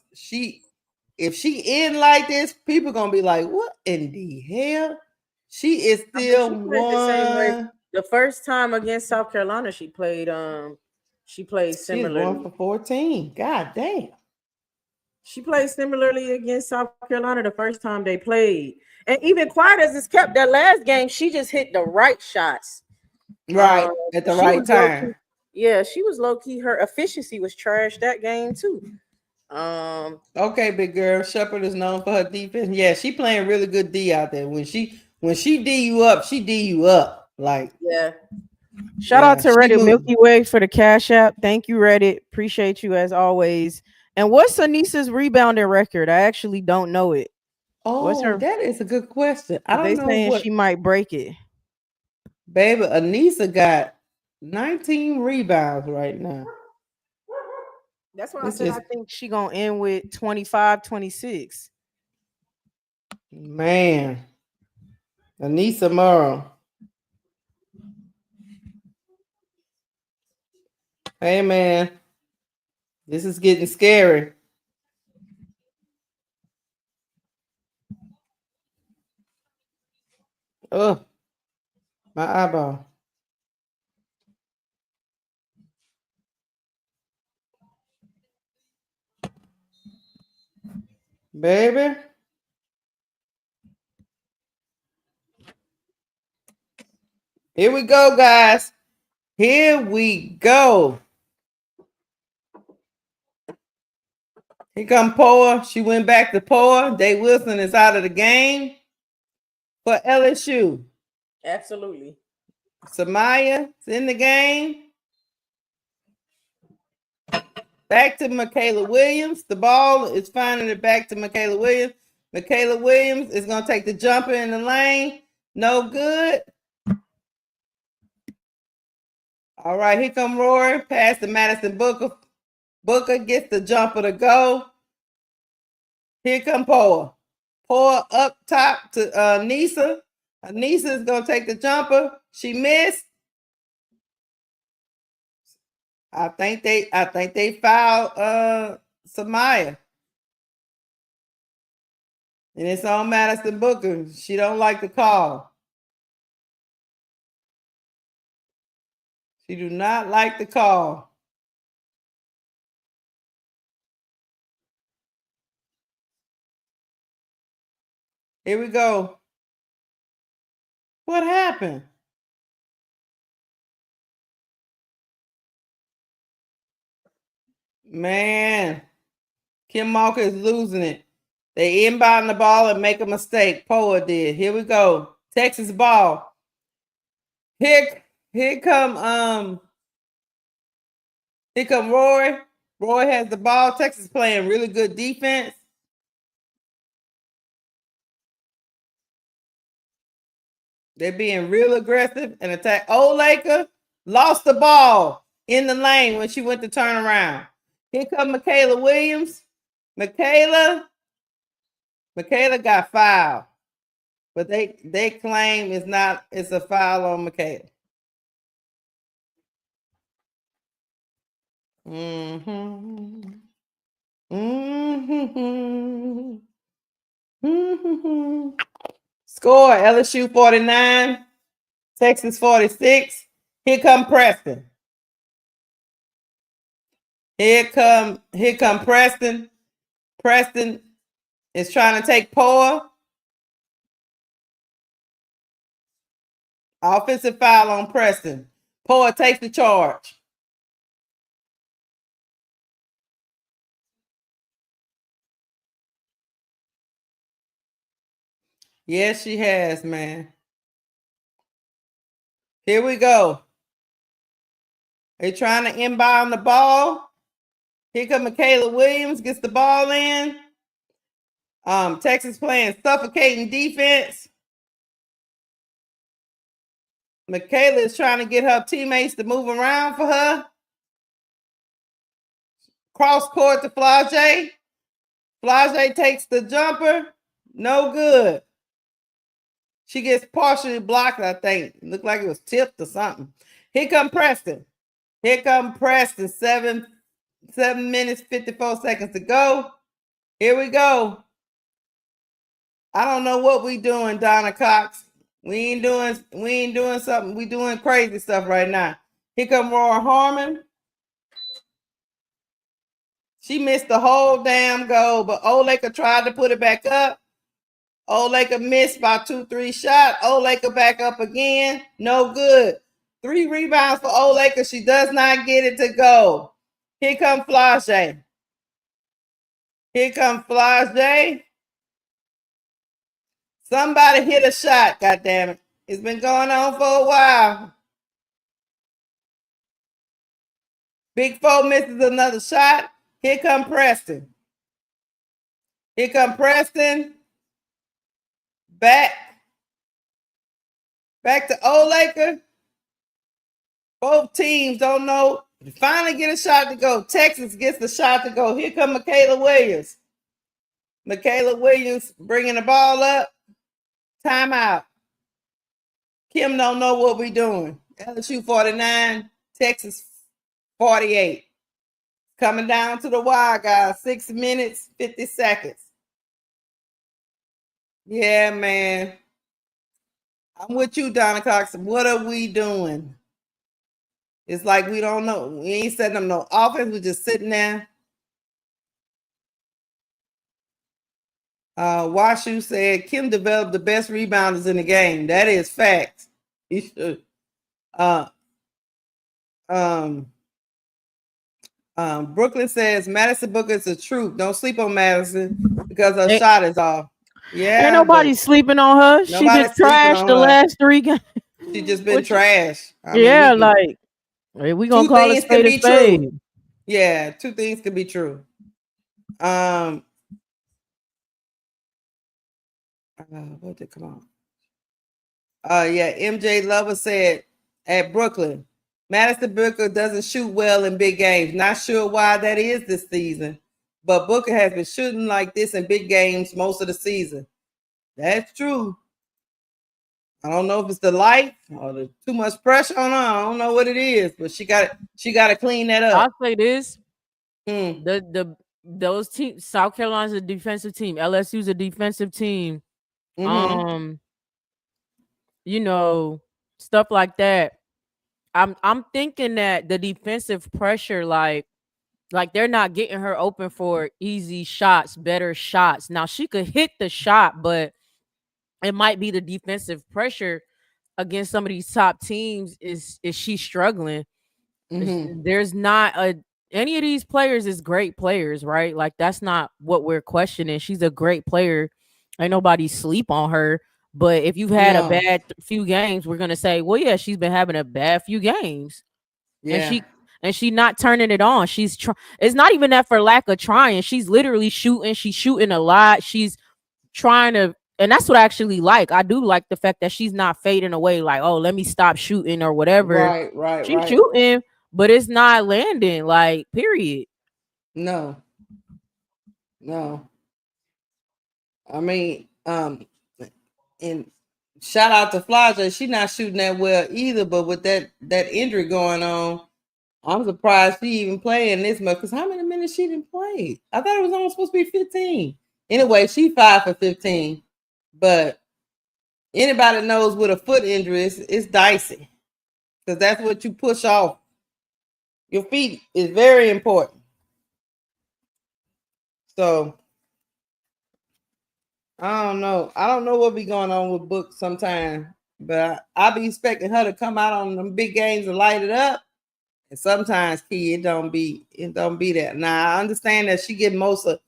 [SPEAKER 1] If she in like this, people gonna be like, "What in the hell?" She is still one.
[SPEAKER 2] The first time against South Carolina, she played similarly.
[SPEAKER 1] She's 1 for 14. God damn.
[SPEAKER 2] She played similarly against South Carolina the first time they played, and even quiet as it's kept, that last game, she just hit the right shots,
[SPEAKER 1] right at the right time.
[SPEAKER 2] Yeah, she was low key. Her efficiency was trash that game too.
[SPEAKER 1] Okay, big girl. Shepherd is known for her defense. Yeah, she playing really good D out there. When she D you up, she D you up. Like,
[SPEAKER 2] yeah. Shout out to Reddit Milky Way for the Cash App. Thank you, Reddit. Appreciate you as always. And what's Anissa's rebounding record? I actually don't know it.
[SPEAKER 1] Oh, that is a good question. I don't know
[SPEAKER 2] saying she might break it.
[SPEAKER 1] Baby, Anissa got 19 rebounds right now.
[SPEAKER 2] That's why I said I think she gonna end with 25, 26.
[SPEAKER 1] Man, Anissa Morrow. Hey, man. This is getting scary. Oh, my eyeball. Baby. Here we go, guys. Here we go. Here come Poa. She went back to Poa. Day Wilson is out of the game for LSU.
[SPEAKER 2] Absolutely.
[SPEAKER 1] Samaya is in the game. Back to Michaela Williams. The ball is finding it back to Michaela Williams. Michaela Williams is going to take the jumper in the lane. No good. All right, here come Rory. Pass to Madison Booker. Booker gets the jumper to go. Here come Poa. Poa up top to Nisa. Nisa is going to take the jumper. She missed. I think they fouled Samaya. And it's on Madison Booker. She don't like the call. She do not like the call. Here we go. What happened? Man, Kim Malka is losing it. They inbound the ball and make a mistake. Poa did. Here we go. Texas ball. Here come Roy. Roy has the ball. Texas playing really good defense. They're being real aggressive and attack. Old Laker lost the ball in the lane when she went to turn around. Here come Michaela Williams. Michaela got fouled, but they claim it's a foul on Michaela. Mm-hmm. Mm-hmm. Mm-hmm. Score LSU 49, Texas 46. Here come Preston. Here come Preston. Preston is trying to take Poa. Offensive foul on Preston. Poa takes the charge. Yes, she has, man. Here we go. They're trying to inbound the ball. Here comes Michaela Williams, gets the ball in. Texas playing suffocating defense. Michaela is trying to get her teammates to move around for her. Cross court to Flage. Flage takes the jumper. No good. She gets partially blocked, I think. Looked like it was tipped or something. Here come Preston. Here come Preston. 7 minutes, 54 seconds to go. Here we go. I don't know what we doing, Donna Cox. We ain't doing something. We doing crazy stuff right now. Here come Roar Harmon. She missed the whole damn goal, but Old Laker tried to put it back up. Old Laker missed by 2-3 shots. Old Laker back up again. No good. 3 rebounds for Old Laker. She does not get it to go. Here comes Flage. Here comes Flage. Somebody hit a shot, goddammit. It's been going on for a while. Big Four misses another shot. Here come Preston. Here come Preston. Back to Old Laker. Both teams don't know. Finally get a shot to go. Texas gets the shot to go. Here come Michaela Williams. Michaela Williams bringing the ball up. Timeout. Kim don't know what we're doing. LSU 49, Texas 48. Coming down to the wire, guys. 6 minutes, 50 seconds. Yeah, man. I'm with you, Donna Cox. What are we doing? It's like we don't know. We ain't setting them no offense. We're just sitting there. Washu said Kim developed the best rebounders in the game. That is fact. He should. Brooklyn says Madison Booker is a truth. Don't sleep on Madison because her shot is off. Yeah,
[SPEAKER 2] ain't nobody sleeping on her. She been trashed the last 3 games.
[SPEAKER 1] She just been trash.
[SPEAKER 2] Yeah, like we gonna call a spade a spade.
[SPEAKER 1] Yeah, 2 things can be true. What did come on? Yeah, MJ Lover said at Brooklyn, Madison Booker doesn't shoot well in big games. Not sure why that is this season, but Booker has been shooting like this in big games most of the season. That's true. I don't know if it's the light or the too much pressure on her. I don't know what it is, but she got to clean that up.
[SPEAKER 2] I'll say this: those teams, South Carolina's a defensive team, LSU's a defensive team. You know, stuff like that. I'm thinking that the defensive pressure, like they're not getting her open for easy shots, better shots. Now she could hit the shot, but it might be the defensive pressure against some of these top teams. Is she struggling? There's not any of these players is great players, right? Like that's not what we're questioning. She's a great player. Ain't nobody sleep on her. But if you've had a bad few games, we're gonna say, well, yeah, she's been having a bad few games. Yeah. And she not turning it on. She's it's not even that for lack of trying. She's literally shooting. She's shooting a lot. She's trying to, and that's what I actually like. I do like the fact that she's not fading away like, oh, let me stop shooting or whatever.
[SPEAKER 1] Right.
[SPEAKER 2] She's shooting, but it's not landing, like, period.
[SPEAKER 1] No. I mean, and shout out to Flaja. She's not shooting that well either, but with that injury going on, I'm surprised she even playing this much. Because how many minutes she didn't play? I thought it was only supposed to be 15. Anyway, she 5 for 15. But anybody that knows with a foot injury, it's dicey. Because that's what you push off. Your feet is very important. So I don't know. I don't know what be going on with Book sometime, but I be expecting her to come out on them big games and light it up. And sometimes, Key, it don't be that. Now I understand that she gets most of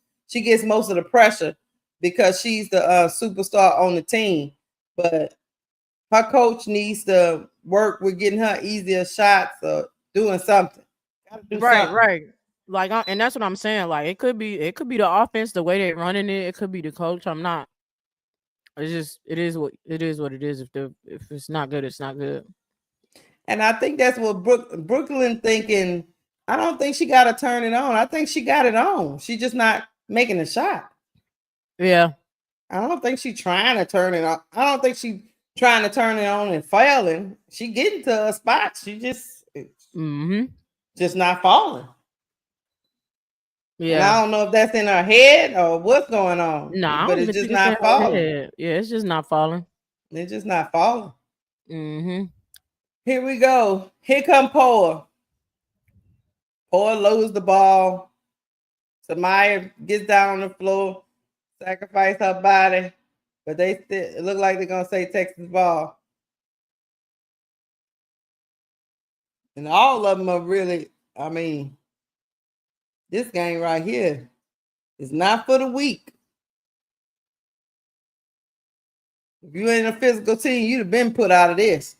[SPEAKER 1] the pressure because she's the superstar on the team, but her coach needs to work with getting her easier shots or doing something.
[SPEAKER 2] Right. Like, and that's what I'm saying. Like, it could be the offense, the way they're running it. It could be the coach. I'm not. It's just it is what it is. If it's not good, it's not good.
[SPEAKER 1] And I think that's what Brooklyn thinking. I don't think she got to turn it on. I think she got it on. She's just not making a shot.
[SPEAKER 2] Yeah.
[SPEAKER 1] I don't think she's trying to turn it on. I don't think she's trying to turn it on and failing. She getting to a spot. She just not falling. Yeah. And I don't know if that's in her head or what's going on.
[SPEAKER 2] Nah,
[SPEAKER 1] but it's just not falling.
[SPEAKER 2] Yeah, it's just not falling.
[SPEAKER 1] It's just not falling. Here we go. Here come Poa. Poa loses the ball. Samaya gets down on the floor, sacrifice her body, but they still it look like they're gonna say Texas ball. And all of them are really, I mean, this game right here is not for the weak. If you ain't a physical team, you'd have been put out of this.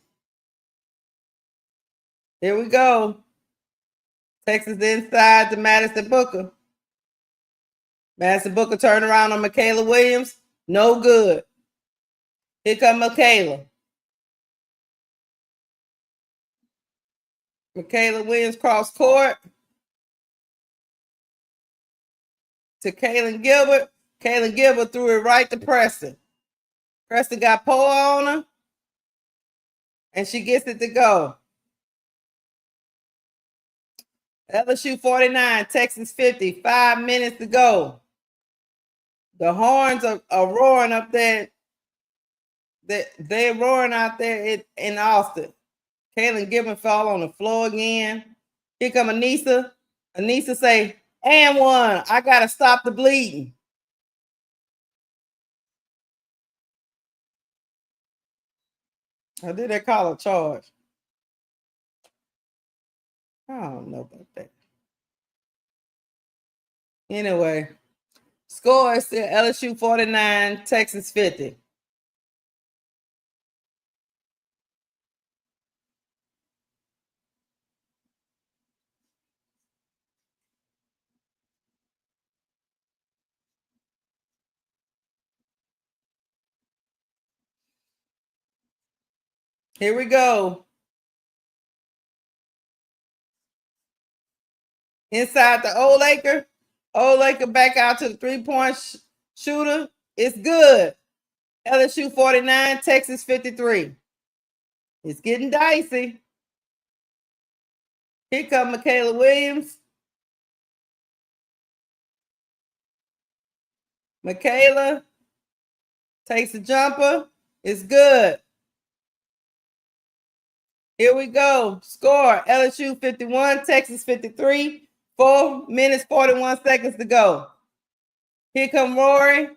[SPEAKER 1] Here we go. Texas inside to Madison Booker. Madison Booker turned around on Michaela Williams. No good. Here come Michaela. Michaela Williams cross court to Kaylin Gilbert. Kaylin Gilbert threw it right to Preston. Preston got Poa on her, and she gets it to go. LSU 49, Texas 50. 5 minutes to go. The horns are roaring up there. They're roaring out there in Austin. Kaylin Gibbon fell on the floor again. Here come Anissa. Anissa say, and one. I got to stop the bleeding. Or did they call a charge? I don't know about that. Anyway, score is still LSU 49, Texas 50. Here we go. Inside the Old Laker. Old Laker back out to the three-point shooter. It's good. LSU 49, Texas 53. It's getting dicey. Here comes Michaela Williams. Michaela takes a jumper. It's good. Here we go. Score LSU 51, Texas 53. 4 minutes, 41 seconds to go. Here come Rory.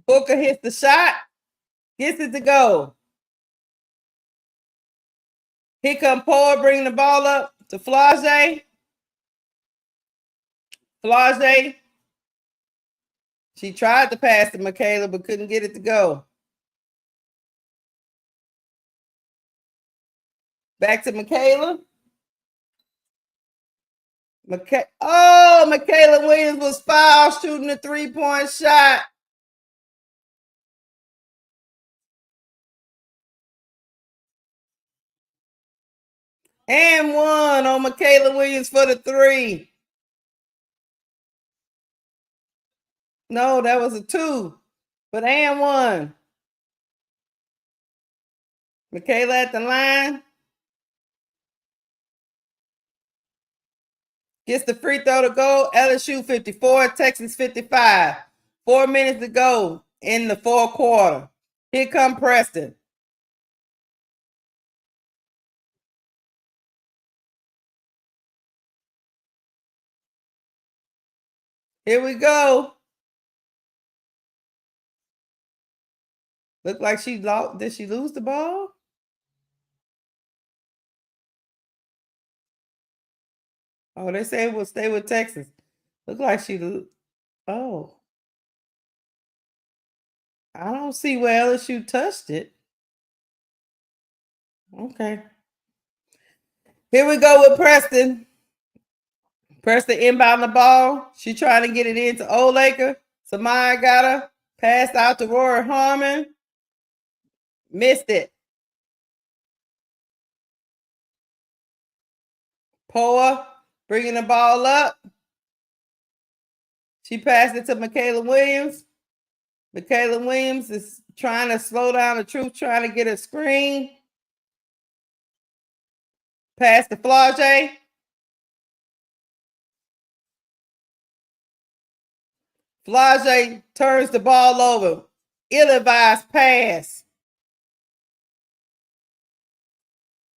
[SPEAKER 1] Booker hits the shot. Gets it to go. Here come Paul bringing the ball up to Flage. Flage. She tried to pass to Michaela, but couldn't get it to go. Back to Michaela. Michaela Williams was fouled shooting a three-point shot. And one on Michaela Williams for the three. No, that was a two. But and one. Michaela at the line. Gets the free throw to go. LSU 54, Texas 55. 4 minutes to go in the fourth quarter. Here come Preston. Here we go. Look like she lost. Did she lose the ball? Oh, they say it will stay with Texas. Look like she. Oh. I don't see where LSU touched it. Okay. Here we go with Preston. Preston inbound the ball. She trying to get it into Old Laker. Samaya got her. Passed out to Rory Harmon. Missed it. Poa bringing the ball up. She passed it to Michaela Williams. Michaela Williams is trying to slow down the truth, trying to get a screen. Pass to Flage. Flage turns the ball over. Ill-advised pass.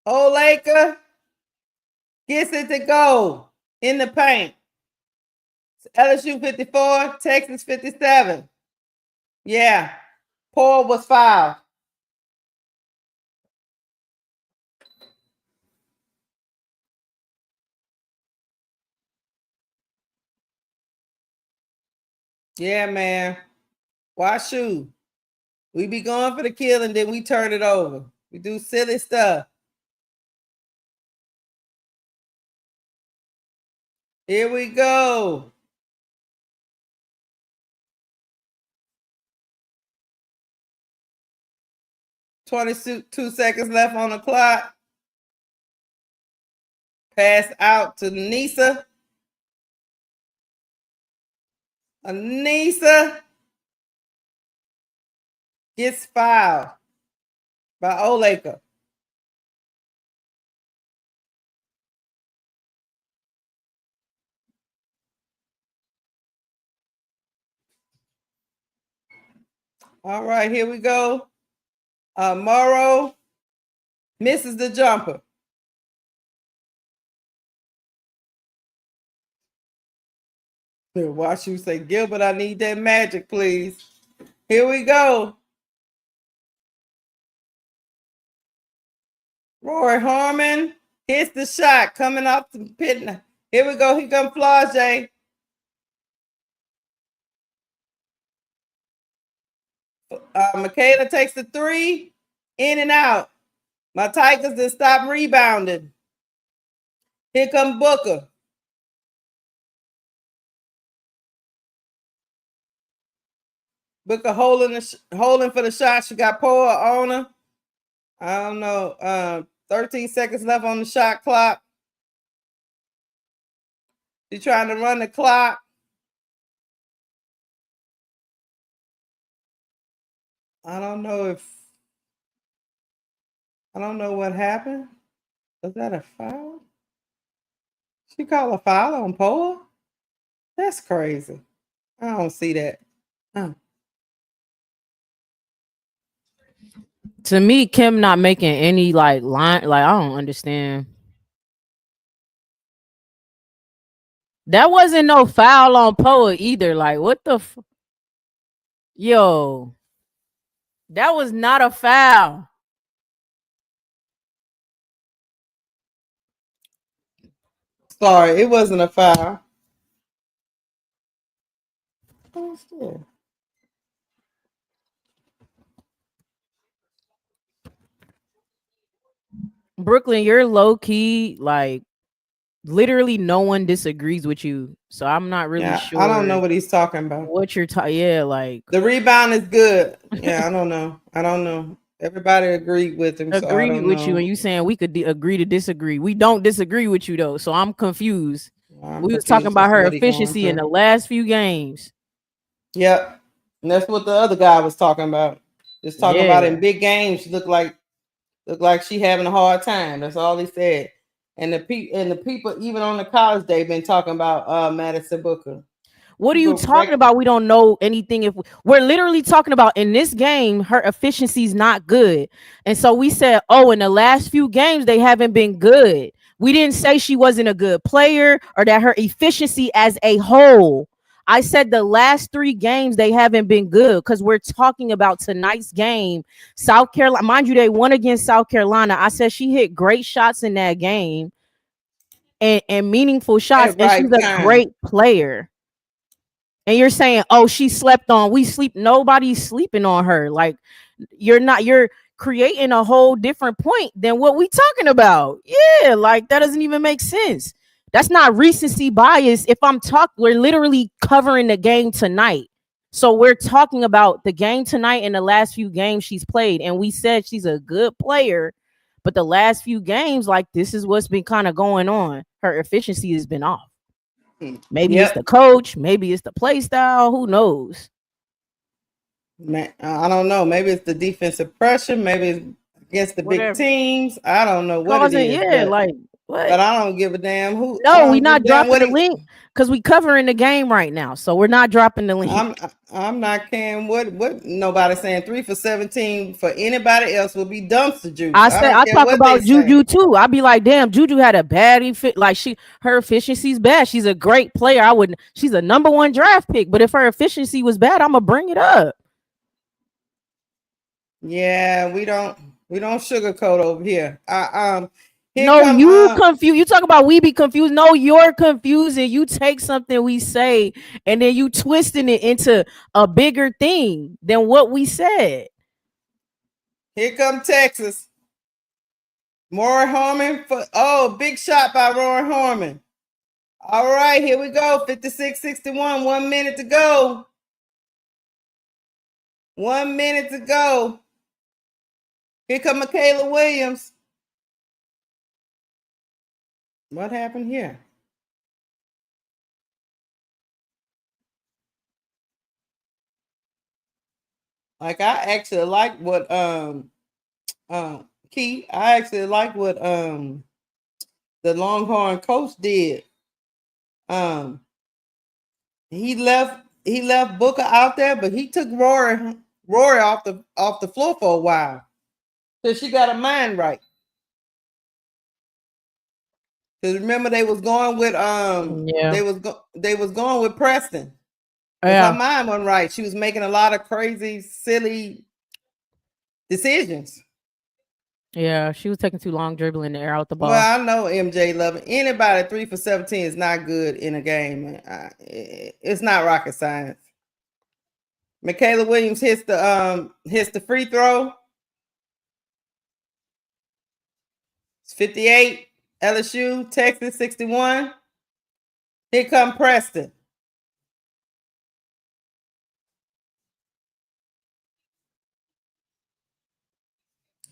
[SPEAKER 1] Old Laker gets it to go in the paint. LSU 54, Texas 57. Yeah, Paul was fouled. Yeah, man. Washu. We be going for the kill and then we turn it over. We do silly stuff. Here we go. 22 seconds left on the clock. Pass out to Anissa. Anissa gets fouled by Old Laker. All right, here we go. Morrow misses the jumper. Watch you say, Gilbert, I need that magic, please. Here we go. Roy Harmon hits the shot coming off the pit. Here we go. Here comes Flage. Michaela takes the three, in and out. My Tigers just stop rebounding. Here comes Booker. Booker holding for the shot. She got Paul on her. I don't know. 13 seconds left on the shot clock. She's trying to run the clock. I don't know what happened. Was that a foul? She called a foul on Paul? That's crazy. I don't see that.
[SPEAKER 2] To me, Kim not making any line. Like, I don't understand. That wasn't no foul on Poa either. Like, what the yo? That was not a foul.
[SPEAKER 1] Sorry, it wasn't a foul. Oh, still.
[SPEAKER 2] Brooklyn, you're low key, like literally no one disagrees with you. So I'm not really sure.
[SPEAKER 1] I don't know what he's talking about.
[SPEAKER 2] What you're talking, yeah, like
[SPEAKER 1] the rebound is good. Yeah, I don't know. Everybody agreed with him.
[SPEAKER 2] Agreed with you, and you saying we could agree to disagree. We don't disagree with you though, so I'm confused. We was talking about her efficiency in the last few games.
[SPEAKER 1] Yep, and that's what the other guy was talking about. Just talking about in big games, she looked like she having a hard time. That's all he said. And the people even on the college day been talking about Madison Booker.
[SPEAKER 2] What are you talking about? We don't know anything. If we're literally talking about in this game, her efficiency is not good. And so we said, oh, in the last few games, they haven't been good. We didn't say she wasn't a good player or that her efficiency as a whole. I said the last 3 games, they haven't been good because we're talking about tonight's game. South Carolina, mind you, they won against South Carolina. I said she hit great shots in that game and meaningful shots. And she's a great player. And you're saying, oh, she slept on. Nobody's sleeping on her. Like, you're creating a whole different point than what we talking about. Yeah, like that doesn't even make sense. That's not recency bias. If we're literally covering the game tonight. So we're talking about the game tonight and the last few games she's played. And we said she's a good player. But the last few games, like, this is what's been kind of going on. Her efficiency has been off. Maybe it's the coach, maybe it's the play style, who knows?
[SPEAKER 1] Man, I don't know. Maybe it's the defensive pressure, maybe it's against the big teams. I don't know what it is.
[SPEAKER 2] Yeah, like what?
[SPEAKER 1] But I don't give a damn who.
[SPEAKER 2] No, we're not dropping the link because we covering the game right now. So we're not dropping the link.
[SPEAKER 1] I'm not caring what nobody saying 3 for 17 for anybody else will be dumpster juice.
[SPEAKER 2] I talk about Juju too. I'd be like, damn, Juju had a bad her efficiency's bad. She's a great player. She's a number 1 draft pick, but if her efficiency was bad, I'm gonna bring it up.
[SPEAKER 1] Yeah, we don't sugarcoat over here.
[SPEAKER 2] Confused. You talk about we be confused. No, you're confusing. You take something we say and then you twisting it into a bigger thing than what we said.
[SPEAKER 1] Here come Texas. Roy Harmon big shot by Roy Harmon. All right, here we go. 56-61. 1 minute to go. 1 minute to go. Here come Michaela Williams. What happened here? Like, I actually like what Key. I actually like what the Longhorn coach did. He left Booker out there, but he took Rory Rory off the floor for a while. Cause she got her mind right. Cause remember they was going with they was going with Preston. Her mind wasn't right. She was making a lot of crazy, silly decisions.
[SPEAKER 2] Yeah, she was taking too long dribbling the air out the ball.
[SPEAKER 1] Well, I know MJ loving anybody 3 for 17 is not good in a game. It's not rocket science. Michaela Williams hits the free throw. It's 58. LSU, Texas 61. Here come Preston.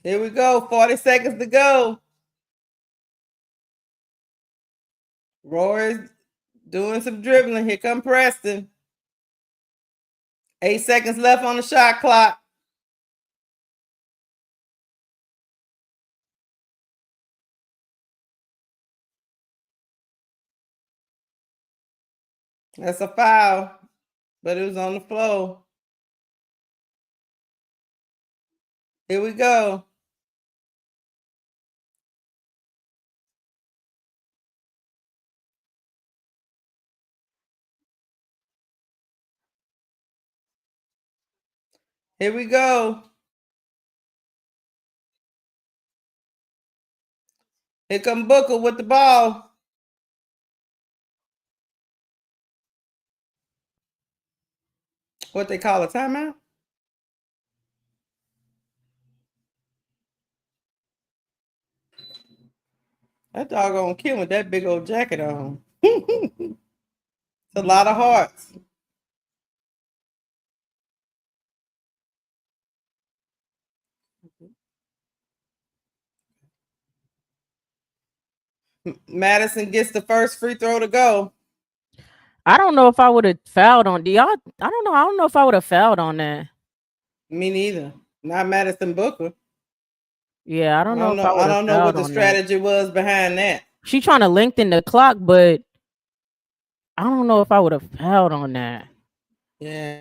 [SPEAKER 1] Here we go. 40 seconds to go. Roy's doing some dribbling. Here come Preston. 8 seconds left on the shot clock. That's a foul, but it was on the floor. Here we go. Here we go. Here come Booker with the ball. What they call a timeout? That dog gonna kill with that big old jacket on. It's a lot of hearts. Madison gets the first free throw to go.
[SPEAKER 2] I don't know if I would have fouled on y'all. I don't know. I don't know if I would have fouled on that.
[SPEAKER 1] Me neither. Not Madison Booker.
[SPEAKER 2] Yeah, I don't know.
[SPEAKER 1] I don't know what the strategy was behind that.
[SPEAKER 2] She trying to lengthen the clock, but I don't know if I would have fouled on that.
[SPEAKER 1] Yeah.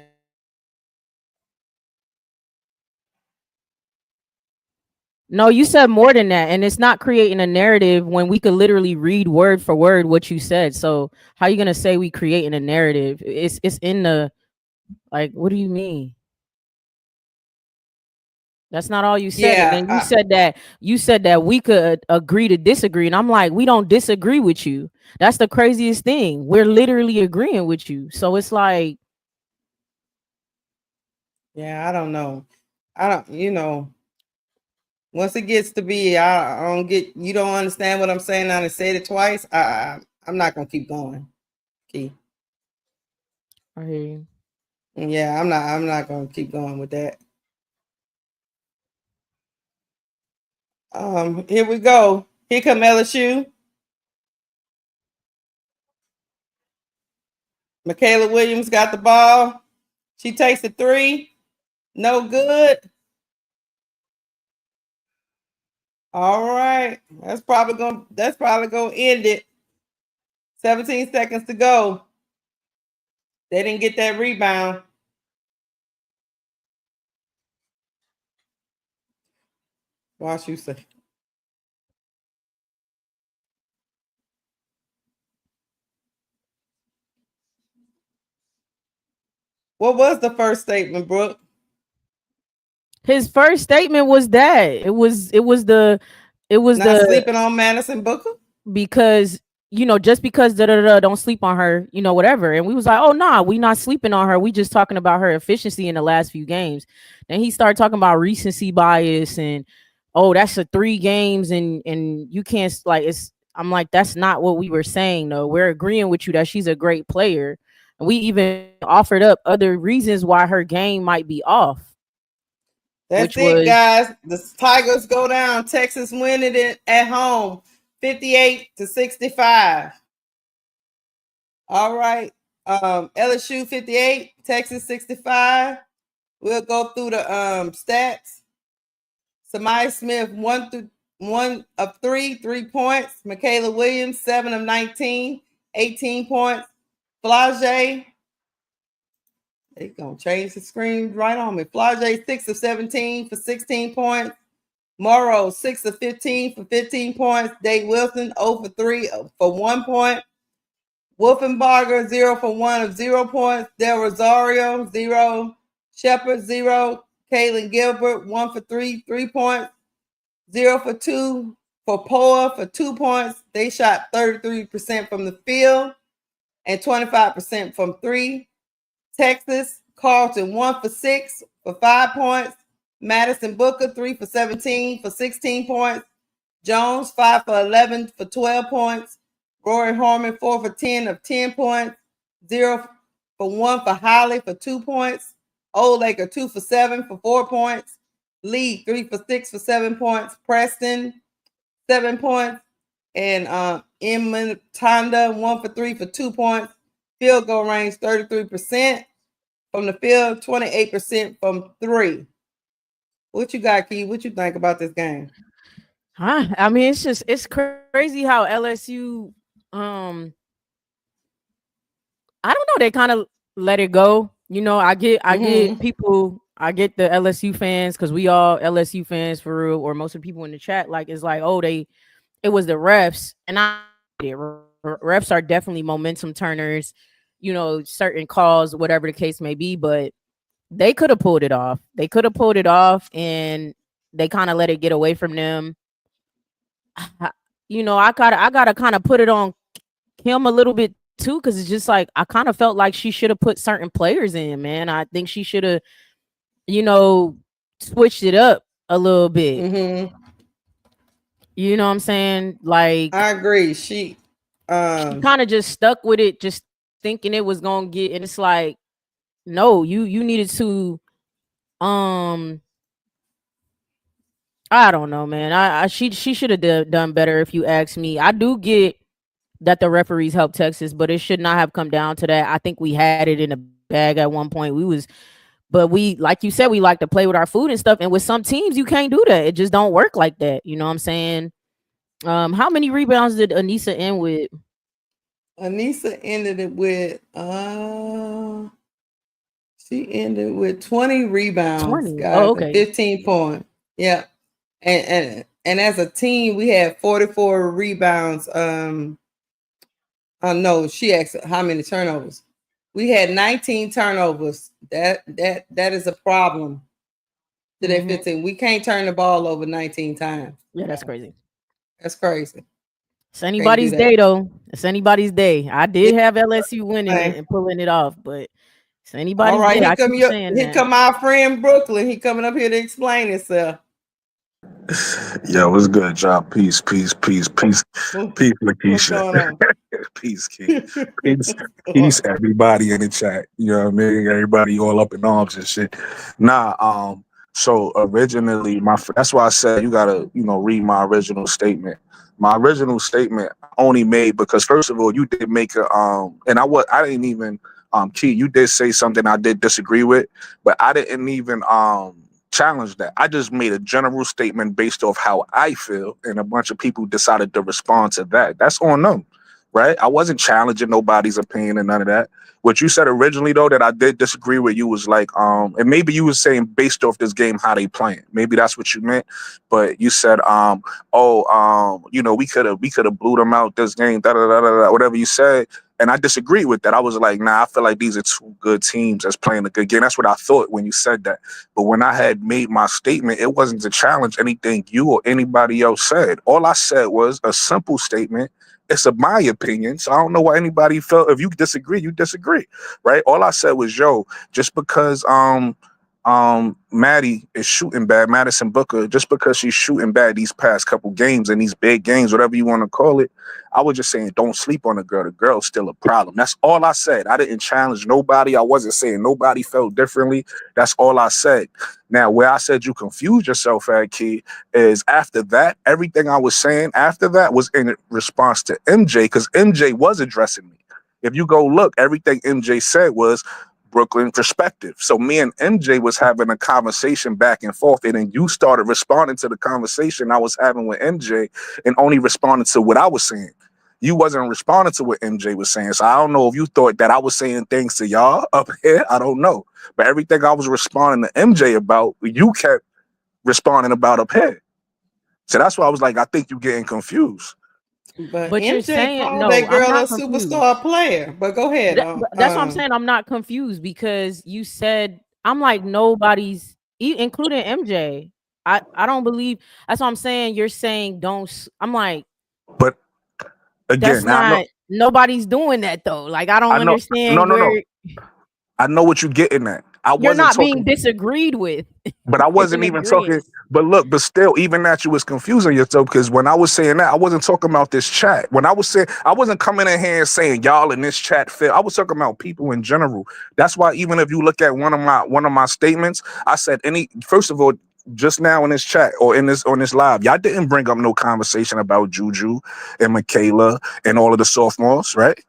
[SPEAKER 2] No, you said more than that, and it's not creating a narrative when we could literally read word for word what you said. So how are you gonna say we creating a narrative? It's in the, like, what do you mean? That's not all you said.
[SPEAKER 1] Yeah,
[SPEAKER 2] And then you said that we could agree to disagree, and I'm like, we don't disagree with you. That's the craziest thing. We're literally agreeing with you. So it's like,
[SPEAKER 1] yeah, I don't know. Once it gets to be, I don't get, you don't understand what I'm saying. I said it twice. I'm not gonna keep going. Key.
[SPEAKER 2] I hear you.
[SPEAKER 1] Yeah, I'm not gonna keep going with that. Here we go. Here come LSU. Michaela Williams got the ball. She takes the three. No good. All right. That's probably gonna end it. 17 seconds to go. They didn't get that rebound. Watch you say. What was the first statement, Brooke?
[SPEAKER 2] His first statement was that it was
[SPEAKER 1] not sleeping on Madison Booker,
[SPEAKER 2] because just because don't sleep on her, whatever. And we was like, oh nah, we not sleeping on her. We just talking about her efficiency in the last few games. Then he started talking about recency bias and that's a 3 games and you can't, like, I'm like, that's not what we were saying though. We're agreeing with you that she's a great player. And we even offered up other reasons why her game might be off.
[SPEAKER 1] That's it, guys. The Tigers go down. Texas winning it at home, 58-65. All right. LSU 58, Texas 65. We'll go through the stats. Samaya Smith 1 of 3 points. Michaela Williams 7 of 19, 18 points. Flage They gonna change the screen right on me. Flau'jae 6 of 17 for 16 points. Morrow 6 of 15 for 15 points. Dave Wilson 0 for 3 for 1 point. Wolfenbarger 0 for 1 of 0 points. Del Rosario 0. Shepard 0. Kaylin Gilbert 1 for 3 points. 0 for 2 for Poa for 2 points. They shot 33% from the field and 25% from 3. Texas, Carlton 1 for 6 for 5 points. Madison Booker 3 for 17 for 16 points. Jones 5 for 11 for 12 points. Rory Harmon 4 for 10 of 10 points. 0 for 1 for Holly for 2 points. Oldacre 2 for 7 for 4 points. Lee 3 for 6 for 7 points. Preston 7 points. And Tonda 1 for 3 for 2 points. Field goal range 33% from the field, 28% from 3. What you got, Key? What you think about this game?
[SPEAKER 2] I mean, it's crazy how LSU I don't know, they kind of let it go. You know, I get people, I get the LSU fans, because we all LSU fans for real, or most of the people in the chat, like, it's like, oh, it was the refs. And refs are definitely momentum turners, you know, certain calls, whatever the case may be, but they could have pulled it off. And they kind of let it get away from them. You know, I gotta kind of put it on Kim a little bit too, because it's just like, I kind of felt like she should have put certain players in, man. I think she should have, you know, switched it up a little bit. You know what I'm saying? Like,
[SPEAKER 1] I agree. She
[SPEAKER 2] kind of just stuck with it, just thinking it was gonna get, and it's like, no, you needed to I don't know, man. She should have done better, if you ask me. I do get that the referees helped Texas, but it should not have come down to that. I think we had it in a bag at one point. But we, like you said, we like to play with our food and stuff. And with some teams, you can't do that. It just don't work like that. You know what I'm saying? How many rebounds did Anissa end with?
[SPEAKER 1] Anissa ended it with she ended with 20 rebounds,
[SPEAKER 2] 20.
[SPEAKER 1] guys,
[SPEAKER 2] Oh, okay.
[SPEAKER 1] 15 points. Yeah. And as a team, we had 44 rebounds. No, she asked how many turnovers. We had 19 turnovers. That is a problem to that 15. We can't turn the ball over 19 times.
[SPEAKER 2] Yeah, that's crazy.
[SPEAKER 1] That's crazy.
[SPEAKER 2] It's anybody's day, though. It's anybody's day. I did have LSU winning it and pulling it off, but it's anybody's
[SPEAKER 1] all right,
[SPEAKER 2] day.
[SPEAKER 1] Here come our friend Brooklyn. He coming up here to explain himself.
[SPEAKER 3] Yo, what's good, y'all? Peace, Lakeisha. Peace, Keith. Peace, everybody in the chat. You know what I mean? Everybody all up in arms and shit. So originally, that's why I said you gotta, read my original statement. My original statement only made because, first of all, you did make and I didn't even Key. You did say something I did disagree with, but I didn't even challenge that. I just made a general statement based off how I feel, and a bunch of people decided to respond to that. That's on them, right? I wasn't challenging nobody's opinion and none of that. What you said originally, though, that I did disagree with you was like, and maybe you was saying based off this game how they playing. Maybe that's what you meant. But you said, we could have blew them out this game, whatever you said. And I disagree with that. I was like, nah, I feel like these are two good teams that's playing a good game. That's what I thought when you said that. But when I had made my statement, it wasn't to challenge anything you or anybody else said. All I said was a simple statement. It's my opinion, so I don't know why anybody felt. If you disagree, you disagree, right? All I said was, just because Maddie is shooting bad, Madison Booker, just because she's shooting bad these past couple games and these big games, whatever you want to call it, I was just saying don't sleep on the girl. The girl's still a problem. That's all I said. I didn't challenge nobody. I wasn't saying nobody felt differently. That's all I said. Now, where I said you confused yourself at, Key, is after that, everything I was saying after that was in response to MJ, because MJ was addressing me. If you go look, everything MJ said was Brooklyn perspective. So me and MJ was having a conversation back and forth, and then you started responding to the conversation I was having with MJ and only responding to what I was saying. you wasn't responding to what MJ was saying. So I don't know if you thought that I was saying things to y'all up here. I don't know. But everything I was responding to MJ about, you kept responding about up here. So that's why I was like, I think you're getting confused.
[SPEAKER 1] But
[SPEAKER 2] But you're
[SPEAKER 1] MJ
[SPEAKER 2] saying
[SPEAKER 1] called
[SPEAKER 2] no,
[SPEAKER 1] that girl
[SPEAKER 2] I'm
[SPEAKER 1] a
[SPEAKER 2] not confused.
[SPEAKER 1] superstar player. But go ahead.
[SPEAKER 2] That's what I'm saying. I'm not confused because you said I'm like nobody's, including MJ. I don't believe. That's what I'm saying. You're saying don't. I'm like,
[SPEAKER 3] But
[SPEAKER 2] that's
[SPEAKER 3] again, now
[SPEAKER 2] not. Nobody's doing that though. Like I don't
[SPEAKER 3] I know,
[SPEAKER 2] understand where
[SPEAKER 3] I know what you're getting at. I
[SPEAKER 2] you're
[SPEAKER 3] wasn't
[SPEAKER 2] not being
[SPEAKER 3] talking,
[SPEAKER 2] disagreed with.
[SPEAKER 3] but I
[SPEAKER 2] It's
[SPEAKER 3] wasn't
[SPEAKER 2] an
[SPEAKER 3] even talking.
[SPEAKER 2] agreement.
[SPEAKER 3] But look, but still, even that you was confusing yourself because when I was saying that, I wasn't talking about this chat. When I was saying, I wasn't coming in here and saying y'all in this chat fail. I was talking about people in general. That's why even if you look at one of my statements, I said first of all, just now in this chat or on this live, y'all didn't bring up no conversation about Juju and Michaela and all of the sophomores, right?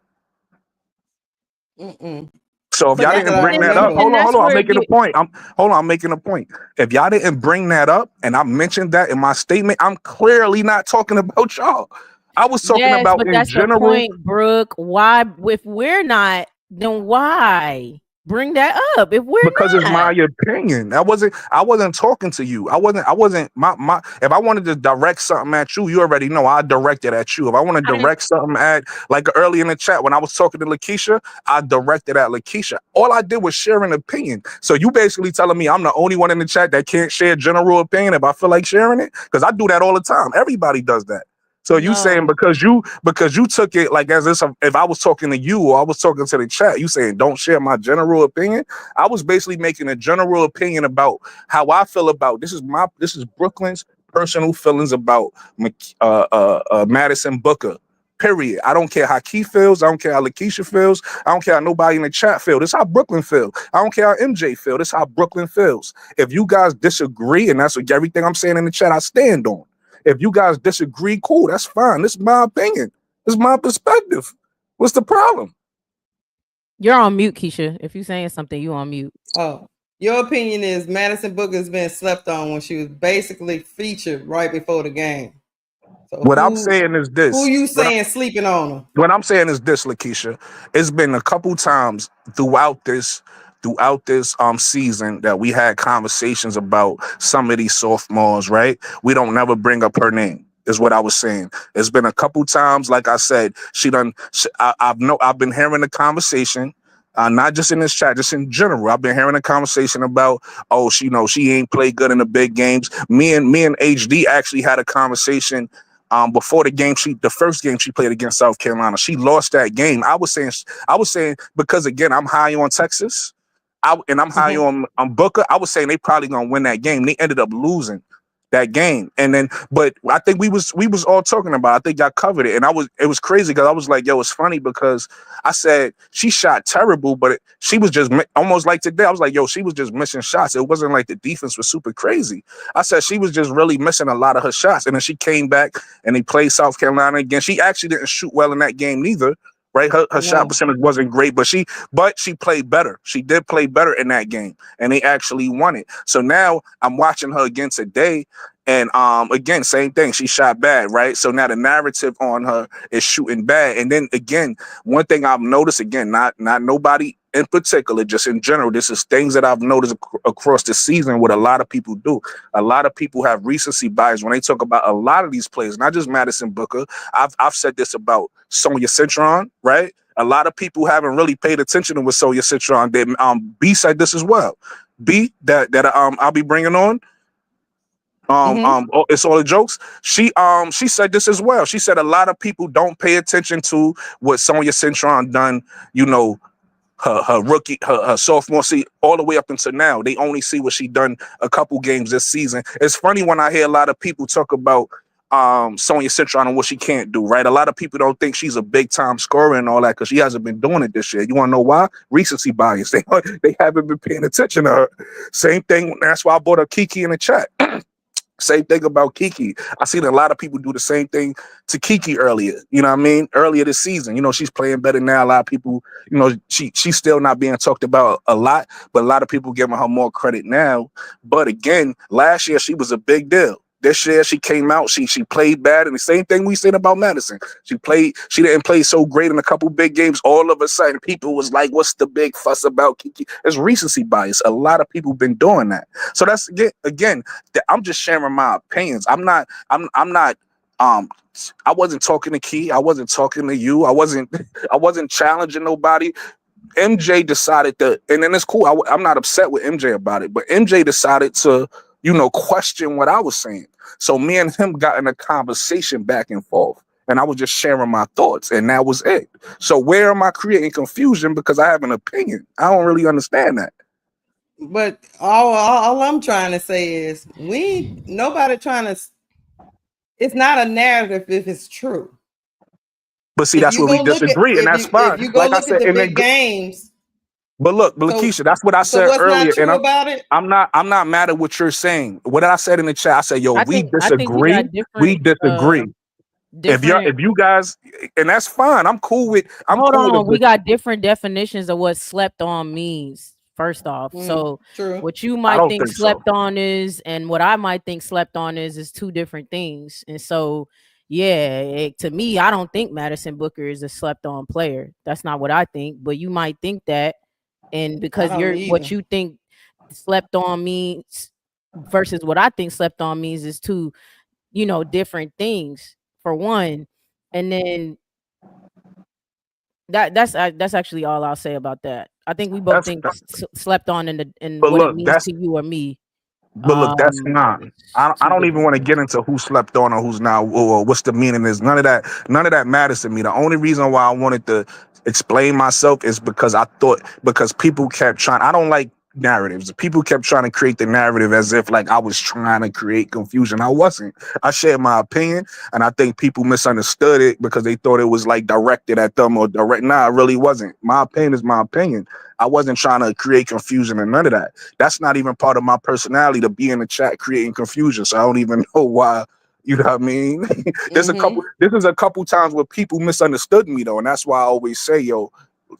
[SPEAKER 1] Mm-mm.
[SPEAKER 3] So if
[SPEAKER 1] But
[SPEAKER 3] y'all
[SPEAKER 1] not that
[SPEAKER 3] didn't
[SPEAKER 1] I
[SPEAKER 3] bring that up,
[SPEAKER 1] remember.
[SPEAKER 3] hold
[SPEAKER 2] And that's
[SPEAKER 3] on, I'm
[SPEAKER 2] where it
[SPEAKER 3] making a
[SPEAKER 2] get.
[SPEAKER 3] point. I'm making a point. If y'all didn't bring that up and I mentioned that in my statement, I'm clearly not talking about y'all. I was talking
[SPEAKER 2] Yes,
[SPEAKER 3] about
[SPEAKER 2] but
[SPEAKER 3] in
[SPEAKER 2] that's the
[SPEAKER 3] general
[SPEAKER 2] point, Brooke. Why, if we're not, then why bring that up if we're
[SPEAKER 3] because it's my
[SPEAKER 2] not?
[SPEAKER 3] opinion. I wasn't talking to you. I wasn't my if I wanted to direct something at you, you already know I direct it at you. If I want to
[SPEAKER 2] I didn't.
[SPEAKER 3] direct something at like early in the chat when I was talking to Lakeisha, I directed at Lakeisha. All I did was share an opinion. So you basically telling me I'm the only one in the chat that can't share general opinion if I feel like sharing it? Because I do that all the time. Everybody does that. So you saying
[SPEAKER 2] No,
[SPEAKER 3] because you took it like as if I was talking to you or I was talking to the chat, you saying don't share my general opinion. I was basically making a general opinion about how I feel about this is Brooklyn's personal feelings about Madison Booker. Period. I don't care how Key feels. I don't care how Lakeisha feels. I don't care how nobody in the chat feels. This is how Brooklyn feels. I don't care how MJ feels. This is how Brooklyn feels. If you guys disagree, and that's what everything I'm saying in the chat, I stand on. If you guys disagree, cool, that's fine. This is my opinion. This is my perspective. What's the problem?
[SPEAKER 2] you're on mute, Keisha. If you're saying something, you on mute.
[SPEAKER 1] Oh, your opinion is Madison Booker's been slept on when she was basically featured right before the game. So
[SPEAKER 3] What I'm saying is this.
[SPEAKER 1] Who you saying sleeping on her?
[SPEAKER 3] What I'm saying is this, Lakeisha. It's been a couple times throughout this season that we had conversations about some of these sophomores, right? We don't never bring up her name. Is what I was saying. It's been a couple times, like I said, I've been hearing the conversation, not just in this chat, just in general. I've been hearing a conversation about, oh, she ain't played good in the big games. Me and HD actually had a conversation before the first game she played against South Carolina. She lost that game. I was saying because again, I'm high on Texas. I'm high on Booker. I was saying they probably gonna win that game. They ended up losing that game. And then, but I think we was all talking about, I think y'all covered it. And it was crazy because I was like, yo, it's funny because I said she shot terrible, but she was just almost like today. I was like, yo, she was just missing shots. It wasn't like the defense was super crazy. I said she was just really missing a lot of her shots. And then she came back and they played South Carolina again. She actually didn't shoot well in that game neither. Right, her shot percentage wasn't great, but she played better. She did play better in that game, and they actually won it. So now I'm watching her again today, and again, same thing. She shot bad, right? So now the narrative on her is shooting bad. And then again, one thing I've noticed, again, not nobody in particular, just in general, this is things that I've noticed across the season. What a lot of people do, a lot of people have recency bias when they talk about a lot of these players, not just Madison Booker. I've said this about Sonia Citron, right? A lot of people haven't really paid attention to what Sonia Citron did. B said this as well. B that I'll be bringing on. It's all the jokes. She said this as well. She said a lot of people don't pay attention to what Sonia Citron done. You know, her rookie, her sophomore season, all the way up until now. They only see what she done a couple games this season. It's funny when I hear a lot of people talk about Sonia Citron and what she can't do, right? A lot of people don't think she's a big time scorer and all that because she hasn't been doing it this year. You want to know why? Recency bias. They haven't been paying attention to her. Same thing. That's why I brought up Kiki in the chat. Same thing about Kiki. I seen a lot of people do the same thing to Kiki earlier. You know what I mean? Earlier this season. You know, she's playing better now. A lot of people, you know, she's still not being talked about a lot, but a lot of people giving her more credit now. But again, last year she was a big deal. This year she came out, she played bad, and the same thing we said about Madison. She didn't play so great in a couple big games. All of a sudden, people was like, "What's the big fuss about Kiki?" It's recency bias. A lot of people been doing that. So that's again. I'm just sharing my opinions. I'm not. I wasn't talking to Key. I wasn't talking to you. I wasn't challenging nobody. MJ decided to, and then it's cool. I'm not upset with MJ about it, but MJ decided to, question what I was saying. So me and him got in a conversation back and forth, and I was just sharing my thoughts, and that was it. So where am I creating confusion because I have an opinion? I don't really understand that.
[SPEAKER 1] But all I'm trying to say is nobody trying to. It's not a narrative if it's true.
[SPEAKER 3] But see, that's where we disagree, and that's fine.
[SPEAKER 1] If you go look at the big games.
[SPEAKER 3] But look, Lakeisha, that's what I said earlier.
[SPEAKER 1] And
[SPEAKER 3] I'm not mad at what you're saying. What I said in the chat, I said, "Yo, we disagree. We disagree. If you guys, and that's fine. I'm cool with.
[SPEAKER 2] Hold on, we got different definitions of what slept on means. First off, so
[SPEAKER 1] true.
[SPEAKER 2] What you might think slept on is, and what I might think slept on is two different things. And so, yeah, to me, I don't think Madison Booker is a slept on player. That's not what I think. But you might think that. And because what you think slept on means versus what I think slept on means is two, different things for one. And then that's actually all I'll say about that. I think we both think slept on in what it means to you or me.
[SPEAKER 3] But look, that's not. I don't even want to get into who slept on or who's not, or what's the meaning is. None of that matters to me. The only reason why I wanted to explain myself is because because people kept trying. I don't like narratives. People kept trying to create the narrative as if like I was trying to create confusion. I wasn't. I shared my opinion, and I think people misunderstood it because they thought it was like directed at them or direct. Nah, it really wasn't. My opinion is my opinion. I wasn't trying to create confusion and none of that. That's not even part of my personality to be in the chat creating confusion. So I don't even know why. You know what I mean? This is a couple times where people misunderstood me though, and that's why I always say, yo,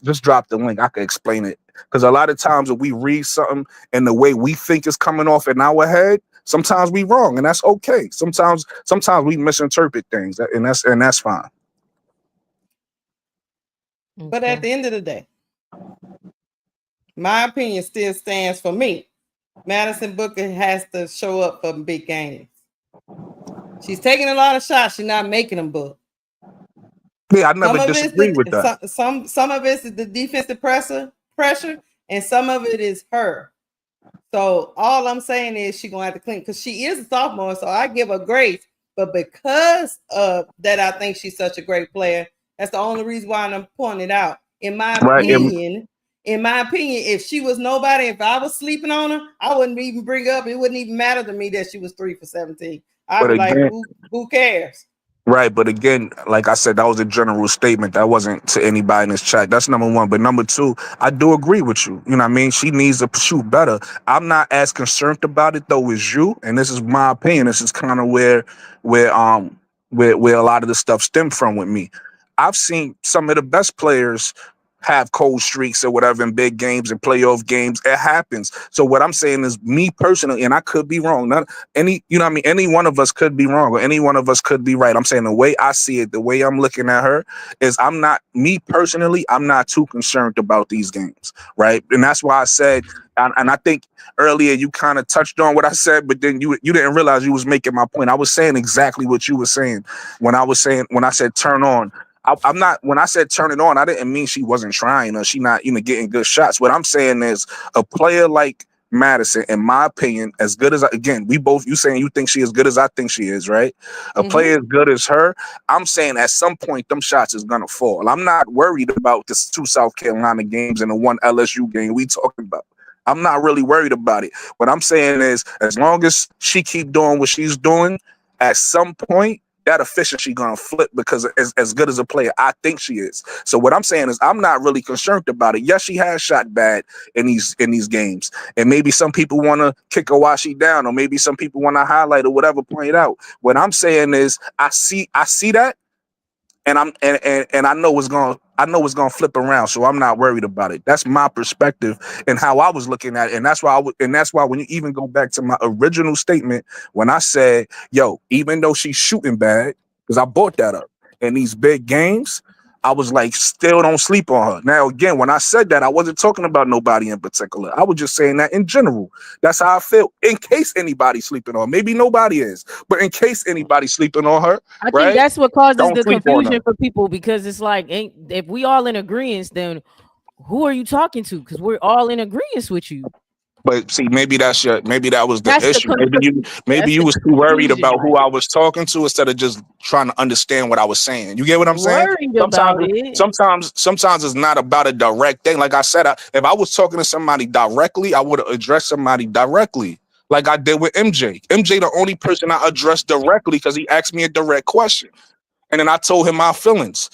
[SPEAKER 3] just drop the link. I can explain it. Because a lot of times when we read something and the way we think is coming off in our head, sometimes we wrong, and that's okay. Sometimes we misinterpret things, and that's fine.
[SPEAKER 1] But at the end of the day, my opinion still stands for me. Madison Booker has to show up for big games. She's taking a lot of shots. She's not making them, book.
[SPEAKER 3] Yeah, I never disagreed with that.
[SPEAKER 1] Some of it is the defensive pressure, and some of it is her. So all I'm saying is she's gonna have to clean because she is a sophomore, so I give her grace. But because of that, I think she's such a great player. That's the only reason why I'm pointing it out. In my opinion, if she was nobody, if I was sleeping on her, I wouldn't even bring up. It wouldn't even matter to me that she was 3 for 17. I'd be like, who cares?
[SPEAKER 3] Right, but again, like I said, that was a general statement. That wasn't to anybody in this chat. That's number one. But number two, I do agree with you. You know what I mean? She needs to shoot better. I'm not as concerned about it though as you. And this is my opinion. This is kind of where a lot of the stuff stemmed from with me. I've seen some of the best players have cold streaks or whatever in big games and playoff games. It happens. So what I'm saying is, me personally, and I could be wrong. Any one of us could be wrong, or any one of us could be right. I'm saying the way I see it, the way I'm looking at her is, I'm not too concerned about these games, right? And that's why I said, and I think earlier you kind of touched on what I said, but then you didn't realize you was making my point. I was saying exactly what you were saying when I said turn on. I'm not, when I said turn it on, I didn't mean she wasn't trying or she not, getting good shots. What I'm saying is, a player like Madison, in my opinion, as good as, again, you saying you think she as good as I think she is, right? A player as good as her, I'm saying at some point, them shots is going to fall. I'm not worried about the 2 South Carolina games and the 1 LSU game we talking about. I'm not really worried about it. What I'm saying is, as long as she keep doing what she's doing, at some point, that efficiency gonna flip, because as good as a player I think she is. So what I'm saying is, I'm not really concerned about it. Yes, she has shot bad in these games, and maybe some people want to kick her while she down, or maybe some people want to highlight or whatever, point it out. What I'm saying is, I see that, and I know it's gonna flip around, so I'm not worried about it. That's my perspective and how I was looking at it, and that's why when you even go back to my original statement when I said, "Yo, even though she's shooting bad," because I brought that up in these big games, I was like, still don't sleep on her. Now, again, when I said that, I wasn't talking about nobody in particular. I was just saying that in general. That's how I feel. In case anybody's sleeping on her. Maybe nobody is, but in case anybody's sleeping on her,
[SPEAKER 2] I
[SPEAKER 3] right?
[SPEAKER 2] think that's what causes
[SPEAKER 3] Don't
[SPEAKER 2] the
[SPEAKER 3] sleep on her.
[SPEAKER 2] confusion for people, because it's like, if we all in agreement, then who are you talking to? Because we're all in agreement with you.
[SPEAKER 3] But see, maybe that was the
[SPEAKER 2] That's the
[SPEAKER 3] issue. Maybe you was too worried about who I was talking to instead of just trying to understand what I was saying. You get what I'm saying?
[SPEAKER 2] Worried about it.
[SPEAKER 3] Sometimes it's not about a direct thing. Like I said, if I was talking to somebody directly, I would have addressed somebody directly, like I did with MJ. MJ, the only person I addressed directly because he asked me a direct question, and then I told him my feelings.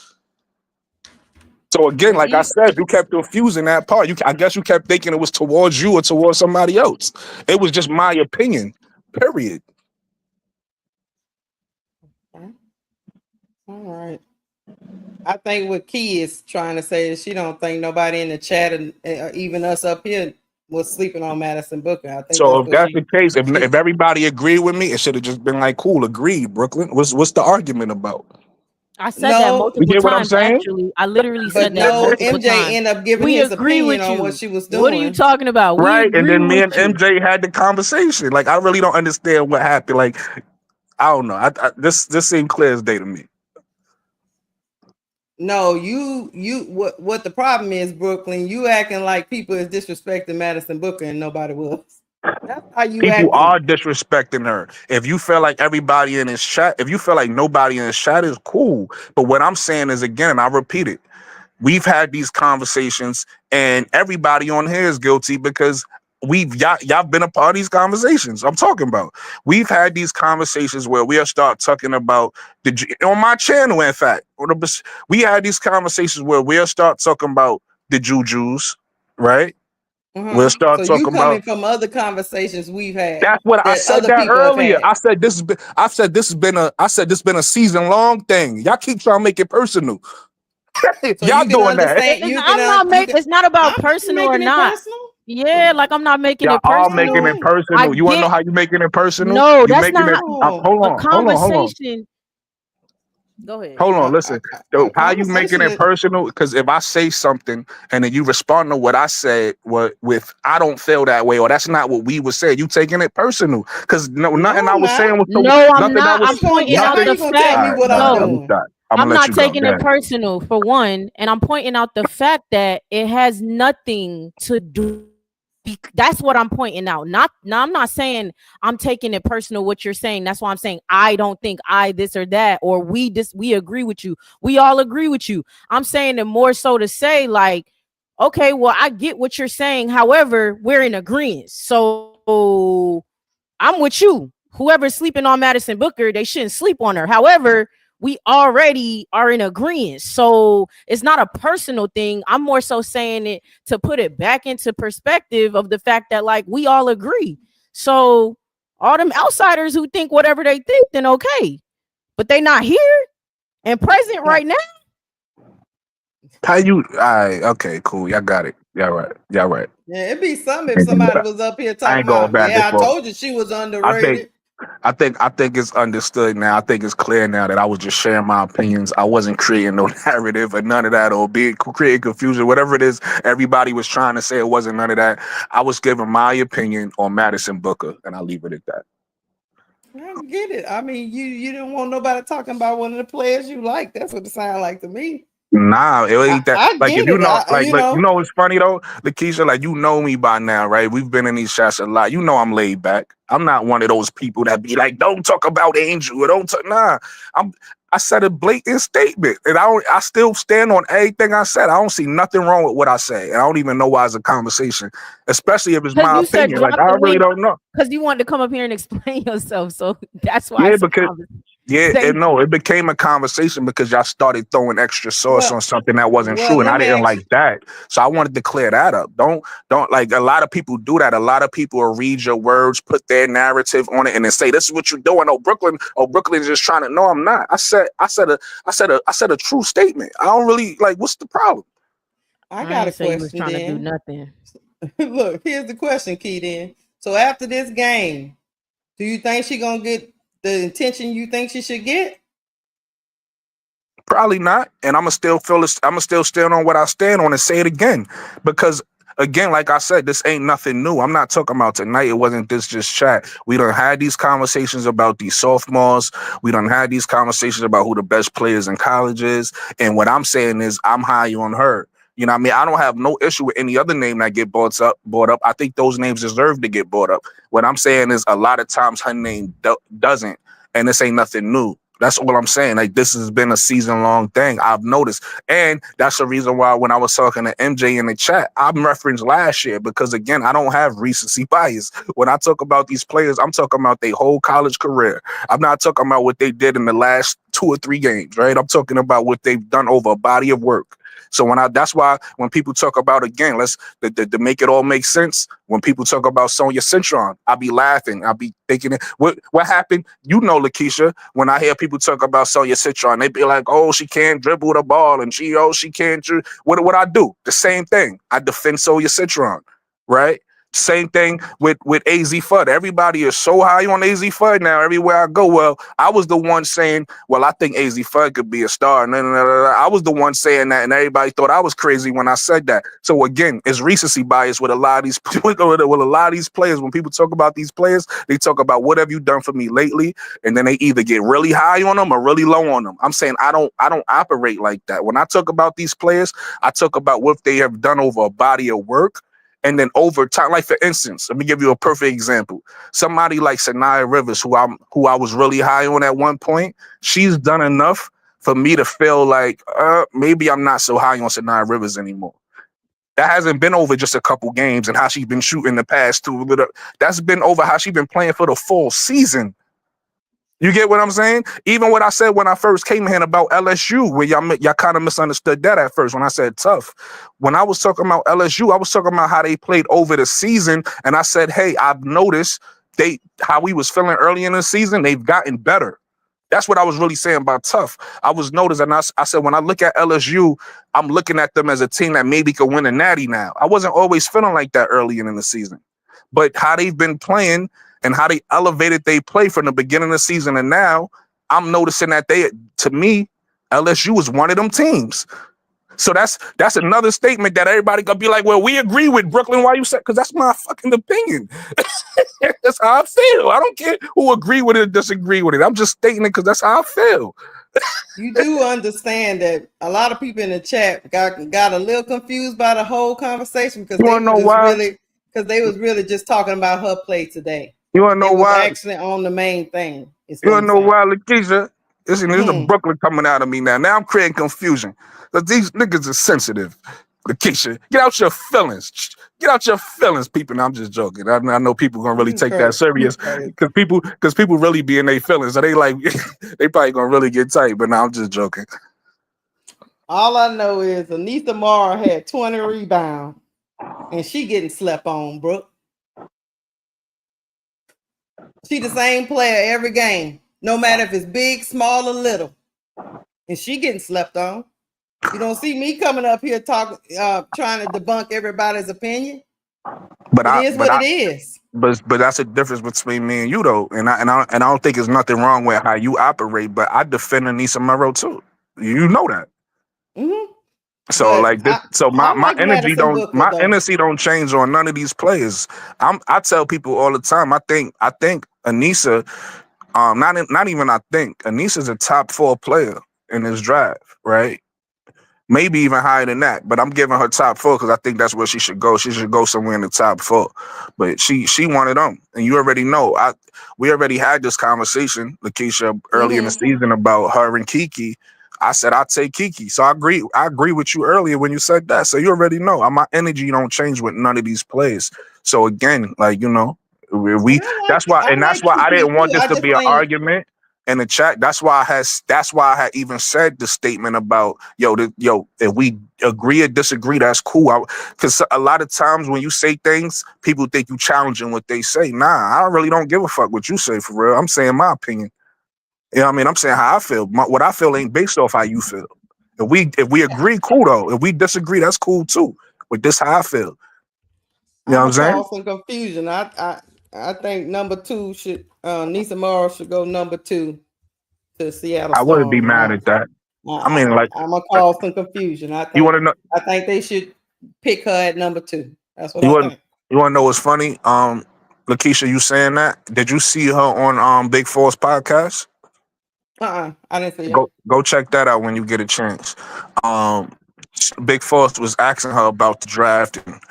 [SPEAKER 3] So again, like I said, you kept confusing that part. I guess you kept thinking it was towards you or towards somebody else. It was just my opinion, period.
[SPEAKER 1] Okay. All right. I think what Key is trying to say is she don't think nobody in the chat and even us up here was sleeping on Madison Booker. I think
[SPEAKER 3] so if that's the case, if everybody agreed with me, it should have just been like, cool, agreed, Brooklyn. What's the argument about?
[SPEAKER 2] I said that multiple
[SPEAKER 3] you get what I'm
[SPEAKER 2] times.
[SPEAKER 3] saying?
[SPEAKER 2] Actually, I literally said that.
[SPEAKER 1] No,
[SPEAKER 2] multiple
[SPEAKER 1] MJ
[SPEAKER 2] times.
[SPEAKER 1] ended up giving his opinion on what she was doing.
[SPEAKER 2] What are you talking about?
[SPEAKER 3] Right, and then me and MJ had the conversation. Like, I really don't understand what happened. Like, I don't know. This seemed clear as day to me.
[SPEAKER 1] No, what the problem is, Brooklyn, you acting like people is disrespecting Madison Booker and nobody was. That's how you
[SPEAKER 3] people are disrespecting her. If you feel like everybody in his chat, if you feel like nobody in his chat is cool. But what I'm saying is, again, and I repeat it, we've had these conversations and everybody on here is guilty because y'all been a part of these conversations. I'm talking about. We've had these conversations where we'll start talking about on my channel, in fact. We had these conversations where we'll start talking about the jujus, right? We'll start
[SPEAKER 1] so
[SPEAKER 3] talking
[SPEAKER 1] you coming
[SPEAKER 3] about
[SPEAKER 1] from other conversations we've had.
[SPEAKER 3] That's what I said that earlier. I said this has been a season-long thing. Y'all keep trying to make it personal.
[SPEAKER 1] So
[SPEAKER 3] y'all doing that.
[SPEAKER 2] It's not about personal or not. Yeah, like I'm not making it personal.
[SPEAKER 3] Y'all making it personal. You want to know how you making it personal?
[SPEAKER 2] No,
[SPEAKER 3] you
[SPEAKER 2] that's not
[SPEAKER 3] hold on.
[SPEAKER 2] Conversation. Go ahead.
[SPEAKER 3] Hold on, listen. How you making it personal? Because if I say something and then you respond to what I said with I don't feel that way, or that's not what we were saying, you taking it personal. Because nothing I was saying was
[SPEAKER 2] I'm not. I'm pointing out the fact. I'm not taking it personal, for one, and I'm pointing out the fact that it has nothing to do. That's what I'm pointing out. I'm not saying I'm taking it personal what you're saying. That's why I'm saying I don't think this or that, or we agree with you. We all agree with you. I'm saying it more so to say, like, okay, well, I get what you're saying. However, we're in agreement. So I'm with you. Whoever's sleeping on Madison Booker, they shouldn't sleep on her. However, we already are in agreement. So it's not a personal thing. I'm more so saying it to put it back into perspective of the fact that, like, we all agree. So all them outsiders who think whatever they think, then okay. But they not here and present right now.
[SPEAKER 3] How you okay, cool. Y'all got it. Y'all right.
[SPEAKER 1] Yeah, it'd be something if somebody was up here talking about, I told you she was underrated.
[SPEAKER 3] I think it's understood now. I think it's clear now that I was just sharing my opinions. I wasn't creating no narrative or none of that, or creating confusion, whatever it is everybody was trying to say. It wasn't none of that. I was giving my opinion on Madison Booker, and I'll leave it at that.
[SPEAKER 1] I get it. I mean, you didn't want nobody talking about one of the players you like. That's what it sounded like to me.
[SPEAKER 3] Nah, it ain't that. Like, if you know,
[SPEAKER 1] you know,
[SPEAKER 3] it's funny though, Lakeisha. Like, you know me by now, right? We've been in these chats a lot. You know, I'm laid back. I'm not one of those people that be like, "Don't talk about Angel." Or don't talk. Nah, I said a blatant statement, and I still stand on everything I said. I don't see nothing wrong with what I say, and I don't even know why it's a conversation, especially if it's my opinion. Like, I really don't know.
[SPEAKER 2] Because you wanted to come up here and explain yourself, so that's why.
[SPEAKER 3] Yeah, and no, it became a conversation because y'all started throwing extra sauce on something that wasn't true, and I didn't like that. So I wanted to clear that up. Don't like a lot of people do that. A lot of people will read your words, put their narrative on it, and then say, "This is what you're doing." Brooklyn's just trying to. No, I'm not. I said a true statement. I don't really like. What's the problem?
[SPEAKER 1] I got a question.
[SPEAKER 2] Was trying to do nothing.
[SPEAKER 1] Look, here's the question, Keaton. So after this game, do you think she gonna get the attention you think she should get?
[SPEAKER 3] Probably not. And I'm gonna still stand on what I stand on and say it again. Because again, like I said, this ain't nothing new. I'm not talking about tonight. It wasn't this just chat. We done had these conversations about these sophomores. We done had these conversations about who the best players in college is. And what I'm saying is I'm high on her. You know what I mean? I don't have no issue with any other name that get brought up. I think those names deserve to get brought up. What I'm saying is a lot of times her name doesn't, and this ain't nothing new. That's all I'm saying. Like, this has been a season-long thing I've noticed. And that's the reason why when I was talking to MJ in the chat, I'm referenced last year because, again, I don't have recency bias. When I talk about these players, I'm talking about their whole college career. I'm not talking about what they did in the last 2 or 3 games, right? I'm talking about what they've done over a body of work. So that's why when people talk about, again, to make it all make sense, when people talk about Sonia Citron, I be laughing. I be thinking, what happened? You know, Lakeisha, when I hear people talk about Sonia Citron, they be like, oh, she can't dribble the ball, and she can't. What I do? The same thing. I defend Sonia Citron, right? Same thing with AZ Fudd. Everybody is so high on AZ Fudd now. Everywhere I go, well, I was the one saying, well, I think AZ Fudd could be a star. I was the one saying that, and everybody thought I was crazy when I said that. So again, it's recency bias with a lot of these with a lot of these players. When people talk about these players, they talk about what have you done for me lately, and then they either get really high on them or really low on them. I'm saying I don't operate like that. When I talk about these players, I talk about what they have done over a body of work. And then over time, like for instance, let me give you a perfect example. Somebody like Sanaya Rivers, who I was really high on at one point, she's done enough for me to feel like maybe I'm not so high on Sanaya Rivers anymore. That hasn't been over just a couple games and how she's been shooting the past 2. That's been over how she's been playing for the full season. You get what I'm saying? Even what I said when I first came in about LSU, where y'all kind of misunderstood that at first when I said tough. When I was talking about LSU, I was talking about how they played over the season, and I said, hey, I've noticed how we was feeling early in the season, they've gotten better. That's what I was really saying about tough. I was noticing, and I said, when I look at LSU, I'm looking at them as a team that maybe could win a natty now. I wasn't always feeling like that early in the season. But how they've been playing and how they elevated they play from the beginning of the season and now, I'm noticing that to me, LSU is one of them teams. So that's another statement that everybody gonna be like, well, we agree with Brooklyn. Why you said? Because that's my fucking opinion. That's how I feel. I don't care who agree with it or disagree with it. I'm just stating it because that's how I feel.
[SPEAKER 1] You do understand that a lot of people in the chat got a little confused by the whole conversation because they was really just talking about her play today.
[SPEAKER 3] You want to know why?
[SPEAKER 1] Actually, on the main thing.
[SPEAKER 3] You want to know why, Lakeisha? This is the Brooklyn coming out of me now. Now I'm creating confusion because these niggas are sensitive. Lakeisha, get out your feelings. Get out your feelings, people. No, I'm just joking. I know people gonna really take that serious because people really be in their feelings. So they like they probably gonna really get tight. But now I'm just joking.
[SPEAKER 1] All I know is Anissa Mara had 20 rebounds, and she getting slept on, Brooke. She the same player every game, no matter if it's big, small, or little. And she getting slept on. You don't see me coming up here talking, trying to debunk everybody's opinion. But it is.
[SPEAKER 3] But that's a difference between me and you, though. And I don't think there's nothing wrong with how you operate. But I defend Anissa Murrow too. You know that. Mm-hmm. So but my energy don't change on none of these players. I tell people all the time. I think Anissa, Anissa's a top 4 player in this draft, right? Maybe even higher than that. But I'm giving her top 4 because I think that's where she should go. She should go somewhere in the top 4. But she one of them, and you already know. We already had this conversation, Lakeisha, early in the season about her and Kiki. I said I'd take Kiki. So I agree with you earlier when you said that. So you already know my energy don't change with none of these plays. So again, like, you know, that's why I didn't want this to be an argument. in the chat. That's why I had even said the statement about if we agree or disagree, that's cool. Because a lot of times when you say things, people think you challenging what they say. Nah, I really don't give a fuck what you say for real. I'm saying my opinion. You know what I mean? I'm saying how I feel. What I feel ain't based off how you feel. If we agree, cool though. If we disagree, that's cool too. But this how I feel. You know what I'm saying?
[SPEAKER 1] Cause some confusion. I think number 2 should Nisa Morrow should go number 2 to Seattle
[SPEAKER 3] I wouldn't be
[SPEAKER 1] Storm.
[SPEAKER 3] mad at that. I mean, like,
[SPEAKER 1] I'm gonna cause some confusion.
[SPEAKER 3] you want to know?
[SPEAKER 1] I think they should pick her at number 2. That's what
[SPEAKER 3] You
[SPEAKER 1] I
[SPEAKER 3] want
[SPEAKER 1] think.
[SPEAKER 3] you want to know what's funny? Lakeisha, you saying that? Did you see her on Big Force podcast?
[SPEAKER 1] I didn't see it.
[SPEAKER 3] Go check that out when you get a chance. Um, Big Force was asking her about the draft and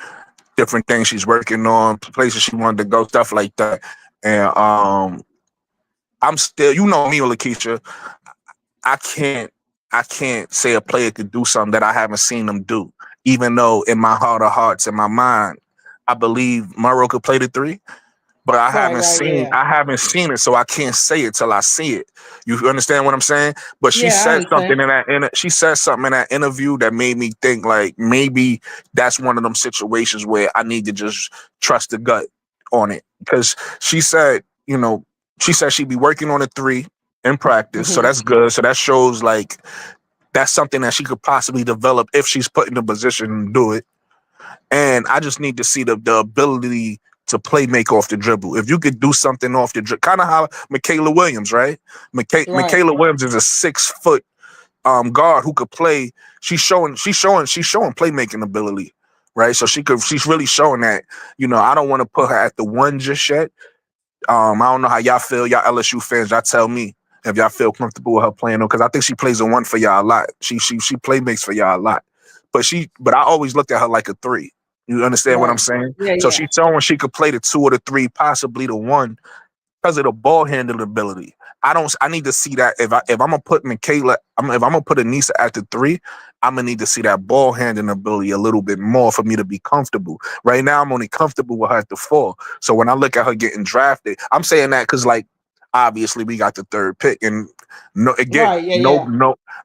[SPEAKER 3] different things she's working on, places she wanted to go, stuff like that. And I'm still, you know me, Lakeisha. I can't say a player could do something that I haven't seen them do. Even though in my heart of hearts, in my mind, I believe Murrow could play the 3. But I haven't seen it, so I can't say it till I see it. You understand what I'm saying? But she said something in that interview that made me think like maybe that's one of them situations where I need to just trust the gut on it. Because she said she'd be working on a 3 in practice, so that's good. So that shows like that's something that she could possibly develop if she's put in a position to do it. And I just need to see the ability to play make off the dribble. If you could do something off the dribble, kind of how Michaela Williams, right? Michaela Williams is a 6-foot guard who could play. She's showing playmaking ability, right? So she's really showing that. I don't want to put her at the 1 just yet. I don't know how y'all feel, y'all LSU fans. Y'all tell me if y'all feel comfortable with her playing, because I think she plays a 1 for y'all a lot. She play makes for y'all a lot. But I always looked at her like a 3. You understand what I'm saying? So she's showing she could play the 2 or the 3, possibly the 1, because of the ball handling ability. I need to see that if I'm gonna put Michaela, if I'm gonna put Anissa at the 3, I'm gonna need to see that ball handling ability a little bit more for me to be comfortable. Right now, I'm only comfortable with her at the 4. So when I look at her getting drafted, I'm saying that because like obviously we got the 3rd pick, and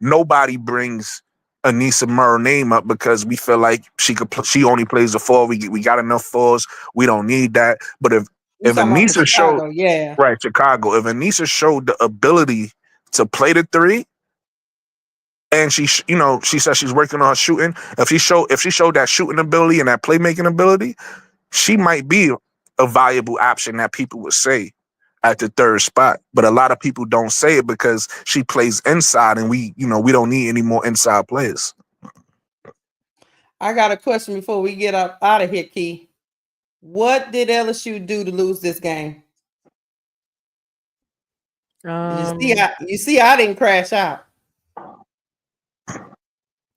[SPEAKER 3] nobody brings Anissa Murrow name up because we feel like she only plays the 4. We got enough 4s. We don't need that. But if Anissa showed Chicago, if Anissa showed the ability to play the 3, and she said she's working on her shooting. If she showed that shooting ability and that playmaking ability, she might be a valuable option that people would say at the 3rd spot. But a lot of people don't say it because she plays inside, and we don't need any more inside players.
[SPEAKER 1] I got a question before we get out of here, Key. What did LSU do to lose this game? You see, I didn't crash out.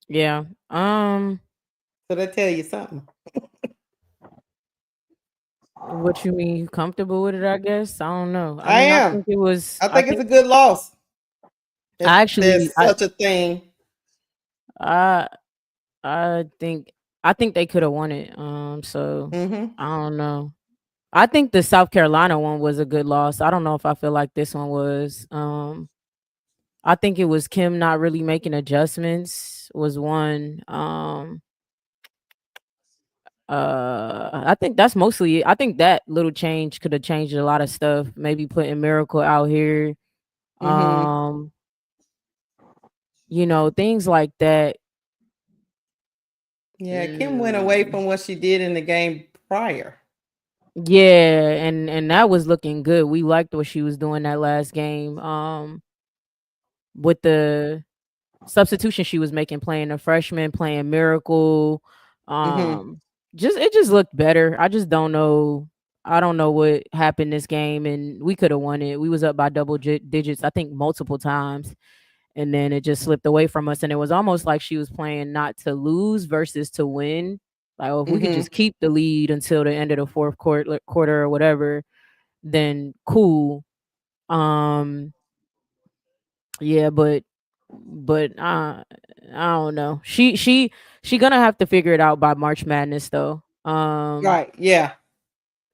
[SPEAKER 2] Yeah.
[SPEAKER 1] So that tell you something.
[SPEAKER 2] What you mean? You comfortable with it? I guess I don't know.
[SPEAKER 1] I am.
[SPEAKER 2] I think it was.
[SPEAKER 1] I think it's a good loss.
[SPEAKER 2] There's
[SPEAKER 1] such a thing.
[SPEAKER 2] I think they could have won it. So I don't know. I think the South Carolina one was a good loss. I don't know if I feel like this one was. I think it was Kim not really making adjustments was one. I think that's mostly it. I think that little change could have changed a lot of stuff. Maybe putting Miracle out here. Things like that.
[SPEAKER 1] Yeah, Kim went away from what she did in the game prior.
[SPEAKER 2] Yeah, and that was looking good. We liked what she was doing that last game. With the substitution she was making, playing a freshman, playing Miracle. It just looked better. I just don't know. I don't know what happened this game, and we could have won it. We was up by double digits, I think, multiple times, and then it just slipped away from us. And it was almost like she was playing not to lose versus to win. Like, if we could just keep the lead until the end of the 4th quarter or whatever, then cool. Yeah, but I don't know. She gonna have to figure it out by March Madness though.
[SPEAKER 1] Right, yeah.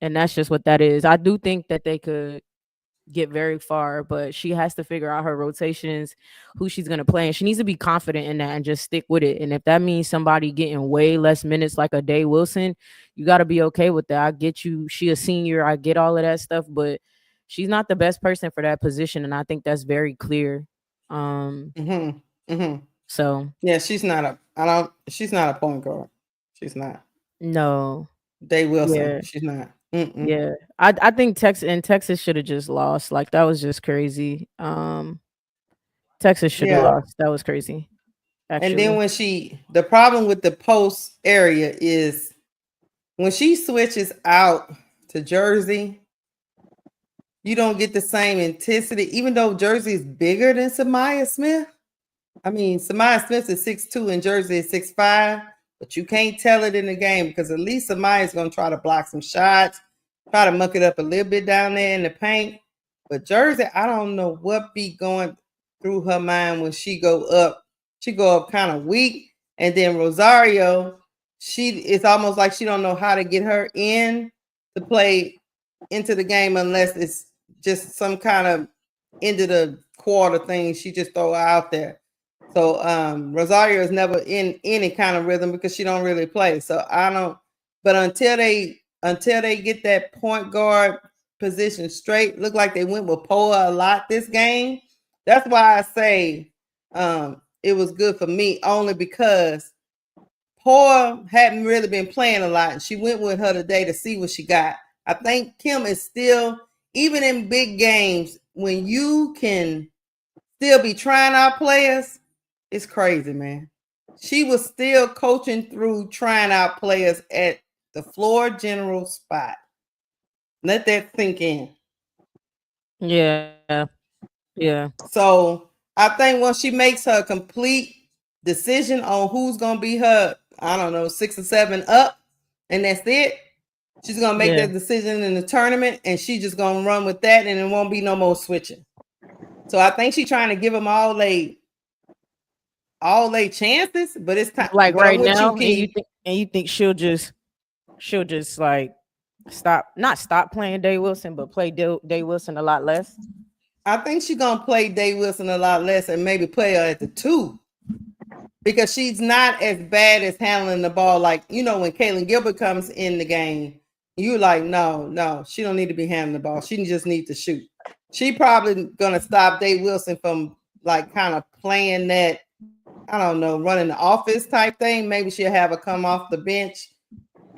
[SPEAKER 2] And that's just what that is. I do think that they could get very far, but she has to figure out her rotations, who she's going to play, and she needs to be confident in that and just stick with it. And if that means somebody getting way less minutes like a Day Wilson, you got to be okay with that. I get you. She a senior. I get all of that stuff, but she's not the best person for that position, and I think that's very clear. So
[SPEAKER 1] yeah, she's not a. She's not a point guard. She's not.
[SPEAKER 2] no.
[SPEAKER 1] Day Wilson.
[SPEAKER 2] Yeah.
[SPEAKER 1] She's not.
[SPEAKER 2] Yeah. I think Texas should have just lost. Like that was just crazy. Texas should have lost. That was crazy. Actually.
[SPEAKER 1] And then when the problem with the post area is when she switches out to Jersey, you don't get the same intensity, even though Jersey is bigger than Samaya Smith. I mean, Samaya Smith is 6'2" and Jersey is 6'5", but you can't tell it in the game because at least Samaya is going to try to block some shots, try to muck it up a little bit down there in the paint. But Jersey, I don't know what be going through her mind when she go up. She go up kind of weak. And then Rosario, it's almost like she don't know how to get her in to play into the game unless it's just some kind of end of the quarter thing she just throw out there. So Rosario is never in any kind of rhythm because she don't really play. So I don't. But until they get that point guard position straight, look like they went with Poa a lot this game. That's why I say it was good for me only because Poa hadn't really been playing a lot, and she went with her today to see what she got. I think Kim is still, even in big games, when you can still be trying out players, it's crazy, man. She was still coaching through trying out players at the floor general spot. Let that sink in.
[SPEAKER 2] Yeah. Yeah.
[SPEAKER 1] So I think once she makes her complete decision on who's going to be her, I don't know, 6 or 7 up, and that's it. She's going to make that decision in the tournament, and she's just going to run with that, and it won't be no more switching. So I think she's trying to give them all they chances, but it's time.
[SPEAKER 2] Like right now, you think she'll just like not stop playing Day Wilson, but play Day Wilson a lot less.
[SPEAKER 1] I think she's gonna play Day Wilson a lot less and maybe play her at the 2 because she's not as bad as handling the ball. Like, you know, when Kaylin Gilbert comes in the game, you're like, no, she don't need to be handling the ball. She just needs to shoot. She probably gonna stop Day Wilson from like kind of playing that, I don't know, running the office type thing. Maybe she'll have her come off the bench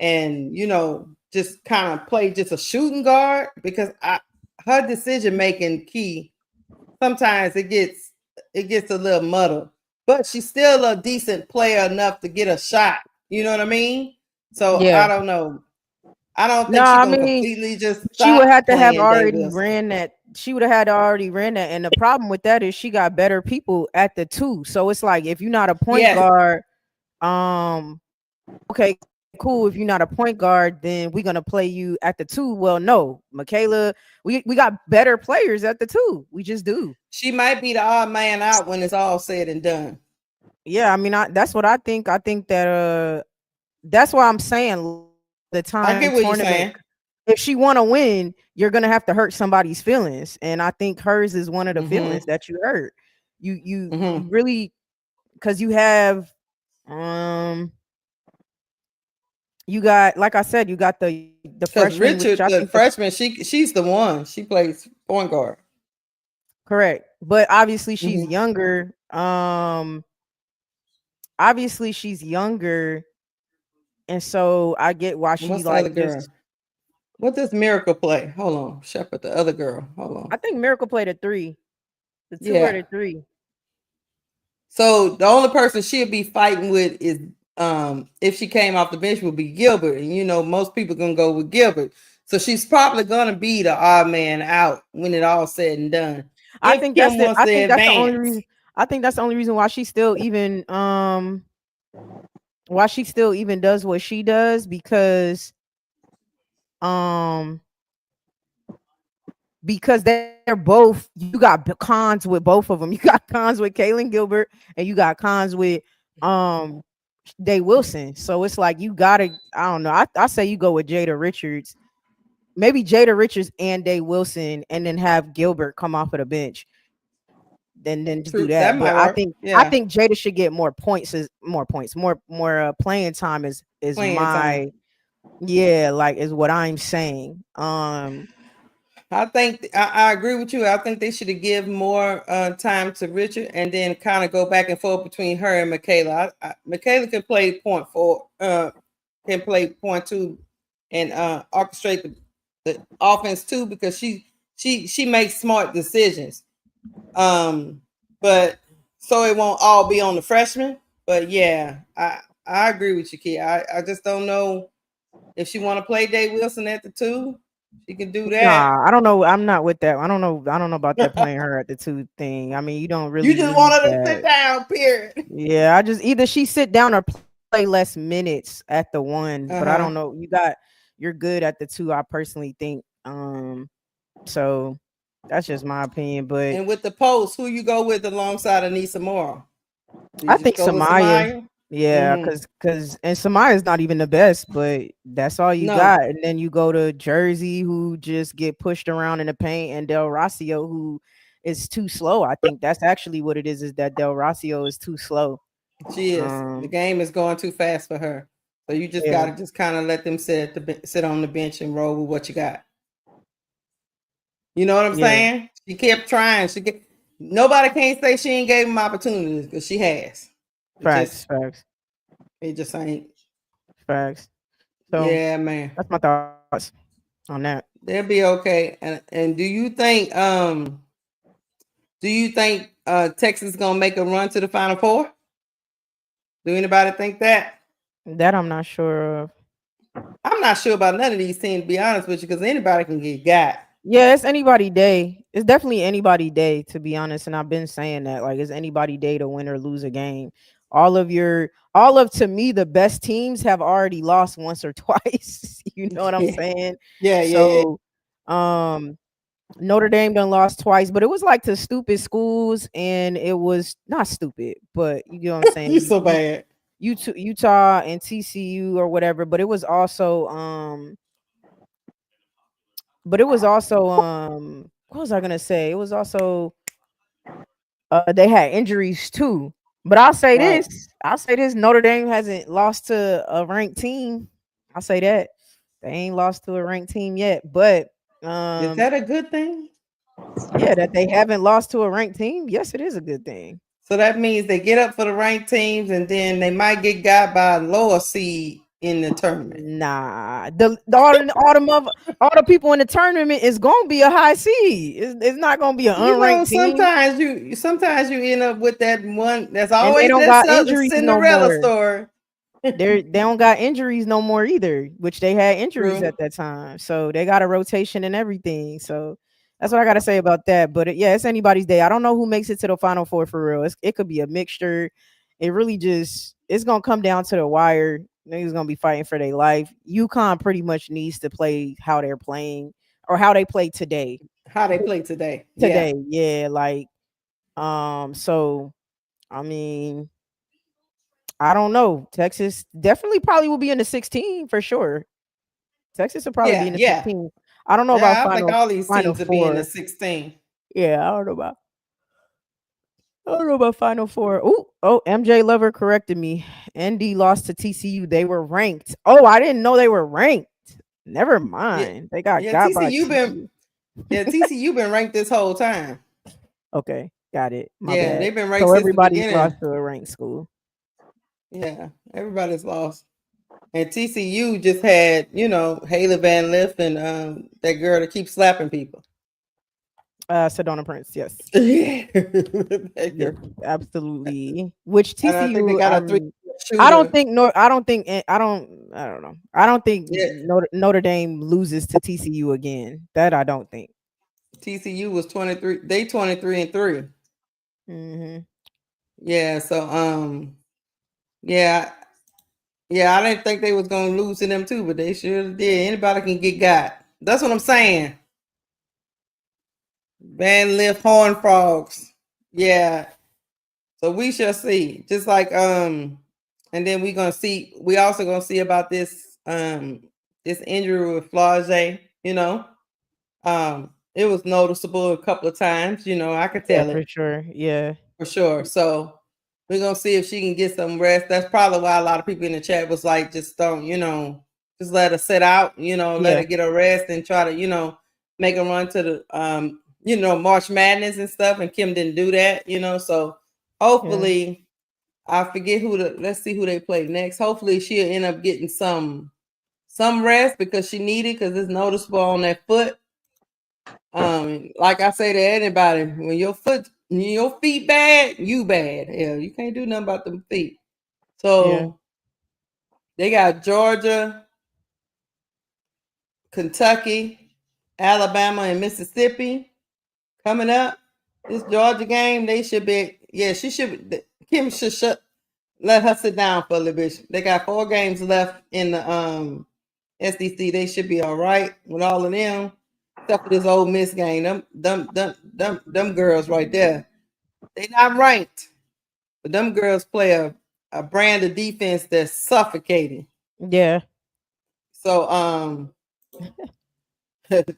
[SPEAKER 1] and, you know, just kind of play just a shooting guard because her decision making key, sometimes it gets a little muddled, but she's still a decent player enough to get a shot. You know what I mean? So I don't know. I don't think she's gonna completely just.
[SPEAKER 2] She would have to have already ran that. She would have had to already ran that, and the problem with that is she got better people at the 2. So it's like if you're not a point guard, okay, cool. If you're not a point guard, then we're gonna play you at the 2. Well, no, Michaela, we got better players at the 2. We just do.
[SPEAKER 1] She might be the odd man out when it's all said and done.
[SPEAKER 2] Yeah, I mean, that's what I think. I think that that's why I'm saying the time.
[SPEAKER 1] I get what you're saying.
[SPEAKER 2] If she want to win, you're gonna have to hurt somebody's feelings, and I think hers is one of the feelings that you hurt. You really, because you have you got, like I said, you got the freshman.
[SPEAKER 1] Richard, the freshman, she's the one. She plays point guard.
[SPEAKER 2] Correct, but obviously she's younger. Obviously she's younger, and so I get why she like this.
[SPEAKER 1] What does Miracle play? Hold on, Shepherd, the other girl. Hold on.
[SPEAKER 2] I think Miracle played a 3. The 2 or the 3.
[SPEAKER 1] So the only person she'll be fighting with is if she came off the bench would be Gilbert, and you know most people gonna go with Gilbert. So she's probably gonna be the odd man out when it all said and done.
[SPEAKER 2] I think that's the only reason. I think that's the only reason why she still even does what she does, because they're both, you got cons with both of them. You got cons with Kaylin Gilbert and you got cons with Day Wilson. So it's like you gotta, I don't know. I say you go with Jada Richards maybe Jada Richards and Day Wilson, and then have Gilbert come off of the bench. Then just do
[SPEAKER 1] True, that
[SPEAKER 2] that. But
[SPEAKER 1] might
[SPEAKER 2] I
[SPEAKER 1] work.
[SPEAKER 2] think
[SPEAKER 1] Yeah,
[SPEAKER 2] Jada should get more points, more playing time is
[SPEAKER 1] playing time.
[SPEAKER 2] my like is what I'm saying.
[SPEAKER 1] I think I agree with you. I think they should have give more time to Richard, and then kind of go back and forth between her and Michaela. Michaela can play point four, can play point two, and orchestrate the offense too, because she makes smart decisions. But so it won't all be on the freshman. But yeah, I agree with you, Key. I just don't know if she want to play Dave Wilson at the two. She can do that.
[SPEAKER 2] Nah, I don't know. I'm not with that. I don't know about that playing her at the two thing. I mean, you don't
[SPEAKER 1] You
[SPEAKER 2] really
[SPEAKER 1] just
[SPEAKER 2] need
[SPEAKER 1] want her to sit
[SPEAKER 2] that.
[SPEAKER 1] down, period.
[SPEAKER 2] Yeah, I just either she sit down or play less minutes at the one. But I don't know. You're good at the two. I personally think. So that's just my opinion. But
[SPEAKER 1] And with the post, who you go with alongside Anissa Morrow? Do you
[SPEAKER 2] I
[SPEAKER 1] just
[SPEAKER 2] think
[SPEAKER 1] go with
[SPEAKER 2] Samaya.
[SPEAKER 1] Samaya?
[SPEAKER 2] Yeah, cause and Samaya's not even the best, but that's all you
[SPEAKER 1] No,
[SPEAKER 2] got. And then you go to Jersey, who just get pushed around in the paint, and Del Rossio, who is too slow. I think that's actually what it is that Del Rossio is too slow.
[SPEAKER 1] she is. The game is going too fast for her. So you just
[SPEAKER 2] Yeah.
[SPEAKER 1] got to just kind of let them sit on the bench and roll with what you got. You know what I'm
[SPEAKER 2] Yeah.
[SPEAKER 1] saying? She kept trying. Nobody can't say she ain't gave him opportunities, because she has.
[SPEAKER 2] Facts.
[SPEAKER 1] It just ain't.
[SPEAKER 2] Facts. So
[SPEAKER 1] Yeah, man.
[SPEAKER 2] that's my thoughts on that.
[SPEAKER 1] They'll be okay. And do you think Texas gonna make a run to the Final Four? Do anybody think that?
[SPEAKER 2] That I'm not sure of.
[SPEAKER 1] I'm not sure about none of these teams, to be honest with you, because anybody can get got.
[SPEAKER 2] Yeah, it's anybody day. It's definitely anybody day, to be honest. And I've been saying that, like, it's anybody day to win or lose a game. All of to me, the best teams have already lost once or twice. You know what I'm saying?
[SPEAKER 1] Yeah.
[SPEAKER 2] So, Notre Dame done lost twice, but it was like to stupid schools, and it was not stupid, but you know what I'm saying?
[SPEAKER 1] You so bad.
[SPEAKER 2] Utah and TCU or whatever, but it was also what was I gonna say? It was also they had injuries too. But I'll say this: Notre Dame hasn't lost to a ranked team. I'll say that they ain't lost to a ranked team yet. But
[SPEAKER 1] Is that a good thing?
[SPEAKER 2] yeah, that they haven't lost to a ranked team. Yes, it is a good thing.
[SPEAKER 1] So that means they get up for the ranked teams, and then they might get got by a lower seed in the tournament.
[SPEAKER 2] Nah, all the people in the tournament is gonna be a high seed. It's not gonna be an unranked team.
[SPEAKER 1] Sometimes you end up with that one. That's
[SPEAKER 2] And they
[SPEAKER 1] always
[SPEAKER 2] don't got
[SPEAKER 1] that
[SPEAKER 2] injuries no
[SPEAKER 1] Cinderella
[SPEAKER 2] more.
[SPEAKER 1] story.
[SPEAKER 2] They don't got injuries no more either, which they had injuries
[SPEAKER 1] True.
[SPEAKER 2] at that time. So they got a rotation and everything. So that's what I got to say about that. But yeah, it's anybody's day. I don't know who makes it to the Final Four for real. It could be a mixture. It really it's gonna come down to the wire. Niggas gonna be fighting for their life. UConn pretty much needs to play how they're playing or how they play today.
[SPEAKER 1] How they play today.
[SPEAKER 2] Yeah, like so I mean, I don't know. Texas definitely probably will be in the 16 for sure. Texas will probably be in the 16. I don't know about
[SPEAKER 1] I think all these
[SPEAKER 2] Final
[SPEAKER 1] teams will be in the
[SPEAKER 2] Four.
[SPEAKER 1] 16.
[SPEAKER 2] Yeah, I don't know about Final Four. Oh, MJ Lover corrected me. ND lost to TCU. They were ranked. Oh, I didn't know they were ranked. Never mind. They got by TCU.
[SPEAKER 1] TCU been ranked this whole time.
[SPEAKER 2] Okay, got it. My bad.
[SPEAKER 1] They've been ranked
[SPEAKER 2] so
[SPEAKER 1] since the
[SPEAKER 2] everybody's
[SPEAKER 1] beginning.
[SPEAKER 2] lost to a ranked school.
[SPEAKER 1] Yeah, everybody's lost. And TCU just had, Haley Van Lith and that girl that keeps slapping people.
[SPEAKER 2] Sedona Prince, yes.
[SPEAKER 1] Yes,
[SPEAKER 2] absolutely. Which TCU,
[SPEAKER 1] I think they got a 3 shooter.
[SPEAKER 2] I don't know. I don't think Notre Dame loses to TCU again. That I don't think.
[SPEAKER 1] TCU was 23. They 23-3.
[SPEAKER 2] Mm-hmm.
[SPEAKER 1] Yeah. So yeah, I didn't think they was gonna lose to them too, but they sure did. Anybody can get got. That's what I'm saying. Van Lift Horn Frogs. Yeah. So we shall see. Just like and then we also gonna see about this this injury with Flage. You know, it was noticeable a couple of times. I could
[SPEAKER 2] Yeah,
[SPEAKER 1] tell
[SPEAKER 2] for
[SPEAKER 1] it
[SPEAKER 2] sure. Yeah.
[SPEAKER 1] for sure. So we're gonna see if she can get some rest. That's probably why a lot of people in the chat was like, just don't, just let her sit out. Let
[SPEAKER 2] Yeah.
[SPEAKER 1] her get a rest and try to, make a run to the, March Madness and stuff. And Kim didn't do that. So
[SPEAKER 2] Yeah.
[SPEAKER 1] hopefully, I forget let's see who they play next. Hopefully she'll end up getting some rest because she needed, because it's noticeable on that foot. Like I say to anybody, when your feet bad, you bad. Hell, you can't do nothing about them feet.
[SPEAKER 2] Yeah.
[SPEAKER 1] So they got Georgia, Kentucky, Alabama, and Mississippi coming up. This Georgia game, they should be. Yeah, she should. Kim should let her sit down for a little bit. They got 4 games left in the SEC. They should be all right with all of them, except for this Ole Miss game. Them girls right there. They not ranked, but them girls play a brand of defense that's suffocating.
[SPEAKER 2] Yeah.
[SPEAKER 1] So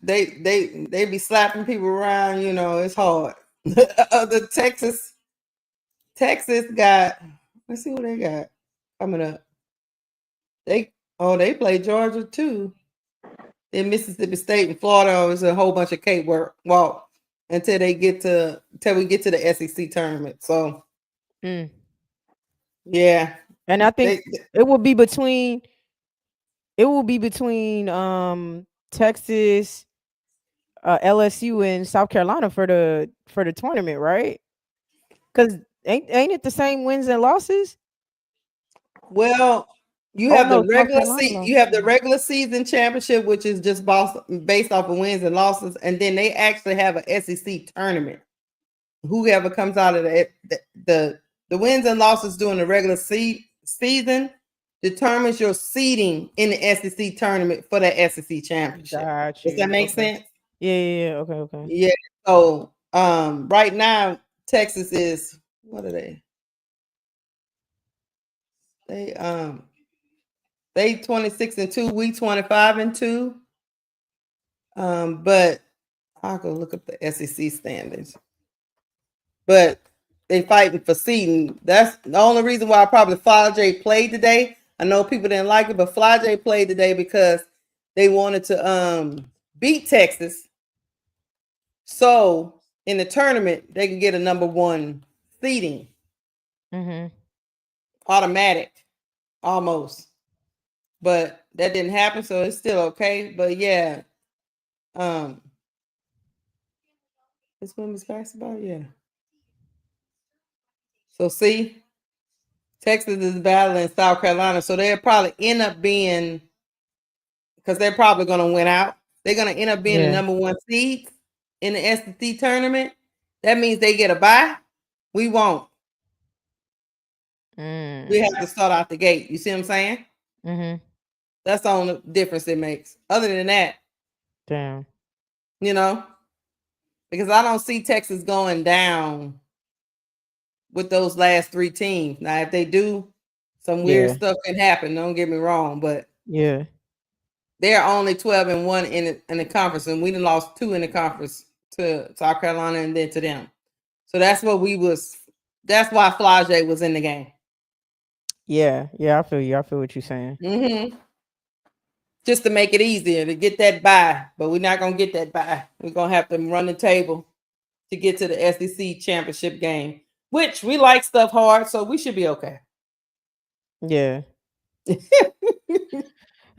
[SPEAKER 1] they be slapping people around. It's hard. The Texas got. Let's see what they got coming up. They play Georgia too. Then Mississippi State and Florida is a whole bunch of cake walk until we get to the SEC tournament. So yeah,
[SPEAKER 2] And I think it will be between Texas, LSU, and South Carolina for the tournament, right? Because ain't it the same wins and losses?
[SPEAKER 1] well, you
[SPEAKER 2] Oh
[SPEAKER 1] have
[SPEAKER 2] no, South Carolina
[SPEAKER 1] you
[SPEAKER 2] lost.
[SPEAKER 1] have the regular season championship, which is just based off of wins and losses, and then they actually have a SEC tournament. Whoever comes out of the wins and losses during the regular season determines your seeding in the SEC tournament for the SEC championship.
[SPEAKER 2] Got
[SPEAKER 1] Does that
[SPEAKER 2] you.
[SPEAKER 1] make
[SPEAKER 2] Okay.
[SPEAKER 1] sense?
[SPEAKER 2] Yeah. Okay.
[SPEAKER 1] Yeah. So right now Texas is, what are they? They 26-2, we 25-2. But I'll go look up the SEC standings. But they fighting for seeding. That's the only reason why probably Fly J played today. I know people didn't like it, but Fly J played today because they wanted to beat Texas. So in the tournament, they could get a number 1 seeding. Automatic, almost. But that didn't happen, so it's still okay. But yeah, it's women's basketball, yeah. So see, Texas is battling South Carolina, so they'll probably end up being, because they're probably going to win out. They're going to end up being the number 1 seed in the SEC tournament. That means they get a bye. We won't. We have to start out the gate. You see what I'm saying? That's the only difference it makes. Other than that,
[SPEAKER 2] Damn.
[SPEAKER 1] Because I don't see Texas going down with those last 3 teams. Now, if they do, some weird stuff can happen. Don't get me wrong, but
[SPEAKER 2] yeah,
[SPEAKER 1] they're only 12-1 in the conference, and we done lost 2 in the conference to South Carolina and then to them. So that's what that's why Flage was in the game.
[SPEAKER 2] Yeah, I feel you. I feel what you're saying.
[SPEAKER 1] Just to make it easier to get that bye, but we're not gonna get that bye. We're gonna have to run the table to get to the SEC championship game, which we like stuff hard, so we should be okay.
[SPEAKER 2] Yeah.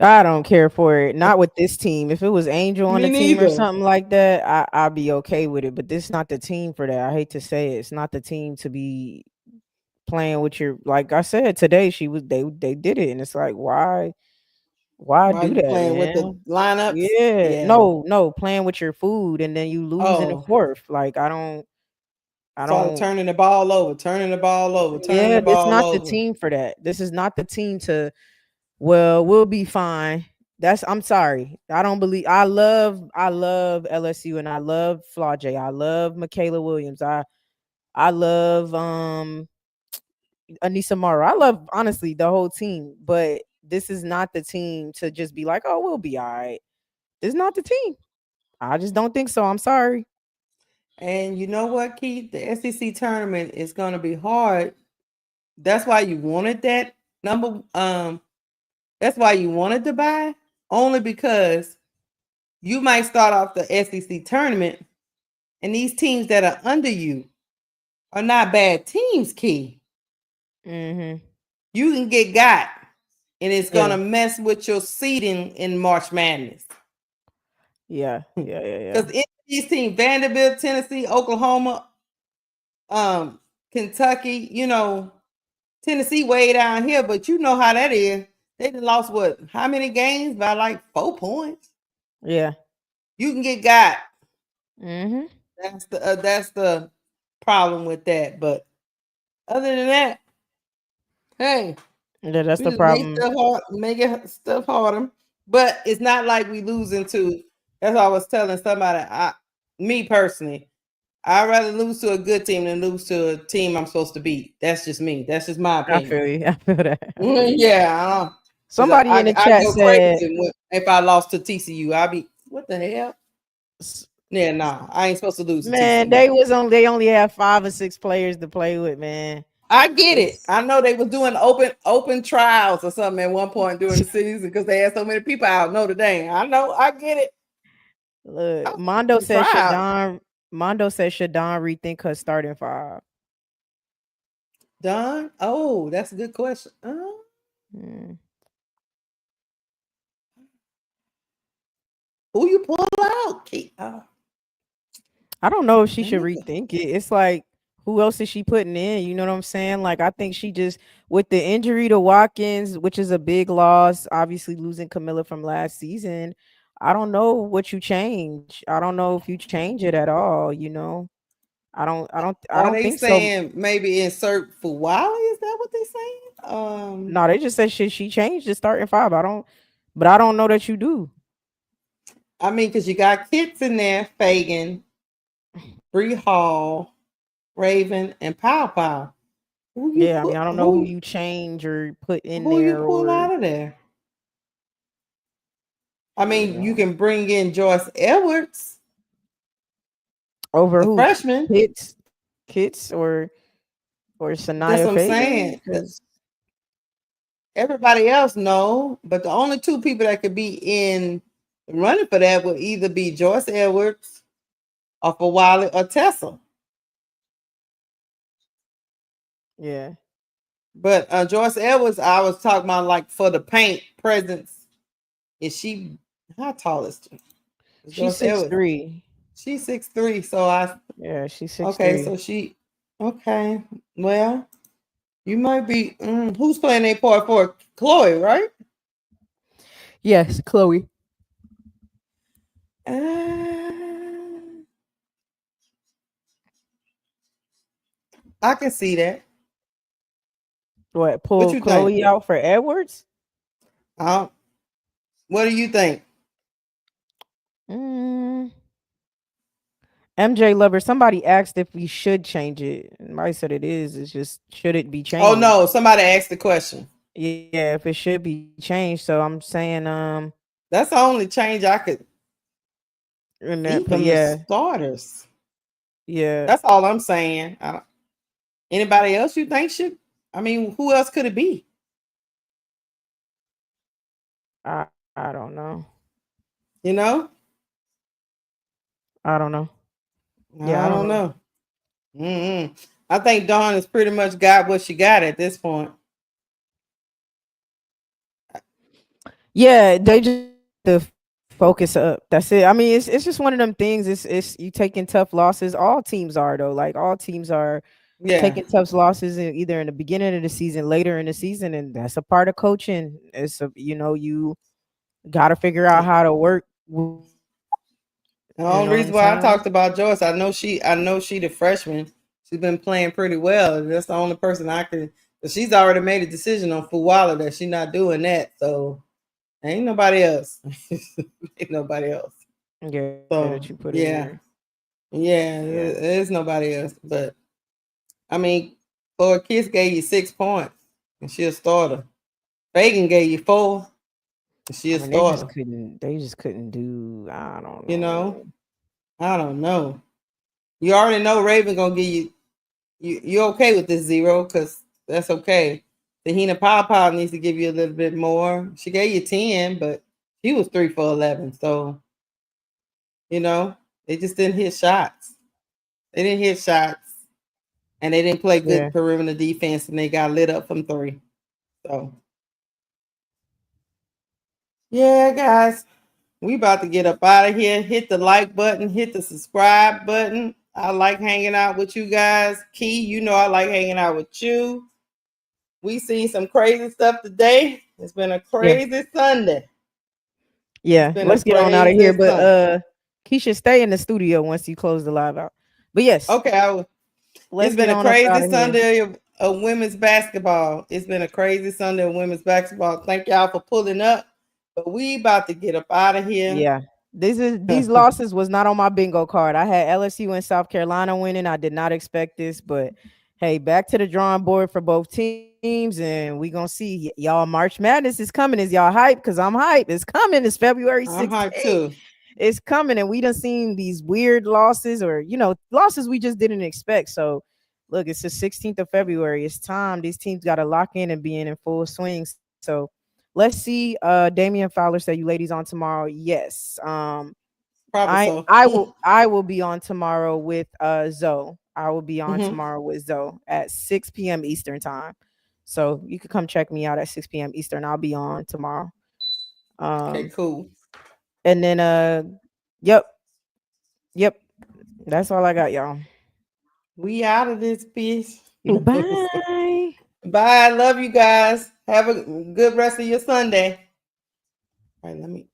[SPEAKER 2] I don't care for it. Not with this team. If it was Angel on the team or something like that, I'd be okay with it. But this is not the team for that. I hate to say it. It's not the team to be playing with your, like I said today, they did it. And it's like, why do that,
[SPEAKER 1] playing
[SPEAKER 2] man?
[SPEAKER 1] with the lineups?
[SPEAKER 2] Yeah. No, playing with your food and then you lose in the 4th. Like I don't
[SPEAKER 1] turning the ball over.
[SPEAKER 2] Yeah, it's not the team for that. This is not the team to, well, we'll be fine. I'm sorry. I don't believe. I love LSU and I love Flage. I love Michaela Williams. I love Anissa Morrow. I love, honestly, the whole team, but this is not the team to just be like, oh, we'll be all right. It's not the team. I just don't think so. I'm sorry.
[SPEAKER 1] And you know what, Keith? The SEC tournament is going to be hard. That's why you wanted that number. That's why you wanted to buy, only because you might start off the SEC tournament, and these teams that are under you are not bad teams, Key.
[SPEAKER 2] Mm-hmm.
[SPEAKER 1] You can get got, and it's
[SPEAKER 2] Yeah.
[SPEAKER 1] gonna mess with your seeding in March Madness.
[SPEAKER 2] Yeah.
[SPEAKER 1] Because these teams, Vanderbilt, Tennessee, Oklahoma, Kentucky, Tennessee way down here, but you know how that is. They done lost what? How many games? By like 4 points.
[SPEAKER 2] Yeah.
[SPEAKER 1] You can get got.
[SPEAKER 2] Mm-hmm.
[SPEAKER 1] That's the problem with that. But other than that, hey,
[SPEAKER 2] Yeah, that's
[SPEAKER 1] we
[SPEAKER 2] the
[SPEAKER 1] just make
[SPEAKER 2] problem.
[SPEAKER 1] stuff hard, make it stuff harder. But it's not like we losing to. That's what I was telling somebody. Me personally, I'd rather lose to a good team than lose to a team I'm supposed to beat. That's just me. That's just my
[SPEAKER 2] I
[SPEAKER 1] opinion.
[SPEAKER 2] feel you. I feel that.
[SPEAKER 1] Yeah.
[SPEAKER 2] Somebody in the
[SPEAKER 1] I
[SPEAKER 2] chat
[SPEAKER 1] go
[SPEAKER 2] said,
[SPEAKER 1] crazy if I lost to TCU. I'll be, what the hell? Yeah, no, I ain't supposed to lose to
[SPEAKER 2] man,
[SPEAKER 1] TCU.
[SPEAKER 2] they only have 5 or 6 players to play with, man.
[SPEAKER 1] I get it. I know they was doing open trials or something at one point during the season because they had so many people out Notre Dame. I know, I get it.
[SPEAKER 2] Look, Mondo said Shadon rethink her starting 5.
[SPEAKER 1] Don? Oh, that's a good question. Who you pull out?
[SPEAKER 2] I don't know if she should rethink it. It's like, who else is she putting in? You know what I'm saying? Like, I think she just, with the injury to Watkins, which is a big loss, obviously losing Camilla from last season. I don't know what you change. I don't know if you change it at all. I don't
[SPEAKER 1] they
[SPEAKER 2] think so.
[SPEAKER 1] saying maybe insert for Wiley? Is that what they saying?
[SPEAKER 2] No, they just said she changed the starting 5. I don't know that you do.
[SPEAKER 1] I mean, because you got kids in there, Fagan, Bree Hall, Raven, and Pow Pow.
[SPEAKER 2] Yeah, I mean, I don't know who you change or put in
[SPEAKER 1] who
[SPEAKER 2] there
[SPEAKER 1] you pull
[SPEAKER 2] or
[SPEAKER 1] out of there. I mean, you can bring in Joyce Edwards
[SPEAKER 2] over
[SPEAKER 1] the
[SPEAKER 2] who?
[SPEAKER 1] freshman.
[SPEAKER 2] Kits or Sanaya
[SPEAKER 1] That's what I'm
[SPEAKER 2] Fagan?
[SPEAKER 1] saying. Everybody else no, but the only 2 people that could be in running for that would either be Joyce Edwards or for Wiley or Tessa.
[SPEAKER 2] Yeah.
[SPEAKER 1] But Joyce Edwards, I was talking about like for the paint presence. Is she, how tall is she?
[SPEAKER 2] She's 6'3".
[SPEAKER 1] She's 6'3". So
[SPEAKER 2] she's 6'3".
[SPEAKER 1] Okay, so okay. Well, you might be. Who's playing a part for Chloe, right?
[SPEAKER 2] Yes, Chloe.
[SPEAKER 1] I can see that.
[SPEAKER 2] What, pull
[SPEAKER 1] you
[SPEAKER 2] Chloe
[SPEAKER 1] think?
[SPEAKER 2] out for Edwards?
[SPEAKER 1] What do you think?
[SPEAKER 2] MJ Lover, somebody asked if we should change it. And I said it is. It's just, should it be changed?
[SPEAKER 1] Oh no, somebody asked the question.
[SPEAKER 2] Yeah, if it should be changed. So I'm saying
[SPEAKER 1] that's the only change I could
[SPEAKER 2] see
[SPEAKER 1] from the starters.
[SPEAKER 2] Yeah.
[SPEAKER 1] That's all I'm saying. Anybody else you think should? I mean, who else could it be?
[SPEAKER 2] I don't know.
[SPEAKER 1] You know?
[SPEAKER 2] I don't know.
[SPEAKER 1] Yeah, I don't know. I think Dawn has pretty much got what she got at this point.
[SPEAKER 2] Yeah, they just the focus up. That's it. I mean, it's just one of them things. It's you taking tough losses. All teams are though. Like all teams are taking tough losses either in the beginning of the season, later in the season, and that's a part of coaching. It's you got to figure out how to work.
[SPEAKER 1] The only reason why I talked about Joyce, I know she the freshman. She's been playing pretty well. That's the only person I could. But she's already made a decision on Fuwala that she's not doing that. So ain't nobody else. Ain't nobody else.
[SPEAKER 2] Yeah.
[SPEAKER 1] So,
[SPEAKER 2] that you put in there.
[SPEAKER 1] Yeah, there's nobody else. But I mean, Florida Kiss gave you 6 points, and she a starter. Fagan gave you 4. She a
[SPEAKER 2] They
[SPEAKER 1] starter.
[SPEAKER 2] just couldn't. They just couldn't do. I don't know.
[SPEAKER 1] You know, I don't know. You already know Raven gonna give you. You okay with this 0? Because that's okay. Tahina Papa needs to give you a little bit more. She gave you 10, but she was 3 for 11. So you know, they just didn't hit shots. They didn't hit shots, and they didn't play good perimeter defense, and they got lit up from 3. So yeah, guys, we about to get up out of here. Hit the like button, hit the subscribe button. I like hanging out with you guys. Key, you know I like hanging out with you. We seen some crazy stuff today. It's been a crazy Sunday.
[SPEAKER 2] Yeah, let's get on out of here. But Keisha, stay in the studio once you close the live out. But yes,
[SPEAKER 1] okay.
[SPEAKER 2] Let's
[SPEAKER 1] it's been
[SPEAKER 2] get
[SPEAKER 1] a
[SPEAKER 2] on up out
[SPEAKER 1] crazy
[SPEAKER 2] of
[SPEAKER 1] Sunday
[SPEAKER 2] here.
[SPEAKER 1] of women's basketball. It's been a crazy Sunday of women's basketball. Thank y'all for pulling up. But we about to get up out of here.
[SPEAKER 2] Yeah. These losses was not on my bingo card. I had LSU and South Carolina winning. I did not expect this, but hey, back to the drawing board for both teams, and we gonna see y'all. March Madness is coming. Is y'all hype? Because I'm hype. It's coming. It's February 16th.
[SPEAKER 1] I'm hyped too.
[SPEAKER 2] It's coming, and we done seen these weird losses, or losses we just didn't expect. So look, it's the 16th of February. It's time. These teams got to lock in and be in full swing. So let's see. Damian Fowler said you ladies on tomorrow. Yes. I will be on tomorrow with Zoe. I will be on tomorrow with Zoe at 6 p.m. Eastern time. So you can come check me out at 6 p.m. Eastern. I'll be on tomorrow.
[SPEAKER 1] Okay, cool.
[SPEAKER 2] And then yep. That's all I got, y'all.
[SPEAKER 1] We out of this piece.
[SPEAKER 2] Bye.
[SPEAKER 1] Bye. Love you guys. Have a good rest of your Sunday. All right, let me